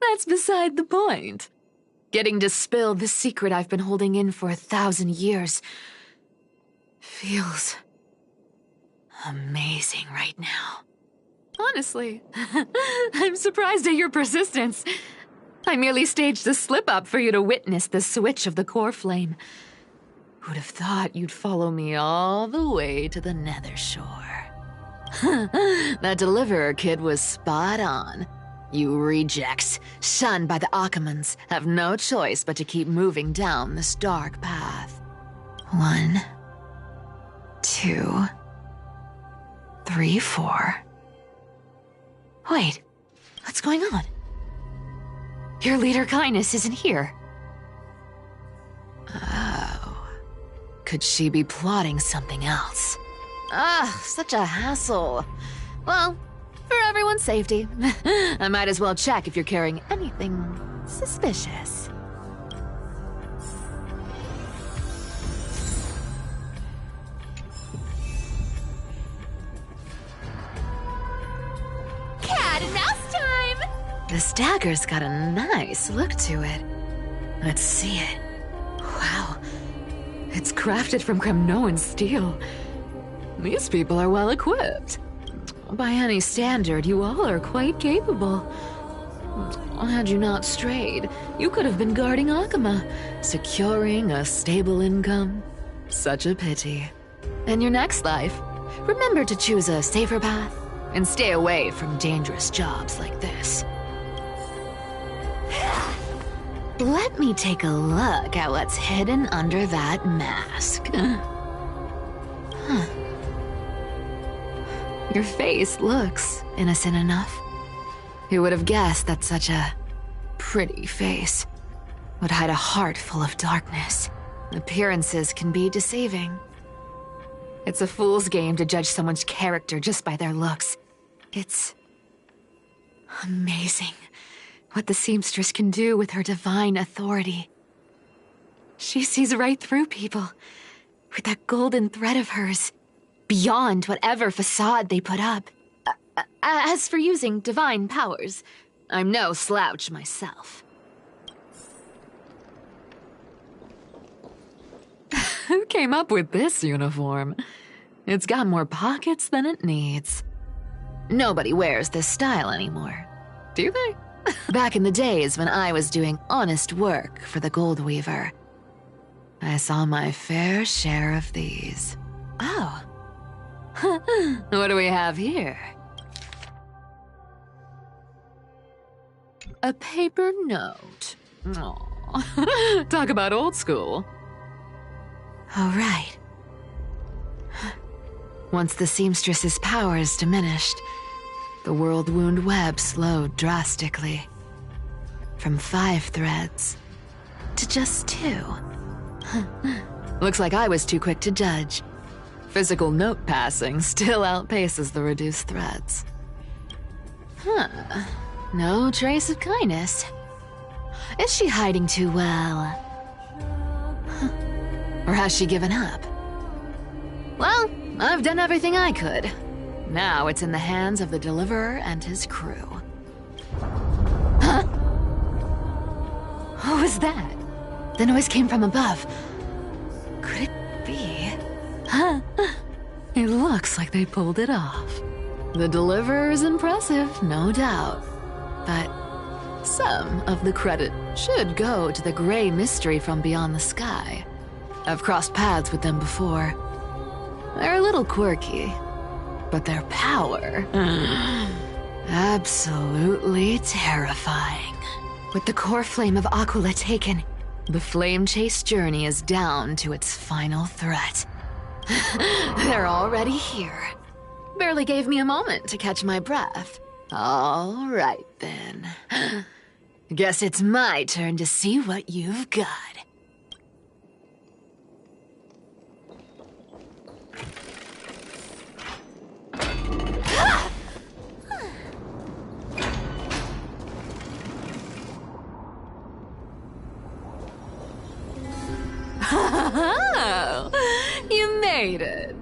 that's beside the point. Getting to spill the secret I've been holding in for 1,000 years feels amazing right now. Honestly, I'm surprised at your persistence. I merely staged a slip-up for you to witness the switch of the core flame. Who'd have thought you'd follow me all the way to the Nether Shore? That Deliverer kid was spot on. You rejects, shunned by the Akamans, have no choice but to keep moving down this dark path. 1, 2, 3, 4. Wait, what's going on? Your leader Kindness isn't here. Oh. Could she be plotting something else? Ah, such a hassle. Well, for everyone's safety, I might as well check if you're carrying anything suspicious. Cat and mouse time! This dagger's got a nice look to it. Let's see it. Wow. It's crafted from Kremnoan steel. These people are well equipped. By any standard, you all are quite capable. Had you not strayed, you could have been guarding Akima, securing a stable income. Such a pity. In your next life, remember to choose a safer path and stay away from dangerous jobs like this. Let me take a look at what's hidden under that mask. Huh. Your face looks innocent enough. Who would have guessed that such a pretty face would hide a heart full of darkness? Appearances can be deceiving. It's a fool's game to judge someone's character just by their looks. It's amazing what the seamstress can do with her divine authority. She sees right through people with that golden thread of hers, beyond whatever facade they put up. As for using divine powers, I'm no slouch myself. came up with this uniform? It's got more pockets than it needs. Nobody wears this style anymore, do they? Back in the days when I was doing honest work for the Gold Weaver, I saw my fair share of these. Oh. What do we have here? A paper note. Aw. Talk about old school. All right. Once the seamstress's powers diminished, the world wound web slowed drastically. From 5 threads to just 2. Looks like I was too quick to judge. Physical note passing still outpaces the reduced threads. No trace of kindness. Is she hiding too well? Or has she given up? Well, I've done everything I could. Now it's in the hands of the Deliverer and his crew. Huh? What was that? The noise came from above. Could it be? Huh? It looks like they pulled it off. The Deliverer is impressive, no doubt. But some of the credit should go to the gray mystery from beyond the sky. I've crossed paths with them before. They're a little quirky, but their power... absolutely terrifying. With the core flame of Aquila taken, the flame chase journey is down to its final threat. They're already here. Barely gave me a moment to catch my breath. All right, then. Guess it's my turn to see what you've got. Oh, you made it.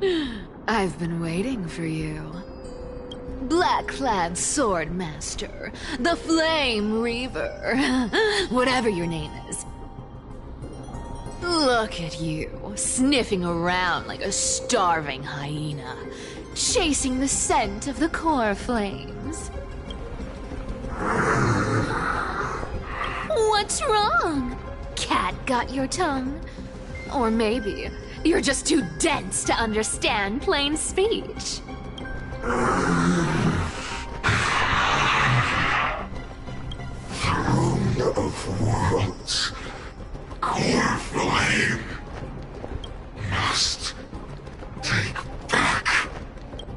I've been waiting for you. Black-clad sword master, the Flame Reaver, whatever your name is. Look at you, sniffing around like a starving hyena, chasing the scent of the core flames. What's wrong? Cat got your tongue? Or maybe you're just too dense to understand plain speech. Throne of worlds, core flame must take back.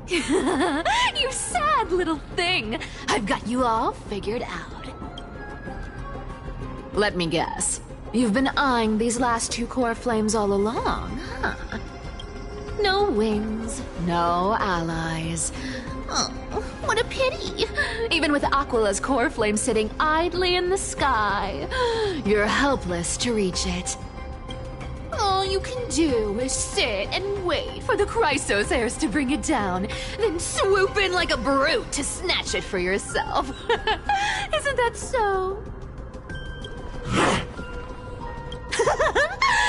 You sad little thing. I've got you all figured out. Let me guess. You've been eyeing these last 2 core flames all along, huh? No wings, no allies. Oh, what a pity. Even with Aquila's core flame sitting idly in the sky, you're helpless to reach it. All you can do is sit and wait for the Chrysos heirs to bring it down, then swoop in like a brute to snatch it for yourself. Isn't that so?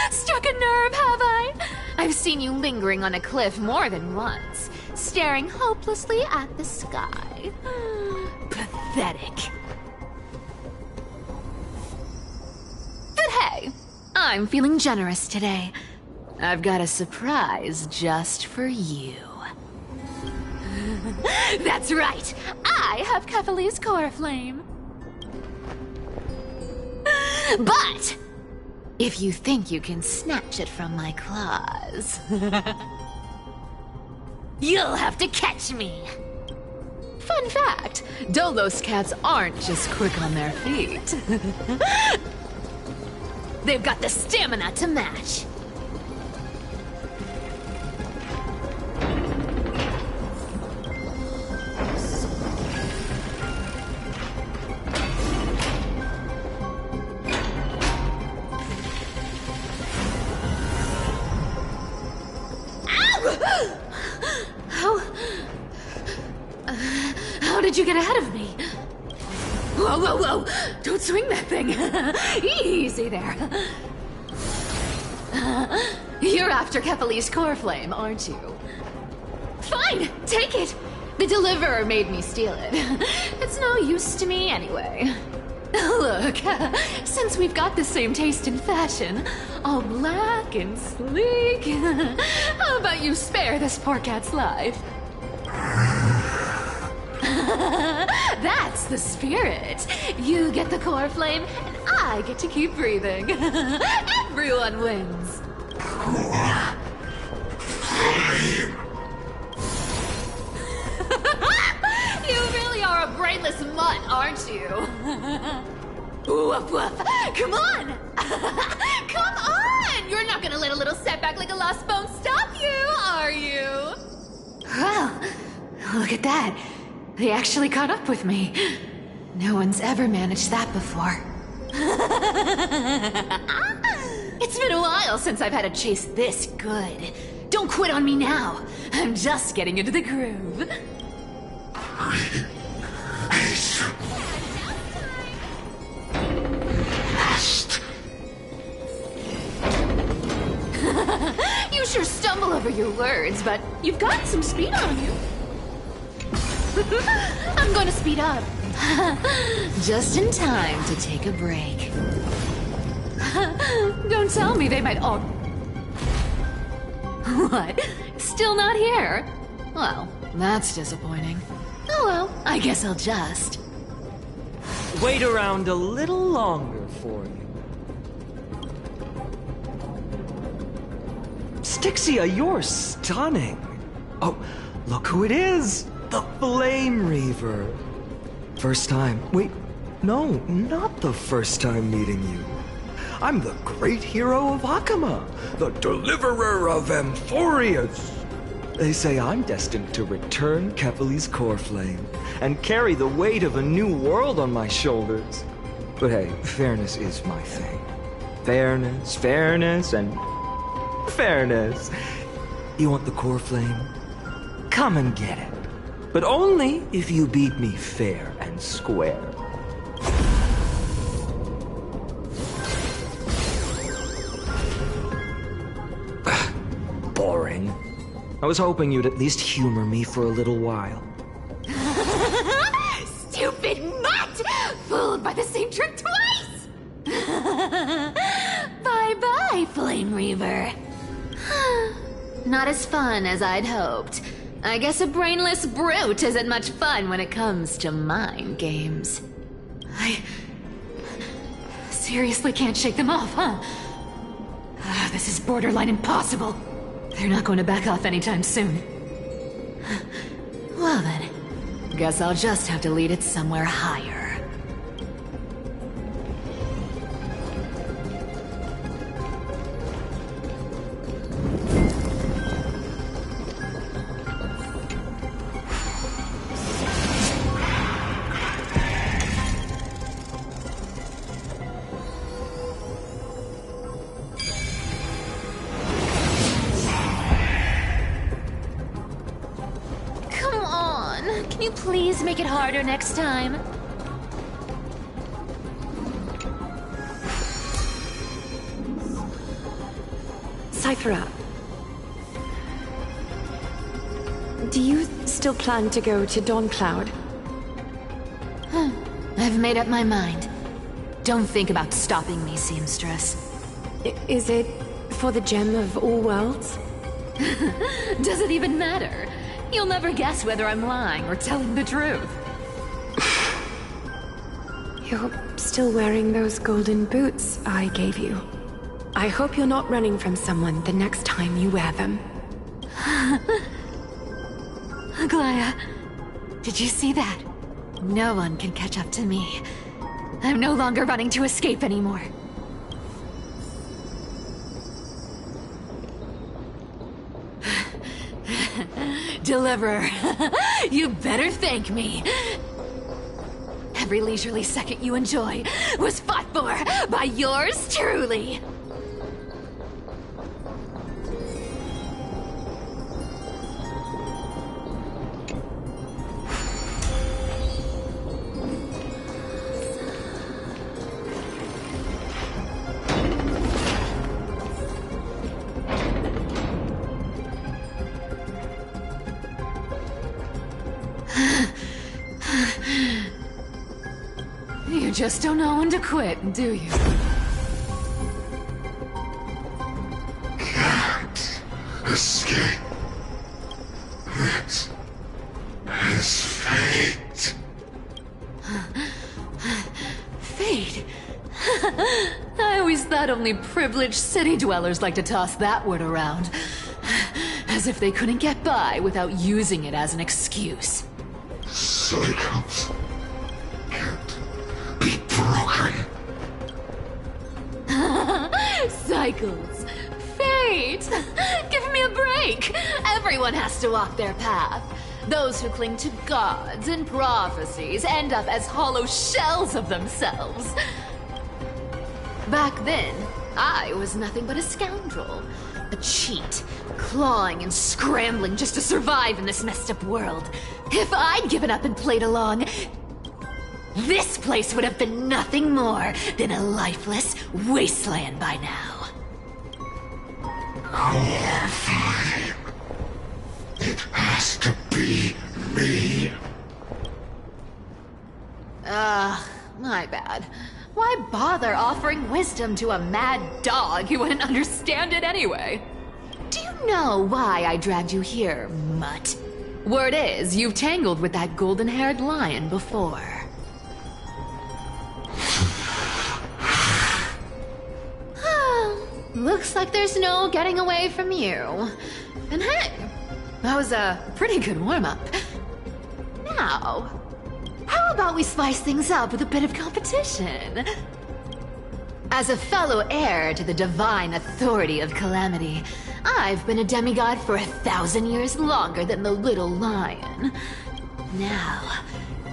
Struck a nerve, have I? I've seen you lingering on a cliff more than once, staring hopelessly at the sky. Pathetic. But hey, I'm feeling generous today. I've got a surprise just for you. That's right, I have Kefali's core flame. But if you think you can snatch it from my claws, you'll have to catch me. Fun fact, Dolos cats aren't just quick on their feet. They've got the stamina to match. How did you get ahead of me? Whoa, whoa, whoa! Don't swing that thing! Easy there. You're after Kepali's core flame, aren't you? Fine, take it! The deliverer made me steal it. It's no use to me anyway. Look, since we've got the same taste in fashion, all black and sleek, how about you spare this poor cat's life? That's the spirit. You get the core flame, and I get to keep breathing. Everyone wins. You really are a brainless mutt, aren't you? Woof woof. Come on! Come on! You're not gonna let a little setback like a lost bone stop you, are you? Well, look at that. They actually caught up with me. No one's ever managed that before. It's been a while since I've had a chase this good. Don't quit on me now. I'm just getting into the groove. You sure stumble over your words, but you've got some speed on you. I'm gonna speed up. Just in time to take a break. Don't tell me they might all... What? Still not here? Well, that's disappointing. Oh well, I guess I'll just... Wait around a little longer for you. Styxia, you're stunning. Oh, look who it is! The Flame Reaver. First time. Wait, no, not the first time meeting you. I'm the great hero of Akama, the deliverer of Amphorius. They say I'm destined to return Kepali's core flame and carry the weight of a new world on my shoulders. But hey, fairness is my thing. Fairness, and fairness. You want the core flame? Come and get it. But only if you beat me fair and square. Boring. I was hoping you'd at least humor me for a little while. Stupid mutt! Fooled by the same trick twice! Bye-bye, Flame Reaver. Not as fun as I'd hoped. I guess a brainless brute isn't much fun when it comes to mind games. I seriously can't shake them off, huh? This is borderline impossible. They're not going to back off anytime soon. Well then, guess I'll just have to lead it somewhere higher. Can you please make it harder next time? Cythera, do you still plan to go to Dawncloud? I've made up my mind. Don't think about stopping me, seamstress. Is it for the gem of all worlds? Does it even matter? You'll never guess whether I'm lying or telling the truth. You're still wearing those golden boots I gave you. I hope you're not running from someone the next time you wear them. Glaya, did you see that? No one can catch up to me. I'm no longer running to escape anymore. Deliverer, you better thank me. Every leisurely second you enjoy was fought for by yours truly. just don't know when to quit, do you? Can't escape. It is fate. Fate? I always thought only privileged city dwellers like to toss that word around. As if they couldn't get by without using it as an excuse. Cycles can't be broken. Cycles. Fate! Give me a break! Everyone has to walk their path. Those who cling to gods and prophecies end up as hollow shells of themselves. Back then, I was nothing but a scoundrel. A cheat, clawing and scrambling just to survive in this messed up world. If I'd given up and played along, this place would have been nothing more than a lifeless wasteland by now. You're fine. It has to be me. My bad. Why bother offering wisdom to a mad dog who wouldn't understand it anyway? Do you know why I dragged you here, mutt? Word is, you've tangled with that golden-haired lion before. Looks like there's no getting away from you. And hey, that was a pretty good warm-up. Now, how about we spice things up with a bit of competition? As a fellow heir to the divine authority of Calamity, I've been a demigod for 1,000 years longer than the little lion. Now,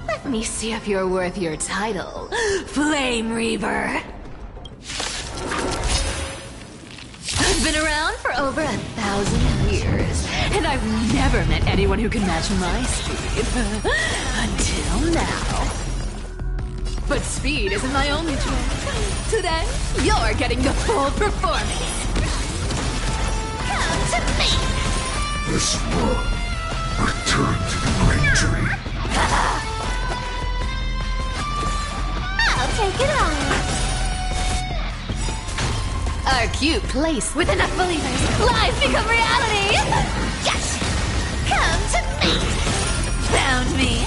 let me see if you're worth your title, Flame Reaver. I've been around for over 1,000 years, and I've never met anyone who can match my speed. Until now. But speed isn't my only choice. Today, you're getting the full performance. Come to me! This world return to the great tree. I'll take it on. Our cute place with enough believers, lies become reality! Yes! Come to me! Found me!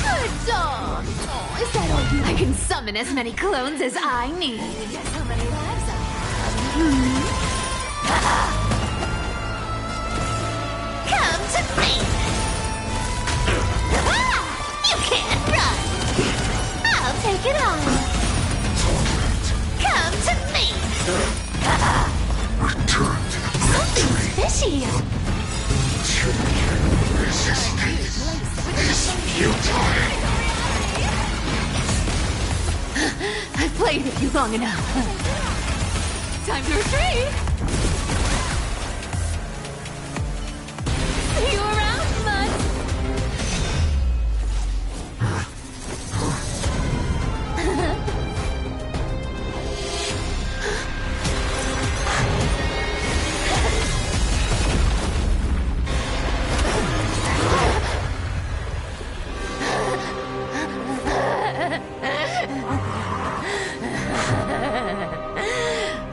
Good dog! Oh, is that all you? I can summon as many clones as I need. Guess how many lives I have? Come to me! You can't run! I'll take it on! Come to me! Return to the great tree. Fishy! Resistance is futile. I've played with you long enough. Time to retreat! See you around, bud!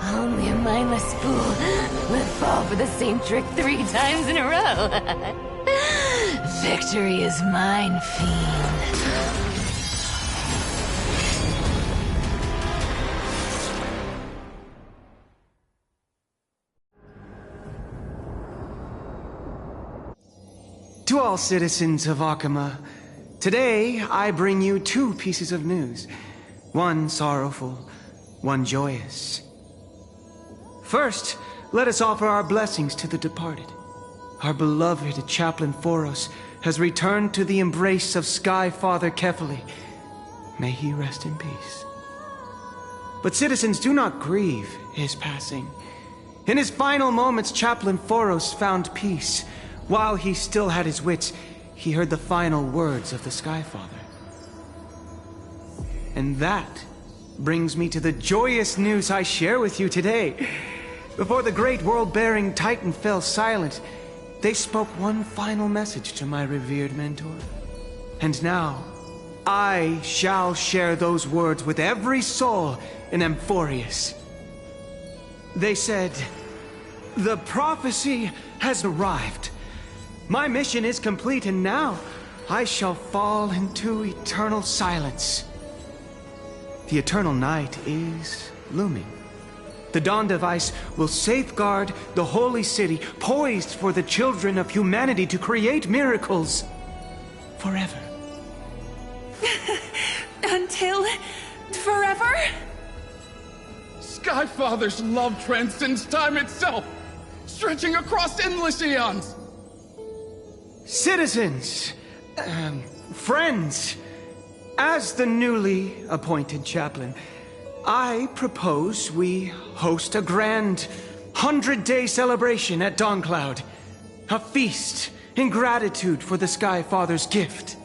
Only a mindless fool would fall for the same trick 3 times in a row. Victory is mine, fiend. To all citizens of Akama, today I bring you 2 pieces of news. One sorrowful, one joyous. First, let us offer our blessings to the departed. Our beloved Chaplain Foros has returned to the embrace of Sky Father Kefali. May he rest in peace. But citizens, do not grieve his passing. In his final moments, Chaplain Foros found peace. While he still had his wits, he heard the final words of the Sky Father. And that brings me to the joyous news I share with you today. Before the great world-bearing Titan fell silent, they spoke one final message to my revered mentor. And now, I shall share those words with every soul in Amphorius. They said, the prophecy has arrived. My mission is complete, and now I shall fall into eternal silence. The eternal night is looming. The Dawn Device will safeguard the holy city, poised for the children of humanity to create miracles forever. Until forever? Skyfather's love transcends time itself, stretching across endless eons. Citizens, friends, as the newly appointed chaplain, I propose we host a grand 100-day celebration at Dawncloud. A feast in gratitude for the Skyfather's gift.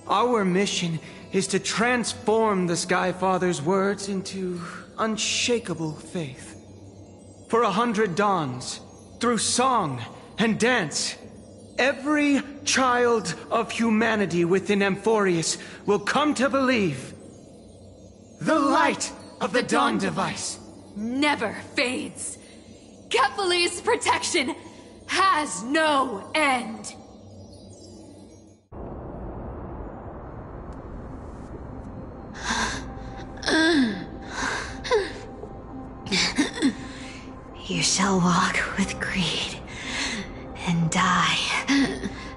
Our mission is to transform the Skyfather's words into unshakable faith. For 100 dawns, through song and dance, every child of humanity within Amphorius will come to believe the light of the Dawn Device never fades. Kephalir's protection has no end. You shall walk with greed and die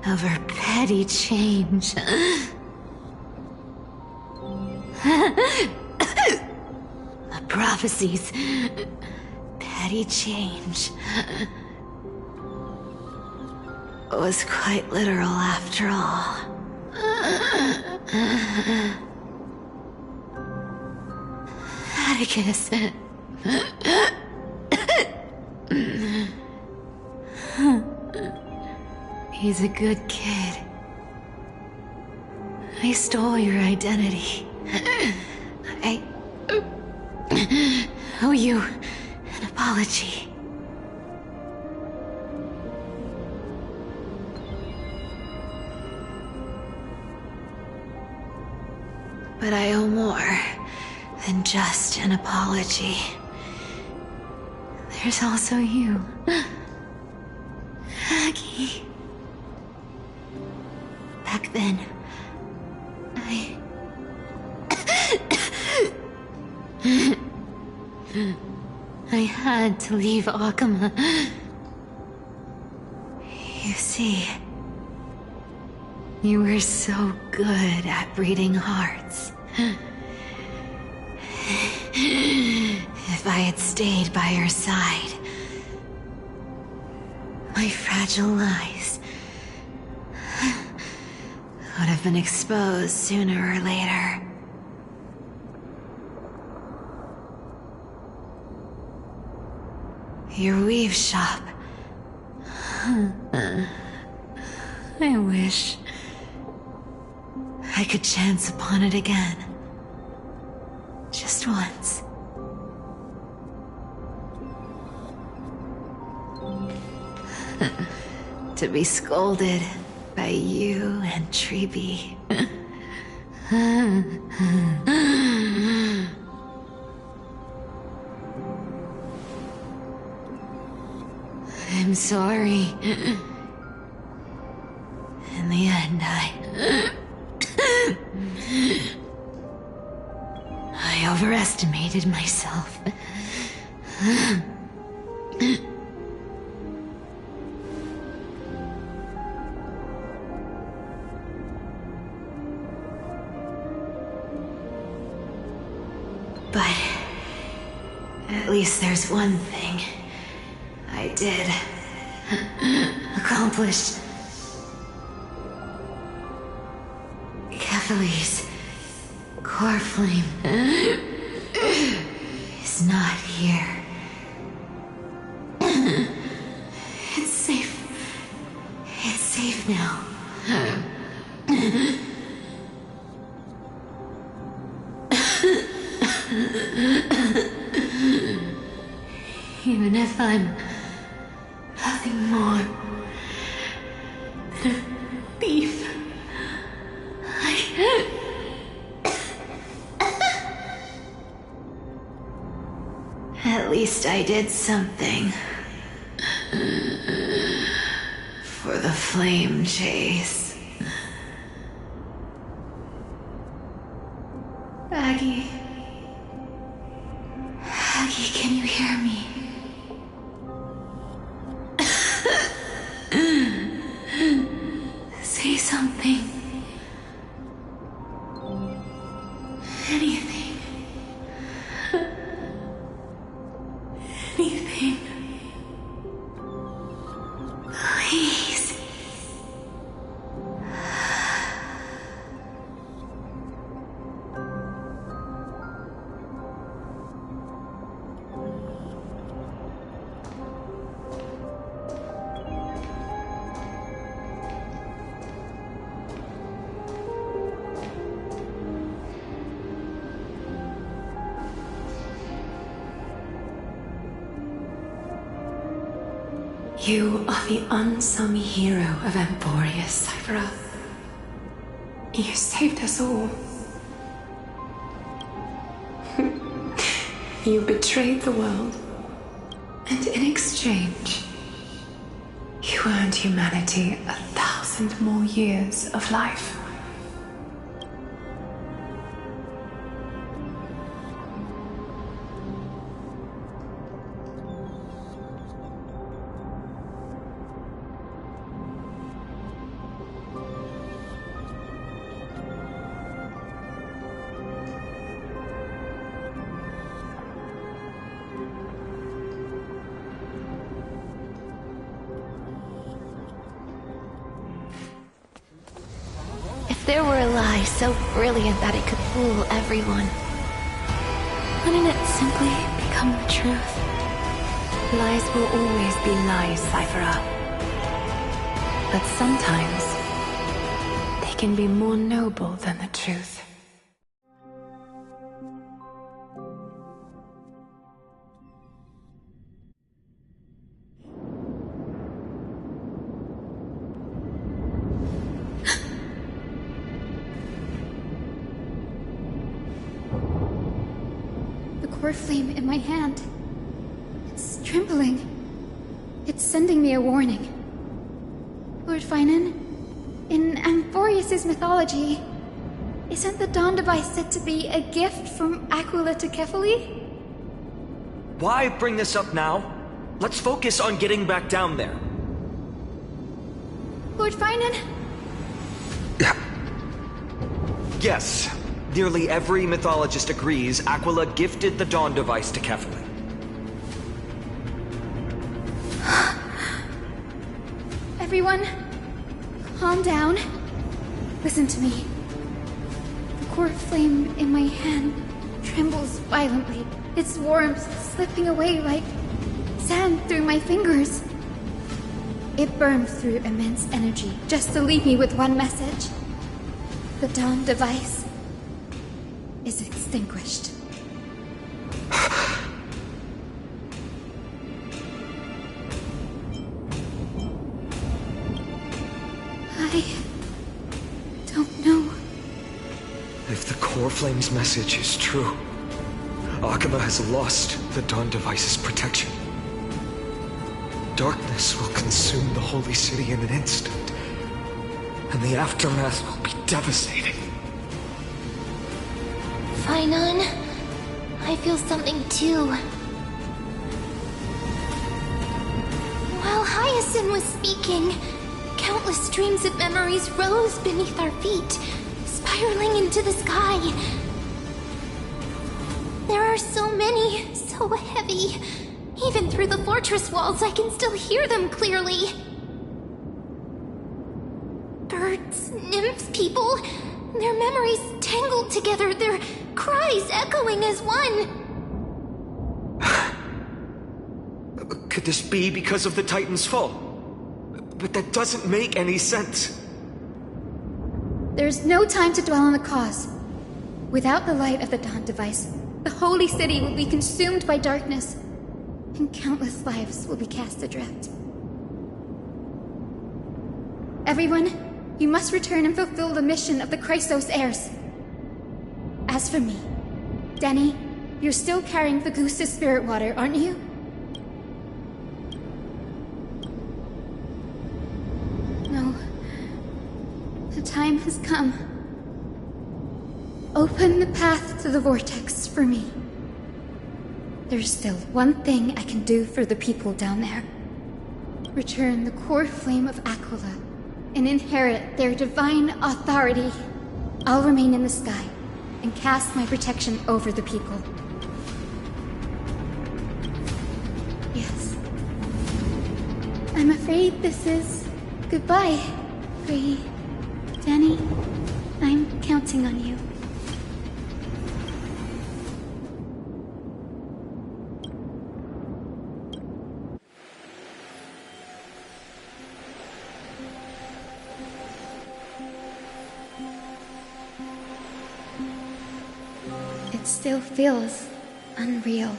over petty change. The prophecies, petty change, was quite literal after all. Atticus. He's a good kid. I stole your identity. I owe you an apology. But I owe more than just an apology. There's also you, Aggie. Back then, I had to leave Akama. You see, you were so good at breeding hearts. If I had stayed by your side, my fragile lies would have been exposed sooner or later. Your weave shop. I wish I could chance upon it again. Just once. To be scolded by you and Treeby. I'm sorry. In the end, I overestimated myself. But at least there's one thing I did accomplish. Kephalir's core flame is not here. It's safe. It's safe now. Even if I'm nothing more than a thief, I At least I did something. For the flame chase. Aggie. Aggie, can you hear me? Say something. Anything. Anything. Please. You are the unsung hero of Emporius, Cypher. You saved us all. You betrayed the world, and in exchange, you earned humanity 1,000 more years of life. If there were a lie so brilliant that it could fool everyone, wouldn't it simply become the truth? Lies will always be lies, Cypher. But sometimes, they can be more noble than the truth. Core flame in my hand. It's trembling. It's sending me a warning. Lord Finan, in Amphorius' mythology, isn't the Dawn device said to be a gift from Aquila to Kefali? Why bring this up now? Let's focus on getting back down there. Lord Finan? Yes. Nearly every mythologist agrees Aquila gifted the Dawn device to Kefali. Everyone, calm down. Listen to me. The core flame in my hand trembles violently, its warmth slipping away like sand through my fingers. It burns through immense energy just to leave me with one message. The Dawn device is extinguished. I don't know. If the core flame's message is true, Akama has lost the Dawn device's protection. Darkness will consume the holy city in an instant, and the aftermath will be devastating. Finan, I feel something too. While Hyacinth was speaking, countless streams of memories rose beneath our feet, spiraling into the sky. There are so many, so heavy. Even through the fortress walls, I can still hear them clearly. Birds, nymphs, people, their memories tangled together, their cries echoing as one. Could this be because of the Titan's fall? But that doesn't make any sense. There's no time to dwell on the cause. Without the light of the Dawn device, the holy city will be consumed by darkness, and countless lives will be cast adrift. Everyone, you must return and fulfill the mission of the Chrysos heirs. As for me, Denny, You're still carrying the goose's spirit water, aren't you? No. The time has come. Open the path to the vortex for me. There's still one thing I can do for the people down there. Return the core flame of Aquila and inherit their divine authority. I'll remain in the sky and cast my protection over the people. Yes. I'm afraid this is goodbye, Free. Danny, I'm counting on you. It still feels unreal,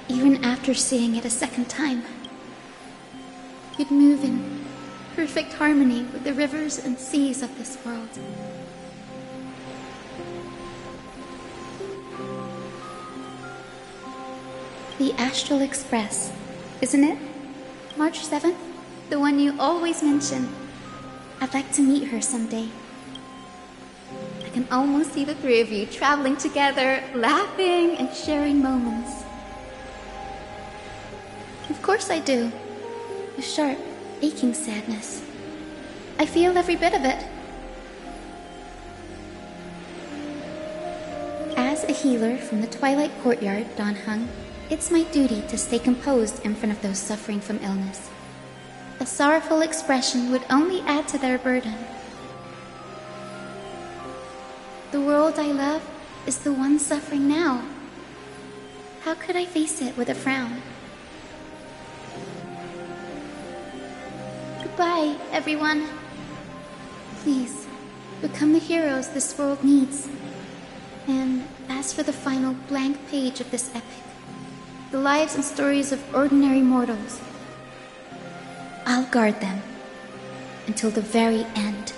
even after seeing it a second time. You'd move in perfect harmony with the rivers and seas of this world. The Astral Express, isn't it? March 7th? The one you always mention. I'd like to meet her someday. I can almost see the three of you traveling together, laughing and sharing moments. Of course I do. A sharp, aching sadness. I feel every bit of it. As a healer from the Twilight Courtyard, Don Hung, it's my duty to stay composed in front of those suffering from illness. A sorrowful expression would only add to their burden. The world I love is the one suffering now. How could I face it with a frown? Goodbye, everyone. Please, become the heroes this world needs. And as for the final blank page of this epic, the lives and stories of ordinary mortals, I'll guard them until the very end.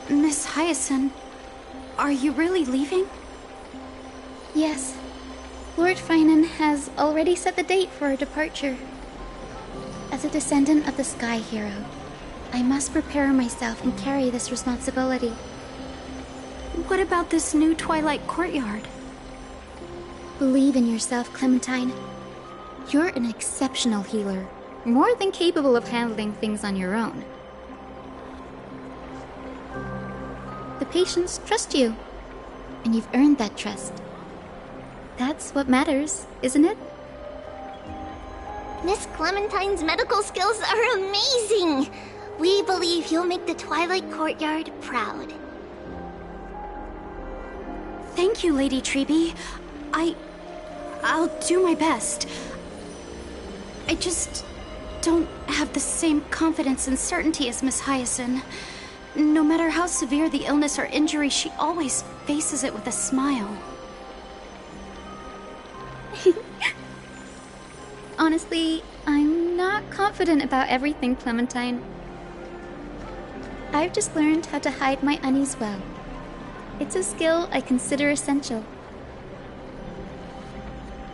Miss Hyacinth, are you really leaving? Yes. Lord Finan has already set the date for our departure. As a descendant of the Sky Hero, I must prepare myself and carry this responsibility. What about this new Twilight Courtyard? Believe in yourself, Clementine. You're an exceptional healer, more than capable of handling things on your own. The patients trust you, and you've earned that trust. That's what matters, isn't it? Miss Clementine's medical skills are amazing! We believe you'll make the Twilight Courtyard proud. Thank you, Lady Treeby. I'll do my best. I just don't have the same confidence and certainty as Miss Hyacinth. No matter how severe the illness or injury, she always faces it with a smile. Honestly, I'm not confident about everything, Clementine. I've just learned how to hide my unease well. It's a skill I consider essential.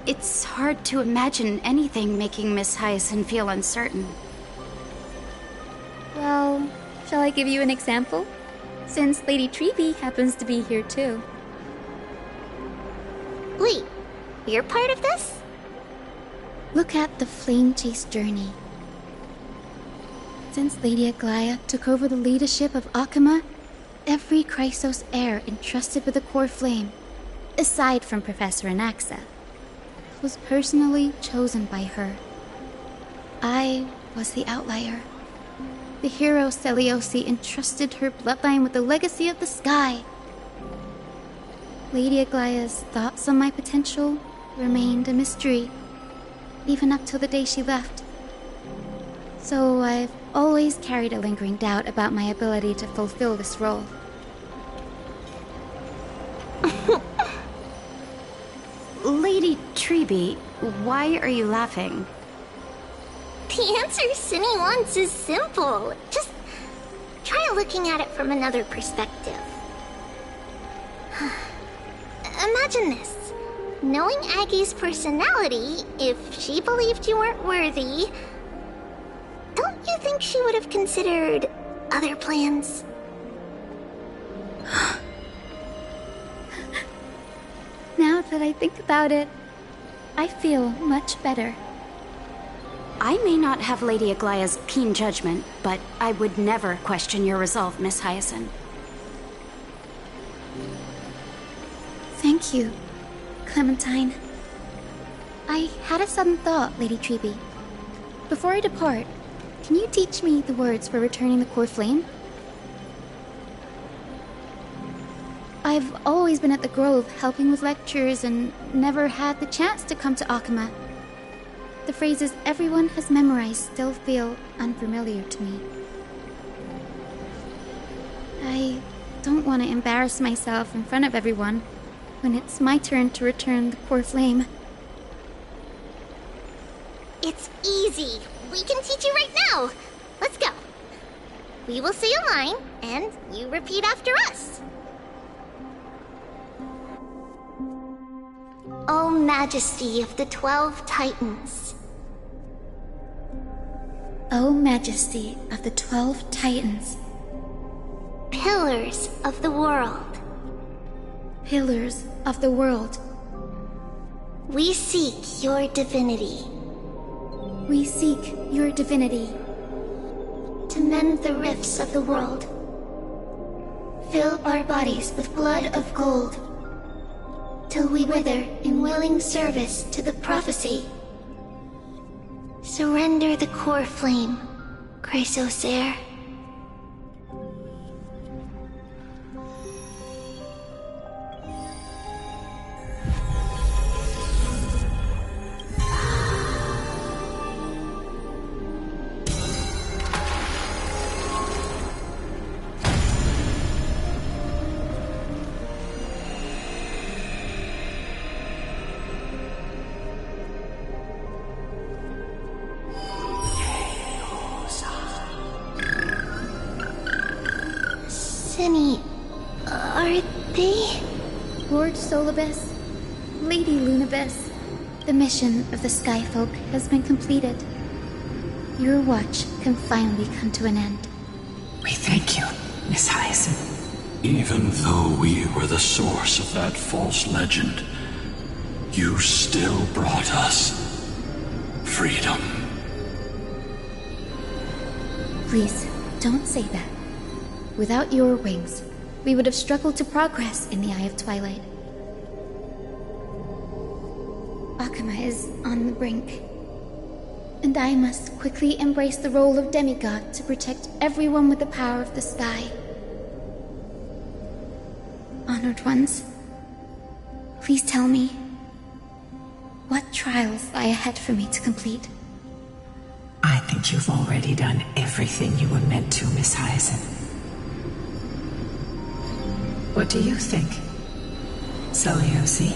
It's hard to imagine anything making Miss Hyacinth feel uncertain. Well, shall I give you an example? Since Lady Treeby happens to be here too. Wait, you're part of this? Look at the Flame Chase journey. Since Lady Aglaya took over the leadership of Akama, every Chrysos heir entrusted with the core flame, aside from Professor Anaxa, was personally chosen by her. I was the outlier. The hero Celiosi entrusted her bloodline with the legacy of the sky. Lady Aglaya's thoughts on my potential remained a mystery, even up till the day she left. So I've always carried a lingering doubt about my ability to fulfill this role. Lady Treeby, why are you laughing? The answer Cindy wants is simple. Just try looking at it from another perspective. Imagine this. Knowing Aggie's personality, if she believed you weren't worthy, don't you think she would have considered other plans? Now that I think about it, I feel much better. I may not have Lady Aglaya's keen judgment, but I would never question your resolve, Miss Hyacinth. Thank you, Clementine. I had a sudden thought, Lady Treeby. Before I depart, can you teach me the words for returning the core flame? I've always been at the Grove helping with lectures and never had the chance to come to Akama. The phrases everyone has memorized still feel unfamiliar to me. I don't want to embarrass myself in front of everyone when it's my turn to return the core flame. It's easy. We can teach you right now. Let's go. We will say a line, and you repeat after us. O Majesty of the 12 Titans. O Majesty of the 12 Titans. Pillars of the world. Pillars of the world. We seek your divinity. We seek your divinity. To mend the rifts of the world. Fill our bodies with blood of gold. Till we wither in willing service to the prophecy. Surrender the core flame, Chrysosair. Cindy, are they? Lord Solibus, Lady Lunabis, the mission of the Skyfolk has been completed. Your watch can finally come to an end. We thank you, Miss Hyacinth. Even though we were the source of that false legend, you still brought us freedom. Please, don't say that. Without your wings, we would have struggled to progress in the Eye of Twilight. Akama is on the brink, and I must quickly embrace the role of demigod to protect everyone with the power of the sky. Honored ones, please tell me, what trials lie ahead for me to complete? I think you've already done everything you were meant to, Miss Hyacinth. What do you think, Seliosi?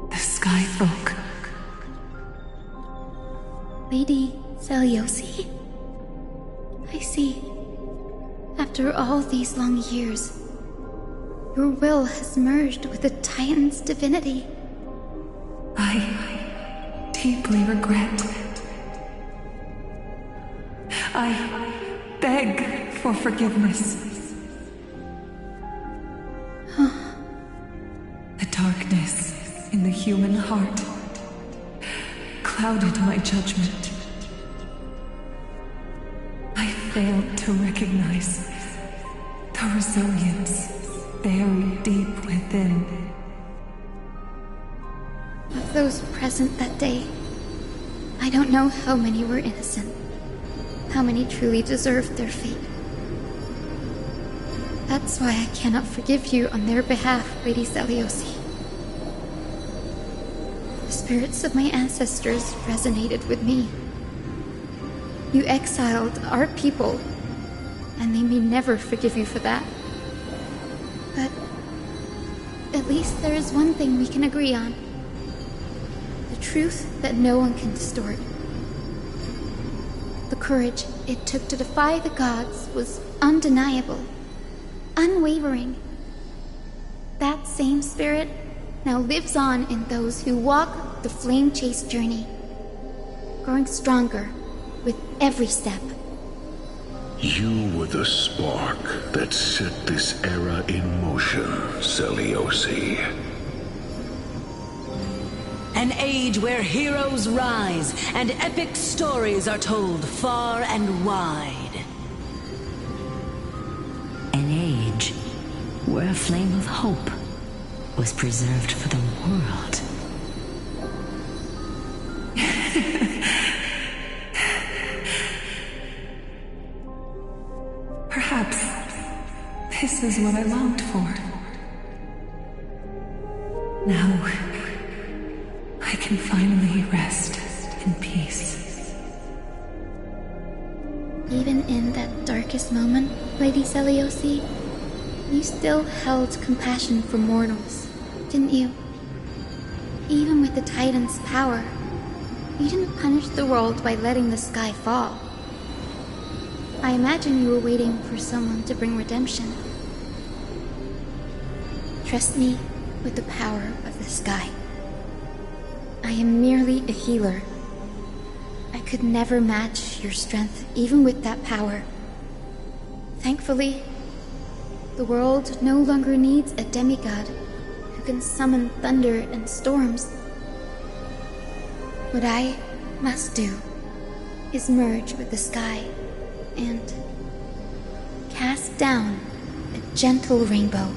The Skyfolk. Lady Seliosi? I see. After all these long years, your will has merged with the Titan's divinity. I deeply regret. I beg for forgiveness. The darkness in the human heart clouded my judgment. I failed to recognize the resilience buried deep within. Of those present that day, I don't know how many were innocent, how many truly deserved their fate. That's why I cannot forgive you on their behalf, Lady Seliosi. The spirits of my ancestors resonated with me. You exiled our people, and they may never forgive you for that. But at least there is one thing we can agree on. The truth that no one can distort. The courage it took to defy the gods was undeniable, unwavering. That same spirit now lives on in those who walk the flame chase journey, growing stronger with every step. You were the spark that set this era in motion, Seliosi. An age where heroes rise and epic stories are told far and wide. An age where a flame of hope was preserved for the world. Perhaps this is what I longed for. Now, I can finally rest in peace. Even in that darkest moment, Lady Seliosi, you still held compassion for mortals, didn't you? Even with the Titan's power, you didn't punish the world by letting the sky fall. I imagine you were waiting for someone to bring redemption. Trust me with the power of the sky. I am merely a healer. I could never match your strength, even with that power. Thankfully, the world no longer needs a demigod who can summon thunder and storms. What I must do is merge with the sky and cast down a gentle rainbow,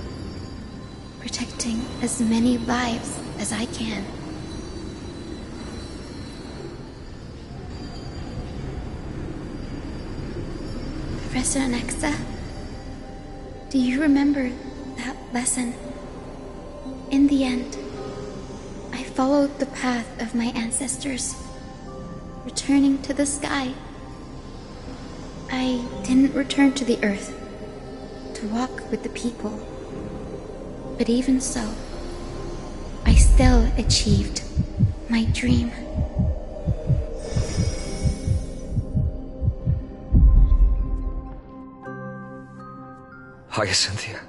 protecting as many lives as I can. Professor Anaxa, do you remember that lesson? In the end, I followed the path of my ancestors, returning to the sky. I didn't return to the earth to walk with the people, but even so, I still achieved my dream. Hyacinthia.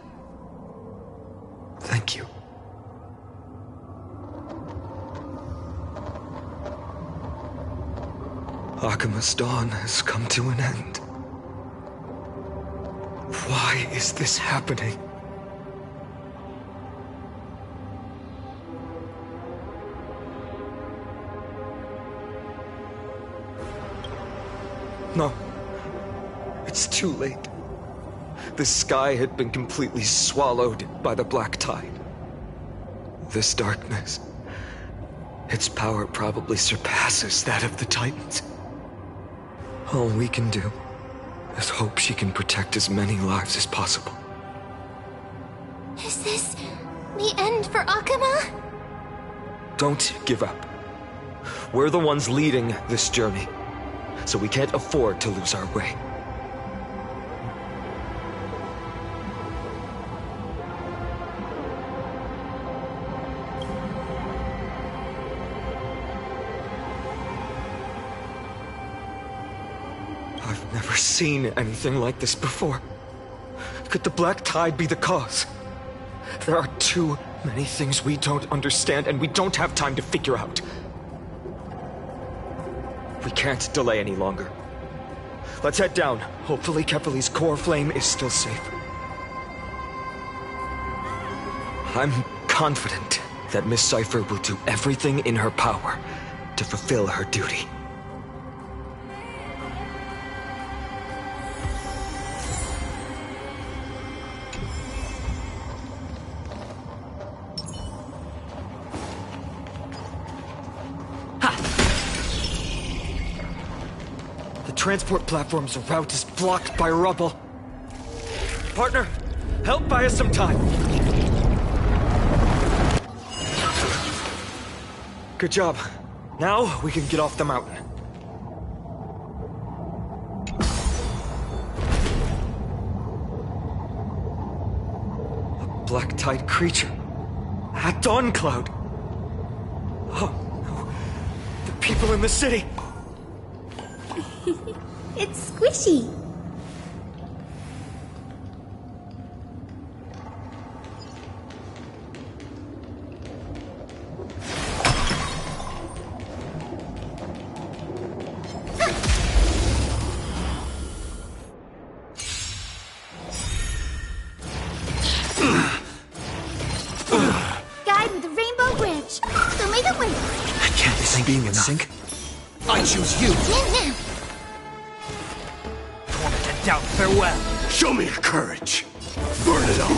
Thank you. Akima's dawn has come to an end. Why is this happening? No. It's too late. The sky had been completely swallowed by the black tide. This darkness, its power probably surpasses that of the Titans. All we can do is hope she can protect as many lives as possible. Is this the end for Akuma? Don't give up. We're the ones leading this journey, so we can't afford to lose our way. I've never seen anything like this before. Could the black tide be the cause? There are too many things we don't understand, and we don't have time to figure out. We can't delay any longer. Let's head down. Hopefully Kefali's core flame is still safe. I'm confident that Miss Cypher will do everything in her power to fulfill her duty. Transport platform's route is blocked by rubble. Partner, help buy us some time. Good job. Now we can get off the mountain. A black tide creature. A dawn cloud. Oh no. people in the city. It's squishy. Guide with the rainbow bridge. So may the wind. I can't be being in sync. I choose you. Tormented doubt, farewell. Show me your courage. Burn it all.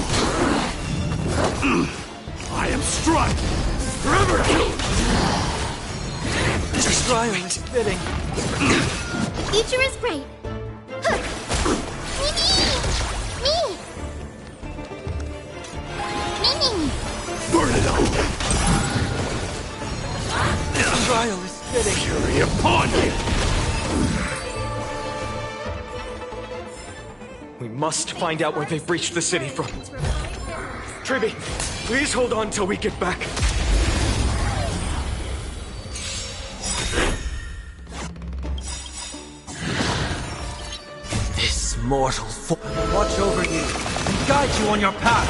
I am struck. Forever doomed. This trial is fitting. Future is great. Burn it all. This trial is fitting. Fury upon you. We must find out where they've breached the city from. Tribby, please hold on till we get back. This mortal Watch over you and guide you on your path.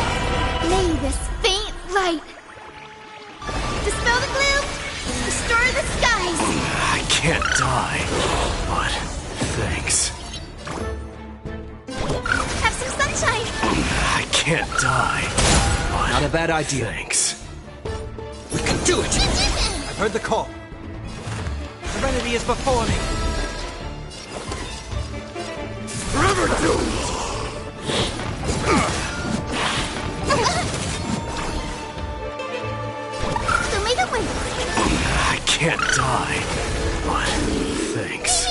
May this faint light dispel the gloom, destroy the skies. I can't die, but thanks. Have some sunshine. I can't die, but Not a bad idea. thanks. We can do it! I've heard the call. Serenity is before me. Forever doomed. So may the wind. I can't die, but thanks.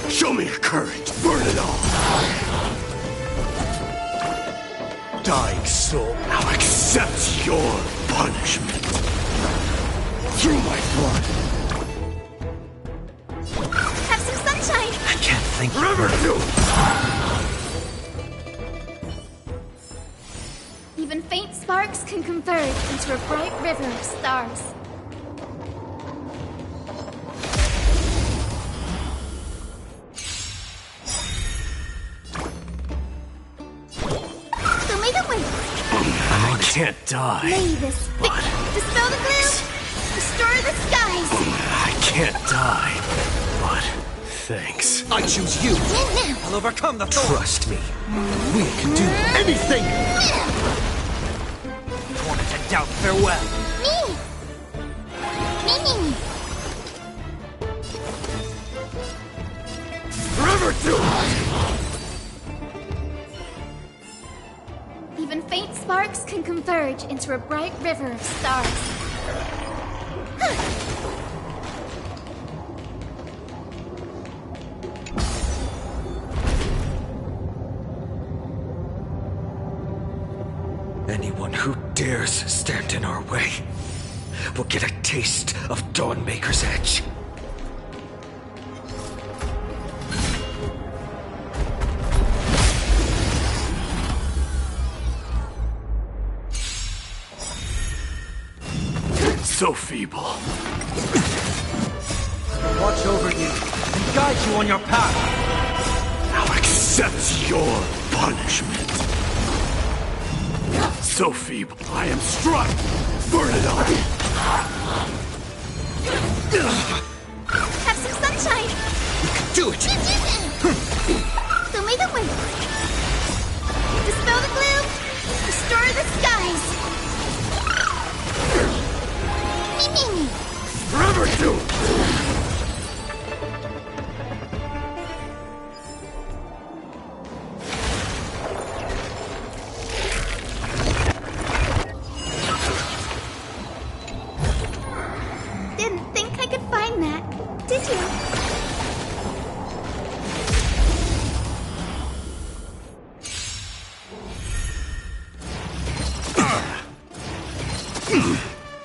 Show me your courage. Burn it all. Dying soul, now accept your punishment. Through my blood. Have some sunshine. I can't think. Forever doomed. Even faint sparks can converge into a bright river of stars. So may the wind. I can't die. May this dispel the gloom, destroy the skies. I can't die, but thanks. I choose you. I'll overcome the thorn. Trust me. We can do anything. Tormented doubt, farewell. Forever doomed. Even faint sparks can converge into a bright river of stars. Anyone who dares stand in our way will get a taste of Dawnmaker's edge. So feeble. Watch over you and guide you on your path. Now accept your punishment. So feeble. I am struck. Burn it all. Have some sunshine. We can do it. So may the wind dispel the gloom, destroy the skies. Forever doomed. Didn't think I could find that, did you?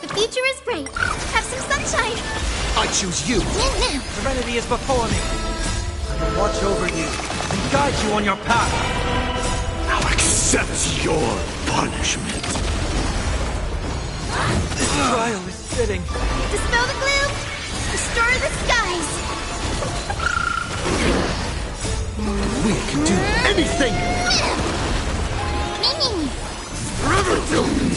The future is bright. Have some sunshine. I choose you. Serenity is before me. I will watch over you and guide you on your path. Now accept your punishment. This trial is fitting. Dispel the gloom! Destroy the skies! We can do anything! Forever doomed!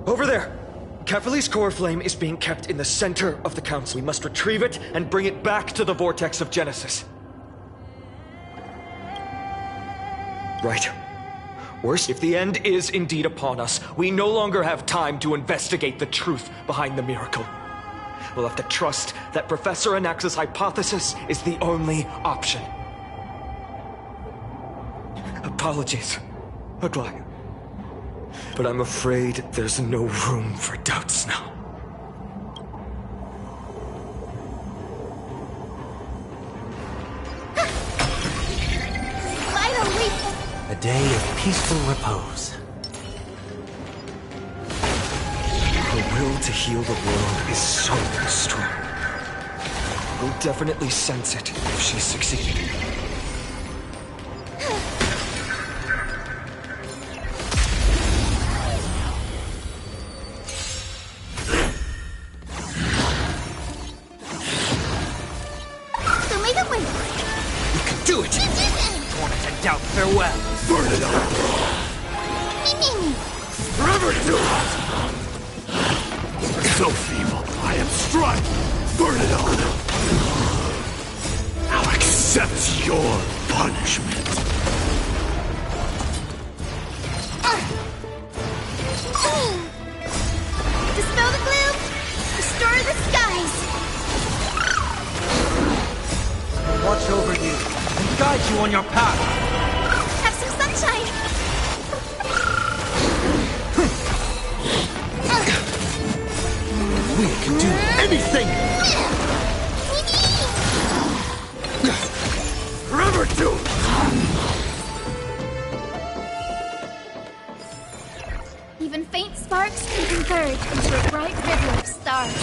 Over there! Kefali's core flame is being kept in the center of the council. We must retrieve it and bring it back to the vortex of Genesis. Right. Worse, if the end is indeed upon us, we no longer have time to investigate the truth behind the miracle. We'll have to trust that Professor Anax's hypothesis is the only option. Apologies, Aglaia. But I'm afraid there's no room for doubts now. A day of peaceful repose. Her will to heal the world is so strong. We'll definitely sense it if she's succeeded. Farewell. Burn it up! Forever doomed! So feeble, I am struck! Burn it all! I'll accept your punishment. Dispel the gloom! Restore the skies! Watch over you and guide you on your path. Sunshine! We can do anything! Forever doomed! Even faint sparks can converge into a bright river of stars.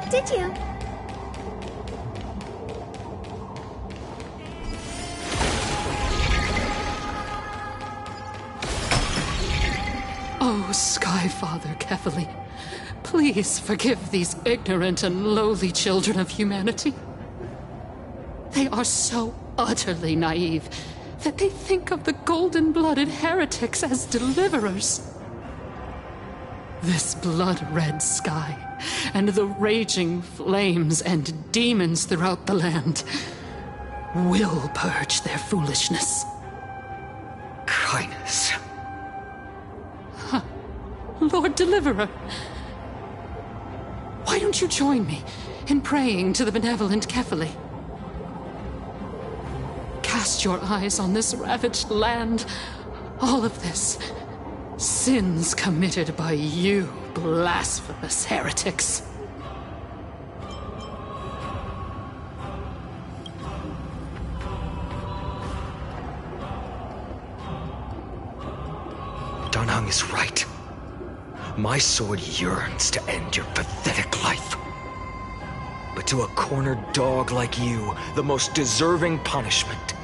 Did you? Oh, Skyfather Kefali, please forgive these ignorant and lowly children of humanity. They are so utterly naive that they think of the golden-blooded heretics as deliverers. This blood-red sky and the raging flames and demons throughout the land will purge their foolishness. Kindness. Huh. Lord Deliverer, why don't you join me in praying to the benevolent Kefali? Cast your eyes on this ravaged land. All of this, sins committed by you, blasphemous heretics. Dunhung is right. My sword yearns to end your pathetic life. But to a cornered dog like you, the most deserving punishment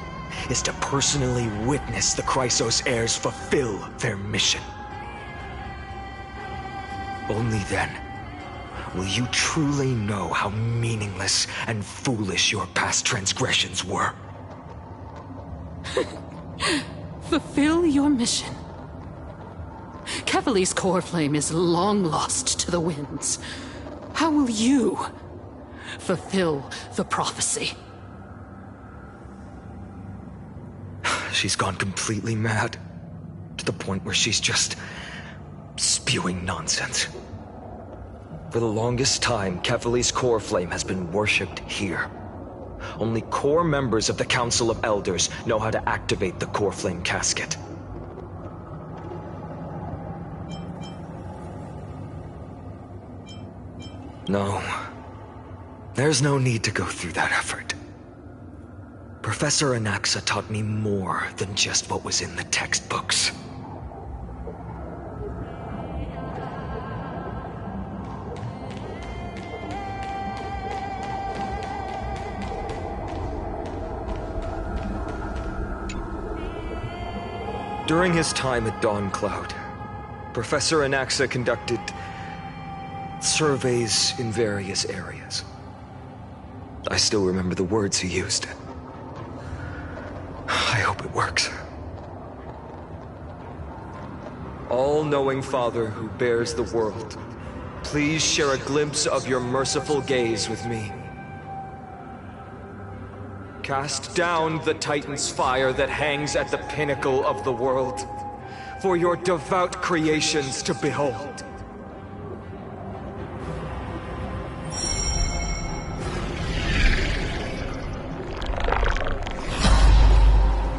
is to personally witness the Chrysos heirs fulfill their mission. Only then will you truly know how meaningless and foolish your past transgressions were. Fulfill your mission. Kefali's core flame is long lost to the winds. How will you fulfill the prophecy? She's gone completely mad, to the point where she's just spewing nonsense. For the longest time, Kefali's core flame has been worshipped here. Only core members of the Council of Elders know how to activate the core flame casket. No. There's no need to go through that effort. Professor Anaxa taught me more than just what was in the textbooks. During his time at Dawn Cloud, Professor Anaxa conducted surveys in various areas. I still remember the words he used. I hope it works. All-knowing Father who bears the world, please share a glimpse of your merciful gaze with me. Cast down the Titan's fire that hangs at the pinnacle of the world, for your devout creations to behold.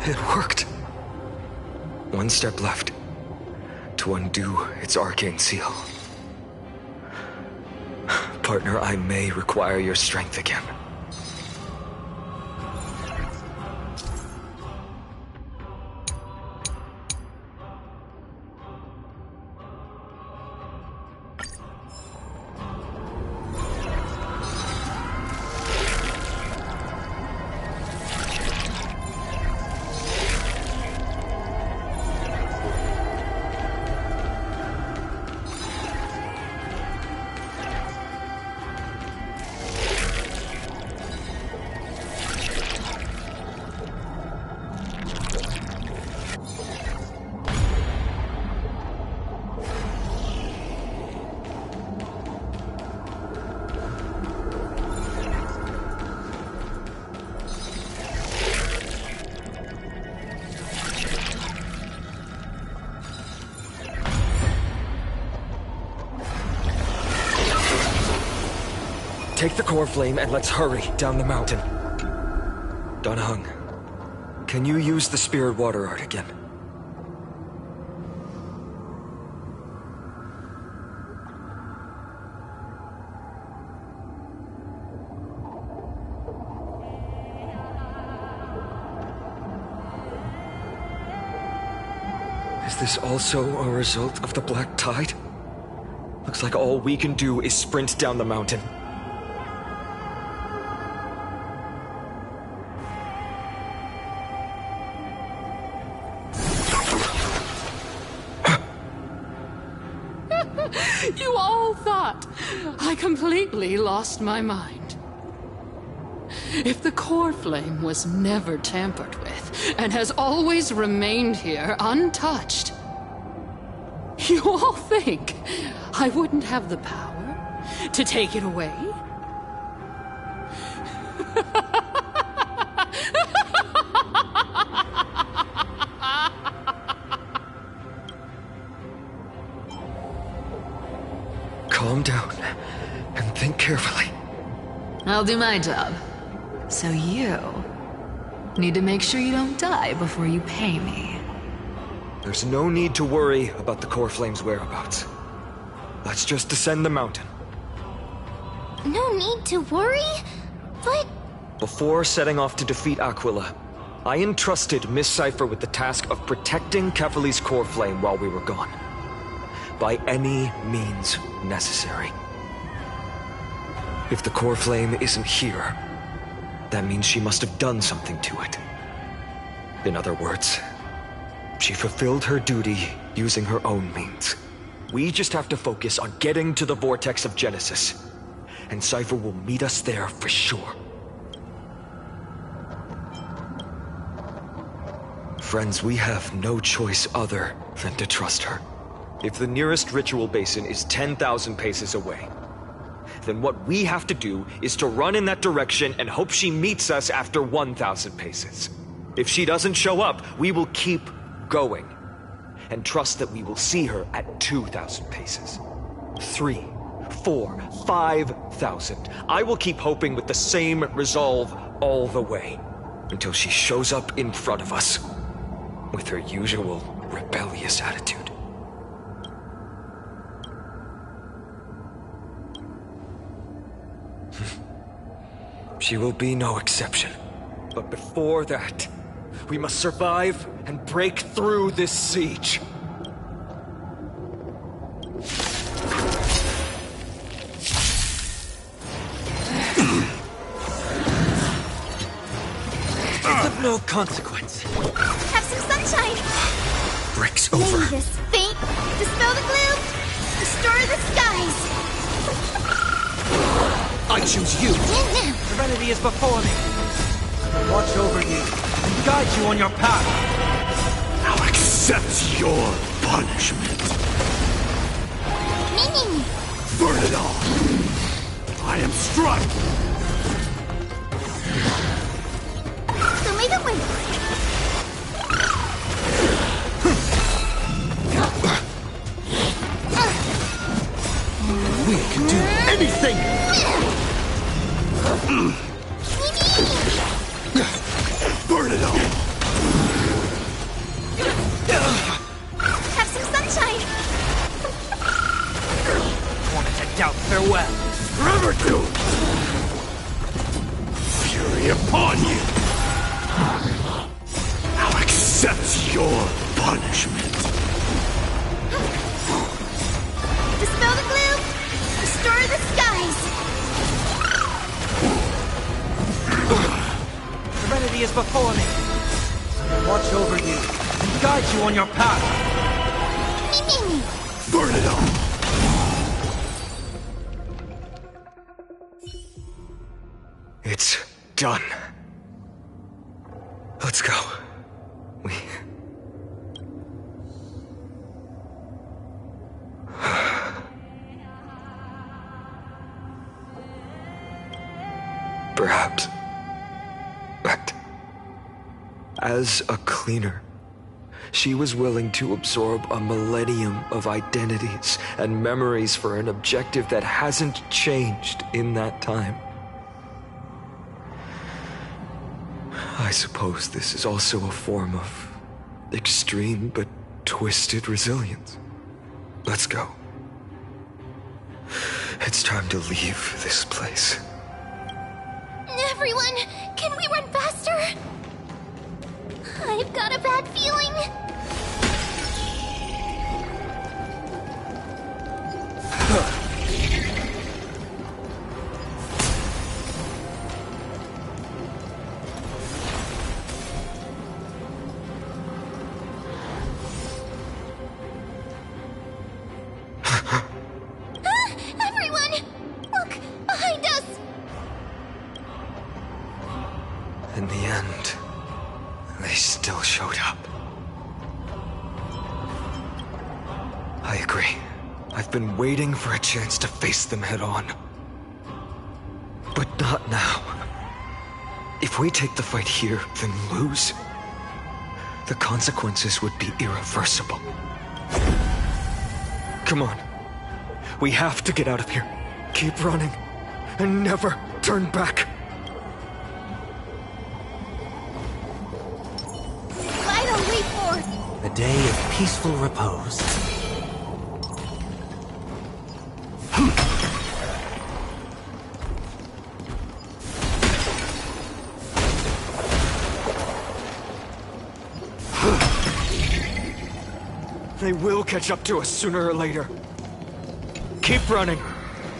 It worked. One step left to undo its arcane seal. Partner, I may require your strength again. Take the core flame and let's hurry down the mountain. Donahung, can you use the spirit water art again? Is this also a result of the black tide? Looks like all we can do is sprint down the mountain. You all thought I completely lost my mind. If the core flame was never tampered with and has always remained here untouched, you all think I wouldn't have the power to take it away? Calm down and think carefully. I'll do my job. So you need to make sure you don't die before you pay me. There's no need to worry about the core flame's whereabouts. Let's just descend the mountain. No need to worry? But... Before setting off to defeat Aquila, I entrusted Miss Cypher with the task of protecting Kefali's core flame while we were gone. By any means necessary. If the core flame isn't here, that means she must have done something to it. In other words, she fulfilled her duty using her own means. We just have to focus on getting to the vortex of Genesis, and Cypher will meet us there for sure. Friends, we have no choice other than to trust her. If the nearest ritual basin is 10,000 paces away, then what we have to do is to run in that direction and hope she meets us after 1,000 paces. If she doesn't show up, we will keep going. and trust that we will see her at 2,000 paces. 3, 4, 5,000. I will keep hoping with the same resolve all the way, until she shows up in front of us, with her usual rebellious attitude. She will be no exception. But before that, we must survive and break through this siege. It's of no consequence. Have some sunshine! Breaks over. Lay this faint, dispel the gloom, destroy the skies! I choose you. Serenity is before me. Watch over you, guide you on your path. Now accept your punishment. Burn it all. I am struck. So may the wind. We can do anything. Burn it all. Have some sunshine. Wanted to doubt farewell. Forever do. Fury upon you. Now accept your punishment. Dispel the gloom, destroy the skies. Serenity is before me. Watch over you, guide you on your path. Burn it all. It's done. Let's go. Perhaps. But as a cleaner, she was willing to absorb a millennium of identities and memories for an objective that hasn't changed in that time. I suppose this is also a form of extreme but twisted resilience. Let's go. It's time to leave this place. Everyone, can we run faster? I've got a bad feeling. Everyone, look behind us. In the end, they still showed up. I agree. I've been waiting for a chance to face them head on. But not now. If we take the fight here, then lose, the consequences would be irreversible. Come on. We have to get out of here. Keep running, and never turn back. A day of peaceful repose. They will catch up to us sooner or later. Keep running.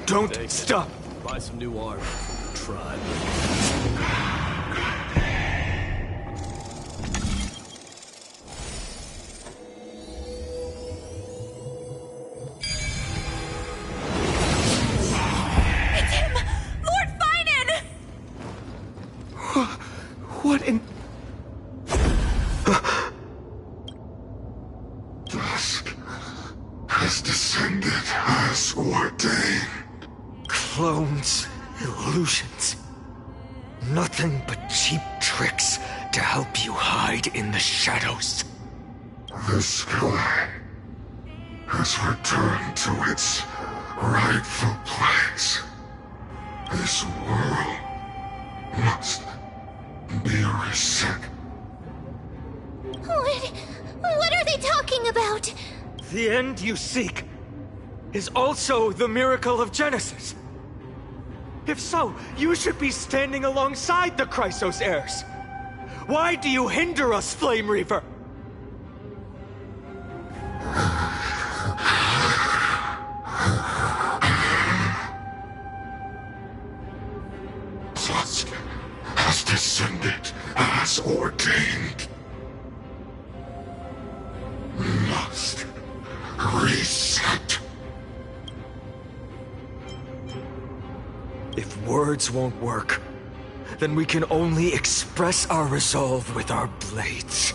Don't stop. Buy some new armor. Try. What in... Dusk has descended as ordained. Clones, illusions. Nothing but cheap tricks to help you hide in the shadows. The sky has returned to its rightful place. This world must be reset. What are they talking about? The end you seek is also the miracle of Genesis. If so, you should be standing alongside the Chrysos heirs. Why do you hinder us, Flame Reaver? Dusk has descended as ordained. Must reset. If words won't work, then we can only express our resolve with our blades.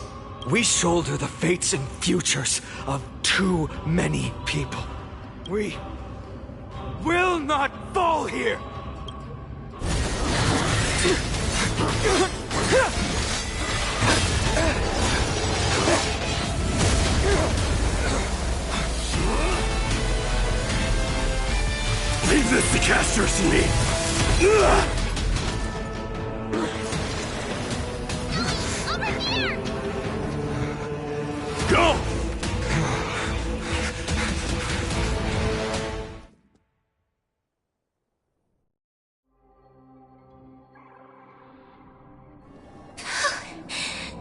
We shoulder the fates and futures of too many people. We will not fall here! Leave this to Casters and me! Over here! Go!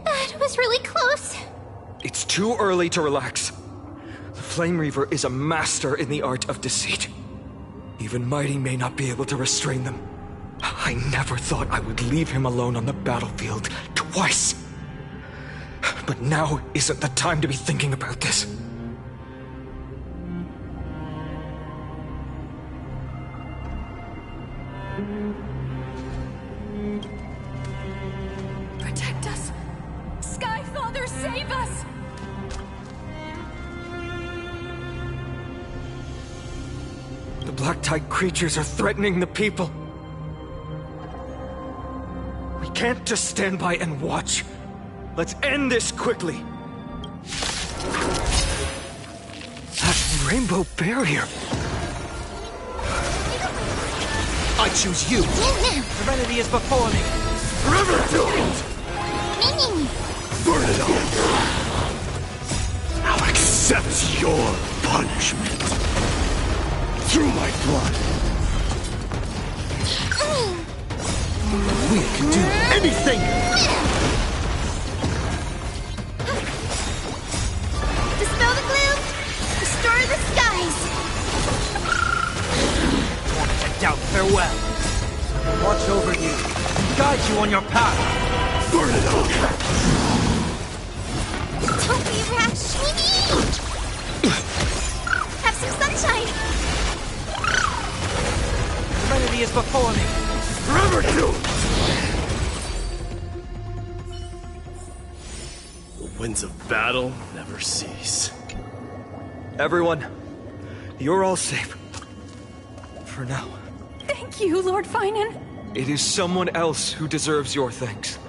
That was really close. It's too early to relax. The Flame Reaver is a master in the art of deceit. Even Mighty may not be able to restrain them. I never thought I would leave him alone on the battlefield twice. But now isn't the time to be thinking about this. Protect us! Sky Father, save us! The Black Tide creatures are threatening the people. We can't just stand by and watch. Let's end this quickly. That rainbow barrier. I choose you. Serenity is before me. Forever doomed! Burn it all! I'll accept your punishment. Through my blood. We can do anything! Dispel the gloom! Restore the skies! And doubt farewell. Watch over you. Guide you on your path. Burn it all! Don't be rash! We need! Have some sunshine! Serenity is before me. Forever doomed! The winds of battle never cease. Everyone, you're all safe. For now. Thank you, Lord Finan. It is someone else who deserves your thanks.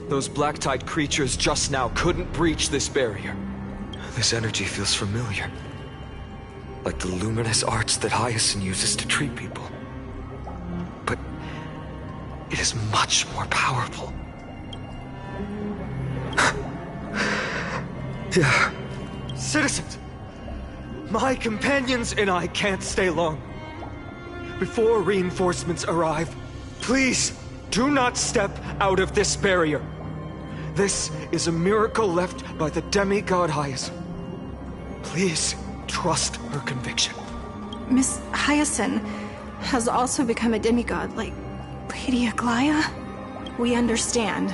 Those Black Tide creatures just now couldn't breach this barrier. This energy feels familiar. Like the luminous arts that Hyacinth uses to treat people. But it is much more powerful. Yeah. Citizens, my companions and I can't stay long. Before reinforcements arrive, please do not step out of this barrier. This is a miracle left by the demigod Hyacinth. Please trust her conviction. Miss Hyacinth has also become a demigod, like Lady Aglaya. We understand.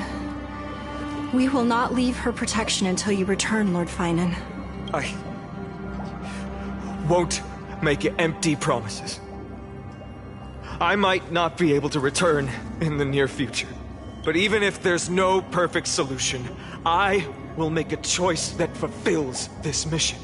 We will not leave her protection until you return, Lord Finan. I won't make empty promises. I might not be able to return in the near future. But even if there's no perfect solution, I will make a choice that fulfills this mission.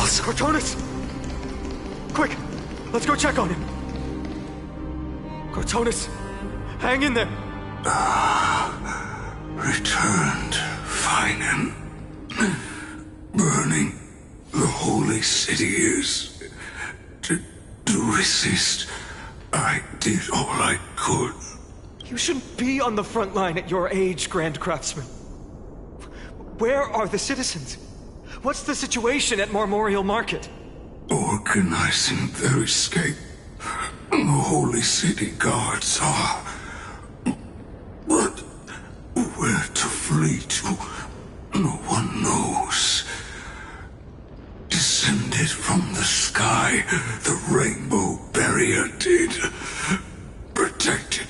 else! Cortonis! Quick! Let's go check on him! Cortonis! Hang in there! Returned, Finan. Burning the holy city is... To resist, I did all I could. You shouldn't be on the front line at your age, Grand Craftsman. Where are the citizens? What's the situation at Memorial Market? Organizing their escape. The holy city guards are... But where to flee to, no one knows. Descended from the sky, the rainbow barrier did. Protected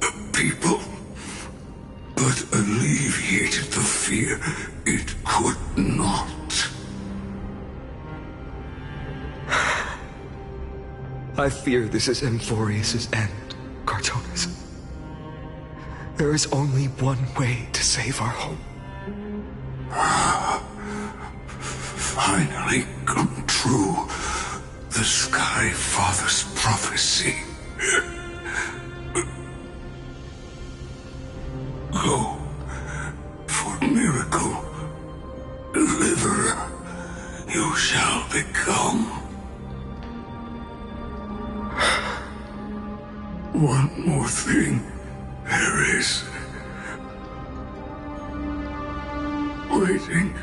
the people, but alleviated the fear it could not. I fear this is Amphorius' end, Cortonis. There is only one way to save our home. Finally come true. The Sky Father's prophecy. Go for miracle. Deliverer you shall become. One more thing there is. Waiting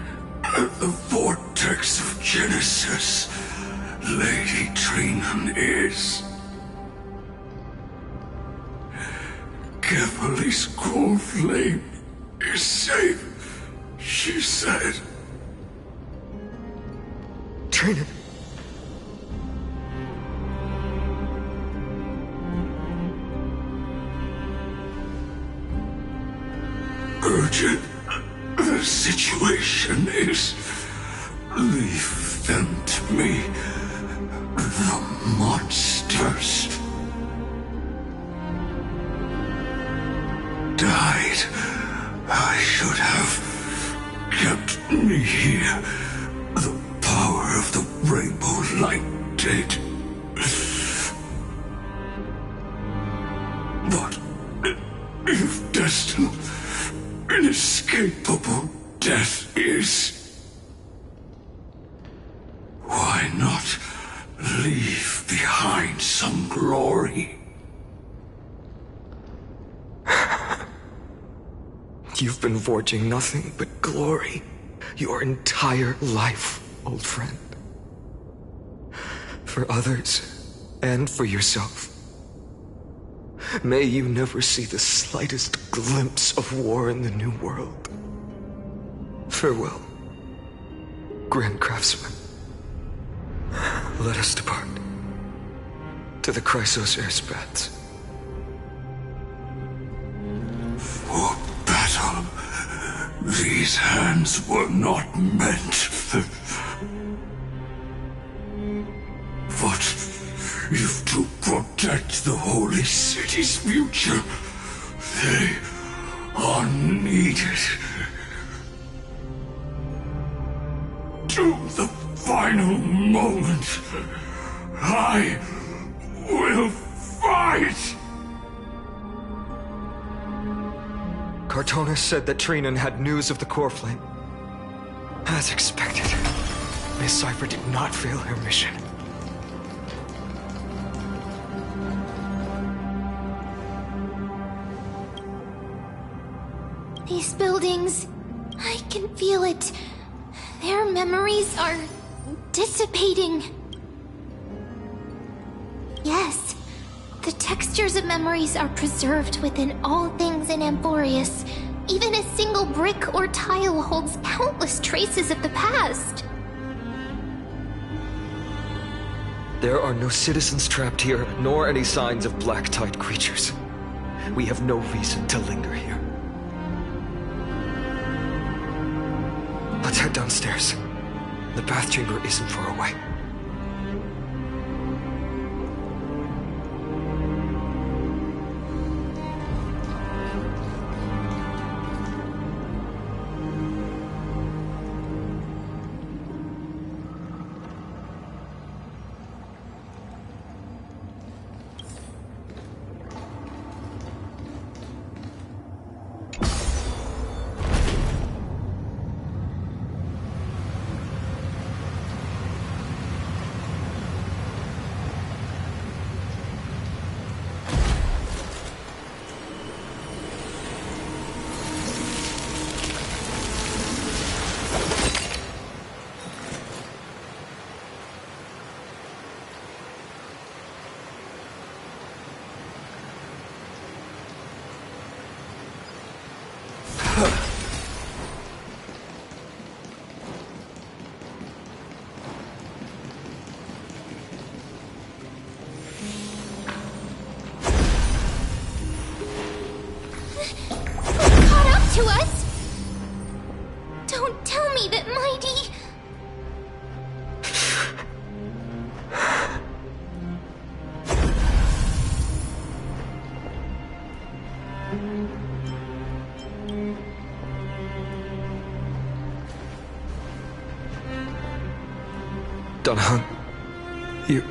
at the vortex of Genesis, Lady Trinan is. Kefali's core flame is safe, she said. Trinan. Urgent. The situation is... Leave them to me. The monsters. Died. I should have kept me here. The power of the rainbow light did. But if destined, inescapable death is... Why not leave behind some glory? You've been forging nothing but glory your entire life, old friend. For others, and for yourself. May you never see the slightest glimpse of war in the New World. Farewell, Grand Craftsman. Let us depart to the Chrysos Airspaths. For battle, these hands were not meant. But if to protect the holy city's future, they are needed. To the final moment, I will fight! Cortonis said that Trinan had news of the core flame. As expected, Miss Cipher did not fail her mission. These buildings, I can feel it. Their memories are dissipating. Yes, the textures of memories are preserved within all things in Amphorius. Even a single brick or tile holds countless traces of the past. There are no citizens trapped here, nor any signs of black tide creatures. We have no reason to linger here. Let's head downstairs. The bath chamber isn't far away. Danhang, you...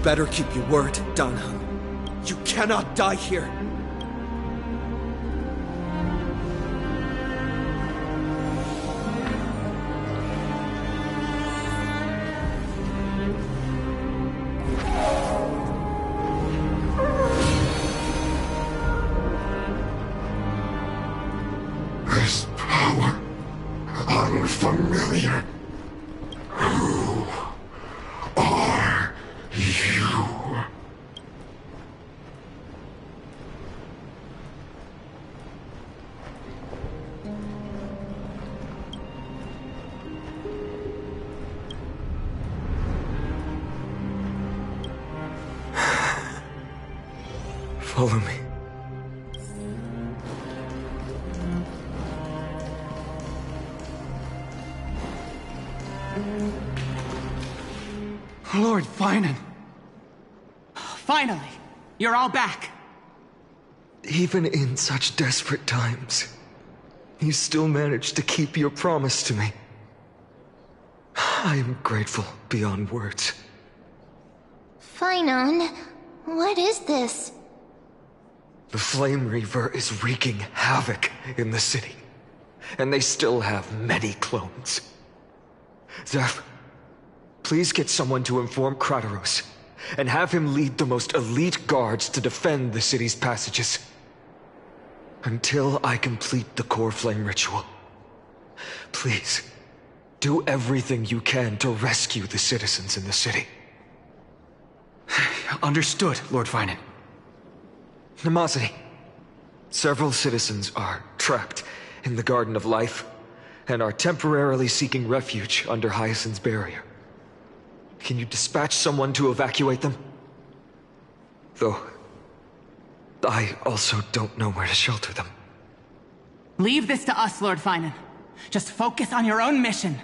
Better keep your word, Danhang. You cannot die here. This power, unfamiliar. Who are you? Follow me. Lord Finan. Finally, you're all back. Even in such desperate times, you still managed to keep your promise to me. I am grateful beyond words. Finan, what is this? The Flame Reaver is wreaking havoc in the city, and they still have many clones. Zeph, please get someone to inform Kratos, and have him lead the most elite guards to defend the city's passages. Until I complete the core flame ritual. Please, do everything you can to rescue the citizens in the city. Understood, Lord Finan. Nemosity. Several citizens are trapped in the Garden of Life, and are temporarily seeking refuge under Hyacinth's barrier. Can you dispatch someone to evacuate them? Though, I also don't know where to shelter them. Leave this to us, Lord Finan. Just focus on your own mission.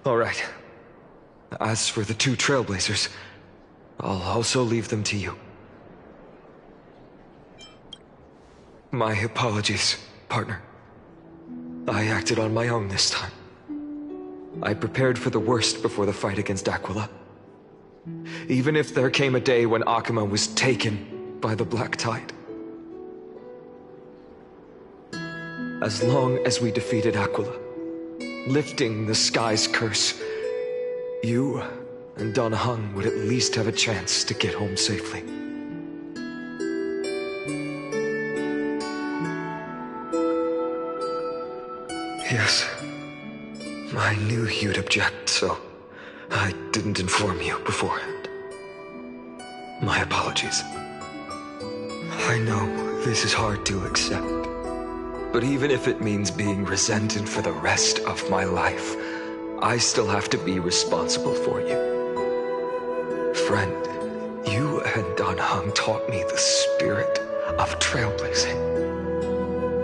All right. As for the two Trailblazers, I'll also leave them to you. My apologies, partner. I acted on my own this time. I prepared for the worst before the fight against Aquila. Even if there came a day when Akuma was taken by the Black Tide. As long as we defeated Aquila, lifting the sky's curse, you and Danhang would at least have a chance to get home safely. Yes, I knew you'd object, so I didn't inform you beforehand. My apologies. I know this is hard to accept, but even if it means being resented for the rest of my life, I still have to be responsible for you. Friend, you and Danhang taught me the spirit of trailblazing.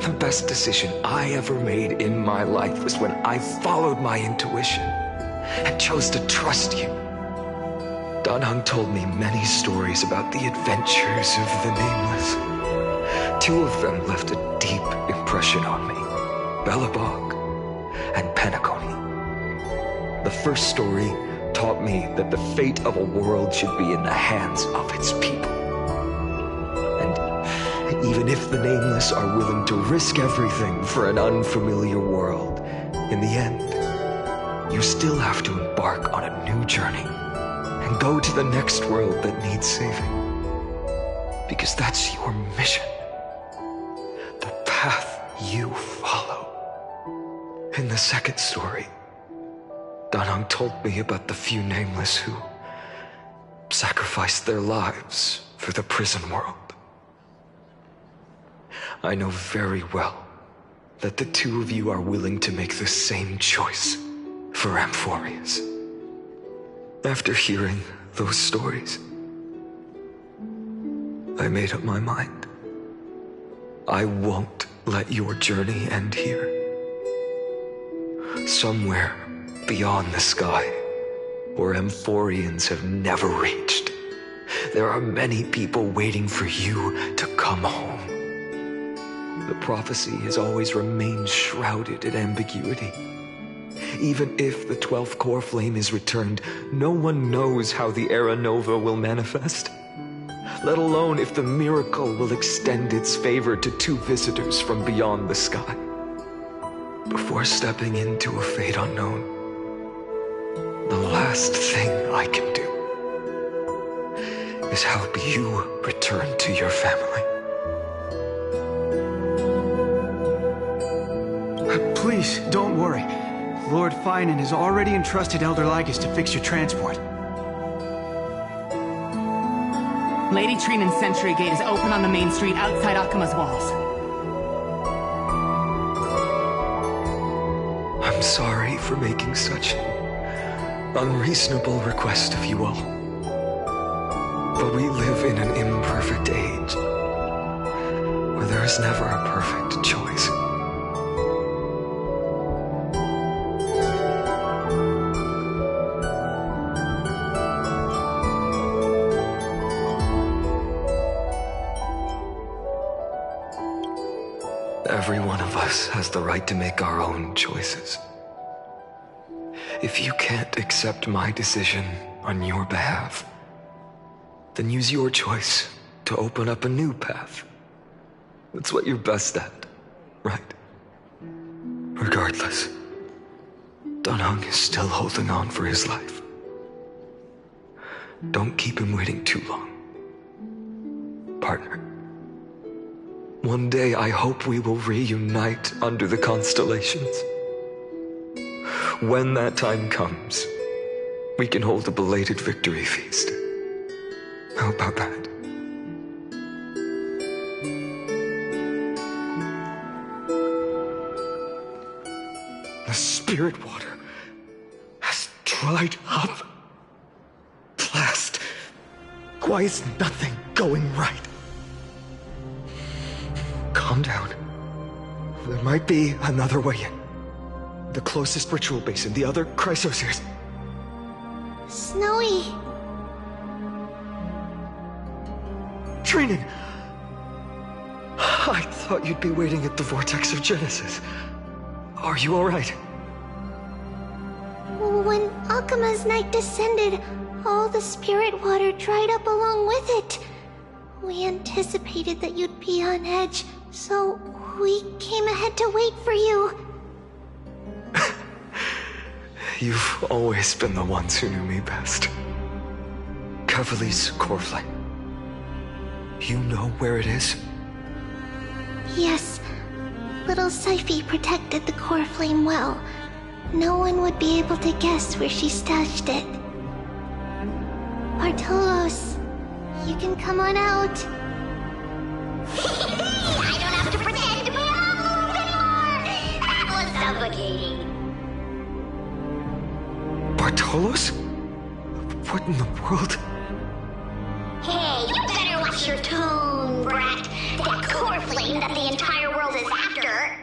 The best decision I ever made in my life was when I followed my intuition and chose to trust you. Danhang told me many stories about the adventures of the Nameless. Two of them left a deep impression on me, Belobog and Penacony. The first story taught me that the fate of a world should be in the hands of its people. And even if the Nameless are willing to risk everything for an unfamiliar world, in the end, you still have to embark on a new journey and go to the next world that needs saving. Because that's your mission. The path you follow. In the second story, Danang told me about the few nameless who sacrificed their lives for the prison world. I know very well that the two of you are willing to make the same choice for Amphorius. After hearing those stories, I made up my mind. I won't let your journey end here. Somewhere beyond the sky, where Amphorians have never reached, there are many people waiting for you to come home. The prophecy has always remained shrouded in ambiguity. Even if the 12th core flame is returned, no one knows how the Era Nova will manifest, let alone if the miracle will extend its favor to two visitors from beyond the sky. Before stepping into a fate unknown, the last thing I can do is help you return to your family. Please, don't worry. Lord Finan has already entrusted Elder Lygus to fix your transport. Lady Trinan's sentry gate is open on the main street outside Akima's walls. I'm sorry for making such an unreasonable request of you all. But we live in an imperfect age, where there is never a perfect choice. Every one of us has the right to make our own choices. If you can't accept my decision on your behalf, then use your choice to open up a new path. That's what you're best at, right? Regardless, Danang is still holding on for his life. Don't keep him waiting too long. Partner. One day I hope we will reunite under the constellations. When that time comes, we can hold a belated victory feast. How about that? The spirit water has dried up. Blast. Why is nothing going right? Calm down. There might be another way in. The closest ritual basin, the other chrysosiers. Snowy. Trinan! I thought you'd be waiting at the Vortex of Genesis. Are you alright? When Akima's night descended, all the spirit water dried up along with it. We anticipated that you'd be on edge, so we came ahead to wait for you. You've always been the ones who knew me best. Kavali's core flame. You know where it is? Yes. Little Syphi protected the core flame well. No one would be able to guess where she stashed it. Bartolos, you can come on out. I don't have to pretend to be a move anymore! That was suffocating. Bartolos? What in the world? Hey, you better watch your tone, brat. That core flame that the entire world is after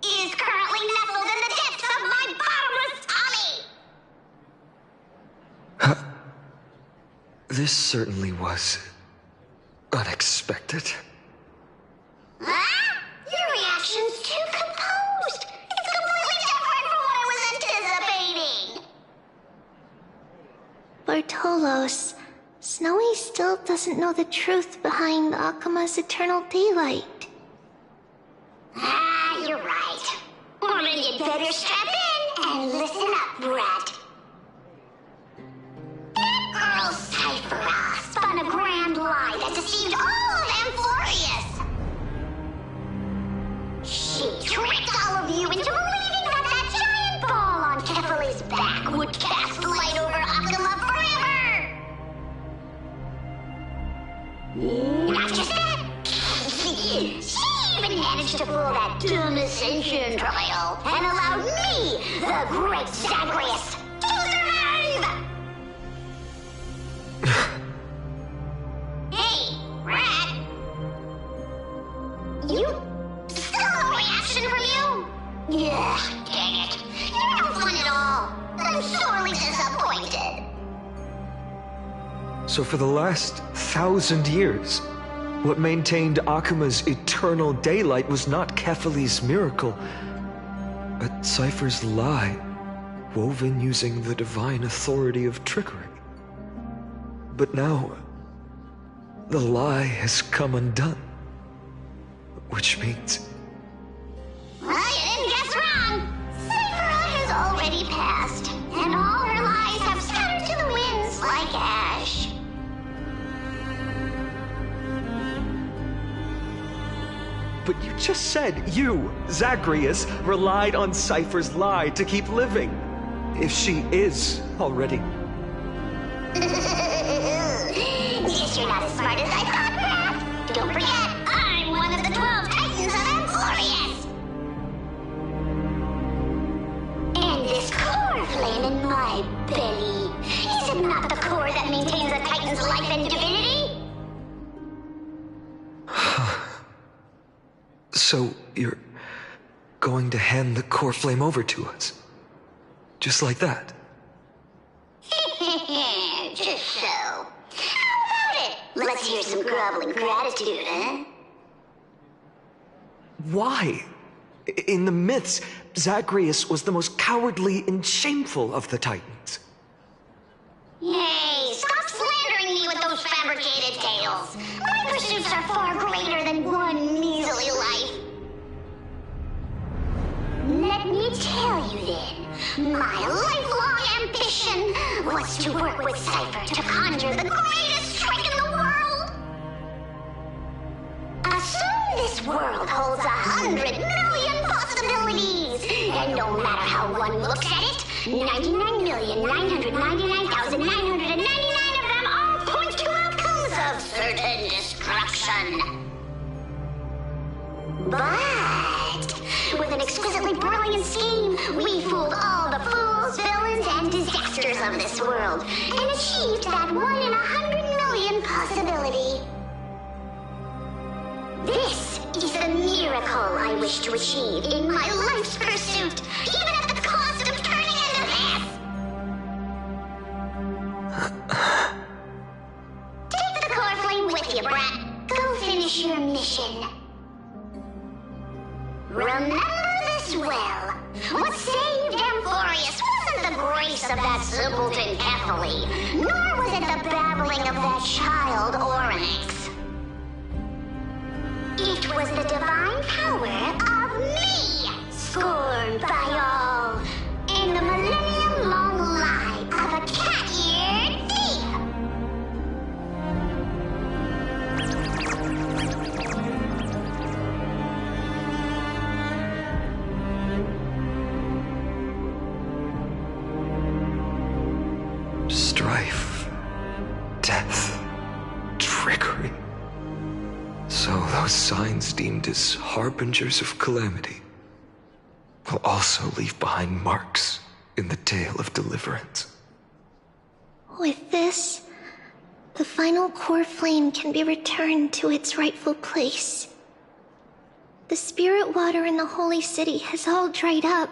is currently nestled in the depths of my bottomless tummy! This certainly was unexpected. Huh? Your reaction's too composed. It's completely different from what I was anticipating. Bartolos, Snowy still doesn't know the truth behind Akima's eternal daylight. Ah, you're right. Well, then you'd better strap in and listen up, brat. That girl Cypher spun a you into believing that that giant ball on Kefali's back would cast light over Akuma forever. Not just that. She even managed to pull that dumb ascension trial and allowed me, the great Zagreus, to survive! Hey, Rat. You... still no reaction from you? Yeah, dang it. You're no fun at all. I'm sorely disappointed. So for the last 1,000 years, what maintained Akuma's eternal daylight was not Kefali's miracle, but Cypher's lie, woven using the divine authority of trickery. But now, the lie has come undone. Which means... Well, you didn't guess wrong. Cypher has already passed, and all her lies have scattered to the winds like ash. But you just said you, Zagreus, relied on Cypher's lie to keep living. If she is already... Guess you're not as smart as I thought, Raph. Don't forget, I'm one of the 12 Titans of Amphorius. And this core flame in my belly, is it not the core that maintains a Titan's life and divinity? So you're going to hand the core flame over to us? Just like that? Just so. How about it? Let's hear some groveling gratitude, huh? Why? In the myths, Zagreus was the most cowardly and shameful of the Titans. Hey, stop slandering me with those fabricated tales. My pursuits are far greater than one measly life. Let me tell you then, my lifelong ambition was to work with Cypher to conjure the greatest strike in the world. Assume this world holds 100 million possibilities, and no matter how one looks at it, 99,999,999 of them all point to outcomes of certain destruction. But with an exquisitely brilliant scheme, we fooled all the fools, villains, and disasters of this world, and achieved that 1 in 100 million possibility. This is the miracle I wish to achieve in my life's pursuit, even at the cost of turning into this! Take the core flame with you, Brat. Go finish your mission. Remember this well. What saved Amphorius wasn't the grace of that simpleton Kefali, nor was it the babbling of that child Oryx. It was the divine power of me, scorned by all, and the millennium-long lie of a cat-eared thief. Strife, death, trickery. So those signs deemed as harbingers of calamity will also leave behind marks in the tale of deliverance. With this, the final core flame can be returned to its rightful place. The spirit water in the holy city has all dried up.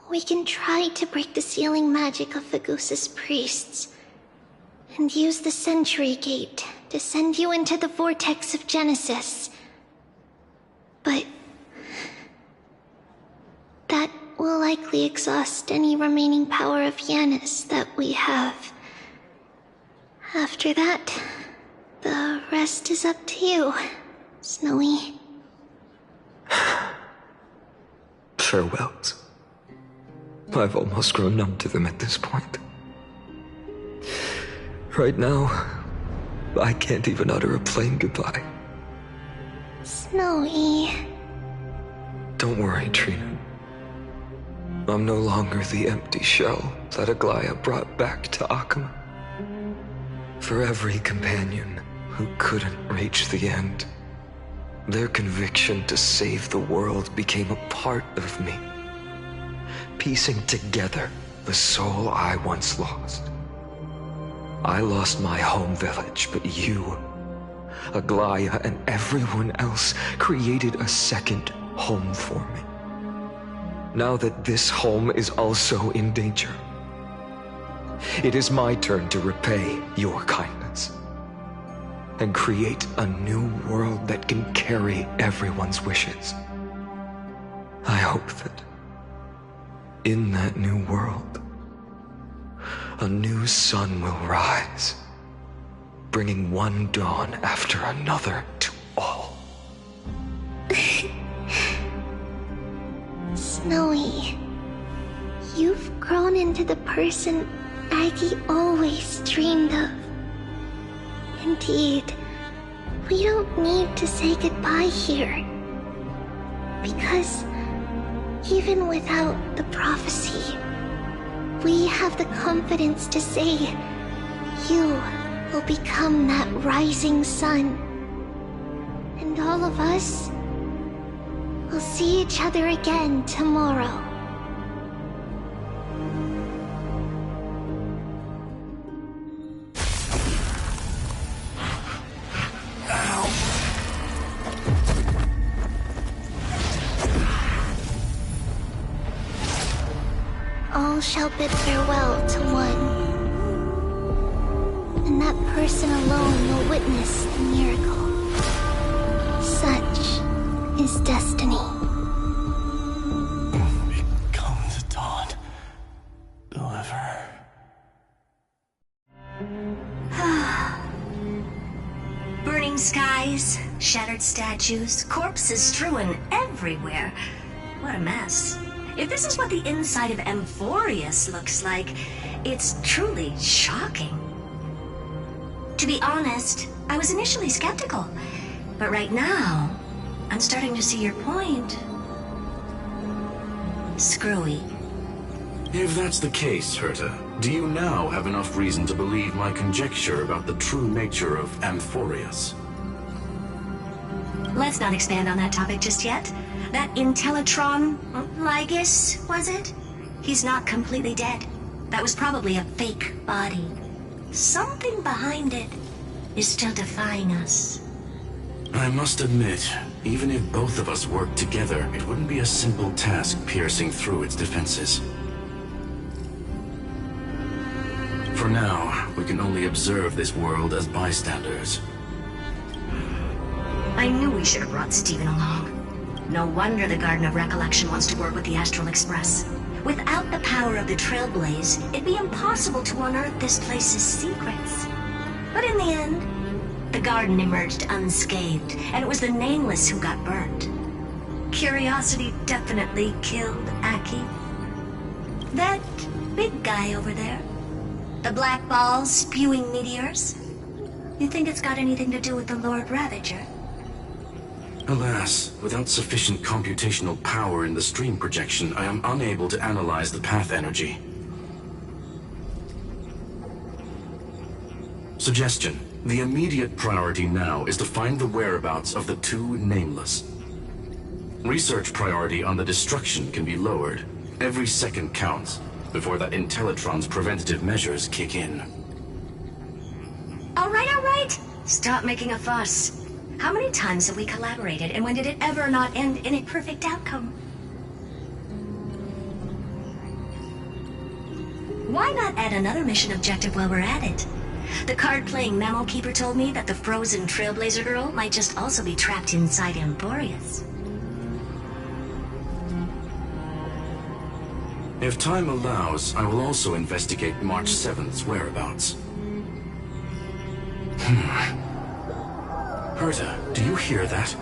We can try to break the sealing magic of Fagusa's priests, and use the Century Gate to send you into the vortex of Genesis. But that will likely exhaust any remaining power of Yanis that we have. After that, the rest is up to you, Snowy. Farewells. I've almost grown numb to them at this point. Right now, I can't even utter a plain goodbye. Snowy. Don't worry, Trina. I'm no longer the empty shell that Aglaya brought back to Akama. For every companion who couldn't reach the end, their conviction to save the world became a part of me, piecing together the soul I once lost. I lost my home village, but you, Aglaya, and everyone else created a second home for me. Now that this home is also in danger, it is my turn to repay your kindness and create a new world that can carry everyone's wishes. I hope that in that new world, a new sun will rise, bringing one dawn after another to all. Snowy, you've grown into the person Aggie always dreamed of. Indeed, we don't need to say goodbye here. Because even without the prophecy, we have the confidence to say you will become that rising sun. And all of us will see each other again tomorrow. All shall bid farewell to one, and that person alone will witness the miracle. Such is destiny. Become the dawn. Deliver. Burning skies, shattered statues, corpses strewn everywhere. What a mess. If this is what the inside of Amphorius looks like, it's truly shocking. To be honest, I was initially skeptical, but right now, I'm starting to see your point. Screwy. If that's the case, Herta, do you now have enough reason to believe my conjecture about the true nature of Amphorius? Let's not expand on that topic just yet. That Intellitron, Lygus, was it? He's not completely dead. That was probably a fake body. Something behind it is still defying us. I must admit, even if both of us worked together, it wouldn't be a simple task piercing through its defenses. For now, we can only observe this world as bystanders. I knew we should have brought Stephen along. No wonder the Garden of Recollection wants to work with the Astral Express. Without the power of the Trailblaze, it'd be impossible to unearth this place's secrets. But in the end, the garden emerged unscathed, and it was the Nameless who got burnt. Curiosity definitely killed Aki. That big guy over there, the black ball spewing meteors, you think it's got anything to do with the Lord Ravager? Alas, without sufficient computational power in the stream projection, I am unable to analyze the path energy. Suggestion. The immediate priority now is to find the whereabouts of the two Nameless. Research priority on the destruction can be lowered. Every second counts before that Intellitron's preventative measures kick in. All right. Stop making a fuss. How many times have we collaborated, and when did it ever not end in a perfect outcome? Why not add another mission objective while we're at it? The card-playing memo keeper told me that the frozen Trailblazer girl might just also be trapped inside Amphorius. If time allows, I will also investigate March 7th's whereabouts. Herta, do you hear that?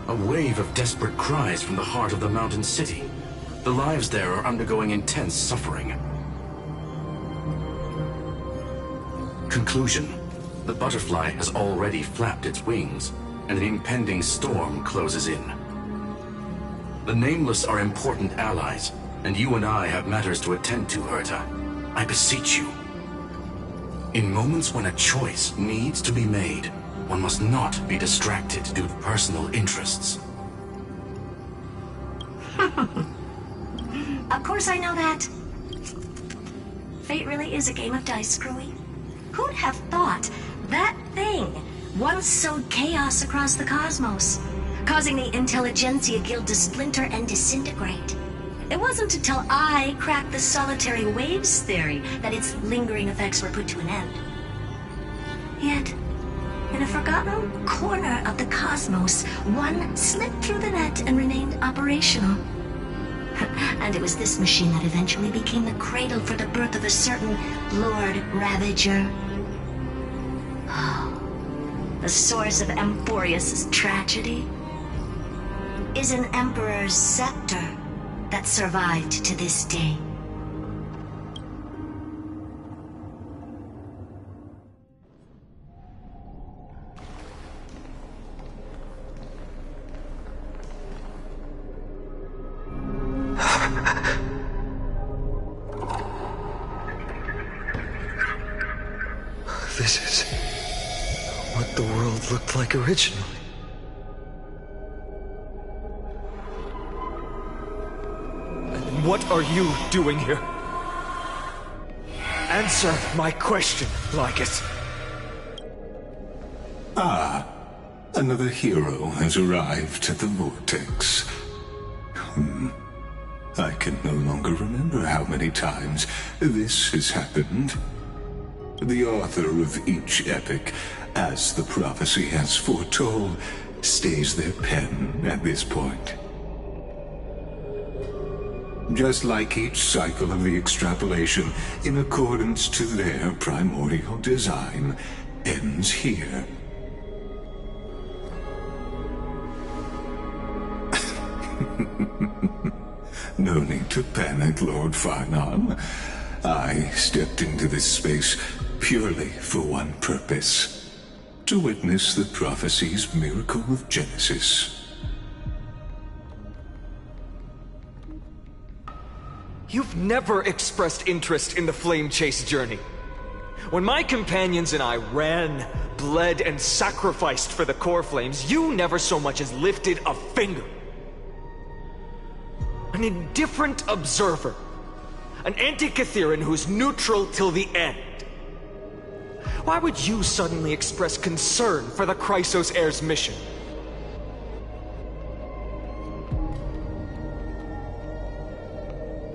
A wave of desperate cries from the heart of the mountain city. The lives there are undergoing intense suffering. Conclusion. The butterfly has already flapped its wings, and an impending storm closes in. The Nameless are important allies, and you and I have matters to attend to, Herta. I beseech you. In moments when a choice needs to be made, one must not be distracted due to personal interests. Of course I know that. Fate really is a game of dice, Screwy. Who'd have thought that thing once sowed chaos across the cosmos, causing the Intelligentsia Guild to splinter and disintegrate? It wasn't until I cracked the solitary waves theory that its lingering effects were put to an end. Yet, in a forgotten corner of the cosmos, one slipped through the net and remained operational. And it was this machine that eventually became the cradle for the birth of a certain Lord Ravager. Oh, the source of Amphorius' tragedy is an Emperor's scepter that survived to this day. This is what the world looked like originally. And what are you doing here? Answer my question, Lycus. Ah, another hero has arrived at the Vortex. I can no longer remember how many times this has happened. The author of each epic, as the prophecy has foretold, stays their pen at this point. Just like each cycle of the extrapolation, in accordance to their primordial design, ends here. No need to panic, Lord Farnon. I stepped into this space purely for one purpose: to witness the prophecy's miracle of Genesis. You've never expressed interest in the Flame Chase journey. When my companions and I ran, bled, and sacrificed for the core flames, you never so much as lifted a finger. An indifferent observer. An anti-Catheran who's neutral till the end. Why would you suddenly express concern for the Chrysos Heir's mission?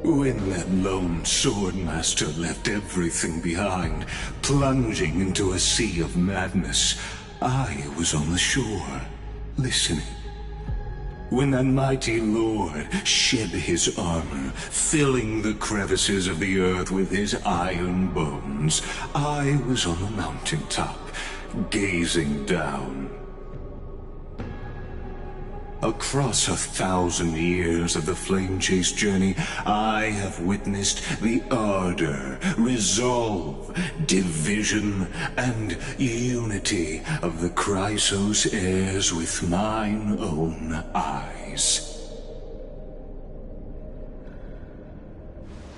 When that lone swordmaster left everything behind, plunging into a sea of madness, I was on the shore, listening. When that mighty lord shed his armor, filling the crevices of the earth with his iron bones, I was on the mountaintop, gazing down. Across 1,000 years of the Flame Chase journey, I have witnessed the ardor, resolve, division, and unity of the Chrysos heirs with mine own eyes.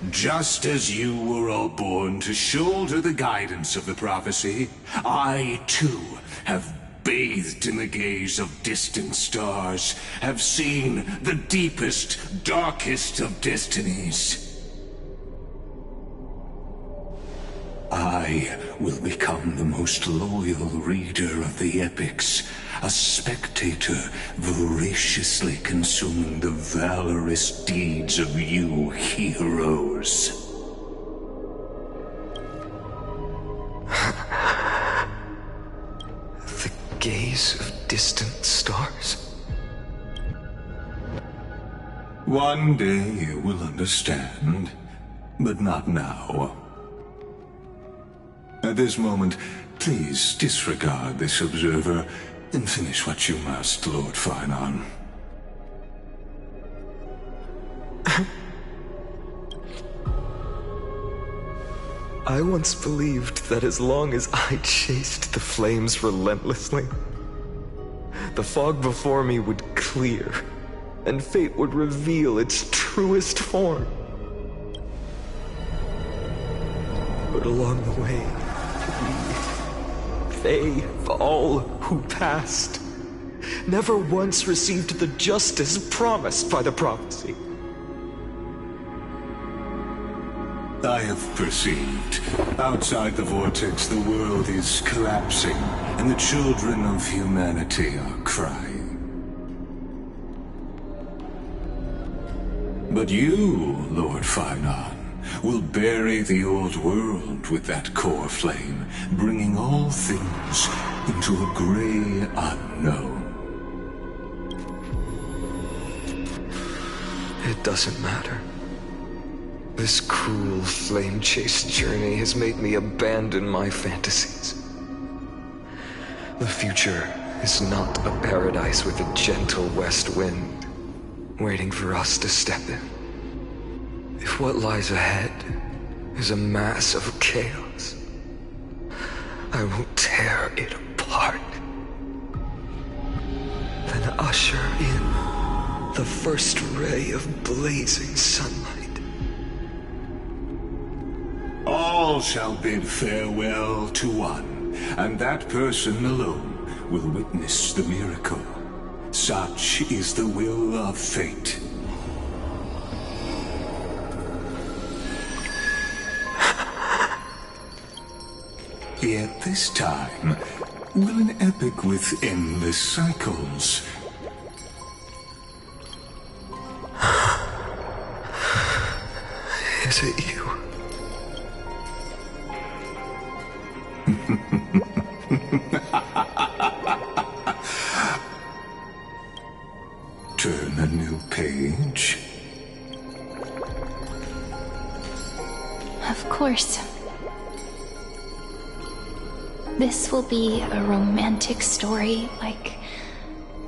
Just as you were all born to shoulder the guidance of the prophecy, I too have bathed in the gaze of distant stars, have seen the deepest, darkest of destinies. I will become the most loyal reader of the epics, a spectator voraciously consuming the valorous deeds of you heroes. Gaze of distant stars. One day you will understand, but not now. At this moment, please disregard this observer and finish what you must, Lord Farnon. I once believed that as long as I chased the flames relentlessly, the fog before me would clear, and fate would reveal its truest form. But along the way, they, all who passed, never once received the justice promised by the prophecy. I have perceived. Outside the vortex, the world is collapsing, and the children of humanity are crying. But you, Lord Finon, will bury the old world with that core flame, bringing all things into a gray unknown. It doesn't matter. This cruel flame-chased journey has made me abandon my fantasies. The future is not a paradise with a gentle west wind, waiting for us to step in. If what lies ahead is a mass of chaos, I will tear it apart. Then usher in the first ray of blazing sunlight. All shall bid farewell to one, and that person alone will witness the miracle. Such is the will of fate. Yet this time, will an epic with endless cycles Is it you? turn a new page? Of course. This will be a romantic story like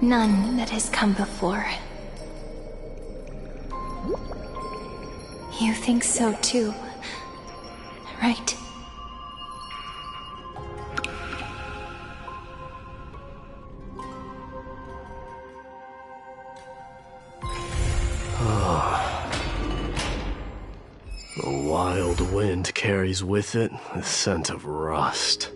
none that has come before. You think so too, right? The wild wind carries with it the scent of rust.